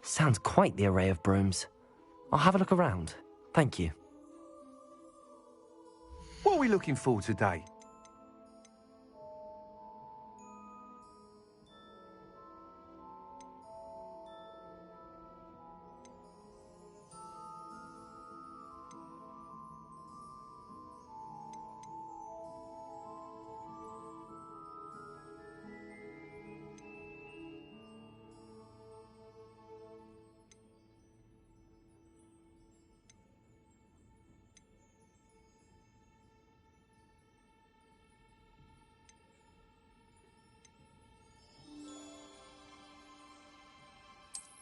Sounds quite the array of brooms. I'll have a look around. Thank you. What are we looking for today?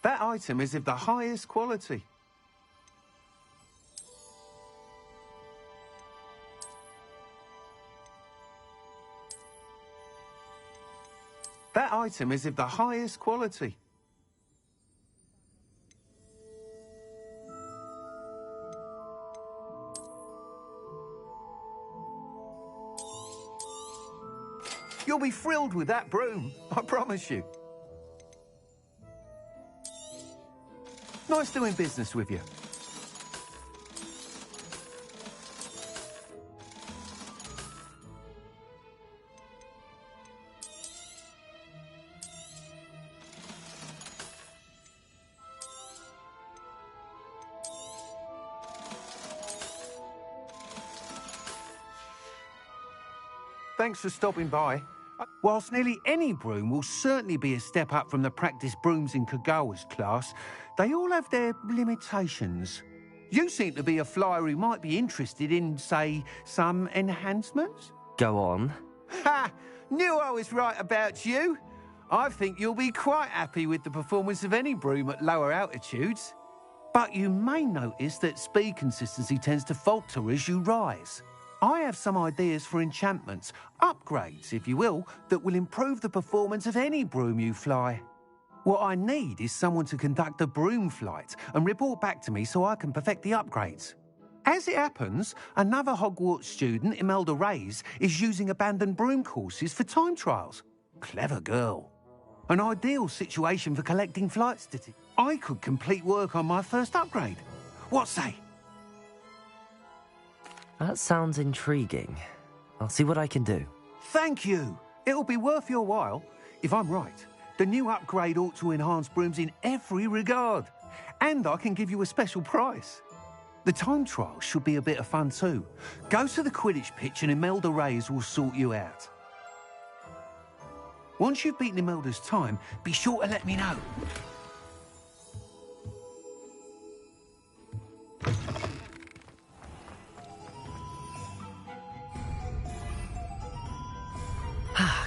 That item is of the highest quality. That item is of the highest quality. You'll be thrilled with that broom, I promise you. Nice doing business with you. Thanks for stopping by. Whilst nearly any broom will certainly be a step up from the practice brooms in Kagawa's class, they all have their limitations. You seem to be a flyer who might be interested in, say, some enhancements? Go on. Ha! Knew I was right about you. I think you'll be quite happy with the performance of any broom at lower altitudes. But you may notice that speed consistency tends to falter as you rise. I have some ideas for enchantments, upgrades, if you will, that will improve the performance of any broom you fly. What I need is someone to conduct a broom flight and report back to me so I can perfect the upgrades. As it happens, another Hogwarts student, Imelda Reyes, is using abandoned broom courses for time trials. Clever girl. An ideal situation for collecting flight statistics. I could complete work on my first upgrade. What say? That sounds intriguing. I'll see what I can do. Thank you. It'll be worth your while. If I'm right, the new upgrade ought to enhance brooms in every regard. And I can give you a special price. The time trial should be a bit of fun too. Go to the Quidditch pitch and Imelda Reyes will sort you out. Once you've beaten Imelda's time, be sure to let me know.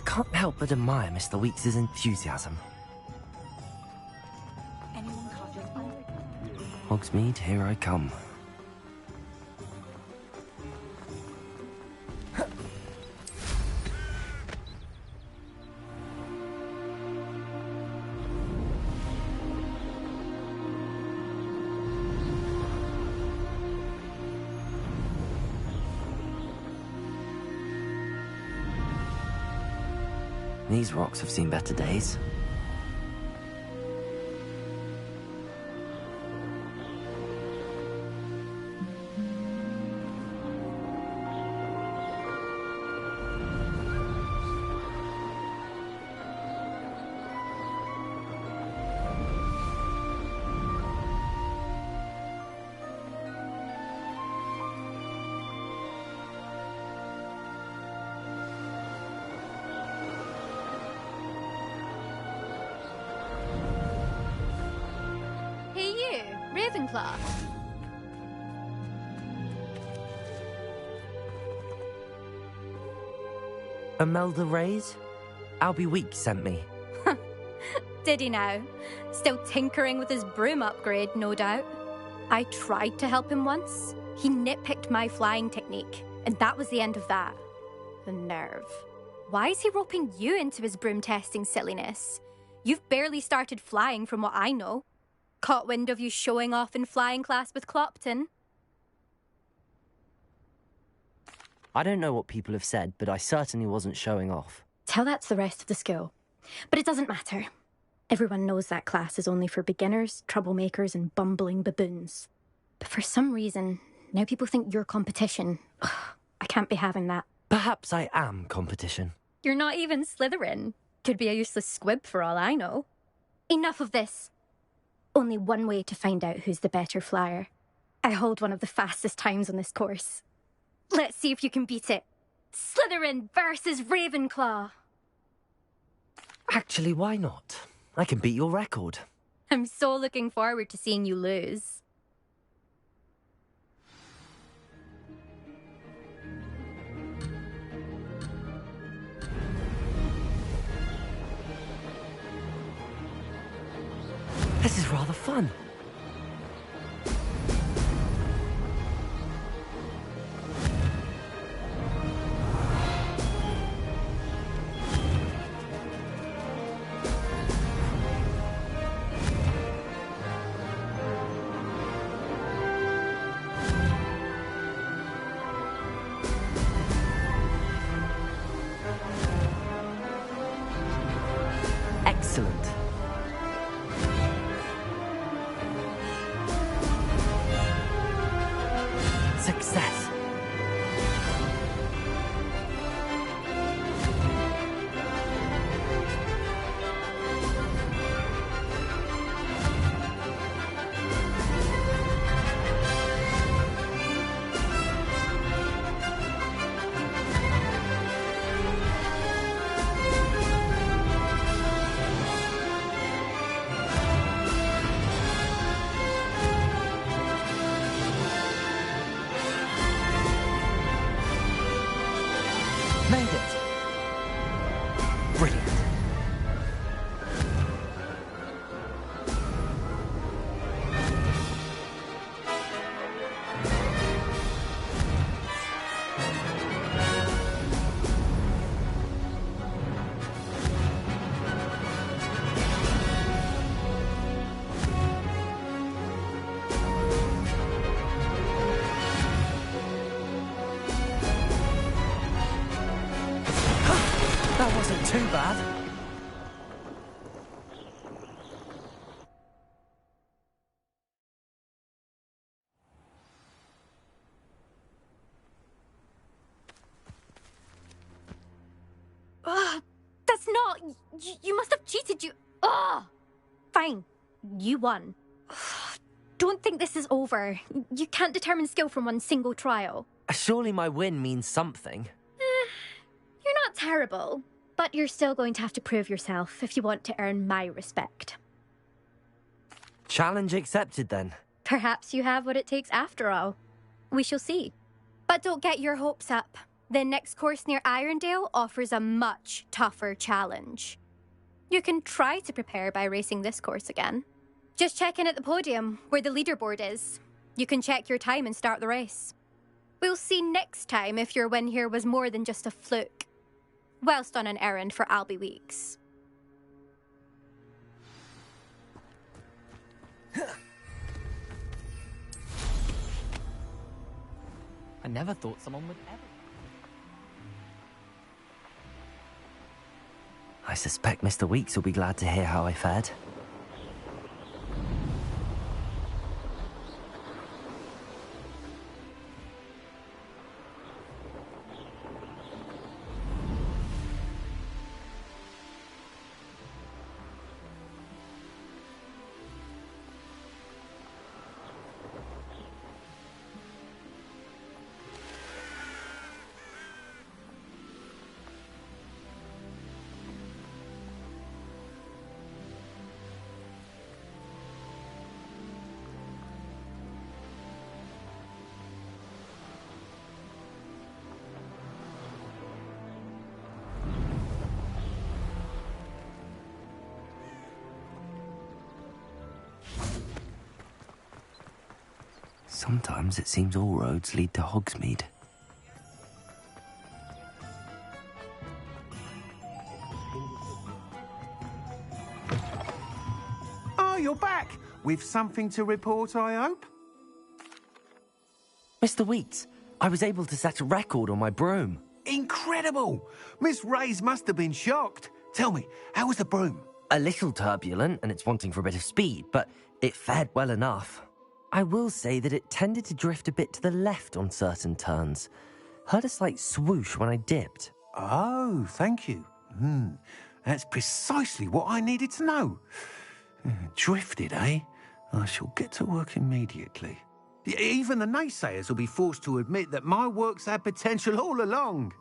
Can't help but admire Mr. Weeks' enthusiasm. Hogsmeade, here I come. These rocks have seen better days. Ravenclaw. Imelda Reyes? Albie Weeks sent me. Did he now? Still tinkering with his broom upgrade, no doubt. I tried to help him once. He nitpicked my flying technique, and that was the end of that. The nerve. Why is he roping you into his broom testing silliness? You've barely started flying from what I know. Caught wind of you showing off in flying class with Clopton. I don't know what people have said, but I certainly wasn't showing off. Tell that to the rest of the school. But it doesn't matter. Everyone knows that class is only for beginners, troublemakers, and bumbling baboons. But for some reason, now people think you're competition. Ugh, I can't be having that. Perhaps I am competition. You're not even Slytherin. Could be a useless squib for all I know. Enough of this. Only one way to find out who's the better flyer. I hold one of the fastest times on this course. Let's see if you can beat it. Slytherin versus Ravenclaw. Actually, why not? I can beat your record. I'm so looking forward to seeing you lose. This is rather fun. Excellent. Success. Made it. Brilliant. That wasn't too bad. That's not... You must have cheated, you... Ugh! Fine. You won. Don't think this is over. You can't determine skill from one single trial. Surely my win means something. You're not terrible, but you're still going to have to prove yourself if you want to earn my respect. Challenge accepted, then. Perhaps you have what it takes after all. We shall see. But don't get your hopes up. The next course near Irondale offers a much tougher challenge. You can try to prepare by racing this course again. Just check in at the podium, where the leaderboard is. You can check your time and start the race. We'll see next time if your win here was more than just a fluke. Whilst on an errand for Albie Weeks. I never thought someone would ever... I suspect Mr. Weeks will be glad to hear how I fared. Sometimes it seems all roads lead to Hogsmeade. Oh, you're back! With something to report, I hope? Mr. Weeks, I was able to set a record on my broom. Incredible! Miss Reyes must have been shocked. Tell me, how was the broom? A little turbulent, and it's wanting for a bit of speed, but it fared well enough. I will say that it tended to drift a bit to the left on certain turns. Heard a slight swoosh when I dipped. Oh, thank you. That's precisely what I needed to know. Drifted, eh? I shall get to work immediately. Even the naysayers will be forced to admit that my work's had potential all along.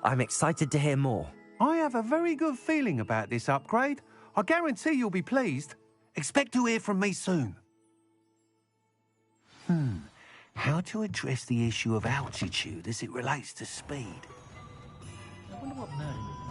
I'm excited to hear more. I have a very good feeling about this upgrade. I guarantee you'll be pleased. Expect to hear from me soon. How to address the issue of altitude as it relates to speed? I wonder what Merlin would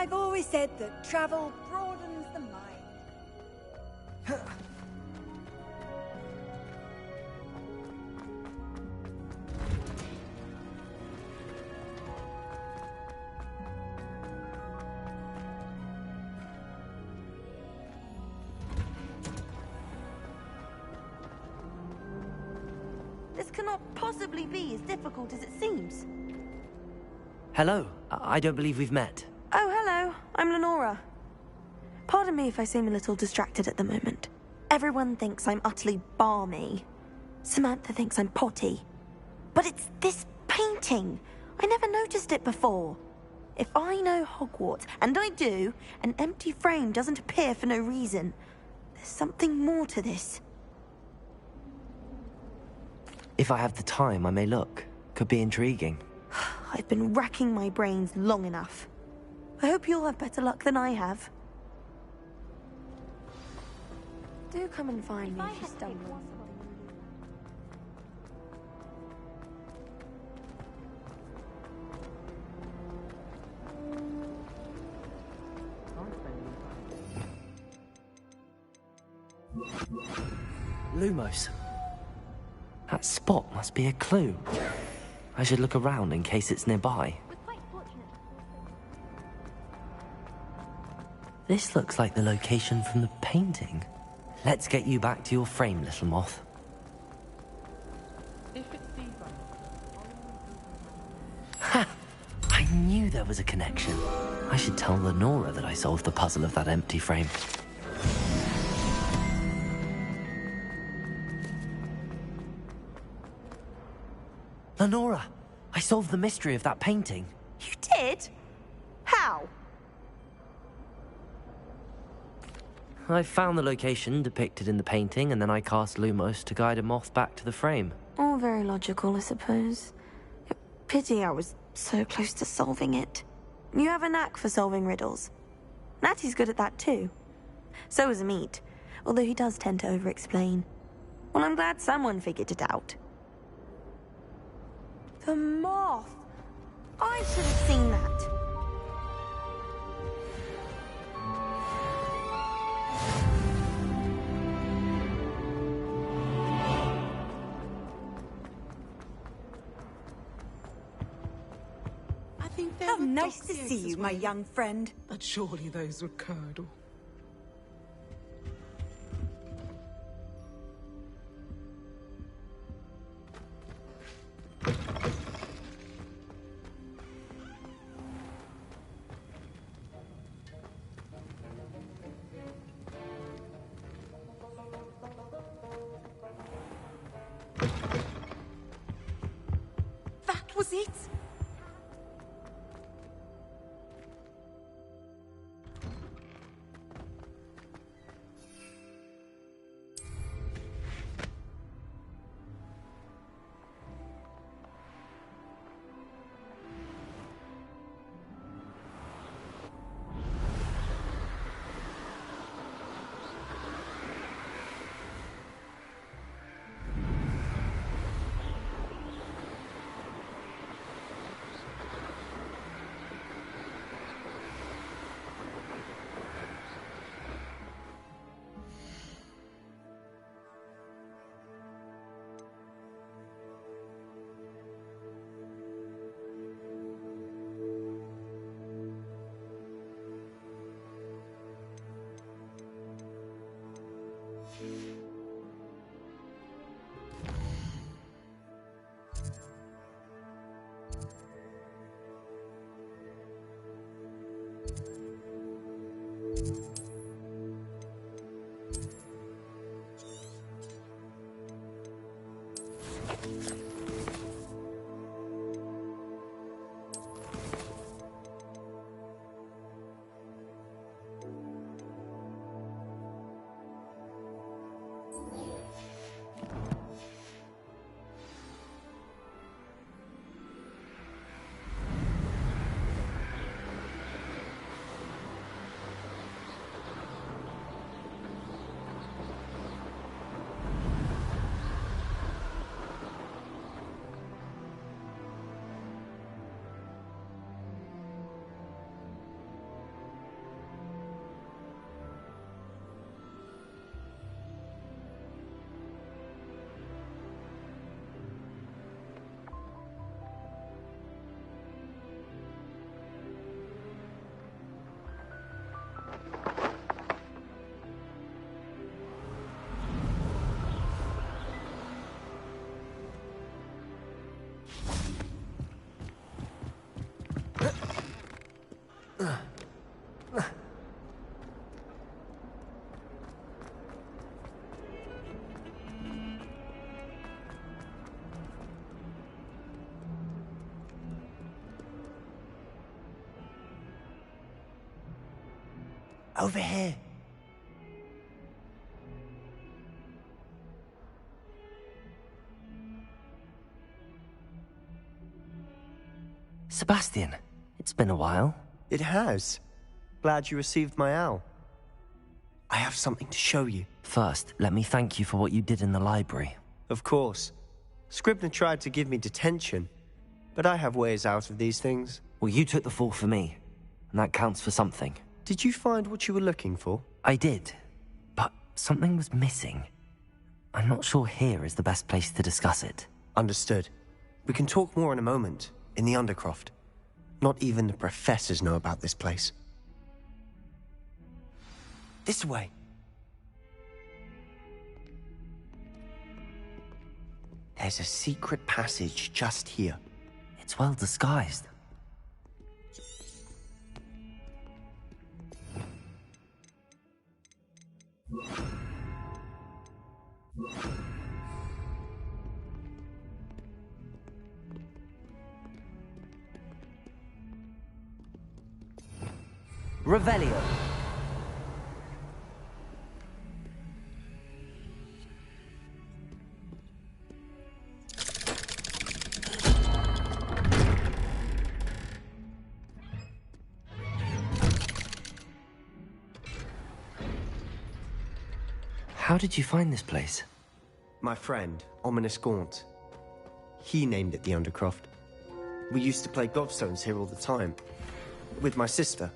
I've always said that travel broadens the mind. This cannot possibly be as difficult as it seems. Hello. I don't believe we've met. Oh, hello. I'm Lenora. Pardon me if I seem a little distracted at the moment. Everyone thinks I'm utterly balmy. Samantha thinks I'm potty. But it's this painting. I never noticed it before. If I know Hogwarts, and I do, an empty frame doesn't appear for no reason. There's something more to this. If I have the time, I may look. Could be intriguing. I've been racking my brains long enough. I hope you'll have better luck than I have. Do come and find me if you stumble. Lumos. That spot must be a clue. I should look around in case it's nearby. This looks like the location from the painting. Let's get you back to your frame, little moth. Ha! I knew there was a connection. I should tell Lenora that I solved the puzzle of that empty frame. Lenora, I solved the mystery of that painting. You did? How? I found the location depicted in the painting, and then I cast Lumos to guide a moth back to the frame. All very logical, I suppose. Pity I was so close to solving it. You have a knack for solving riddles. Natty's good at that too. So is Amit, although he does tend to over-explain. Well, I'm glad someone figured it out. The moth! I should have seen that. How nice to see you, my young friend. But surely those were curdle. That was it? Over here. Sebastian, it's been a while. It has. Glad you received my owl. I have something to show you. First, let me thank you for what you did in the library. Of course. Scribner tried to give me detention, but I have ways out of these things. Well, you took the fall for me, and that counts for something. Did you find what you were looking for? I did, but something was missing. I'm not sure here is the best place to discuss it. Understood. We can talk more in a moment, in the Undercroft. Not even the professors know about this place. This way. There's a secret passage just here. It's well disguised. Revelio. How did you find this place? My friend, Ominous Gaunt. He named it the Undercroft. We used to play gobstones here all the time. With my sister,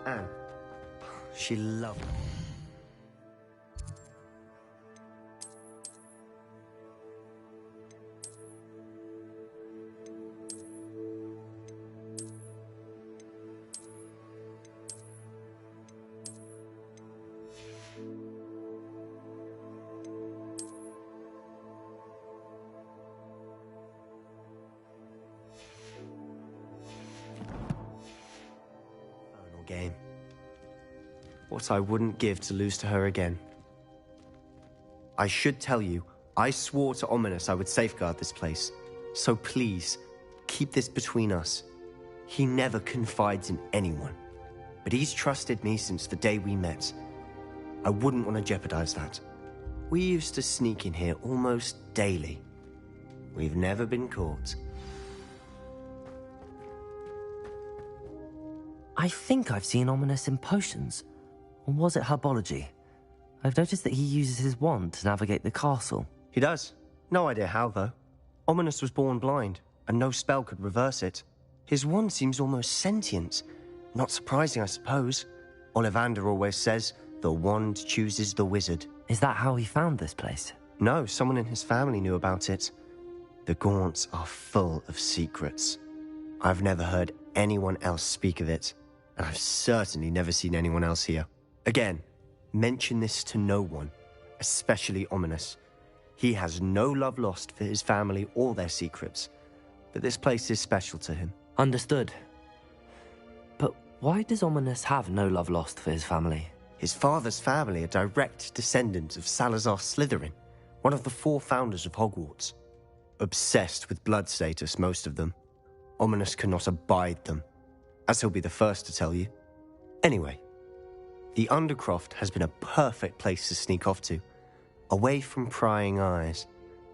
Anne. She loved it. Game. What I wouldn't give to lose to her again. I should tell you, I swore to Ominous I would safeguard this place. So please, keep this between us. He never confides in anyone. But he's trusted me since the day we met. I wouldn't want to jeopardize that. We used to sneak in here almost daily. We've never been caught. I think I've seen Ominous in potions. Or was it herbology? I've noticed that he uses his wand to navigate the castle. He does. No idea how, though. Ominous was born blind, and no spell could reverse it. His wand seems almost sentient. Not surprising, I suppose. Ollivander always says, the wand chooses the wizard. Is that how he found this place? No, someone in his family knew about it. The Gaunts are full of secrets. I've never heard anyone else speak of it. And I've certainly never seen anyone else here. Again, mention this to no one, especially Ominous. He has no love lost for his family or their secrets, but this place is special to him. Understood. But why does Ominous have no love lost for his family? His father's family are direct descendants of Salazar Slytherin, one of the 4 founders of Hogwarts. Obsessed with blood status, most of them. Ominous cannot abide them, as he'll be the first to tell you. Anyway, the Undercroft has been a perfect place to sneak off to, away from prying eyes,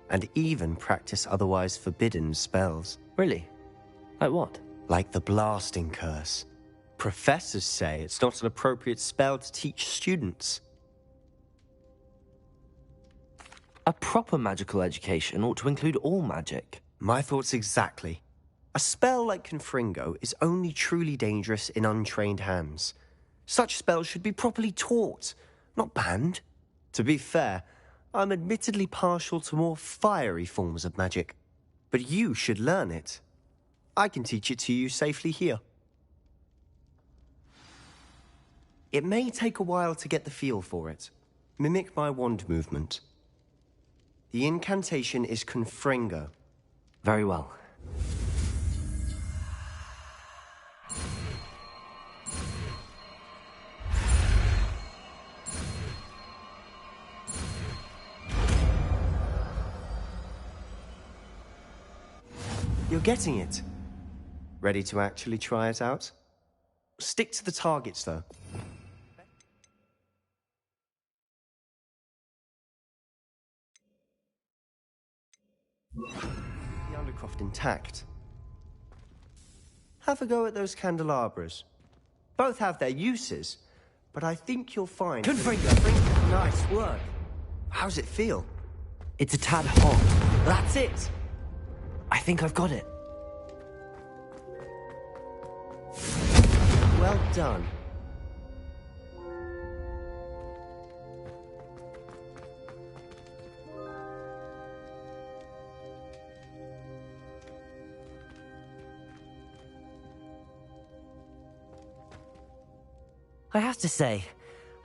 and even practice otherwise forbidden spells. Really? Like what? Like the blasting curse. Professors say it's not an appropriate spell to teach students. A proper magical education ought to include all magic. My thoughts exactly. A spell like Confringo is only truly dangerous in untrained hands. Such spells should be properly taught, not banned. To be fair, I'm admittedly partial to more fiery forms of magic. But you should learn it. I can teach it to you safely here. It may take a while to get the feel for it. Mimic my wand movement. The incantation is Confringo. Very well. You're getting it. Ready to actually try it out? Stick to the targets, though. The Undercroft intact. Have a go at those candelabras. Both have their uses, but I think you'll find... Confringo! Nice work. How's it feel? It's a tad hot. That's it! I think I've got it. Well done. I have to say,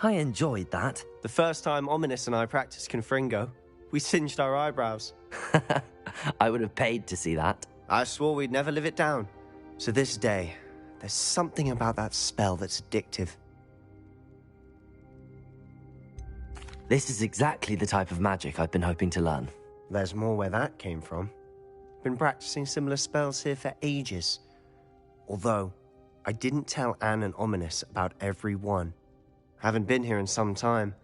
I enjoyed that. The first time Ominous and I practiced Confringo, we singed our eyebrows. I would have paid to see that. I swore we'd never live it down. So this day, there's something about that spell that's addictive. This is exactly the type of magic I've been hoping to learn. There's more where that came from. Been practicing similar spells here for ages. Although, I didn't tell Anne and Ominous about every one. Haven't been here in some time.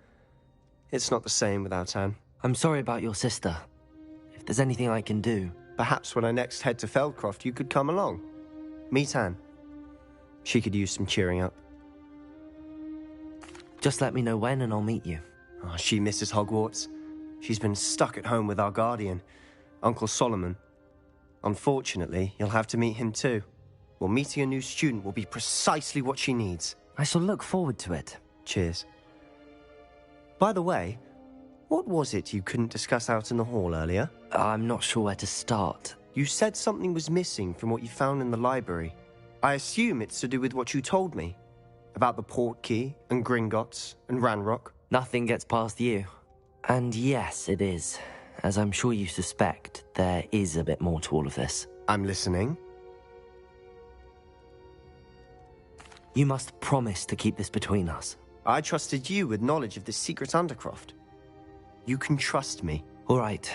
It's not the same without Anne. I'm sorry about your sister. If there's anything I can do... Perhaps when I next head to Feldcroft, you could come along. Meet Anne. She could use some cheering up. Just let me know when and I'll meet you. Oh, she misses Hogwarts. She's been stuck at home with our guardian, Uncle Solomon. Unfortunately, you'll have to meet him too. Well, meeting a new student will be precisely what she needs. I shall look forward to it. Cheers. By the way, what was it you couldn't discuss out in the hall earlier? I'm not sure where to start. You said something was missing from what you found in the library. I assume it's to do with what you told me. About the Portkey, and Gringotts, and Ranrock. Nothing gets past you. And yes, it is. As I'm sure you suspect, there is a bit more to all of this. I'm listening. You must promise to keep this between us. I trusted you with knowledge of this secret Undercroft. You can trust me. All right.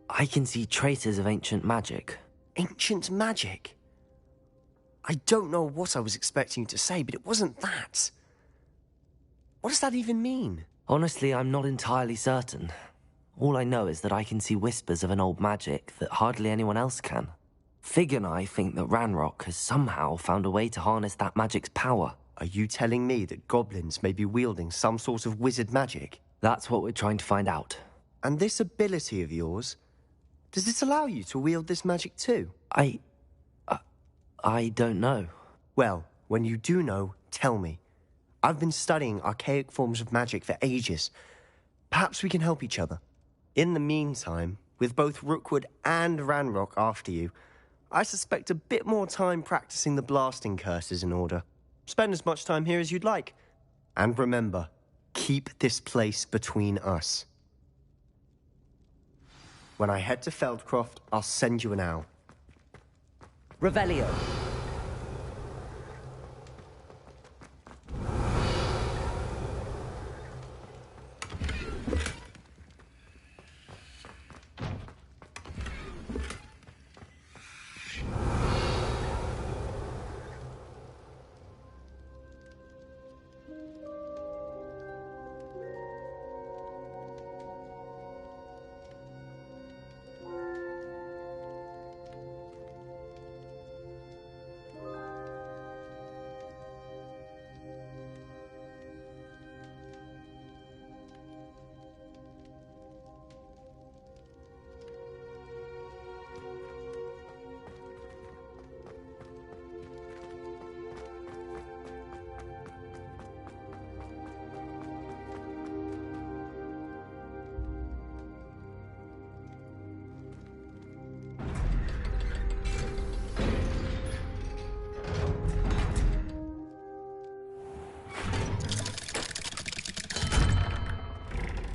I can see traces of ancient magic. Ancient magic? I don't know what I was expecting you to say, but it wasn't that. What does that even mean? Honestly, I'm not entirely certain. All I know is that I can see whispers of an old magic that hardly anyone else can. Fig and I think that Ranrock has somehow found a way to harness that magic's power. Are you telling me that goblins may be wielding some sort of wizard magic? That's what we're trying to find out. And this ability of yours, does it allow you to wield this magic too? I don't know. Well, when you do know, tell me. I've been studying archaic forms of magic for ages. Perhaps we can help each other. In the meantime, with both Rookwood and Ranrock after you, I suspect a bit more time practicing the blasting curse is in order. Spend as much time here as you'd like. And remember, keep this place between us. When I head to Feldcroft, I'll send you an owl. Revelio.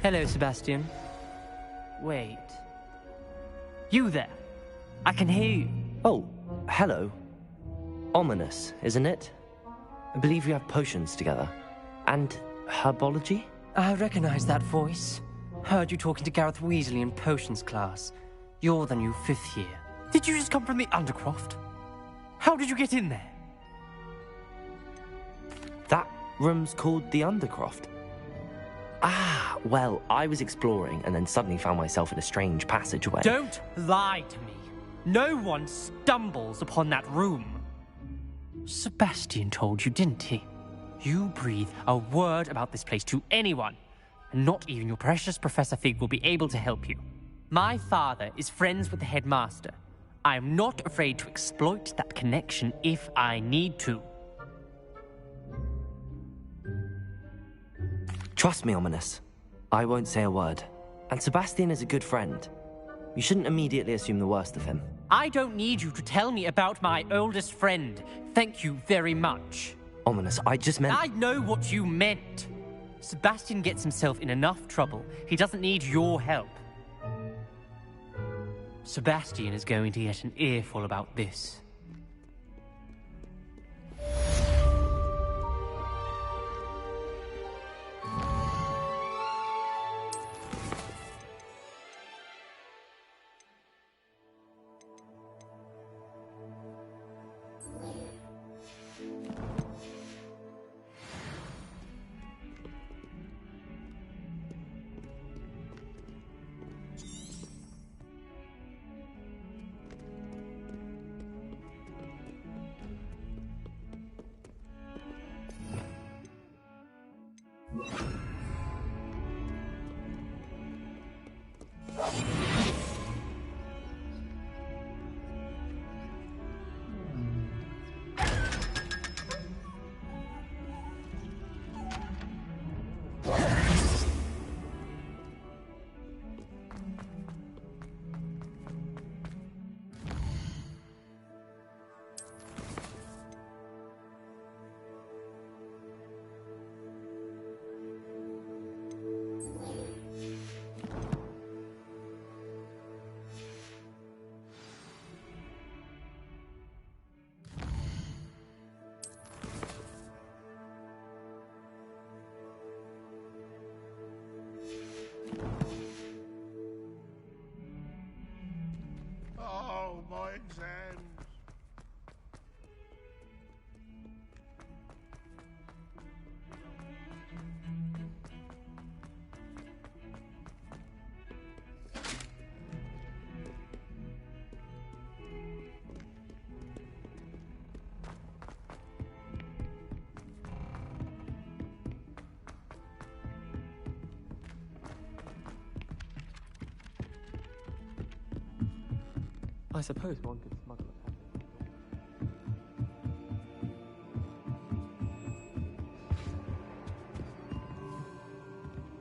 Hello, Sebastian. Wait. You there? I can hear you. Oh, hello. Ominous, isn't it? I believe we have potions together. And herbology? I recognize that voice. Heard you talking to Gareth Weasley in potions class. You're the new 5th year. Did you just come from the Undercroft? How did you get in there? That room's called the Undercroft. Ah, well, I was exploring and then suddenly found myself in a strange passageway. Don't lie to me. No one stumbles upon that room. Sebastian told you, didn't he? You breathe a word about this place to anyone, and not even your precious Professor Fig will be able to help you. My father is friends with the headmaster. I am not afraid to exploit that connection if I need to. Trust me, Ominous. I won't say a word. And Sebastian is a good friend. You shouldn't immediately assume the worst of him. I don't need you to tell me about my oldest friend. Thank you very much. Ominous, I just meant... I know what you meant. Sebastian gets himself in enough trouble. He doesn't need your help. Sebastian is going to get an earful about this. Oh, my exams. I suppose one could smuggle it.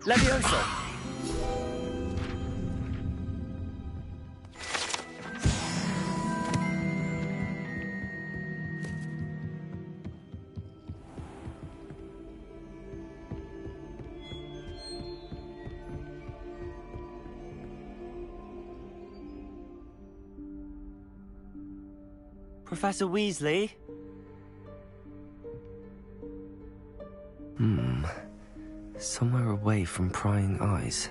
Levioso! Professor Weasley? Somewhere away from prying eyes.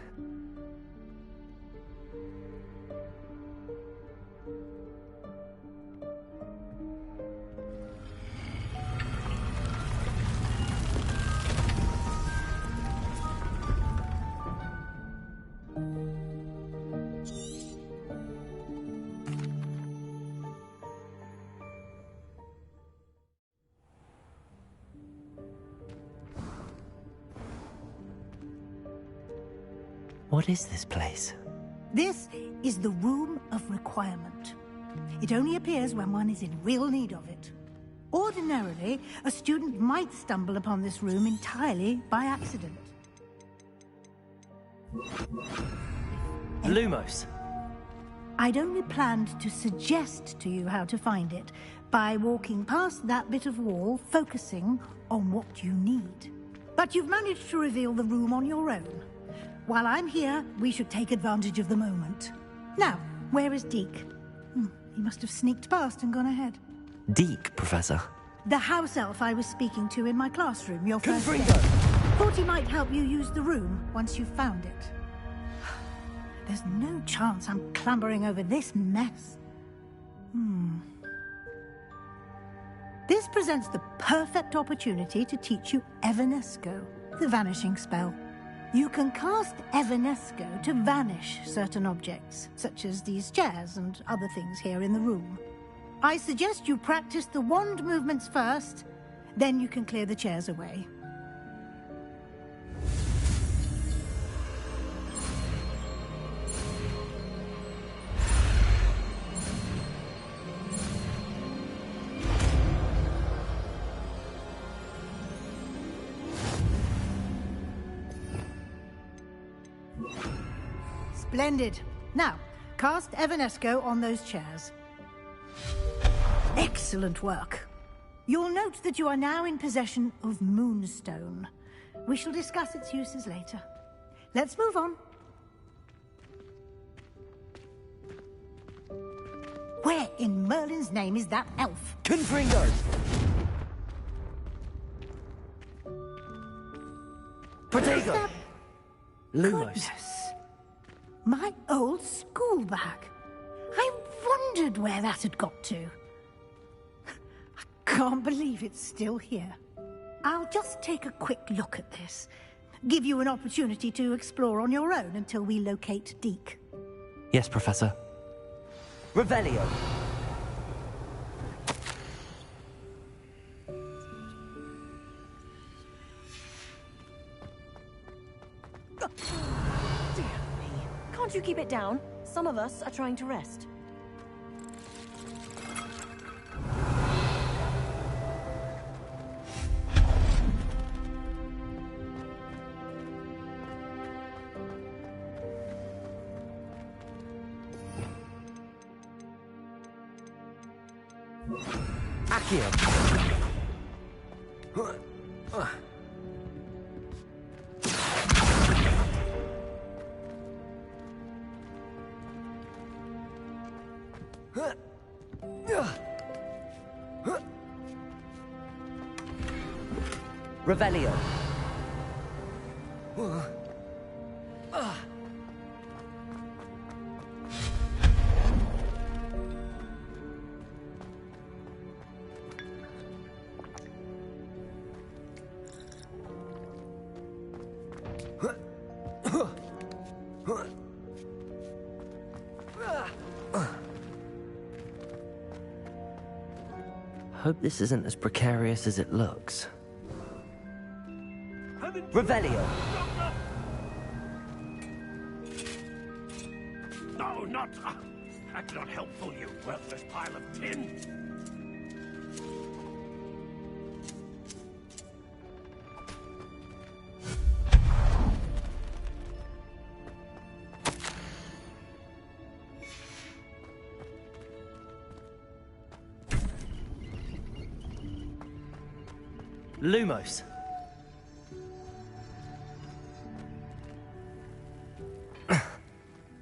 What is this place? This is the Room of Requirement. It only appears when one is in real need of it. Ordinarily, a student might stumble upon this room entirely by accident. Lumos. I'd only planned to suggest to you how to find it by walking past that bit of wall, focusing on what you need. But you've managed to reveal the room on your own. While I'm here, we should take advantage of the moment. Now, where is Deke? He must have sneaked past and gone ahead. Deke, Professor. The house elf I was speaking to in my classroom, your first day. Thought he might help you use the room once you've found it. There's no chance I'm clambering over this mess. This presents the perfect opportunity to teach you Evanesco, the vanishing spell. You can cast Evanesco to vanish certain objects, such as these chairs and other things here in the room. I suggest you practice the wand movements first, then you can clear the chairs away. Splendid. Now, cast Evanesco on those chairs. Excellent work. You'll note that you are now in possession of Moonstone. We shall discuss its uses later. Let's move on. Where in Merlin's name is that elf? Confringo! Protego! Lumos. Goodness. My old school bag. I wondered where that had got to. I can't believe it's still here. I'll just take a quick look at this. Give you an opportunity to explore on your own until we locate Deke. Yes, Professor. Revelio. Can't you keep it down? Some of us are trying to rest. Accio. Revelio. Hope this isn't as precarious as it looks. Revelio. No, not... that's not helpful, you worthless pile of tin. Lumos.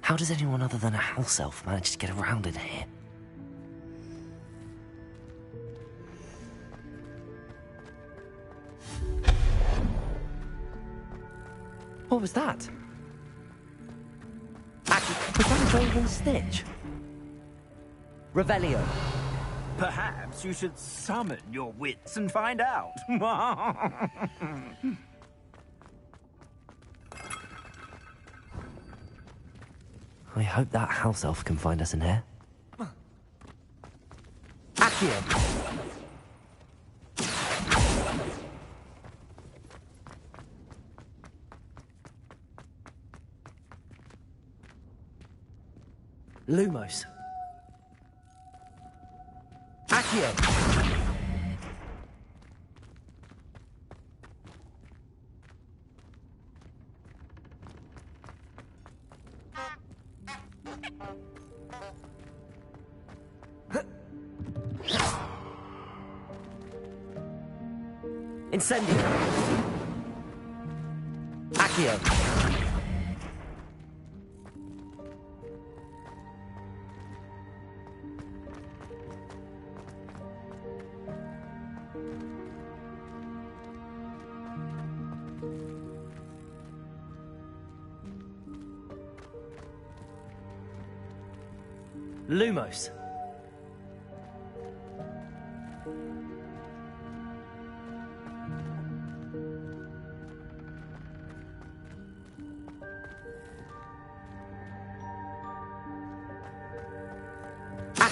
How does anyone other than a house elf manage to get around in here? What was that? Was that a golden stitch? Revelio. Perhaps you should summon your wits and find out. I hope that house elf can find us in here. Accio. Lumos. Accio. Incendio. Accio. Lumos.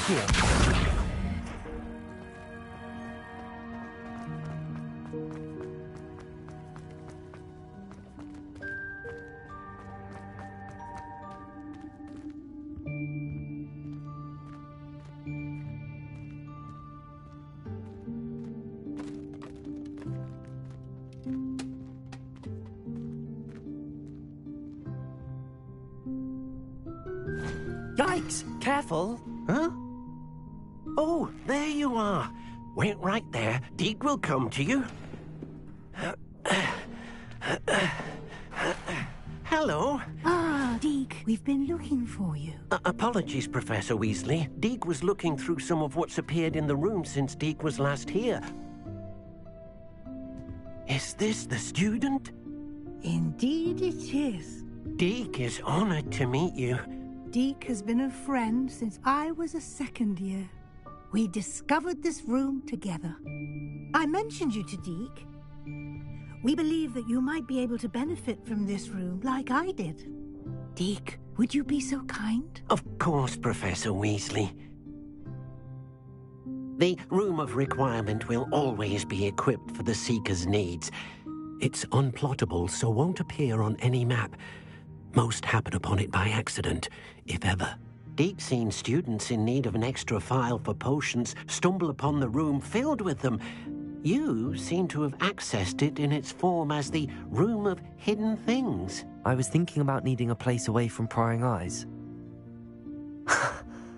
here. Yikes! Careful! Huh? Oh, there you are. Wait right there. Deke will come to you. Hello. Ah, Deke, we've been looking for you. Apologies, Professor Weasley. Deke was looking through some of what's appeared in the room since Deke was last here. Is this the student? Indeed it is. Deke is honored to meet you. Deke has been a friend since I was a second year. We discovered this room together. I mentioned you to Deke. We believe that you might be able to benefit from this room like I did. Deke, would you be so kind? Of course, Professor Weasley. The Room of Requirement will always be equipped for the Seeker's needs. It's unplottable, so won't appear on any map. Most happen upon it by accident, if ever. Deke's seen students in need of an extra file for potions stumble upon the room filled with them. You seem to have accessed it in its form as the Room of Hidden Things. I was thinking about needing a place away from prying eyes.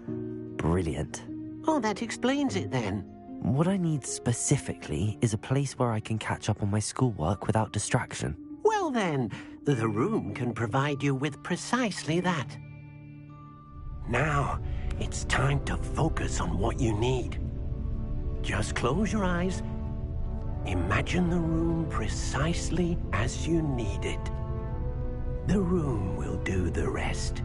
Brilliant. Oh, that explains it then. What I need specifically is a place where I can catch up on my schoolwork without distraction. Well then, the room can provide you with precisely that. Now, it's time to focus on what you need. Just close your eyes. Imagine the room precisely as you need it. The room will do the rest.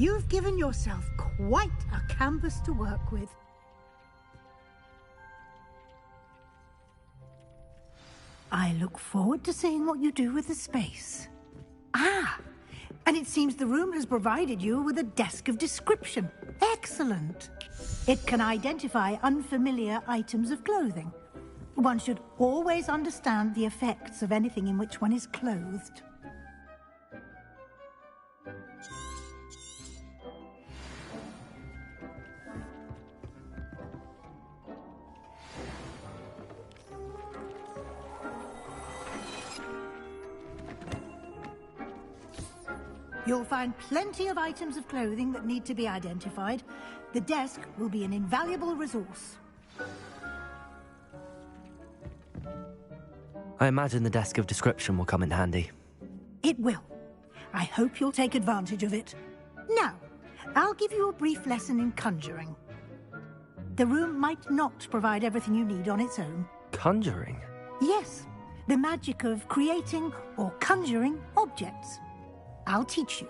You've given yourself quite a canvas to work with. I look forward to seeing what you do with the space. Ah, and it seems the room has provided you with a desk of description. Excellent. It can identify unfamiliar items of clothing. One should always understand the effects of anything in which one is clothed. You'll find plenty of items of clothing that need to be identified. The desk will be an invaluable resource. I imagine the desk of description will come in handy. It will. I hope you'll take advantage of it. Now, I'll give you a brief lesson in conjuring. The room might not provide everything you need on its own. Conjuring? Yes, the magic of creating or conjuring objects. I'll teach you.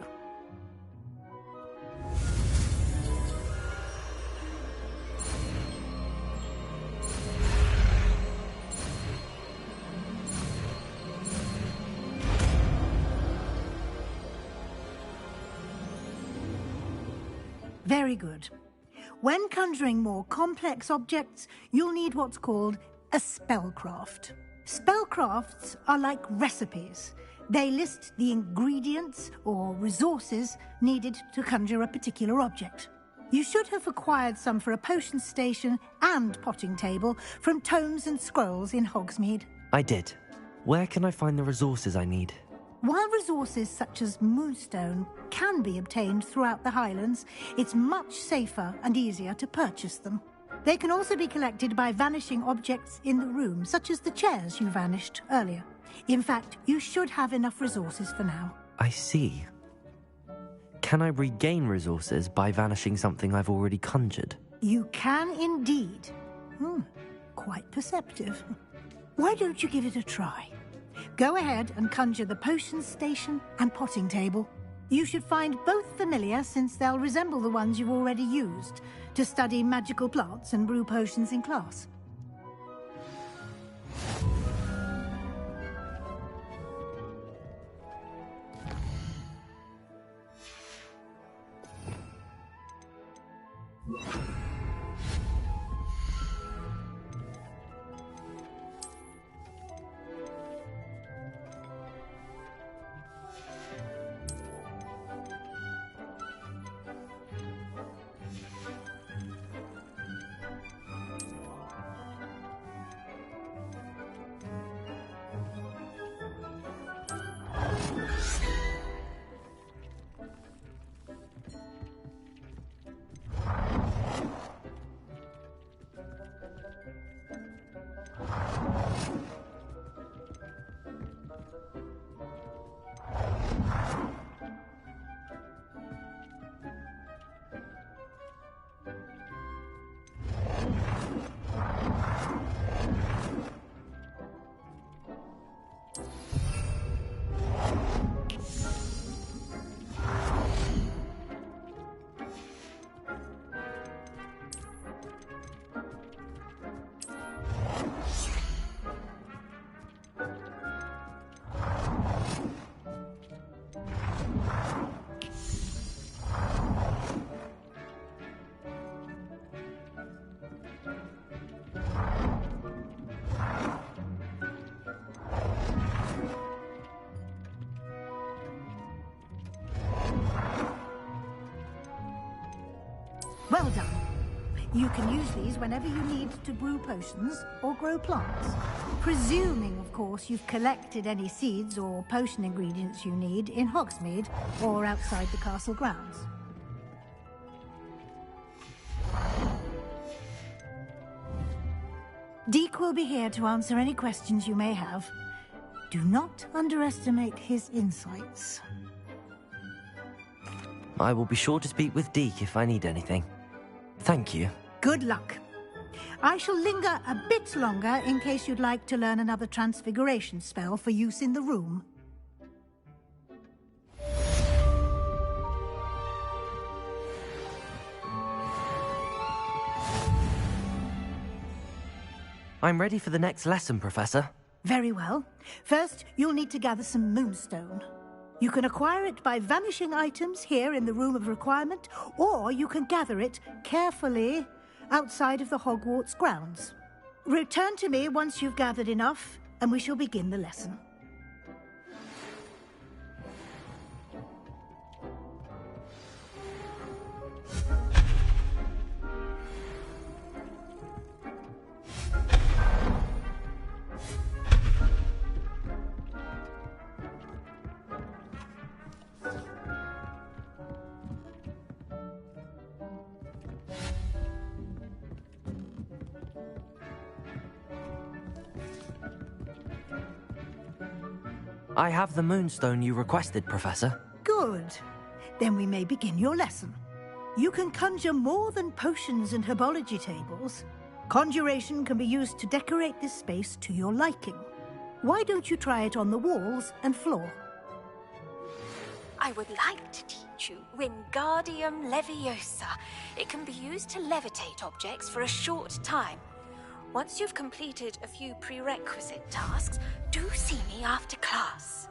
Very good. When conjuring more complex objects, you'll need what's called a spellcraft. Spellcrafts are like recipes. They list the ingredients or resources needed to conjure a particular object. You should have acquired some for a potion station and potting table from tomes and scrolls in Hogsmeade. I did. Where can I find the resources I need? While resources such as moonstone can be obtained throughout the Highlands, it's much safer and easier to purchase them. They can also be collected by vanishing objects in the room, such as the chairs you vanished earlier. In fact, you should have enough resources for now. I see. Can I regain resources by vanishing something I've already conjured? You can indeed. Quite perceptive. Why don't you give it a try? Go ahead and conjure the potions station and potting table. You should find both familiar, since they'll resemble the ones you've already used to study magical plants and brew potions in class. Well done. You can use these whenever you need to brew potions or grow plants. Presuming, of course, you've collected any seeds or potion ingredients you need in Hogsmeade or outside the castle grounds. Deke will be here to answer any questions you may have. Do not underestimate his insights. I will be sure to speak with Deke if I need anything. Thank you. Good luck. I shall linger a bit longer in case you'd like to learn another transfiguration spell for use in the room. I'm ready for the next lesson, Professor. Very well. First, you'll need to gather some moonstone. You can acquire it by vanishing items here in the Room of Requirement, or you can gather it carefully outside of the Hogwarts grounds. Return to me once you've gathered enough, and we shall begin the lesson. I have the moonstone you requested, Professor. Good. Then we may begin your lesson. You can conjure more than potions and herbology tables. Conjuration can be used to decorate this space to your liking. Why don't you try it on the walls and floor? I would like to teach you Wingardium Leviosa. It can be used to levitate objects for a short time. Once you've completed a few prerequisite tasks, do see me after class.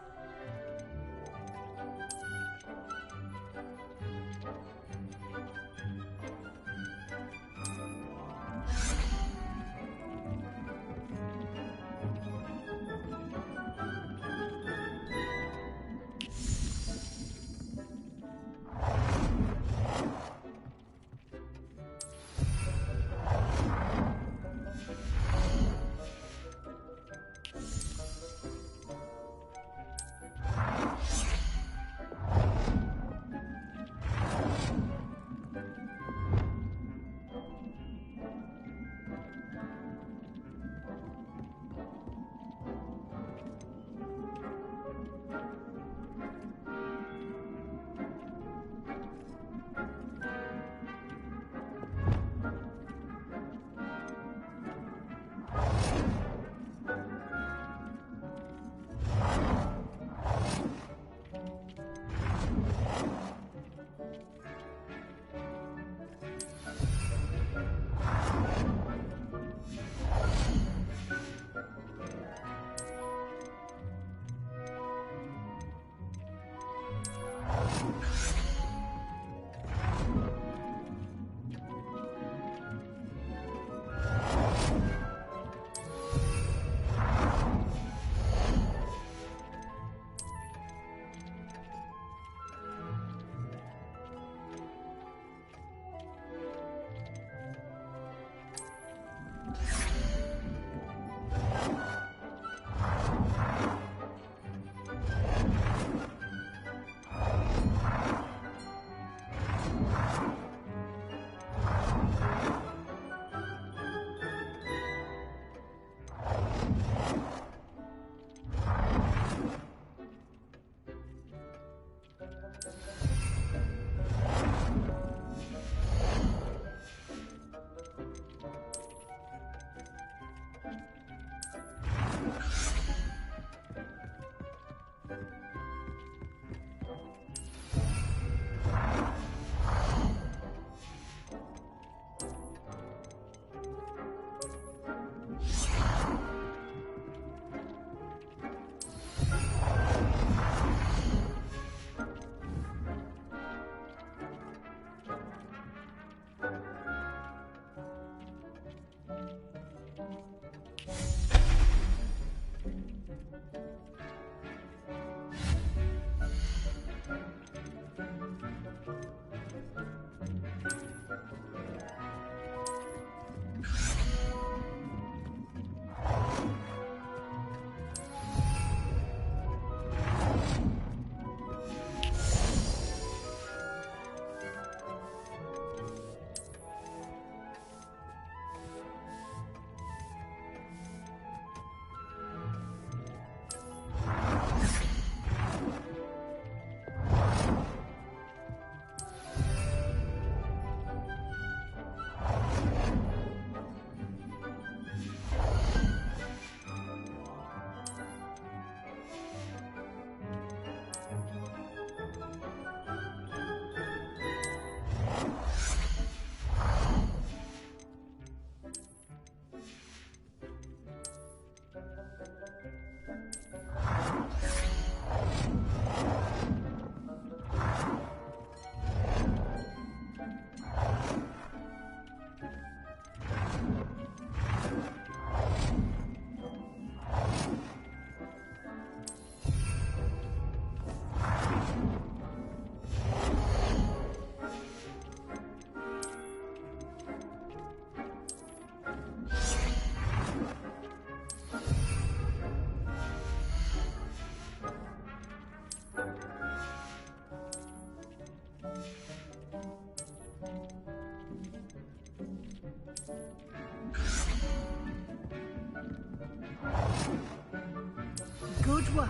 work.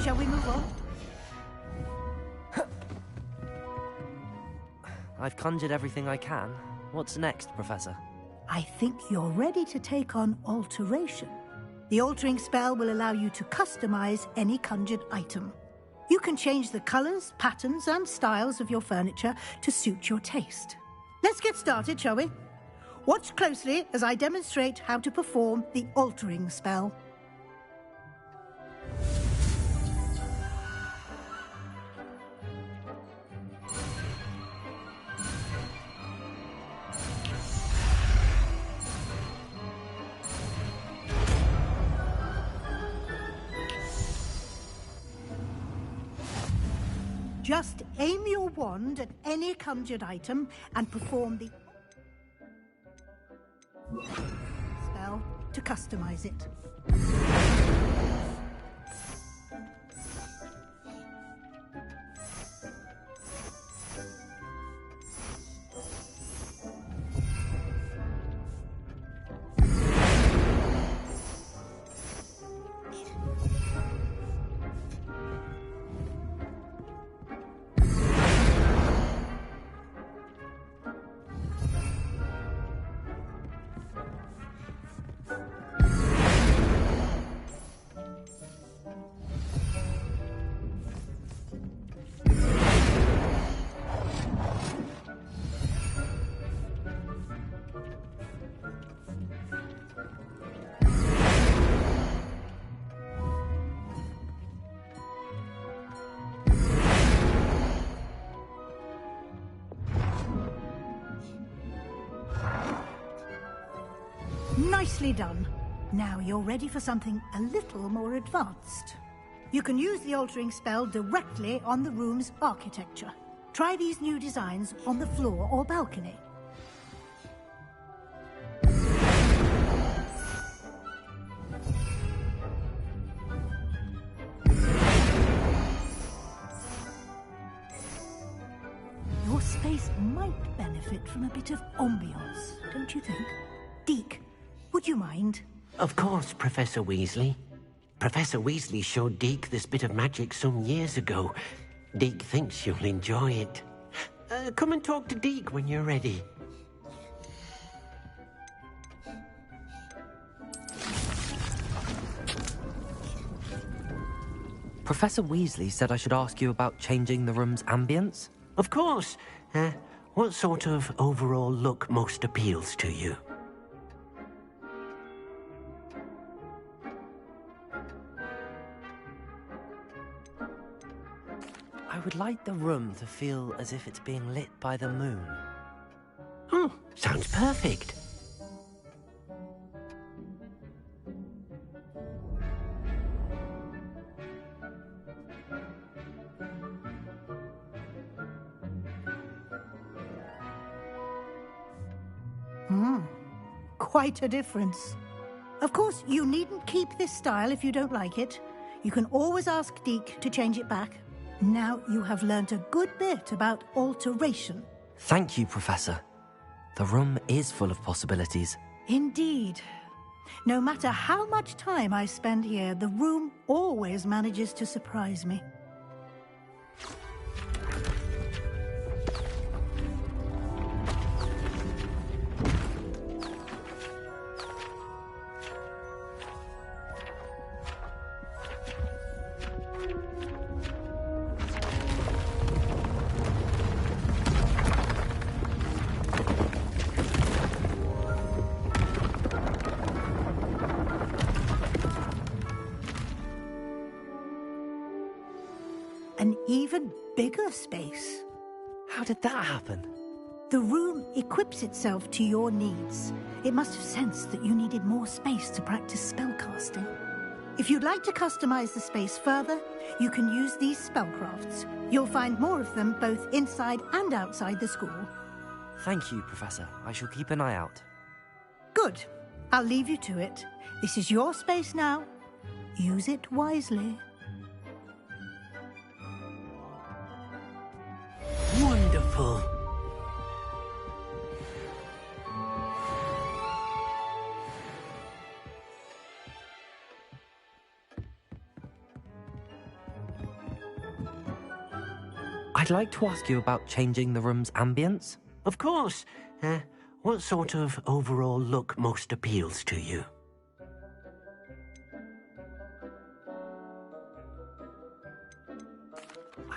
Shall we move on? I've conjured everything I can. What's next, Professor? I think you're ready to take on alteration. The altering spell will allow you to customize any conjured item. You can change the colors, patterns, and styles of your furniture to suit your taste. Let's get started, shall we? Watch closely as I demonstrate how to perform the altering spell. Just aim your wand at any conjured item and perform the spell to customize it. Nicely done. Now you're ready for something a little more advanced. You can use the altering spell directly on the room's architecture. Try these new designs on the floor or balcony. Your space might benefit from a bit of ambiance, don't you think? Deke, would you mind? Of course, Professor Weasley. Professor Weasley showed Deke this bit of magic some years ago. Deke thinks you'll enjoy it. Come and talk to Deke when you're ready. Professor Weasley said I should ask you about changing the room's ambience? Of course. What sort of overall look most appeals to you? I would like the room to feel as if it's being lit by the moon. Oh, sounds perfect. Quite a difference. Of course, you needn't keep this style if you don't like it. You can always ask Deke to change it back. Now you have learnt a good bit about alteration. Thank you, Professor. The room is full of possibilities. Indeed. No matter how much time I spend here, the room always manages to surprise me. An even bigger space. How did that happen? The room equips itself to your needs. It must have sensed that you needed more space to practice spellcasting. If you'd like to customize the space further, you can use these spellcrafts. You'll find more of them both inside and outside the school. Thank you, Professor. I shall keep an eye out. Good. I'll leave you to it. This is your space now. Use it wisely. Wonderful. I'd like to ask you about changing the room's ambience. Of course. What sort of overall look most appeals to you?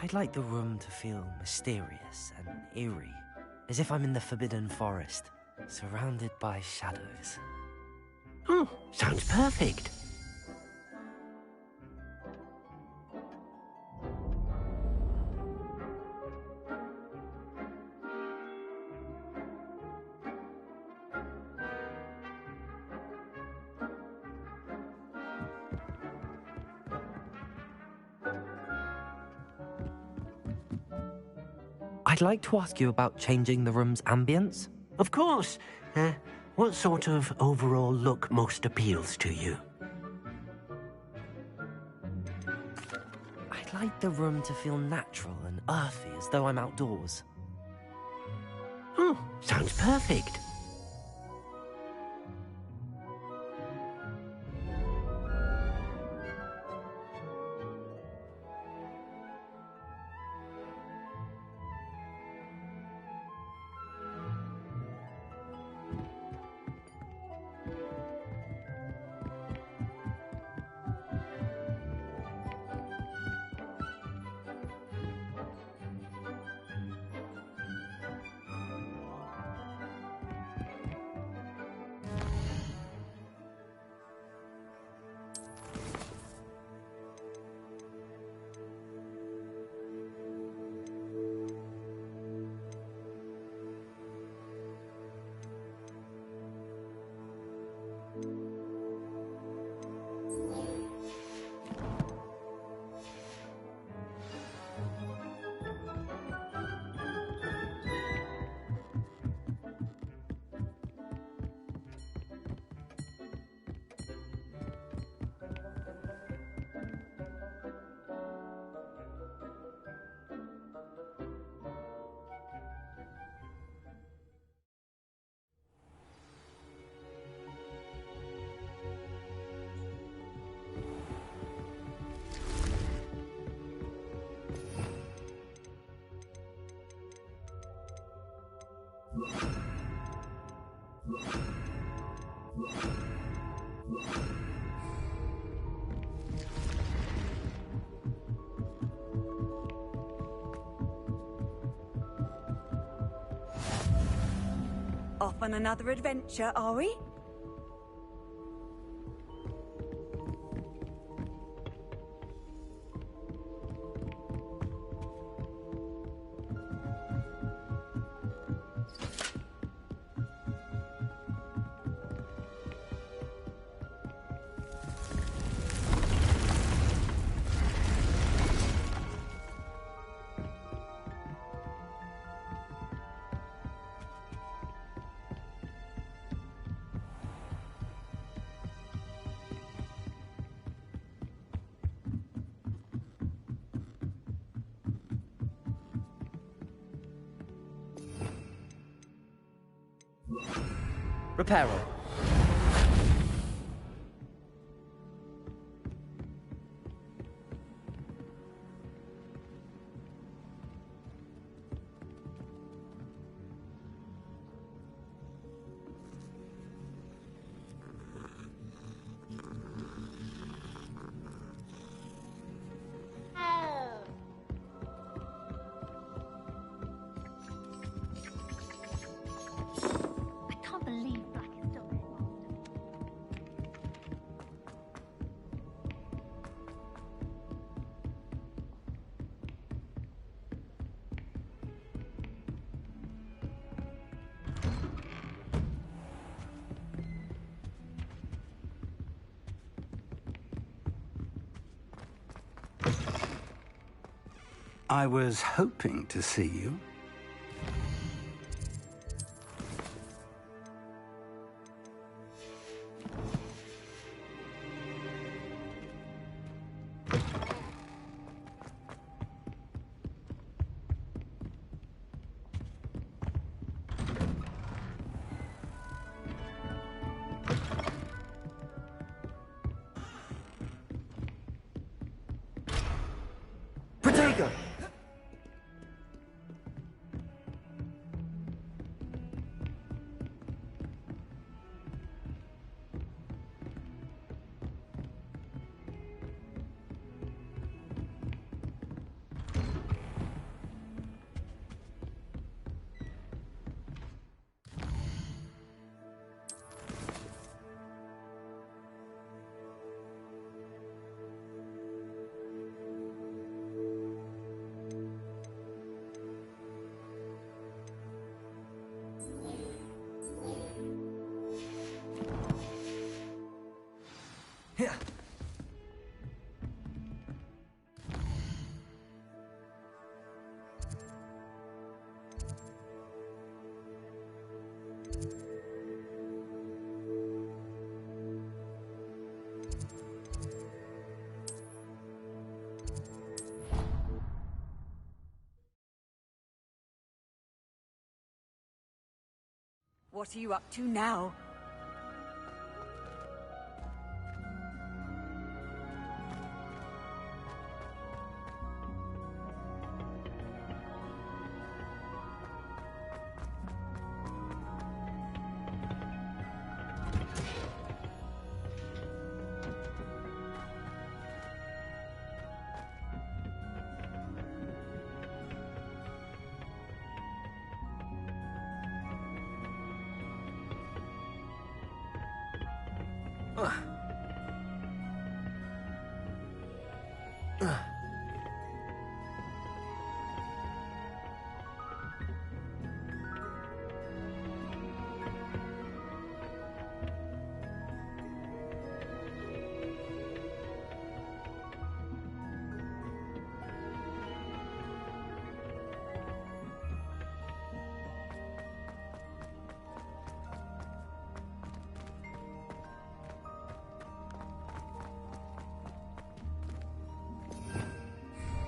I'd like the room to feel mysterious and eerie, as if I'm in the Forbidden Forest, surrounded by shadows. Oh, sounds perfect. I'd like to ask you about changing the room's ambience. Of course. What sort of overall look most appeals to you? I'd like the room to feel natural and earthy, as though I'm outdoors. Oh, sounds perfect. Off on another adventure, are we? Reparo. I was hoping to see you. What are you up to now?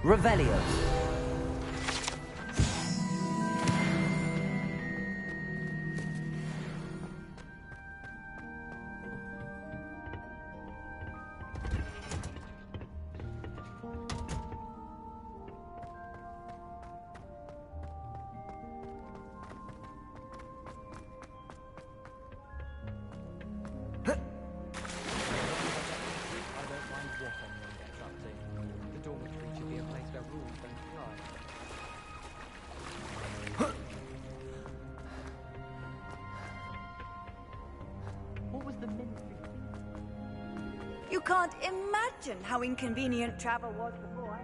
Revelio. You can't imagine how inconvenient travel was before I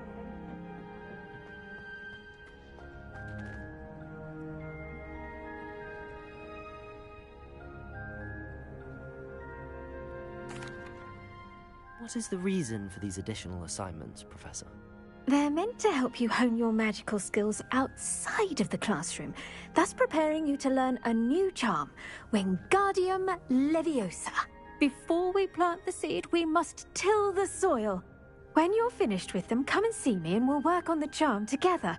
What is the reason for these additional assignments, Professor? They're meant to help you hone your magical skills outside of the classroom, thus preparing you to learn a new charm, Wingardium Leviosa. Before we plant the seed, we must till the soil. When you're finished with them, come and see me and we'll work on the charm together.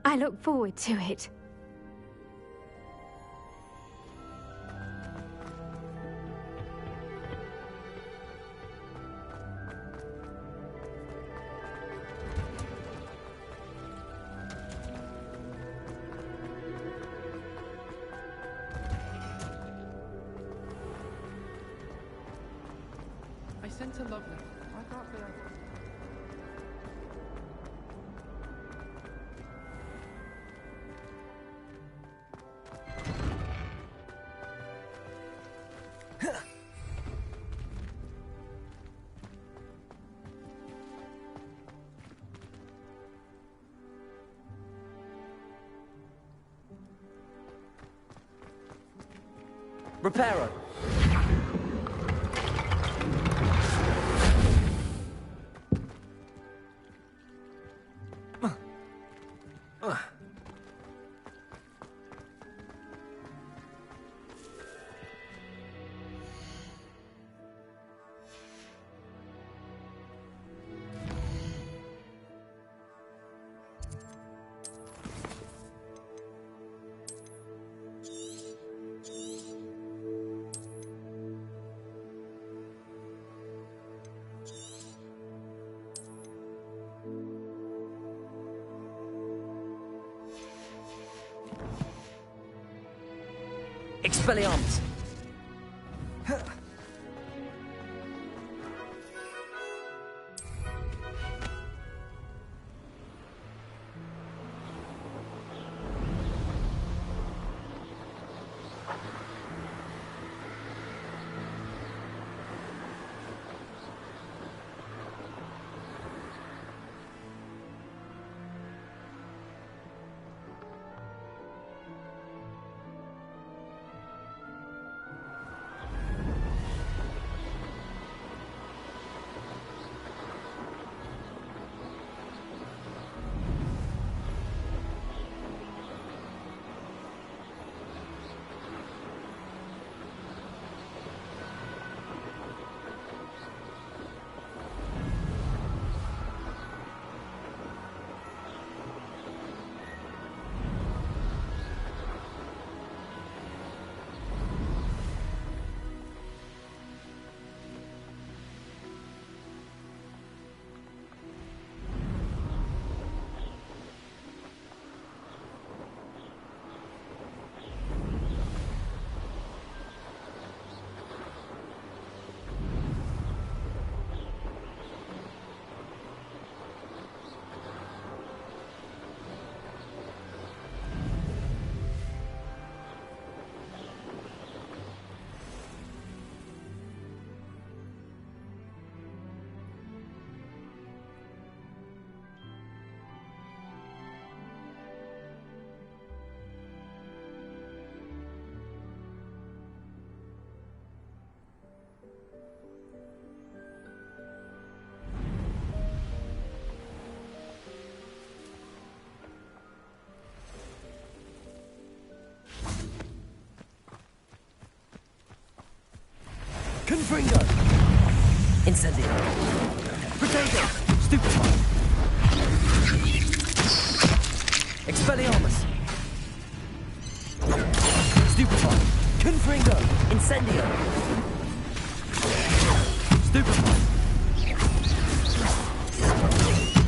I look forward to it. I sent a love letter. I can't say Reparo. Expelliarmus! Confringo! Incendio! Potato! Stupefy! Expelliarmus! Stupefy! Confringo! Incendio! Stupefy!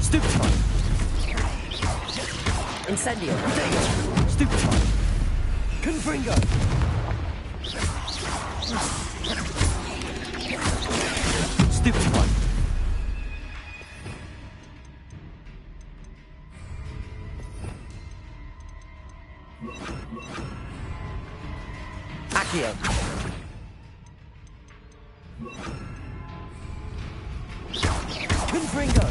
Stupefy! Incendio! Potato! Stupefy! Confringo! Stupefy! Accio! Confringo!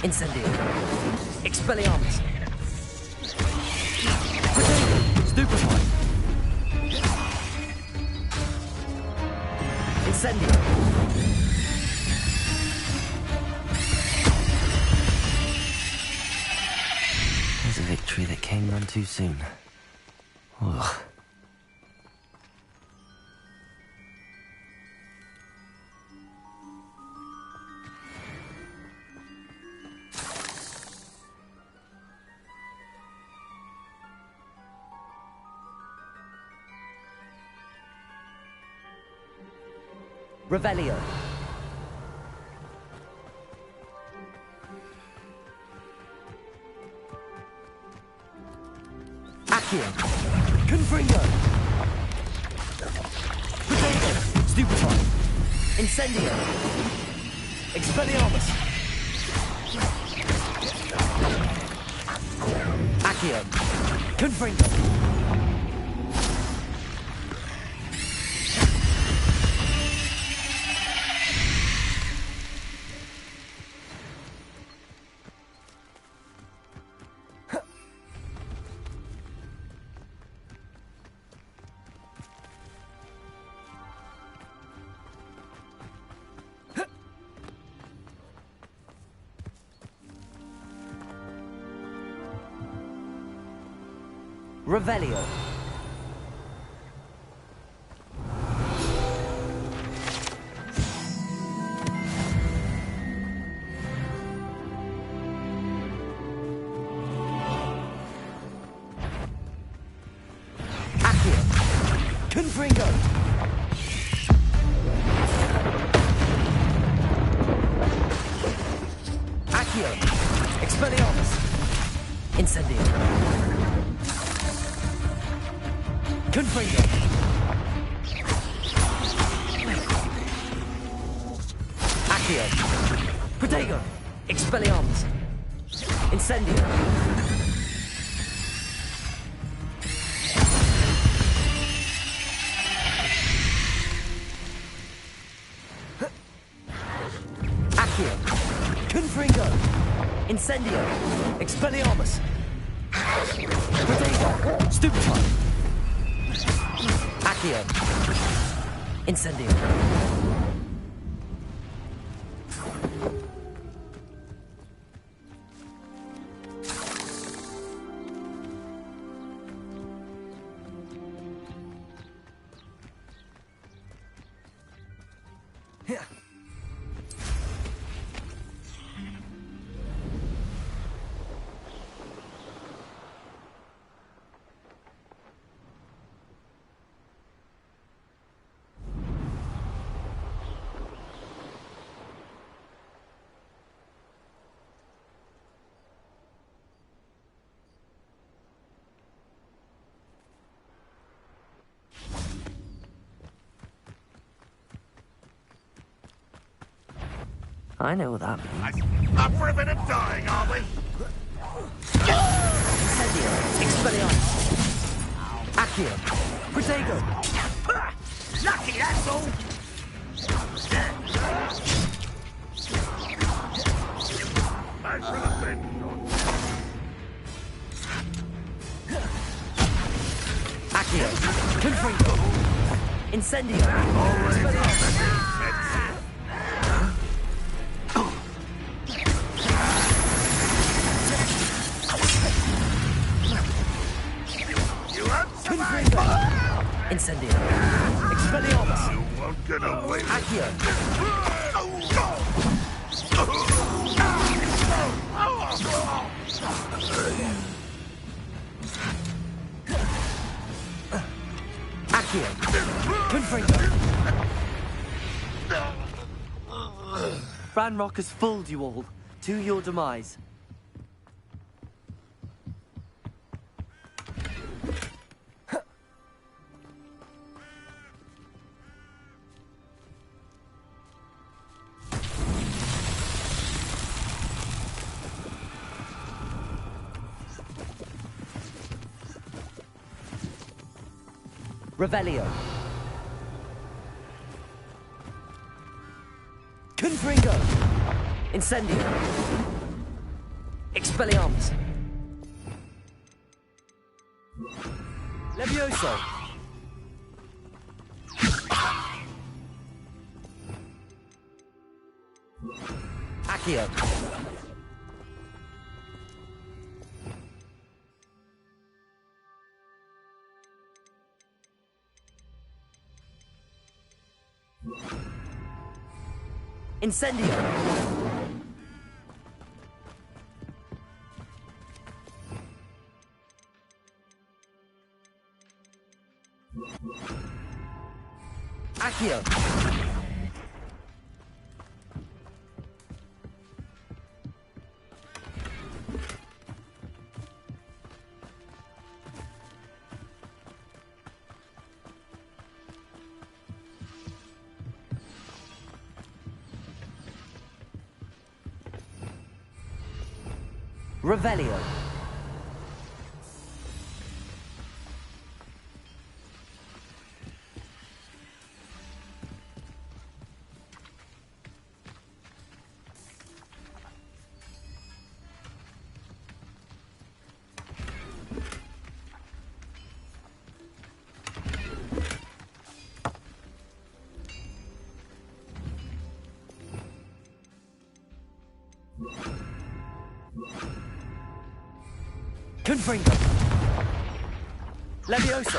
Incendio! Expelliarmus! Stupefy! Incendio! There's a victory that came none too soon. Ugh. Revelio. Accio. Confringo. Potato. Stupefy. Incendio. Expelliarmus. Accio. Confringo. Revelio. Accio. Confringo. Accio. Expelliarmus. Incendio. Confringo. Accio. Protego. Expelliarmus. Incendio. Accio. Confringo. Incendio. Expelliarmus. Protego. Stupefy. Accio. Incendio. I know what that means. Up for a bit of dying, are we? Incendio. Expelliarmus. Accio. Protego. Lucky, that's all. Accio. Confringo. Incendio. Confringo. Incendio. Expelliarmus. You won't get away with Accio. Accio. Confringo. Ranrock has fooled you all. To your demise. Revelio. Confringo. Incendio. Expelliarmus. Levioso. Accio. Incendio. Accio. Revelio. Confringo. Levioso.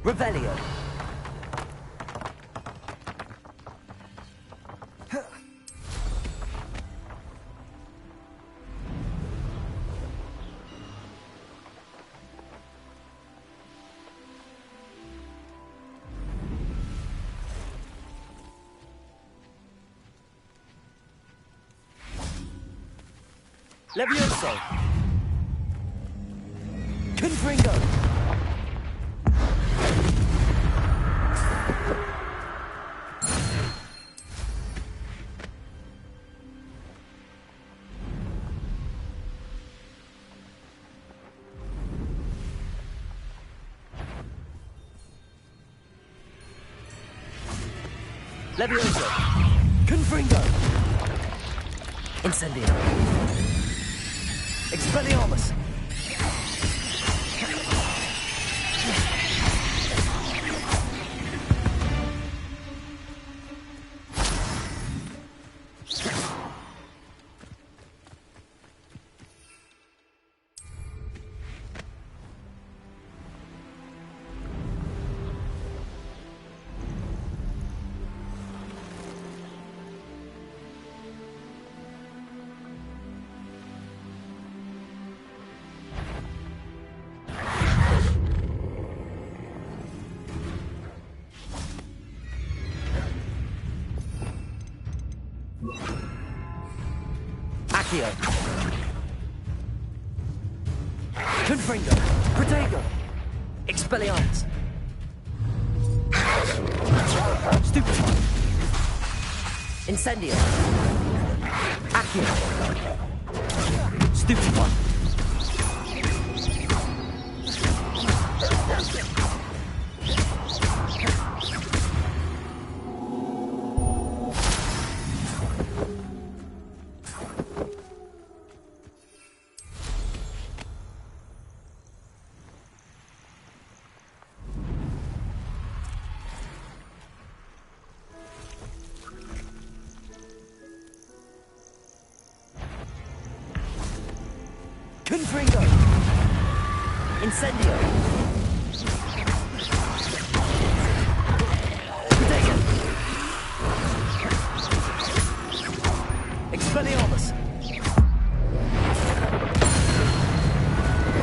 Revelio. Levioso. Confringo. Levioso. Confringo. Incendio. Expelliarmus. Accio. Confringo. Protego. Expelliarmus. Stupefy. Incendio. Accio. Stupefy. Confringo! Incendio! Protego! Expelliarmus!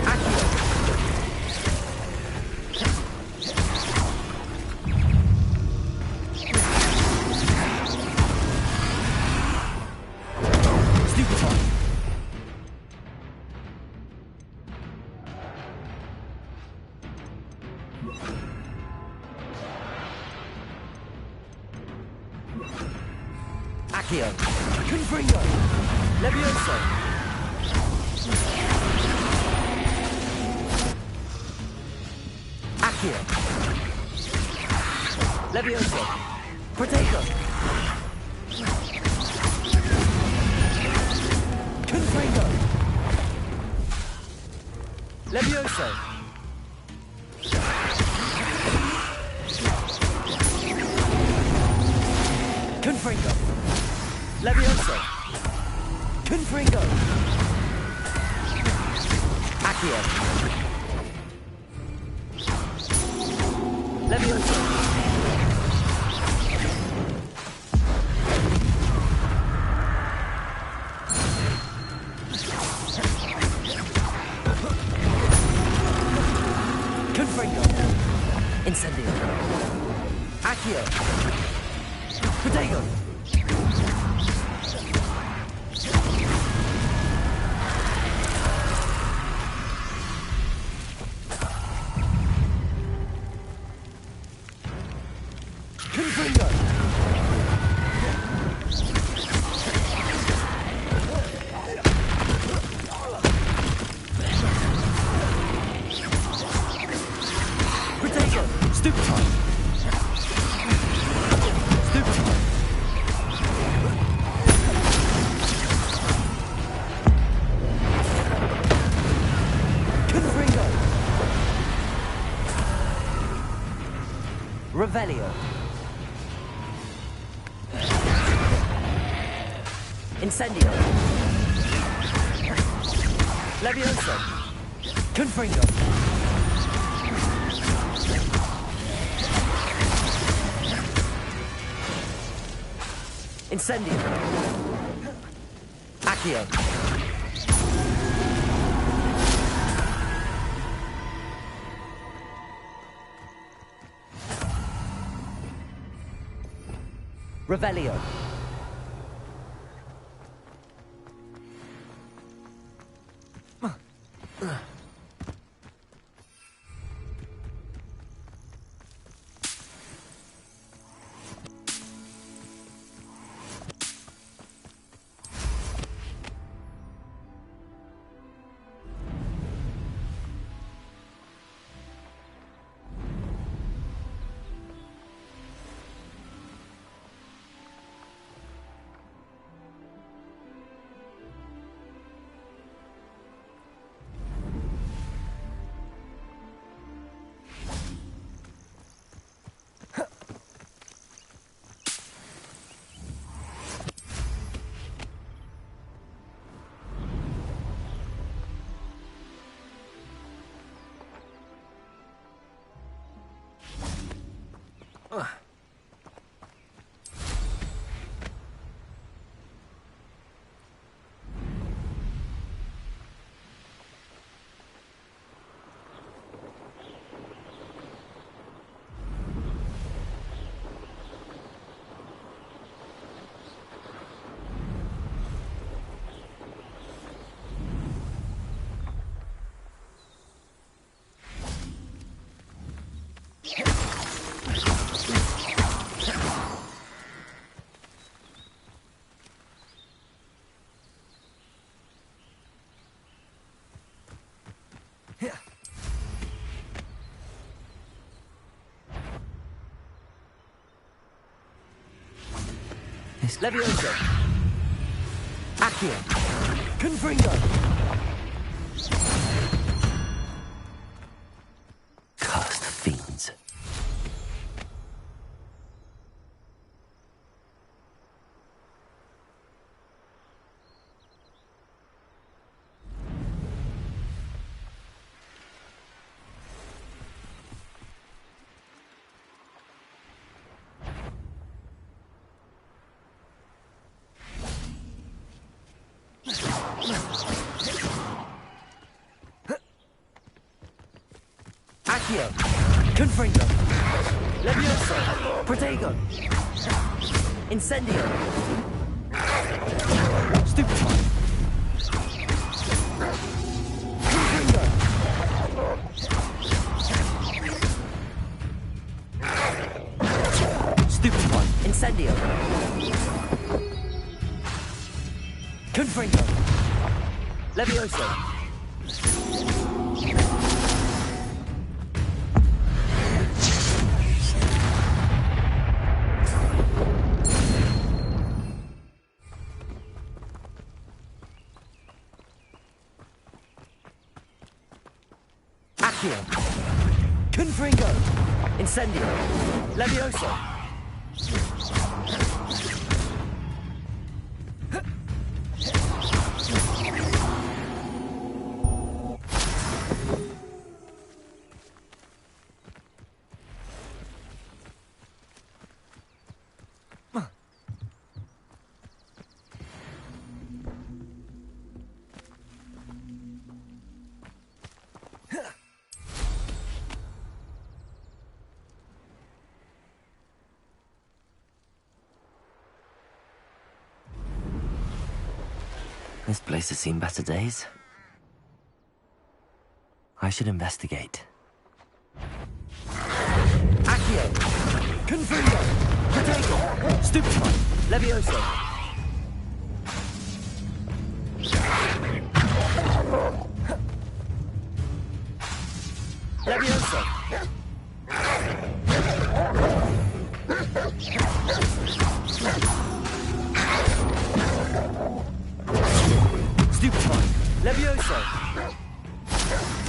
Accio! Stupefy! Accio. Confringo. Levioso. Accio. Levioso. Protego. Confringo. Levioso. Confringo. Levioso. Confringo. Accio. Levioso. Confringo. Incendio. Accio. Protego. Confringo! Protego! Stupefy! Stupefy! Confringo! Revelio! Incendio. Levioso. Confringo. Incendio. Accio. Revelio. Levioso. Accio. Confringo. Cursed fiends. Accio. Confringo. Levioso. Protego. Incendio. Stupefy. Confringo. Stupefy. Incendio. Confringo. Levioso. Accio. Confringo. Incendio. Levioso. This place has seen better days. I should investigate. Accio. Confringo. Protego. Stupefy. Levioso. Levioso. Stupefy. Levioso.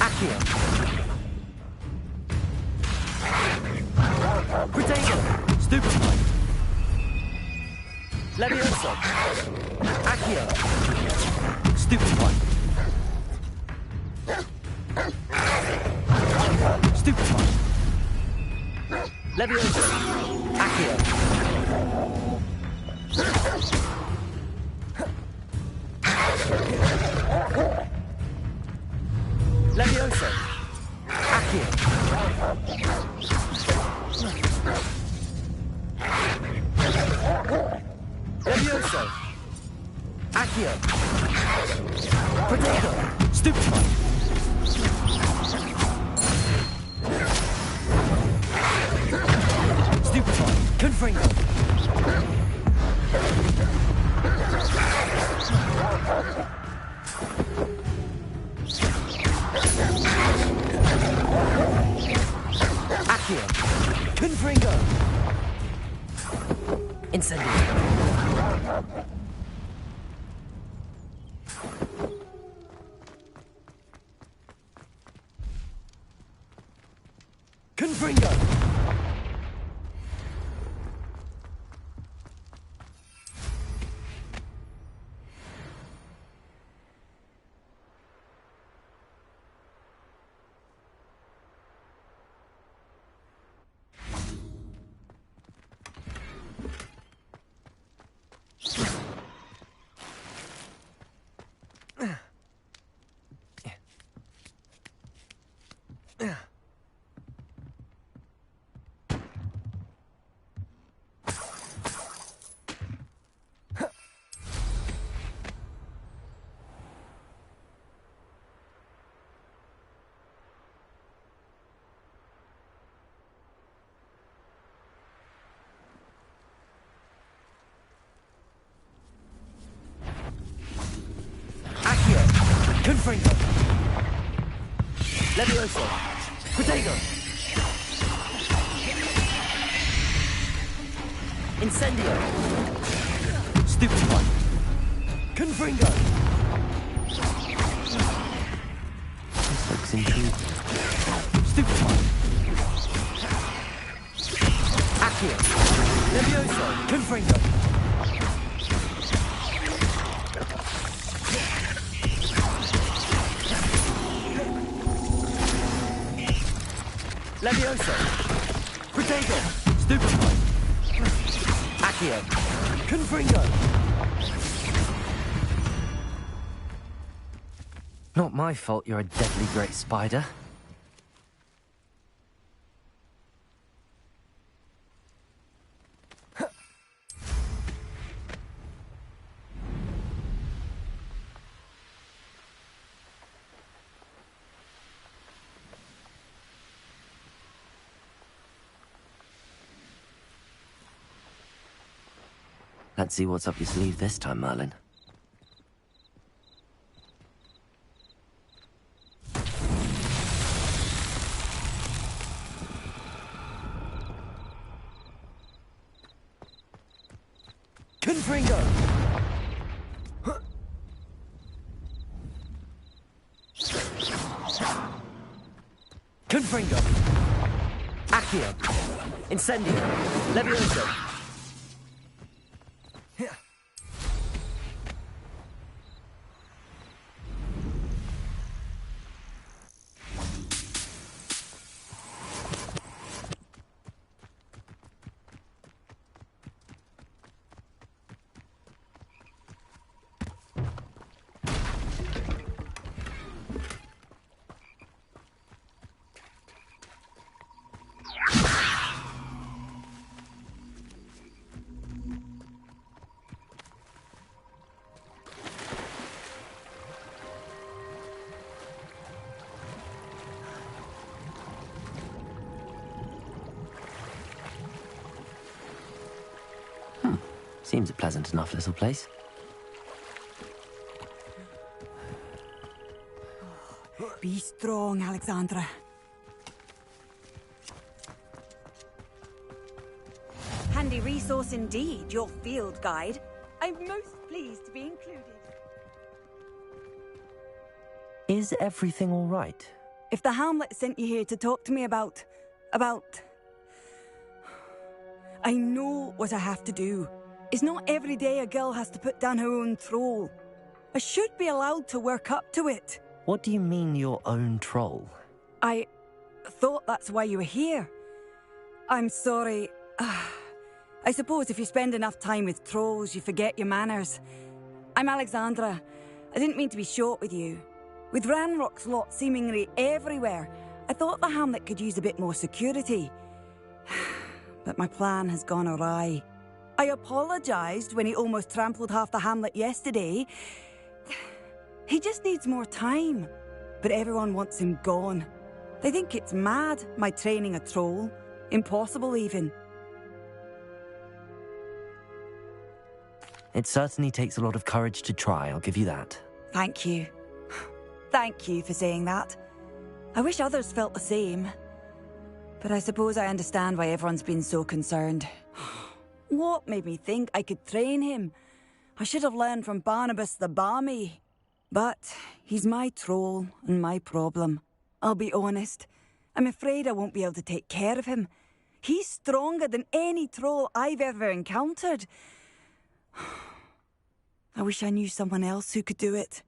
Accio. Protego. Stupefy. Levioso. Accio. Stupefy. Stupefy. Levioso. Accio. Levioso. Accio. Levioso. Accio. Protego. Stupefy. Stupefy. Confringo. Accio. Confringo. Incendio. Confringo. Confringo. Levioso. Protego. Incendio. Stupid one. Confringo! This looks intriguing. Stupid one. Accio! Levioso! Confringo! Levioso! Protego! Stupid one. Accio! Confringo! Not my fault you're a deadly great spider. Let's see what's up your sleeve this time, Merlin. Confringo! Confringo! Accio! Incendio! Levioso! Seems a pleasant enough little place. Be strong, Alexandra. Handy resource indeed, your field guide. I'm most pleased to be included. Is everything all right? If the Hamlet sent you here to talk to me about... I know what I have to do. It's not every day a girl has to put down her own troll. I should be allowed to work up to it. What do you mean, your own troll? I thought that's why you were here. I'm sorry. I suppose if you spend enough time with trolls, you forget your manners. I'm Alexandra. I didn't mean to be short with you. With Ranrock's lot seemingly everywhere, I thought the Hamlet could use a bit more security. But my plan has gone awry. I apologised when he almost trampled half the Hamlet yesterday. He just needs more time. But everyone wants him gone. They think it's mad, my training a troll. Impossible, even. It certainly takes a lot of courage to try, I'll give you that. Thank you. Thank you for saying that. I wish others felt the same. But I suppose I understand why everyone's been so concerned. What made me think I could train him? I should have learned from Barnabas the Barmy. But he's my troll and my problem. I'll be honest. I'm afraid I won't be able to take care of him. He's stronger than any troll I've ever encountered. I wish I knew someone else who could do it.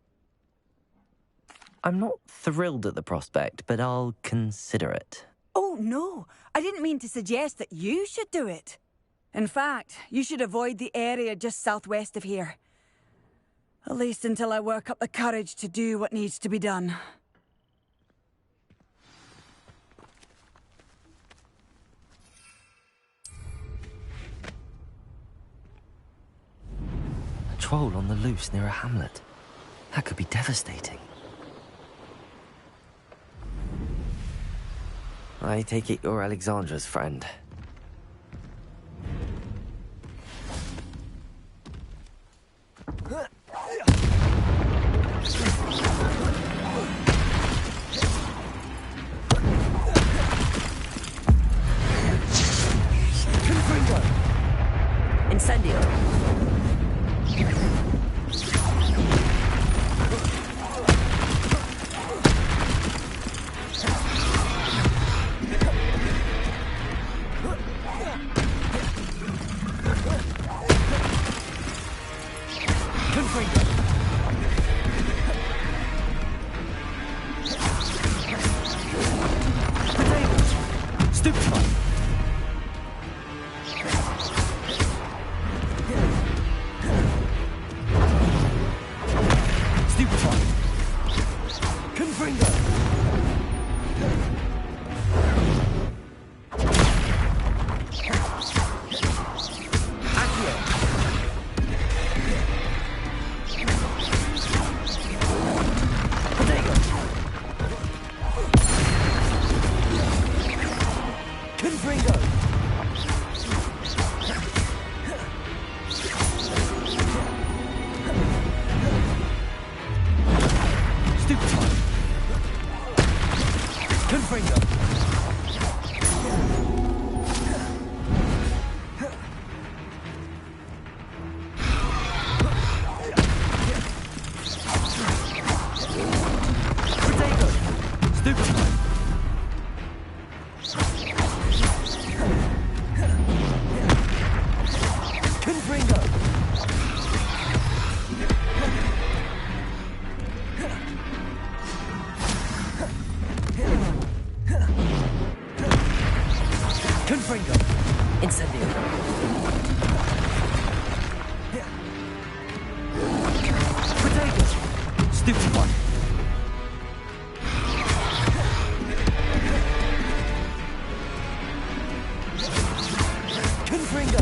I'm not thrilled at the prospect, but I'll consider it. Oh, no. I didn't mean to suggest that you should do it. In fact, you should avoid the area just southwest of here. At least until I work up the courage to do what needs to be done. A troll on the loose near a hamlet. That could be devastating. I take it you're Alexandra's friend. Incendio! Confringo. Incendio. Protego. Stupefy. Confringo.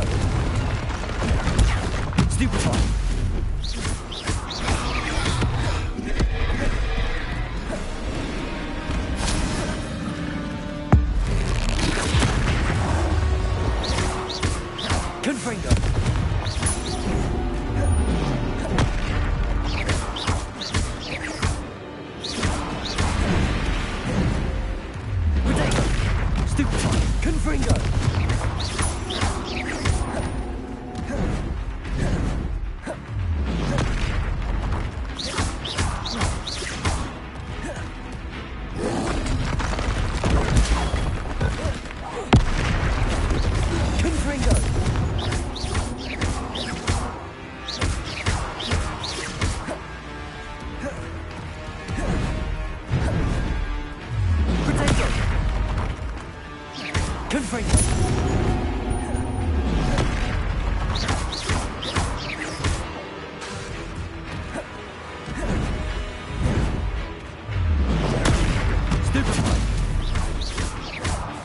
Stupefy.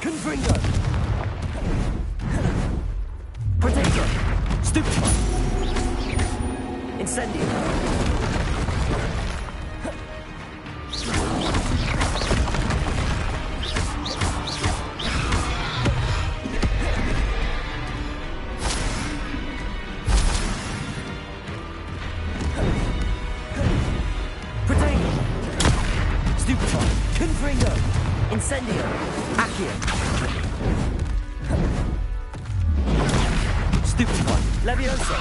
Confringo. Protego. Stupefy. Confringo. Incendio. Accio. Stupefy. Levioso.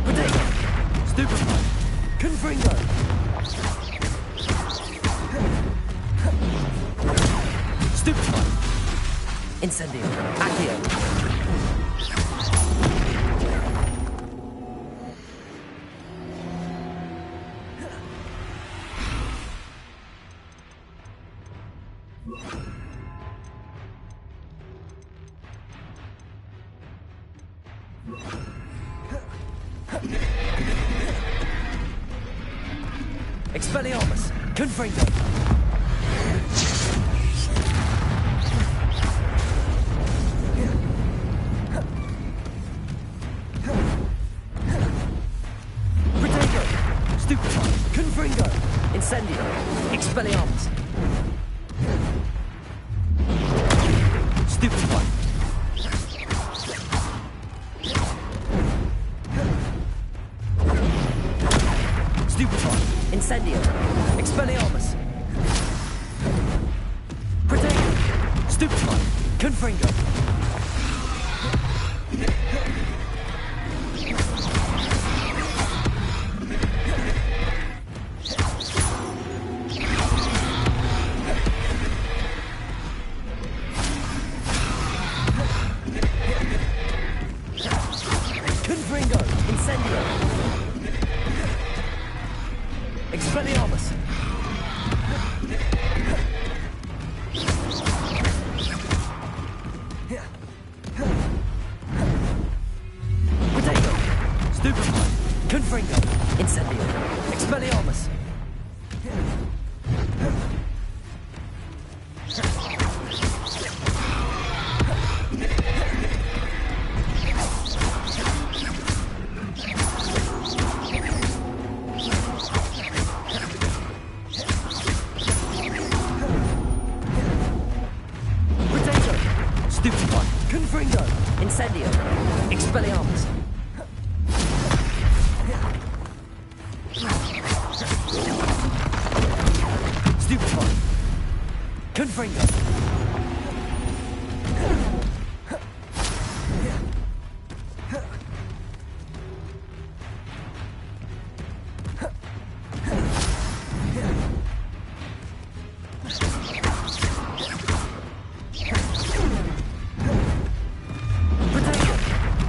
Protego. Stupefy. Confringo. Stupefy. Incendio. Accio. Expelliarmus. Confringo. Protego. Stupefy. Confringo. Incendio. Expelliarmus. Stupefy. Stupefy. Incendio. Expelliarmus. Protego. Stupefy. Confringo. Confringo. Incendio. Expelliarmus. Protego. Stupefy. Confringo. Incendio. Expelliarmus. Stupefy. Confringo. Incendio. Expelliarmus. Stupefy. Confringo.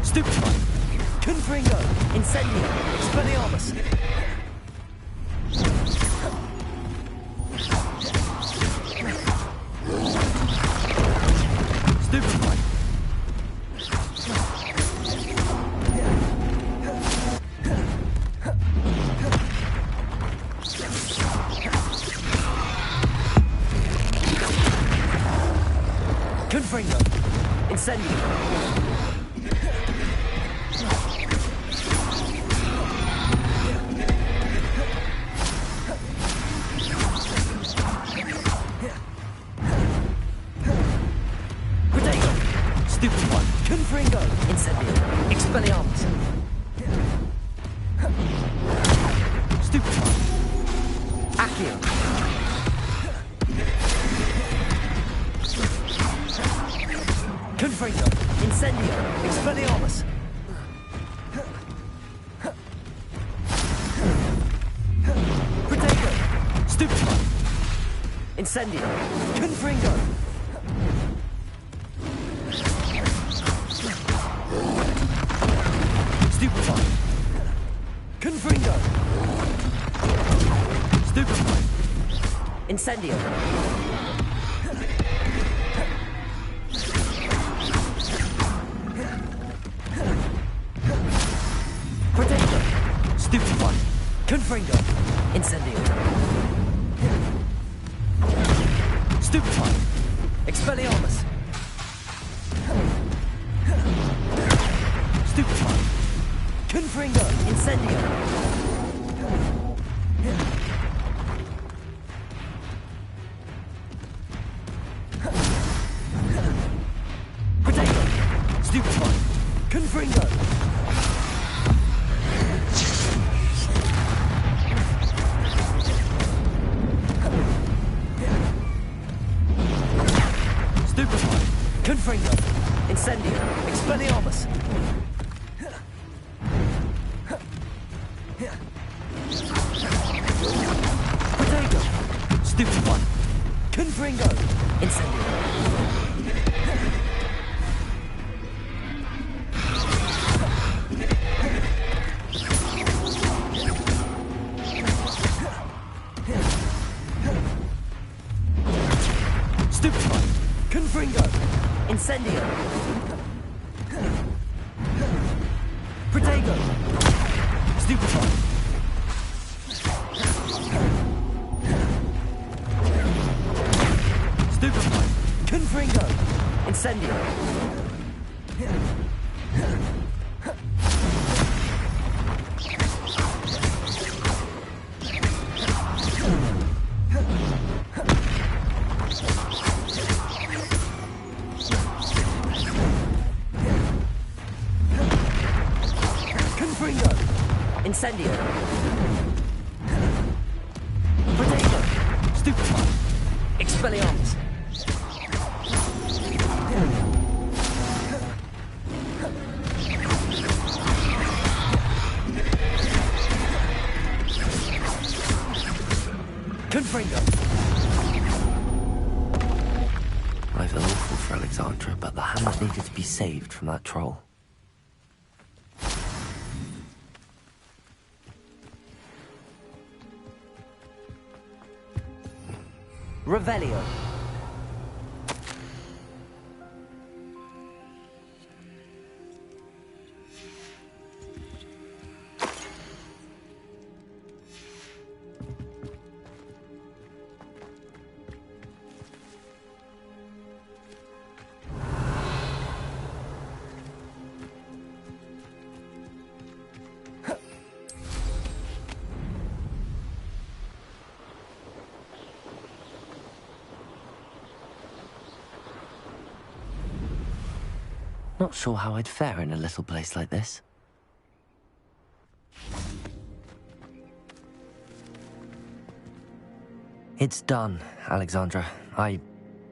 Stupefy. Confringo. Incendio. Expelliarmus. Confringo. Incendio. Protego. Stupid one. Confringo. Incendio. Expelliarmus. Stupid one. Accio. Confringo. Incendio. Expelliarmus. Protego. Stupid one. Incendio. Confringo. Stupid one. Confringo. Stupid one. Incendio. Stupid one. Confringo. Incendio. Stupid one. Expelliarmus. Stupid one. Confringo. Incendio. Protego. Stupid one. Confringo. Confringo. Incendio. Expelliarmus. Protego. Stupid one. Confringo. Incendio. Stupid one. Confringo. Incendio. Protego. Stupid one. Stupid one. Confringo. Incendio. Incendio. Protego. Stupid one. Expelliarmus. Confringo. I feel awful for Alexandra, but the hammer needed to be saved from that troll. Revelio. Not sure how I'd fare in a little place like this. It's done, Alexandra. I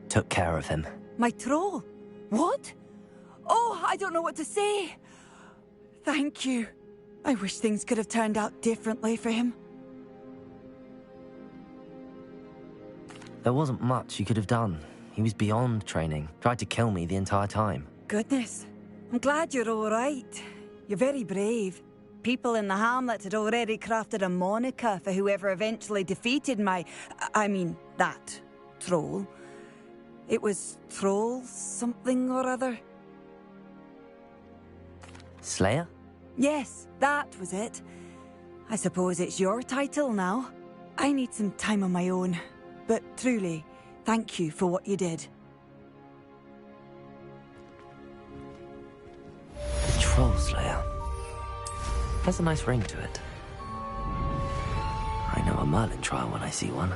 took care of him. My troll? What? Oh, I don't know what to say. Thank you. I wish things could have turned out differently for him. There wasn't much you could have done. He was beyond training. Tried to kill me the entire time. Goodness. I'm glad you're all right. You're very brave. people in the hamlet had already crafted a moniker for whoever eventually defeated that troll. It was Troll something or other. Slayer? Yes, that was it. I suppose it's your title now. I need some time on my own, but truly, thank you for what you did. Troll Slayer. Has a nice ring to it. I know a Merlin trial when I see one.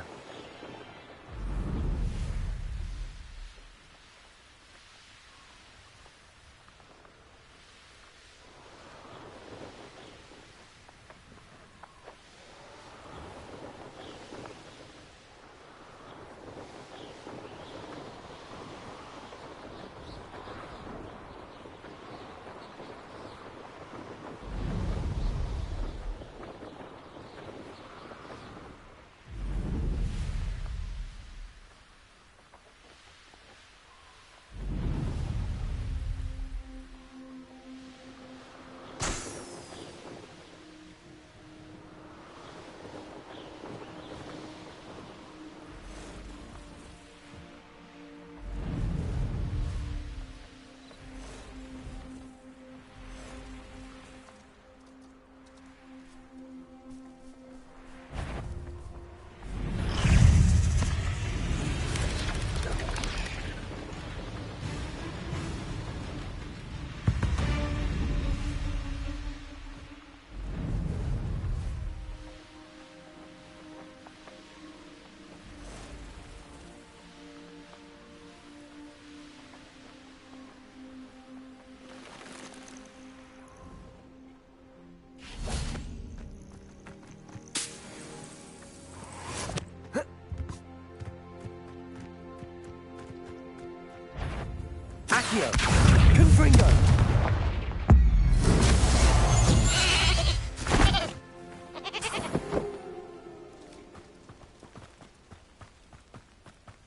Accio! Confringo!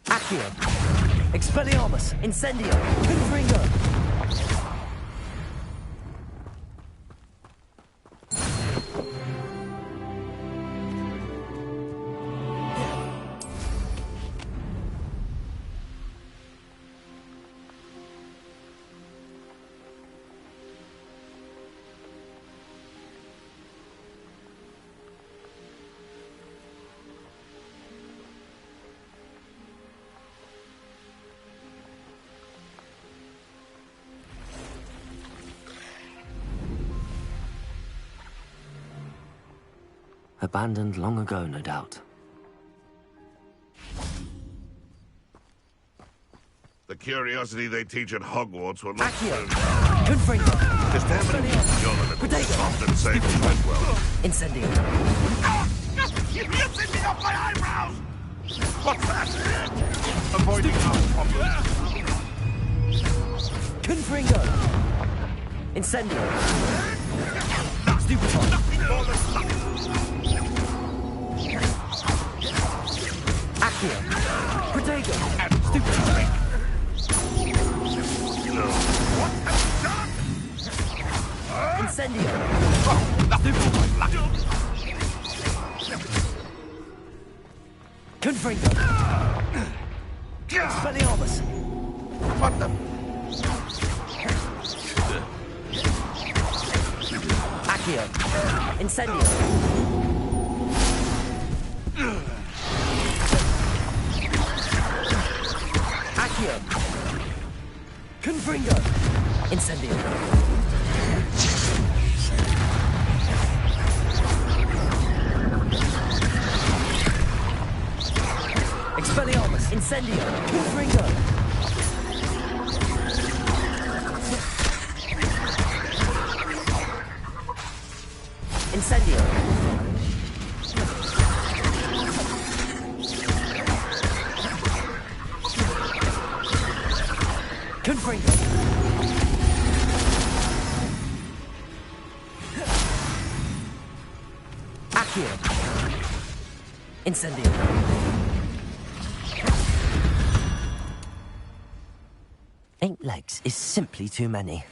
Accio! Expelliarmus! Incendio! Confringo! Abandoned long ago, no doubt. The curiosity they teach at Hogwarts will not Accio! serve. Confringo! Just how many you'll often say quite well. Incendio! You sitting up my eyebrows! What's that? Avoiding our problems. Confringo! Incendio! Stupefy! Accio! Protego! Stupefy! What have you done? Incendio! Confringo! Expelliarmus! What the? Accio! Incendio! Accio! Confringo! Incendio! Expelliarmus! Incendio! Confringo! Incendio! Confringo! Accio! Incendio! 8 legs is simply too many.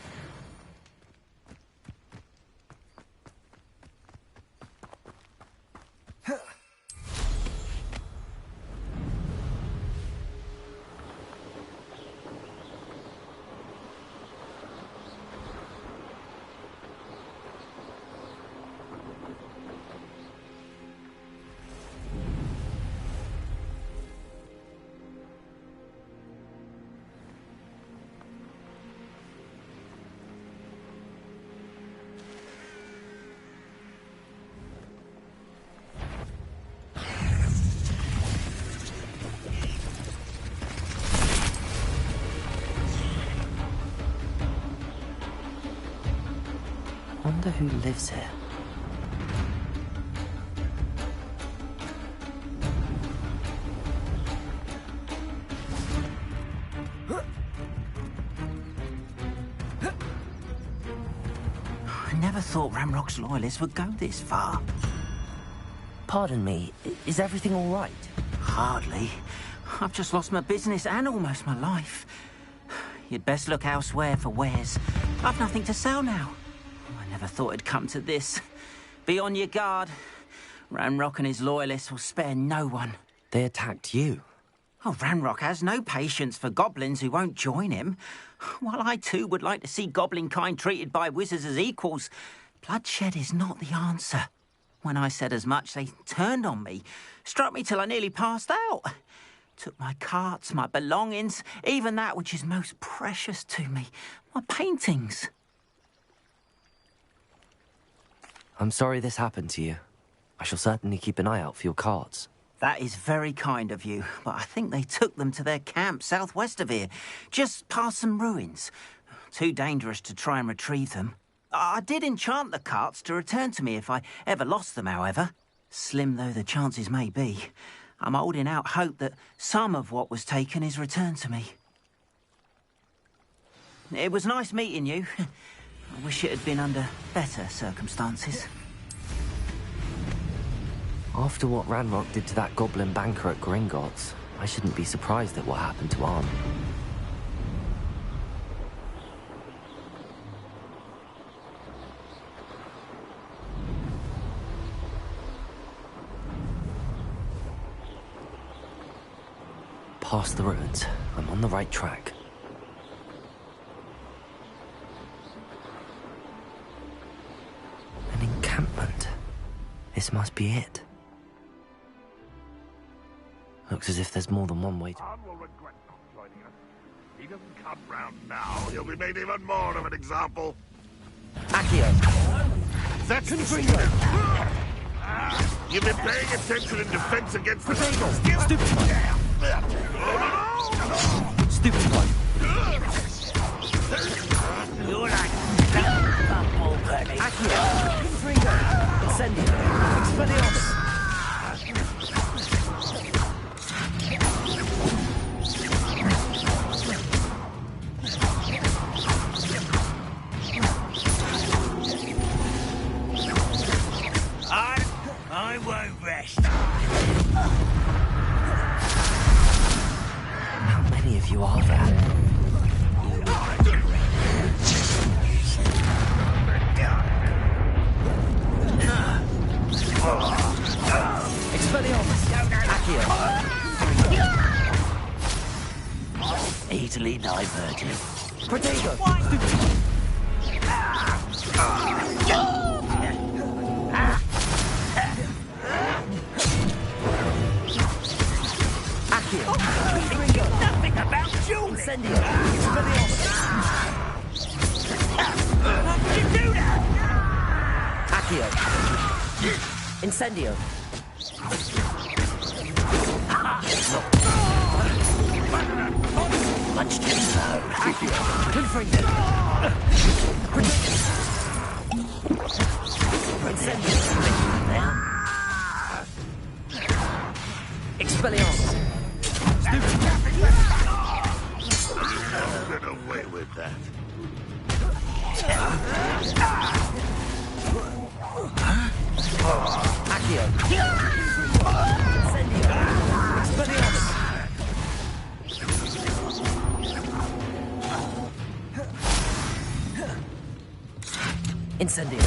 wonder who lives here. I never thought Ramrock's loyalists would go this far. Pardon me, is everything all right? Hardly. I've just lost my business and almost my life. You'd best look elsewhere for wares. I've nothing to sell now. I never thought it'd come to this. Be on your guard. Ramrock and his loyalists will spare no one. They attacked you? Oh, Ramrock has no patience for goblins who won't join him. While I too would like to see goblin kind treated by wizards as equals, bloodshed is not the answer. When I said as much, they turned on me, struck me till I nearly passed out. Took my carts, my belongings, even that which is most precious to me, my paintings. I'm sorry this happened to you. I shall certainly keep an eye out for your carts. That is very kind of you, but I think they took them to their camp southwest of here, just past some ruins. Too dangerous to try and retrieve them. I did enchant the carts to return to me if I ever lost them, however. Slim though the chances may be, I'm holding out hope that some of what was taken is returned to me. It was nice meeting you. I wish it had been under better circumstances. After what Ranrock did to that goblin banker at Gringotts, I shouldn't be surprised at what happened to Arn. Past the ruins. I'm on the right track. An encampment. This must be it. Looks as if there's more than one way to... Arn will regret not joining us. If he doesn't come round now, he'll be made even more of an example. Accio! That's the secret. You've been paying attention in defense against the... Stupid one! Stupid one! You're like bumble penny. Accio! Confringo! Incendio! Expelliarmus! I won't rest. How many of you are there? Expelliarmus! Accio! Easily diverted. Protego! Nothing about Julie! Incendio! Expelliarmus! How did you do that? Accio! Incendio! Much too slow. Accio! Confringo! Incendio! Expelliarmus! Get away with that. Accio! Incendio! Expelliarmus! Incendio!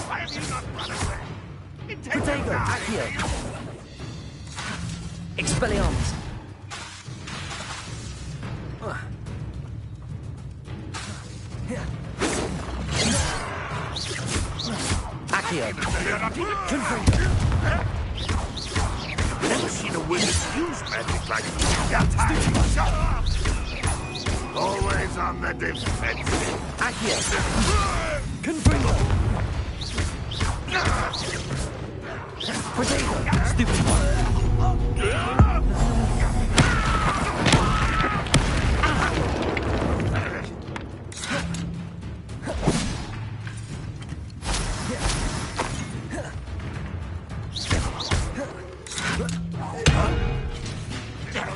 Why have you not run away? Protego! Accio! Expelliarmus! Accio! Confringo! Never seen a wizard use magic like this. Shut up! Always on the defensive. Accio! Confringo! Protego! Stupid one!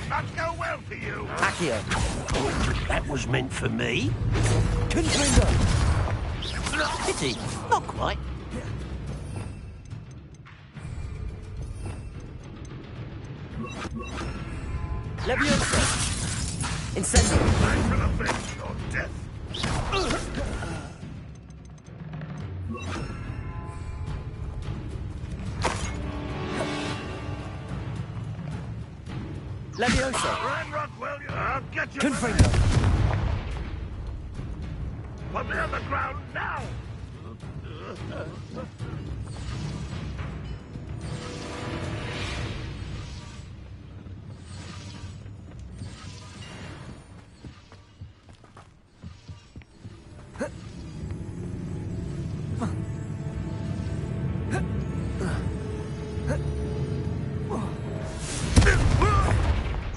Not go well for you. Accio. Oh, that was meant for me. Confringo. Pity. Not quite. Leviosa. Incendio. I will avenge your death. Leviosa. Ranrock, will you? I'll get you. Confringo. Put me on the ground now.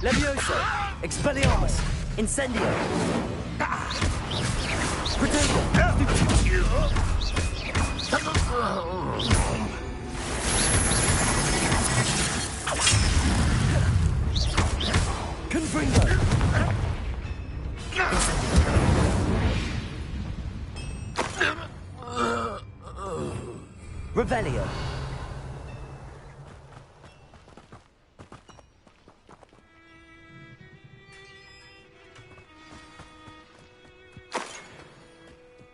Leviosa. Expelliarmus. Incendio. Confringo. Revelio.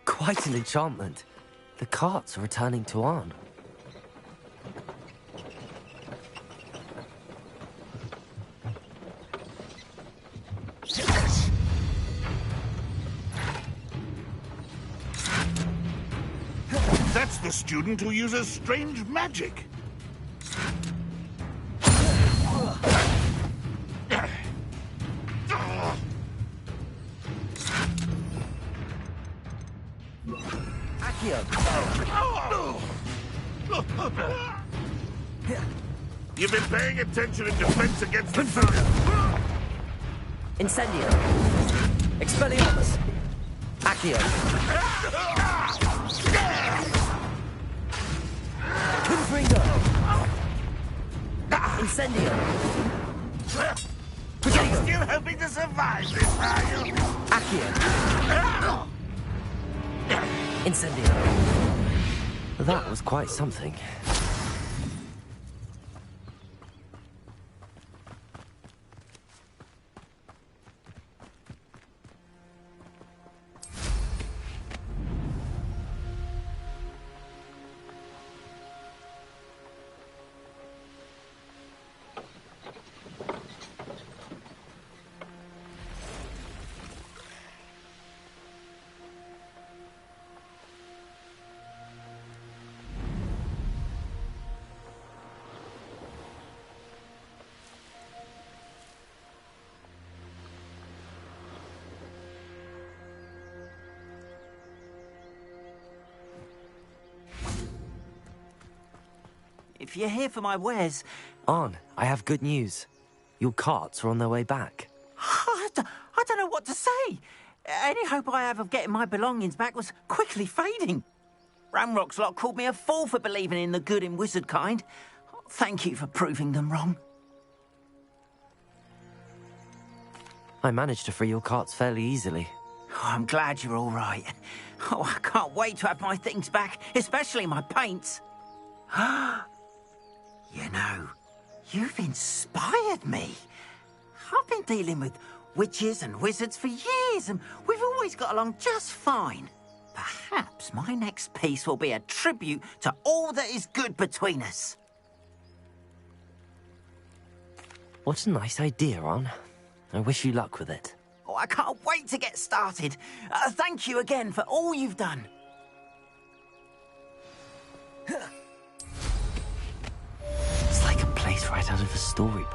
Quite an enchantment. The carts are returning to Arn. That's the student who uses strange magic. You've been paying attention in defense against the sun. Incendio. Expelliarmus. Accio. Confringo. Incendio. You're still hoping to survive this, are you? Accio. Incendio. That was quite something. If you're here for my wares... Arn, I have good news. Your carts are on their way back. I don't know what to say. Any hope I have of getting my belongings back was quickly fading. Ramrock's lot called me a fool for believing in the good in wizard kind. Thank you for proving them wrong. I managed to free your carts fairly easily. Oh, I'm glad you're all right. Oh, I can't wait to have my things back, especially my paints. You know, you've inspired me. I've been dealing with witches and wizards for years, and we've always got along just fine. Perhaps my next piece will be a tribute to all that is good between us. What a nice idea, Arn. I wish you luck with it. Oh, I can't wait to get started. Thank you again for all you've done. It's like a place right out of a storybook.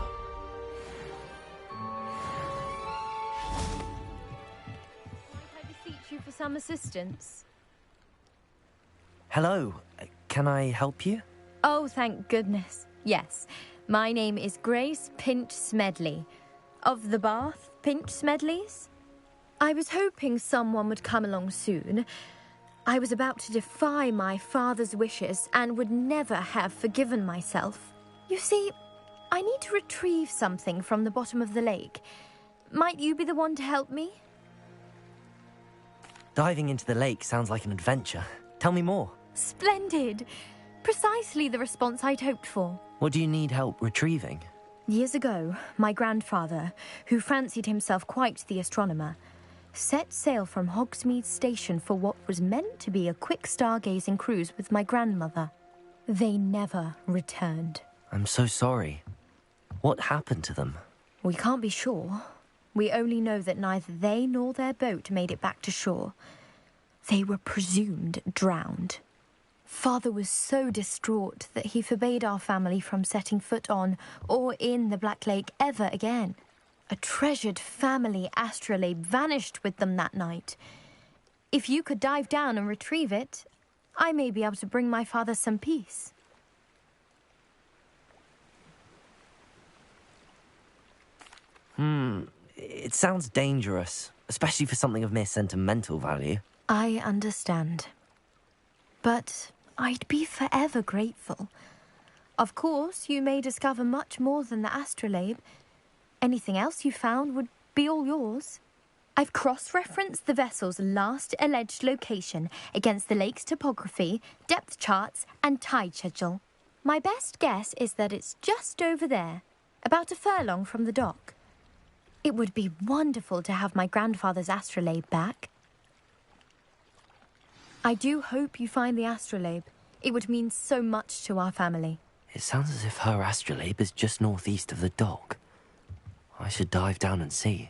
Might I beseech you for some assistance? Hello. Can I help you? Oh, thank goodness. Yes. My name is Grace Pinch Smedley, of the Bath Pinch Smedleys. I was hoping someone would come along soon. I was about to defy my father's wishes and would never have forgiven myself. You see, I need to retrieve something from the bottom of the lake. Might you be the one to help me? Diving into the lake sounds like an adventure. Tell me more. Splendid! Precisely the response I'd hoped for. What do you need help retrieving? Years ago, my grandfather, who fancied himself quite the astronomer, set sail from Hogsmeade Station for what was meant to be a quick stargazing cruise with my grandmother. They never returned. I'm so sorry. What happened to them? We can't be sure. We only know that neither they nor their boat made it back to shore. They were presumed drowned. Father was so distraught that he forbade our family from setting foot on or in the Black Lake ever again. A treasured family astrolabe vanished with them that night. If you could dive down and retrieve it, I may be able to bring my father some peace. It sounds dangerous, especially for something of mere sentimental value. I understand. But I'd be forever grateful. Of course, you may discover much more than the astrolabe. Anything else you found would be all yours. I've cross-referenced the vessel's last alleged location against the lake's topography, depth charts, and tide schedule. My best guess is that it's just over there, about a furlong from the dock. It would be wonderful to have my grandfather's astrolabe back. I do hope you find the astrolabe. It would mean so much to our family. It sounds as if her astrolabe is just northeast of the dock. I should dive down and see.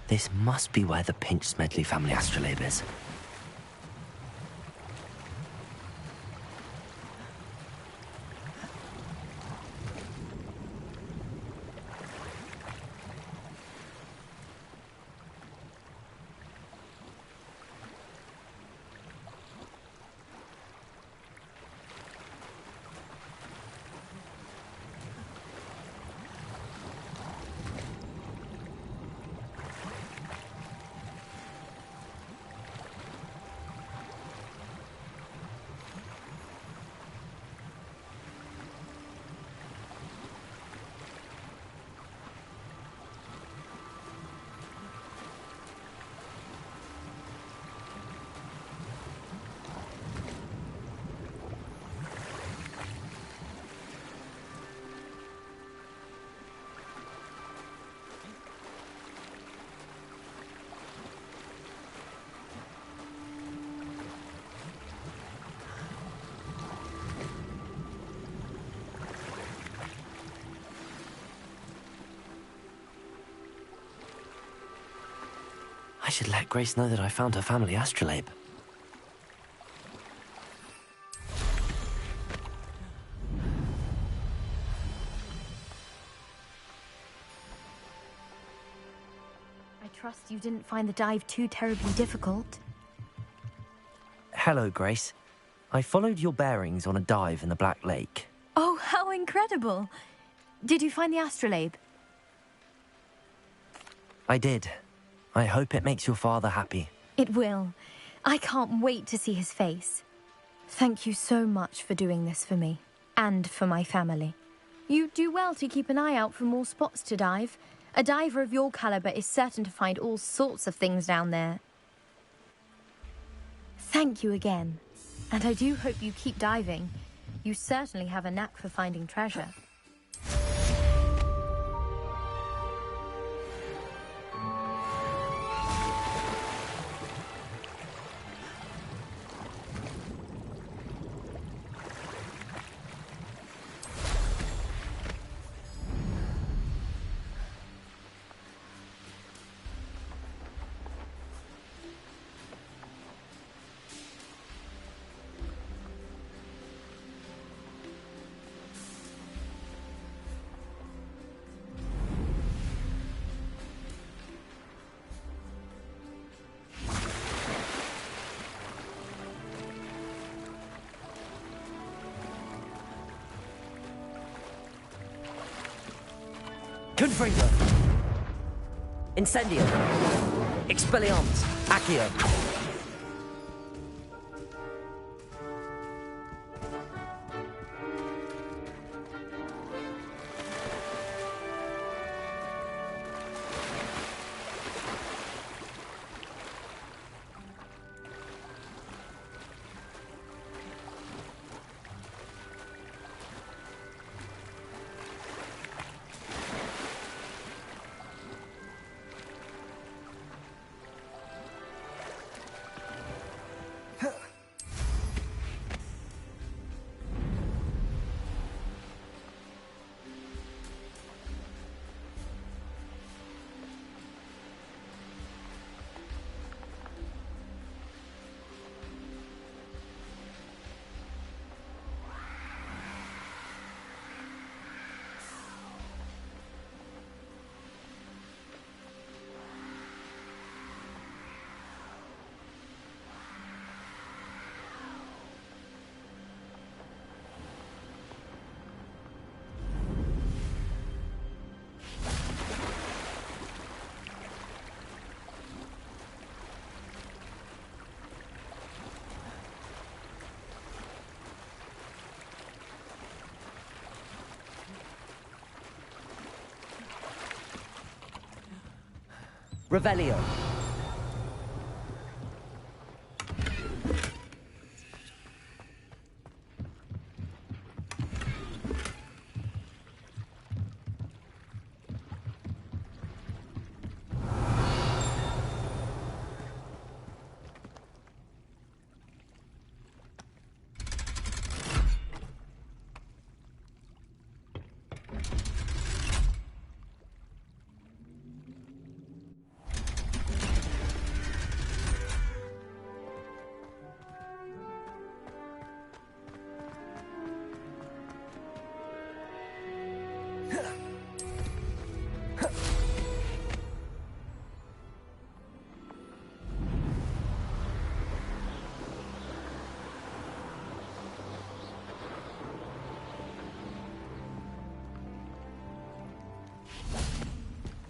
This must be where the Pinch Smedley family astrolabe is. I should let Grace know that I found her family astrolabe. I trust you didn't find the dive too terribly difficult. Hello, Grace. I followed your bearings on a dive in the Black Lake. Oh, how incredible! Did you find the astrolabe? I did. I hope it makes your father happy. It will. I can't wait to see his face. Thank you so much for doing this for me, and for my family. You do well to keep an eye out for more spots to dive. A diver of your caliber is certain to find all sorts of things down there. Thank you again. And I do hope you keep diving. You certainly have a knack for finding treasure. Confringo. Incendio. Expelliarmus. Accio. Revelio.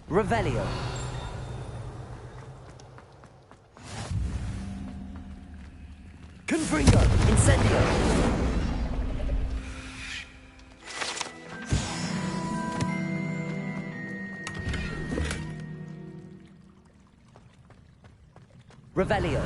Revelio. Confringo. Incendio. Revelio.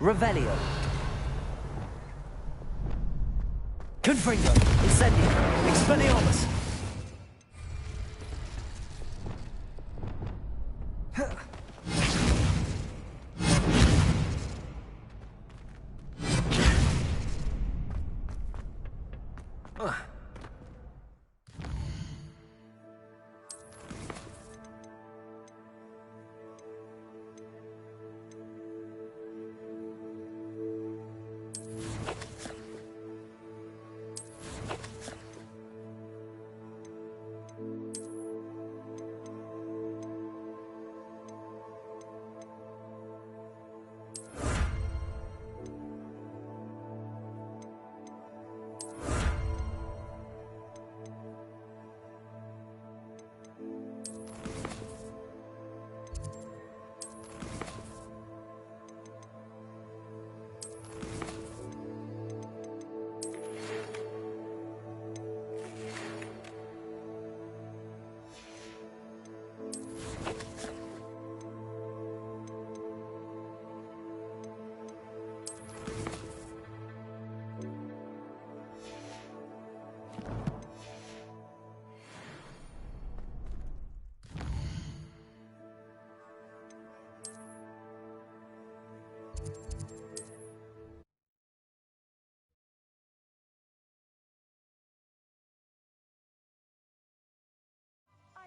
Revelio. Confringo. Incendio. Expelliarmus.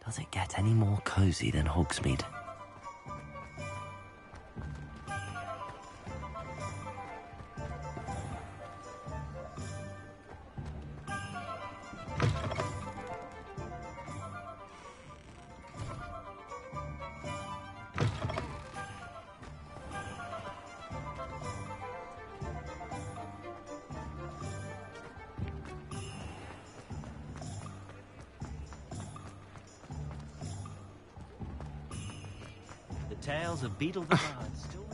Does it get any more cozy than Hogsmeade? Tales of Beetle the Bard still...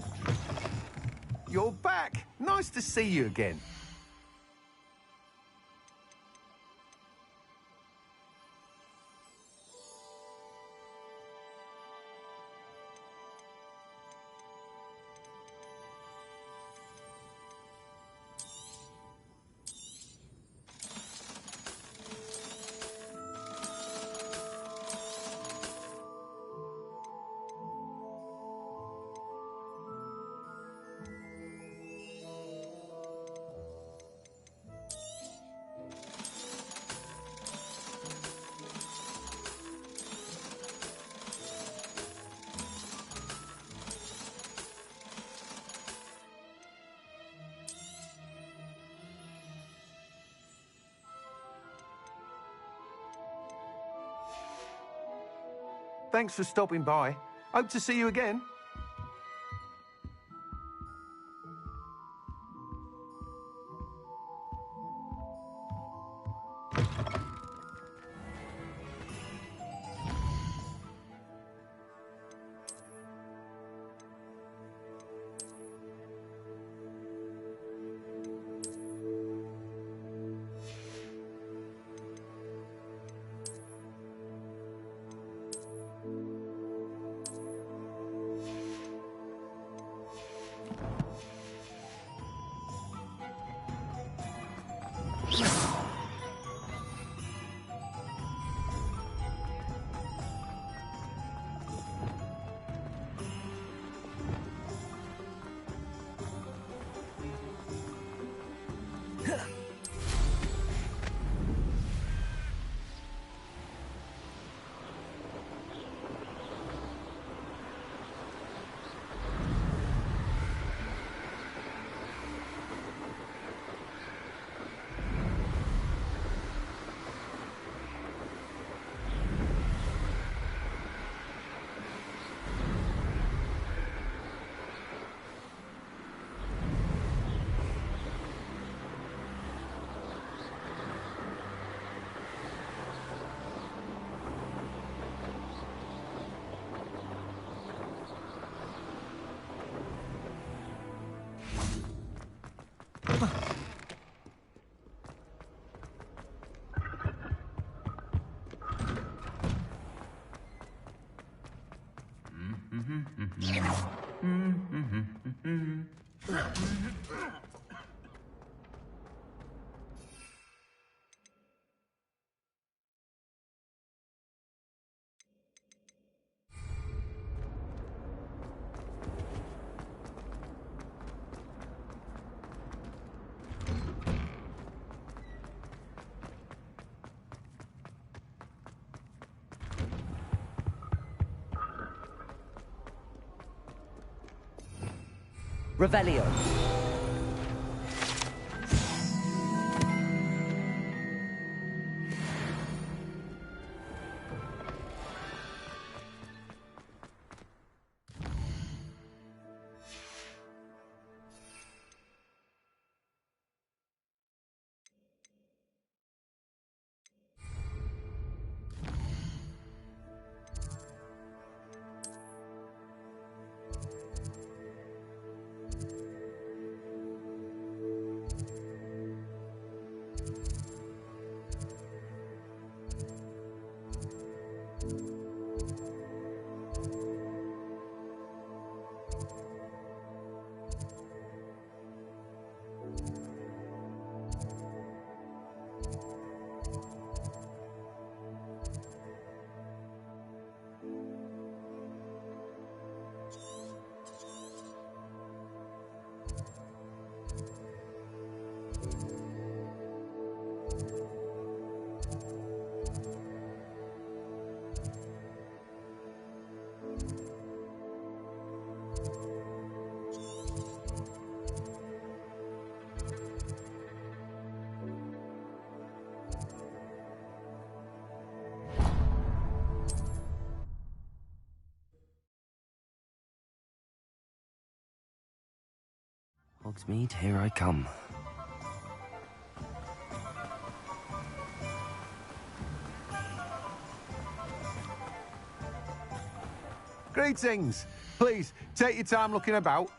You're back! Nice to see you again. Thanks for stopping by. Hope to see you again. Revelio. Hogsmeade, here I come. Greetings. Please, take your time looking about.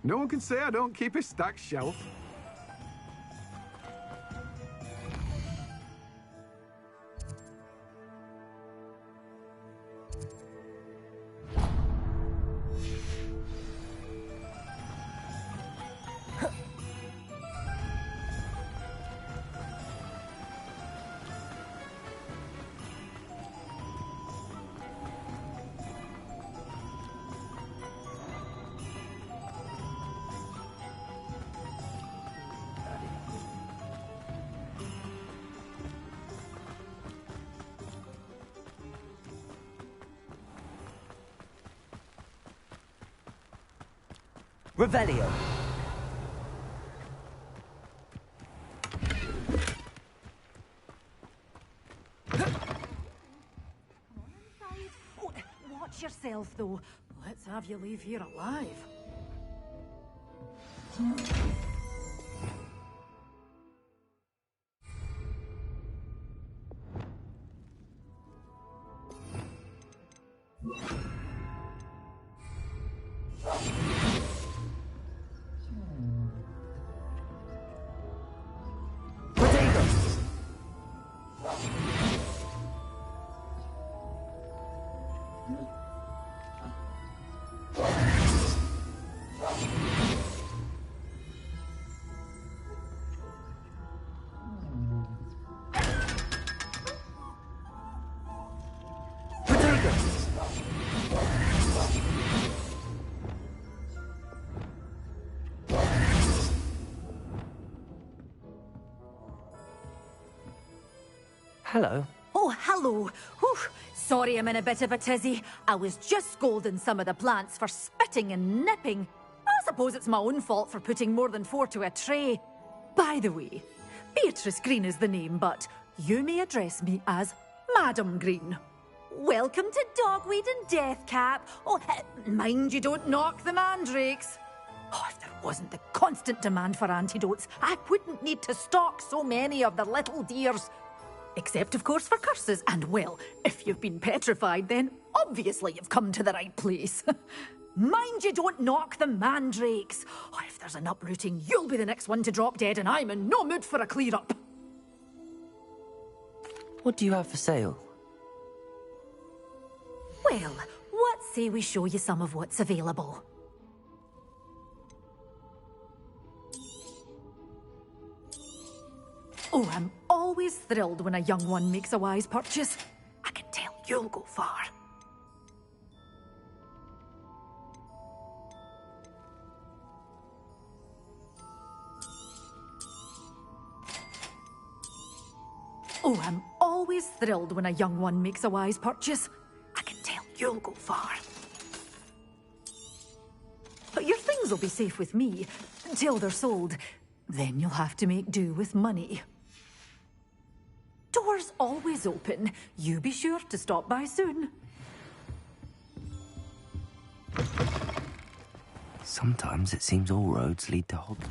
No one can say I don't keep a stacked shelf. Revelio. Oh, watch yourself, though. Let's have you leave here alive. Hello. Oh, hello. Whew. Sorry I'm in a bit of a tizzy. I was just scolding some of the plants for spitting and nipping. I suppose it's my own fault for putting more than 4 to a tray. By the way, Beatrice Green is the name, but you may address me as Madam Green. Welcome to Dogweed and Deathcap. Oh, mind you don't knock the mandrakes. Oh, if there wasn't the constant demand for antidotes, I wouldn't need to stock so many of the little dears. Except, of course, for curses. And, well, if you've been petrified, then obviously you've come to the right place. Mind you don't knock the mandrakes. Oh, if there's an uprooting, you'll be the next one to drop dead, and I'm in no mood for a clear-up. What do you have for sale? Well, what say we show you some of what's available? Oh, I'm always thrilled when a young one makes a wise purchase. I can tell you'll go far. Oh, I'm always thrilled when a young one makes a wise purchase. I can tell you'll go far. But your things will be safe with me until they're sold. Then you'll have to make do with money. Doors always open. You be sure to stop by soon. Sometimes it seems all roads lead to Hogwarts.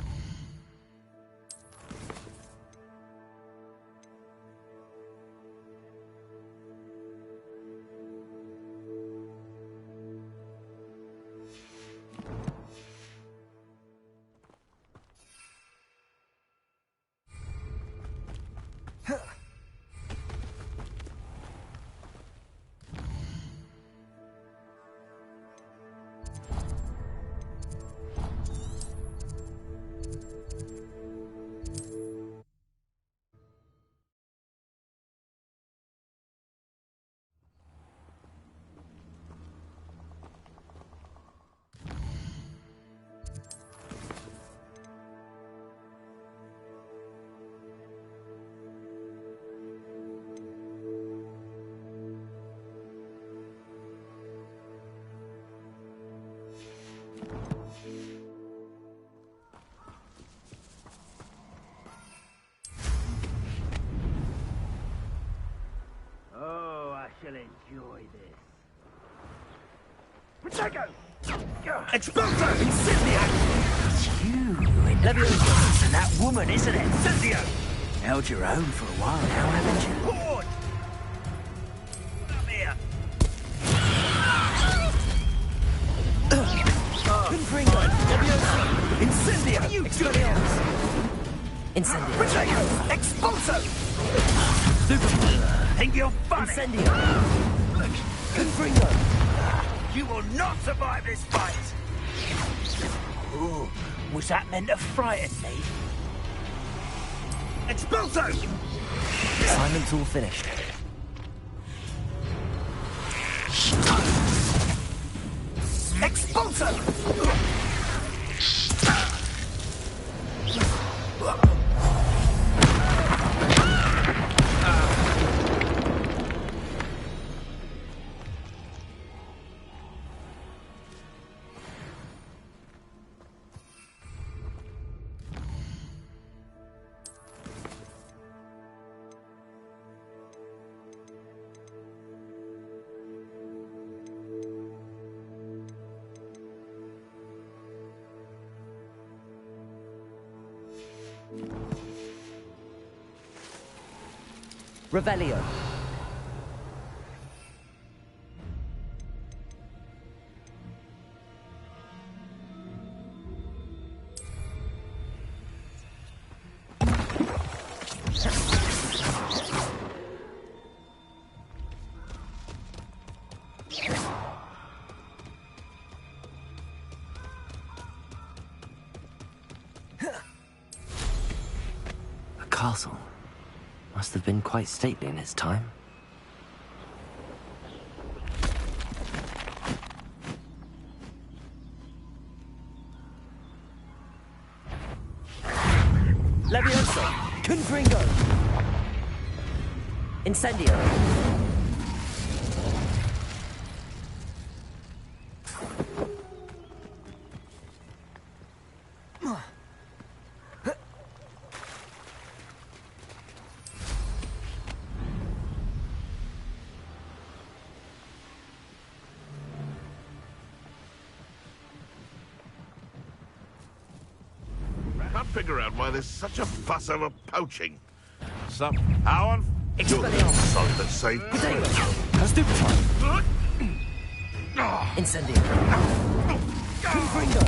Shall enjoy this. Protego! Expulso! Incendio! It's you, Leviosa, and that woman, isn't it? Incendio! Held your own for a while now, haven't you? Horde! Come here! Confringo! Leviosa! Incendio! You Expelliarmus! Incendio! Protego! Expulso! Think you're funny? Incendio! Confringo! You will not survive this fight! Ooh, was that meant to frighten me? Expulso! Assignment's all finished. Expulso! Revelio. A castle. Must have been quite stately in its time. Leviosa! Confringo! Incendio! Can't figure out why there's such a fuss over poaching. Somehow, You're the son that saved Incendio. Confringo.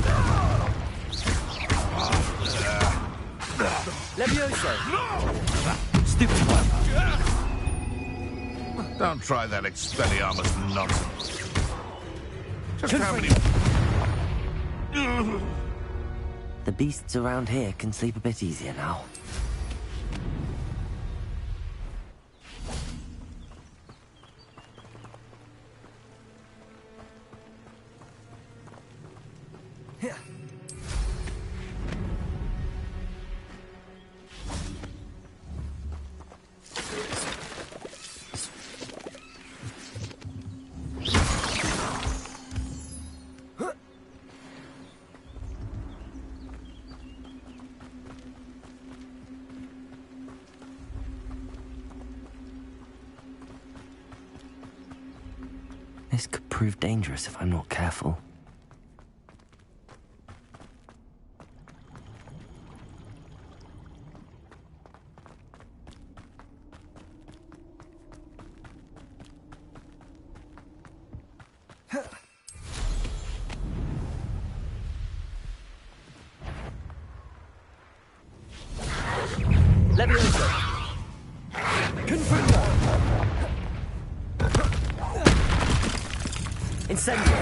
Levioso. Stupefy. Don't try that Expelliarmus nonsense. Just how many... The beasts around here can sleep a bit easier now. This could prove dangerous if I'm not careful. Levioso. Confringo. Incendio.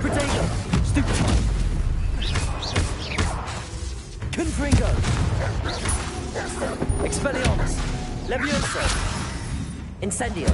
Protego. Stupefy. Confringo. Expelliarmus. Levioso. Incendio.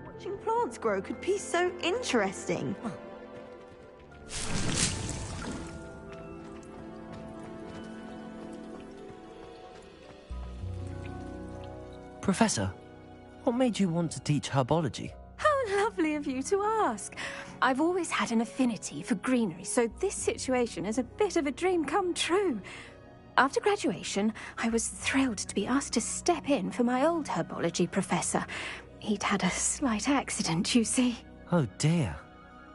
Watching plants grow could be so interesting. Professor, what made you want to teach herbology? How lovely of you to ask. I've always had an affinity for greenery, so this situation is a bit of a dream come true. After graduation, I was thrilled to be asked to step in for my old herbology professor. He'd had a slight accident, you see. Oh dear.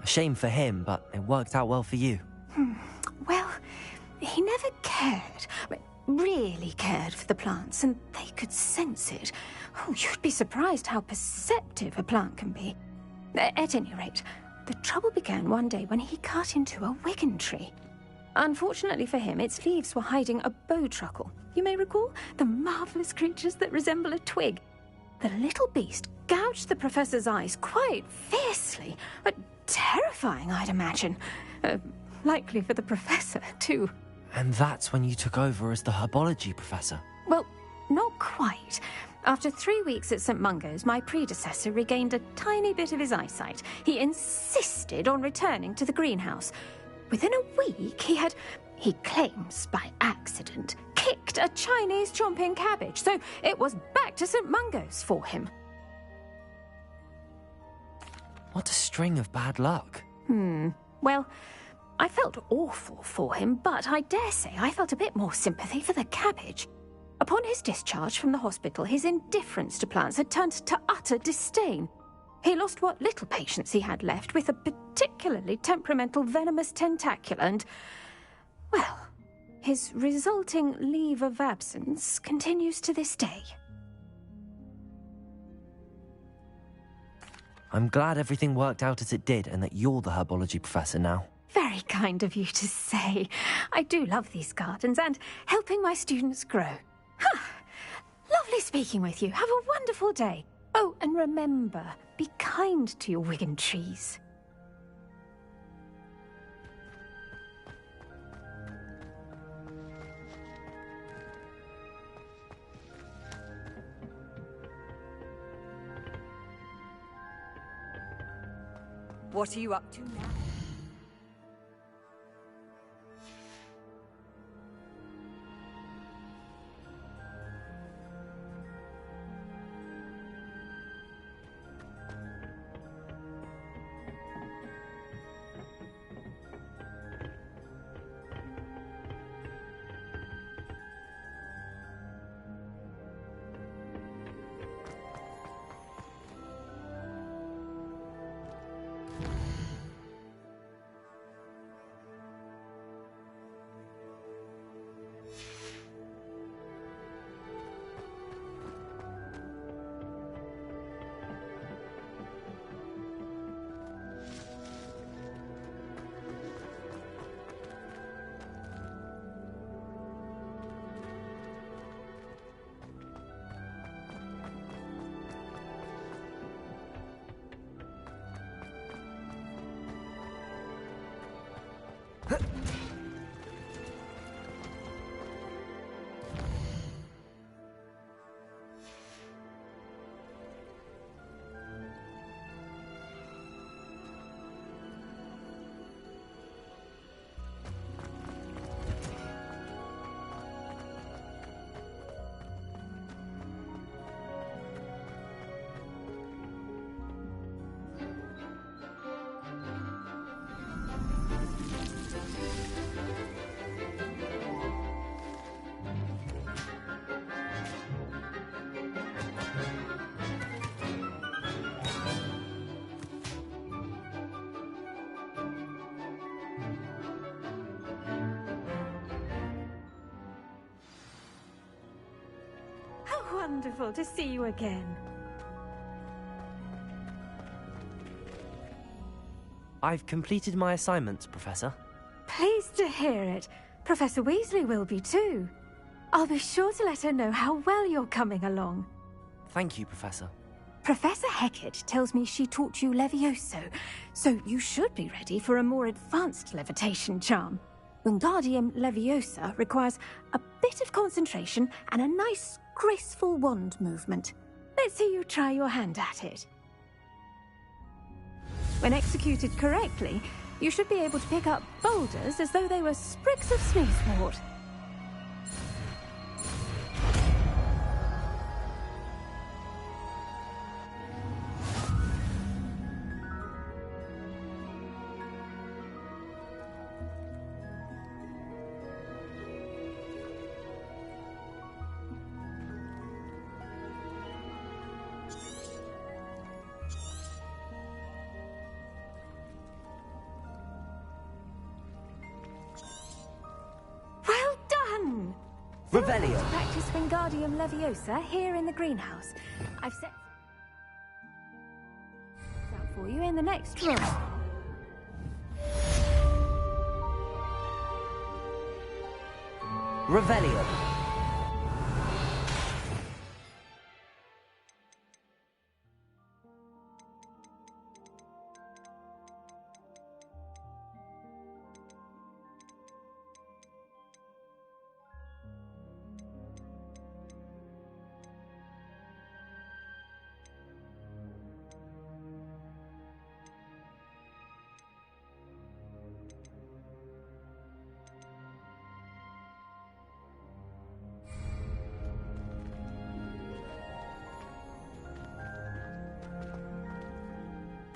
A shame for him, but it worked out well for you. Well, he never cared, really cared for the plants, and they could sense it. Oh, you'd be surprised how perceptive a plant can be. At any rate, the trouble began one day when he cut into a wigan tree. Unfortunately for him, its leaves were hiding a bowtruckle. You may recall the marvellous creatures that resemble a twig. The little beast gouged the professor's eyes quite fiercely, but terrifying, I'd imagine. Likely for the professor, too. And that's when you took over as the herbology professor? Well, not quite. After 3 weeks at St. Mungo's, my predecessor regained a tiny bit of his eyesight. He insisted on returning to the greenhouse. Within a week, he claims by accident, kicked a Chinese chomping cabbage, so it was back to St. Mungo's for him. What a string of bad luck. Well, I felt awful for him, but I dare say I felt a bit more sympathy for the cabbage. Upon his discharge from the hospital, his indifference to plants had turned to utter disdain. He lost what little patience he had left with a particularly temperamental venomous tentacula and, well, his resulting leave of absence continues to this day. I'm glad everything worked out as it did and that you're the herbology professor now. Very kind of you to say. I do love these gardens and helping my students grow. Lovely speaking with you. Have a wonderful day. Oh, and remember, be kind to your Wigan trees. What are you up to now? Wonderful to see you again. I've completed my assignments, Professor. Pleased to hear it. Professor Weasley will be too. I'll be sure to let her know how well you're coming along. Thank you, Professor. Professor Hecat tells me she taught you Levioso, so you should be ready for a more advanced levitation charm. Wingardium Leviosa requires a bit of concentration and a nice, graceful wand movement. Let's see you try your hand at it. When executed correctly, you should be able to pick up boulders as though they were sprigs of sneezewort. Revelio. Practice Wingardium Leviosa here in the greenhouse. I've set out for you in the next room. Revelio.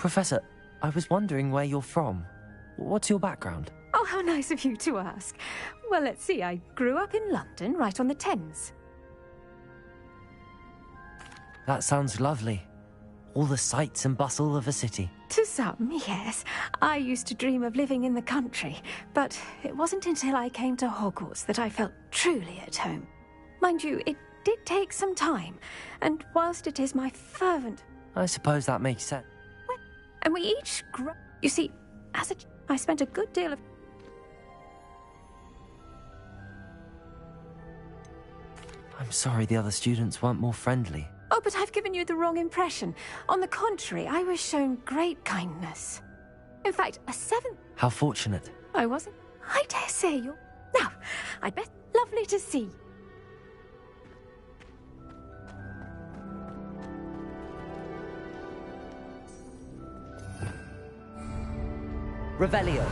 Professor, I was wondering where you're from. What's your background? Oh, how nice of you to ask. Well, let's see. I grew up in London, right on the Thames. That sounds lovely. All the sights and bustle of a city. To some, yes. I used to dream of living in the country, but it wasn't until I came to Hogwarts that I felt truly at home. Mind you, it did take some time, and whilst it is my fervent... I suppose that makes sense. And we each grow... You see, as I spent a good deal of... I'm sorry the other students weren't more friendly. Oh, but I've given you the wrong impression. On the contrary, I was shown great kindness. In fact, a seventh... How fortunate. I wasn't. I dare say you're... Now, I'd bet... Lovely to see. Revelio.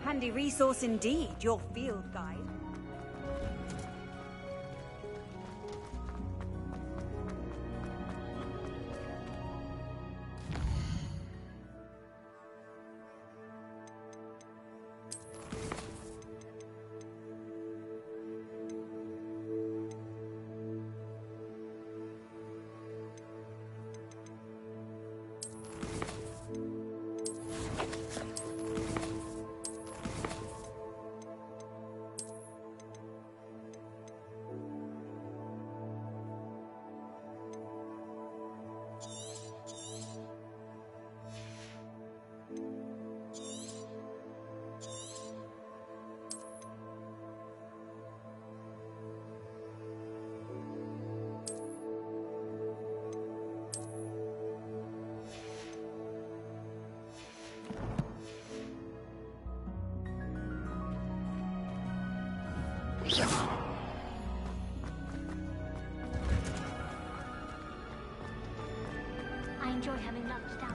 Handy resource indeed, your field guide. I enjoy having lunch down.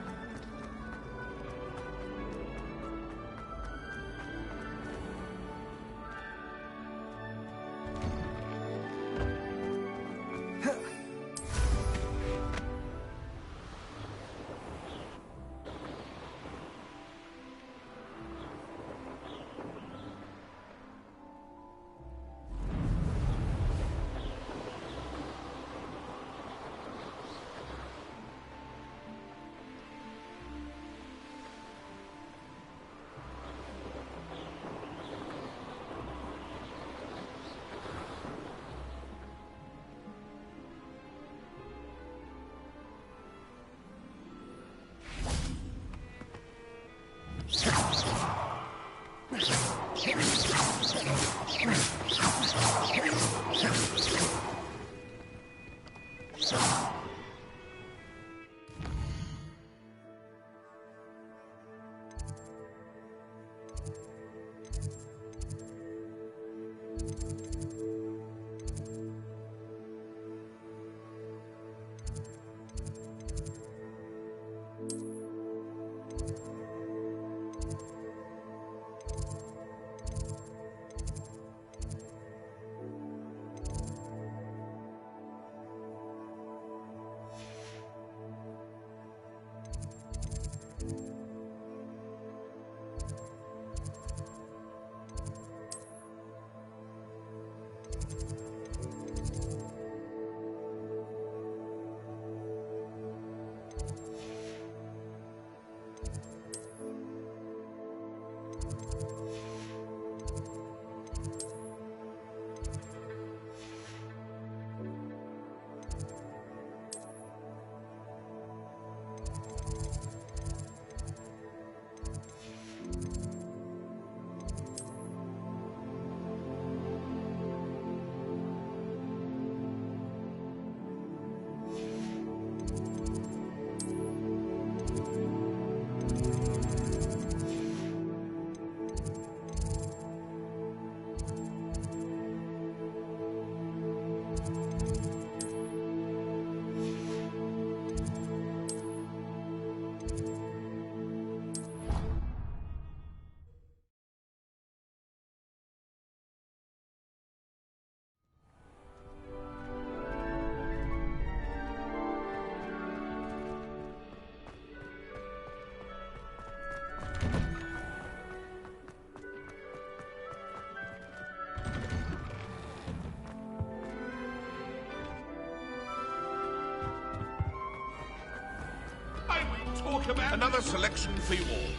Commander. Another selection for you all.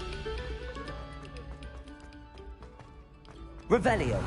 Revelio.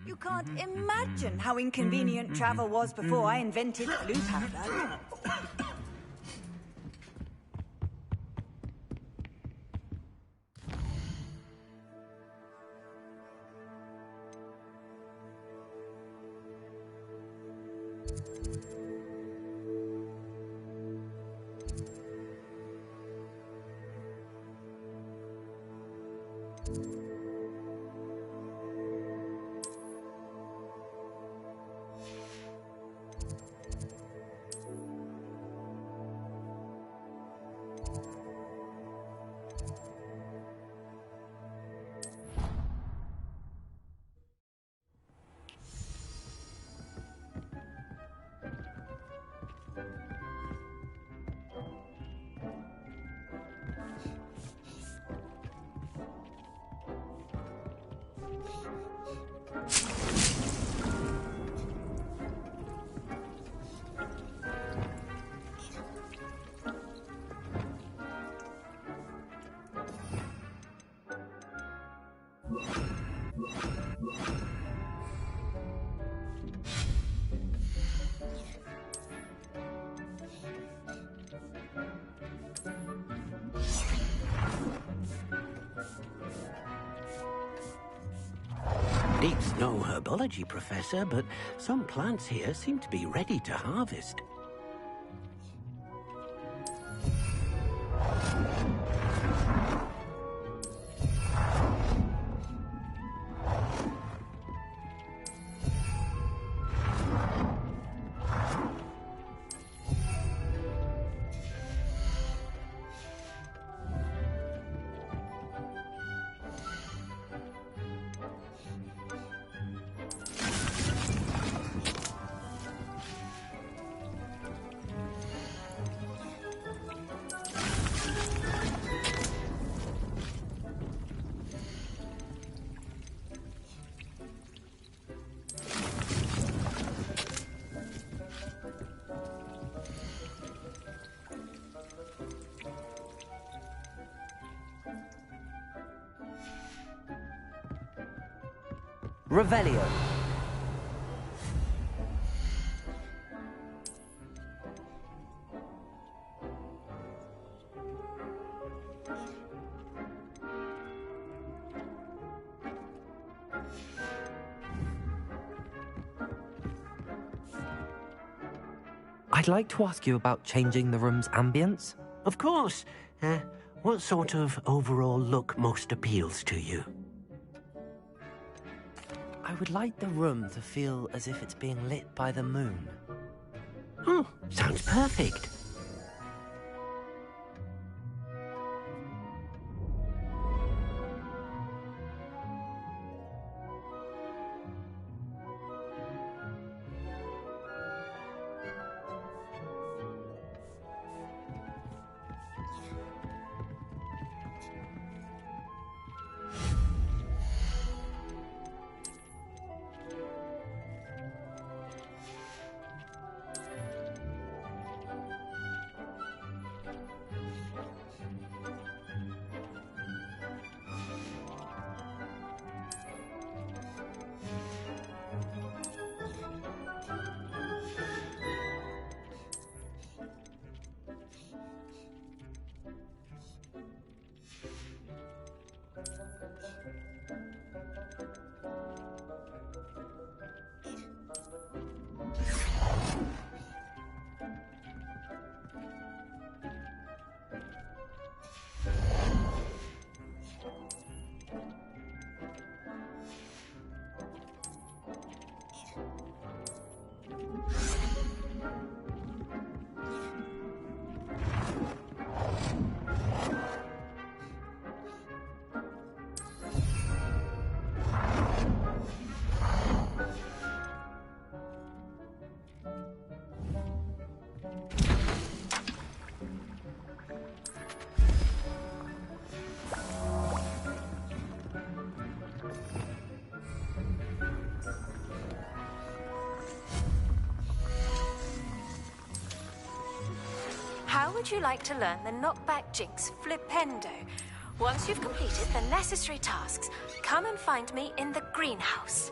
You can't imagine how inconvenient travel was before I invented blue powder. Needs no herbology, Professor, but some plants here seem to be ready to harvest. Revelio. I'd like to ask you about changing the room's ambience. Of course. What sort of overall look most appeals to you? I would like the room to feel as if it's being lit by the moon. Oh, sounds perfect. would you like to learn the knockback jinx flipendo? Once you've completed the necessary tasks, come and find me in the greenhouse.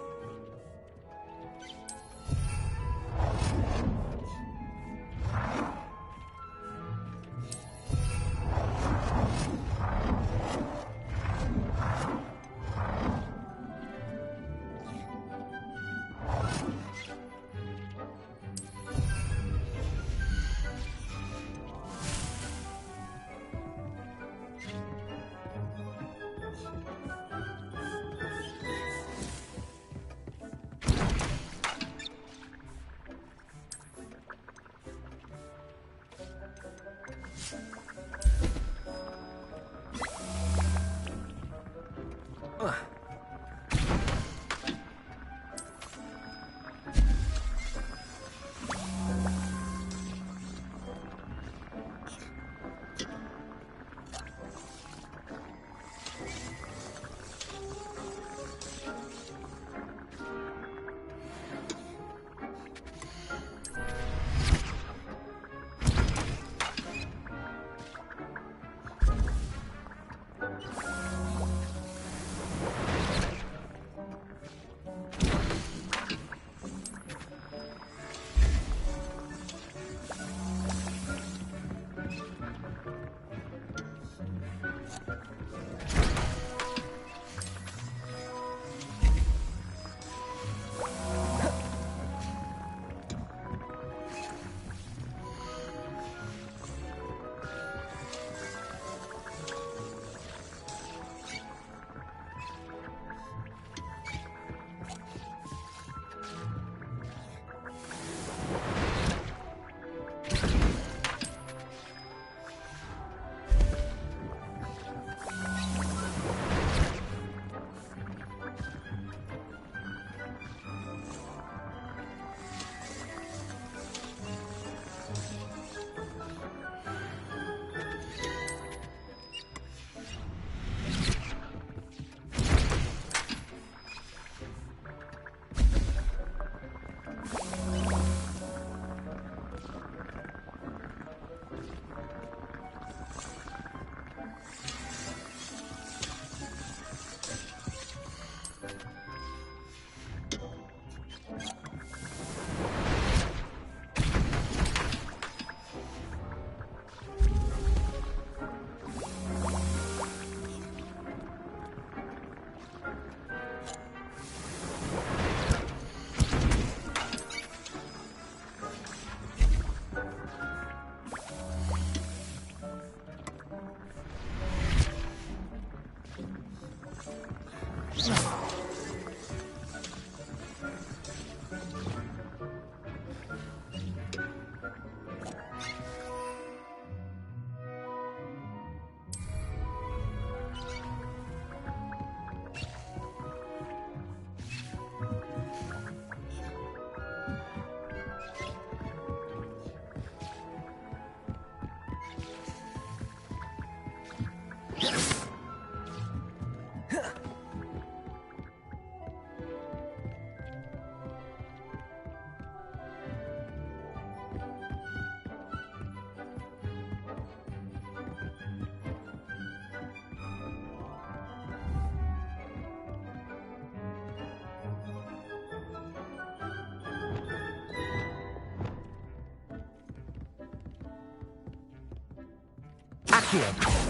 Accio.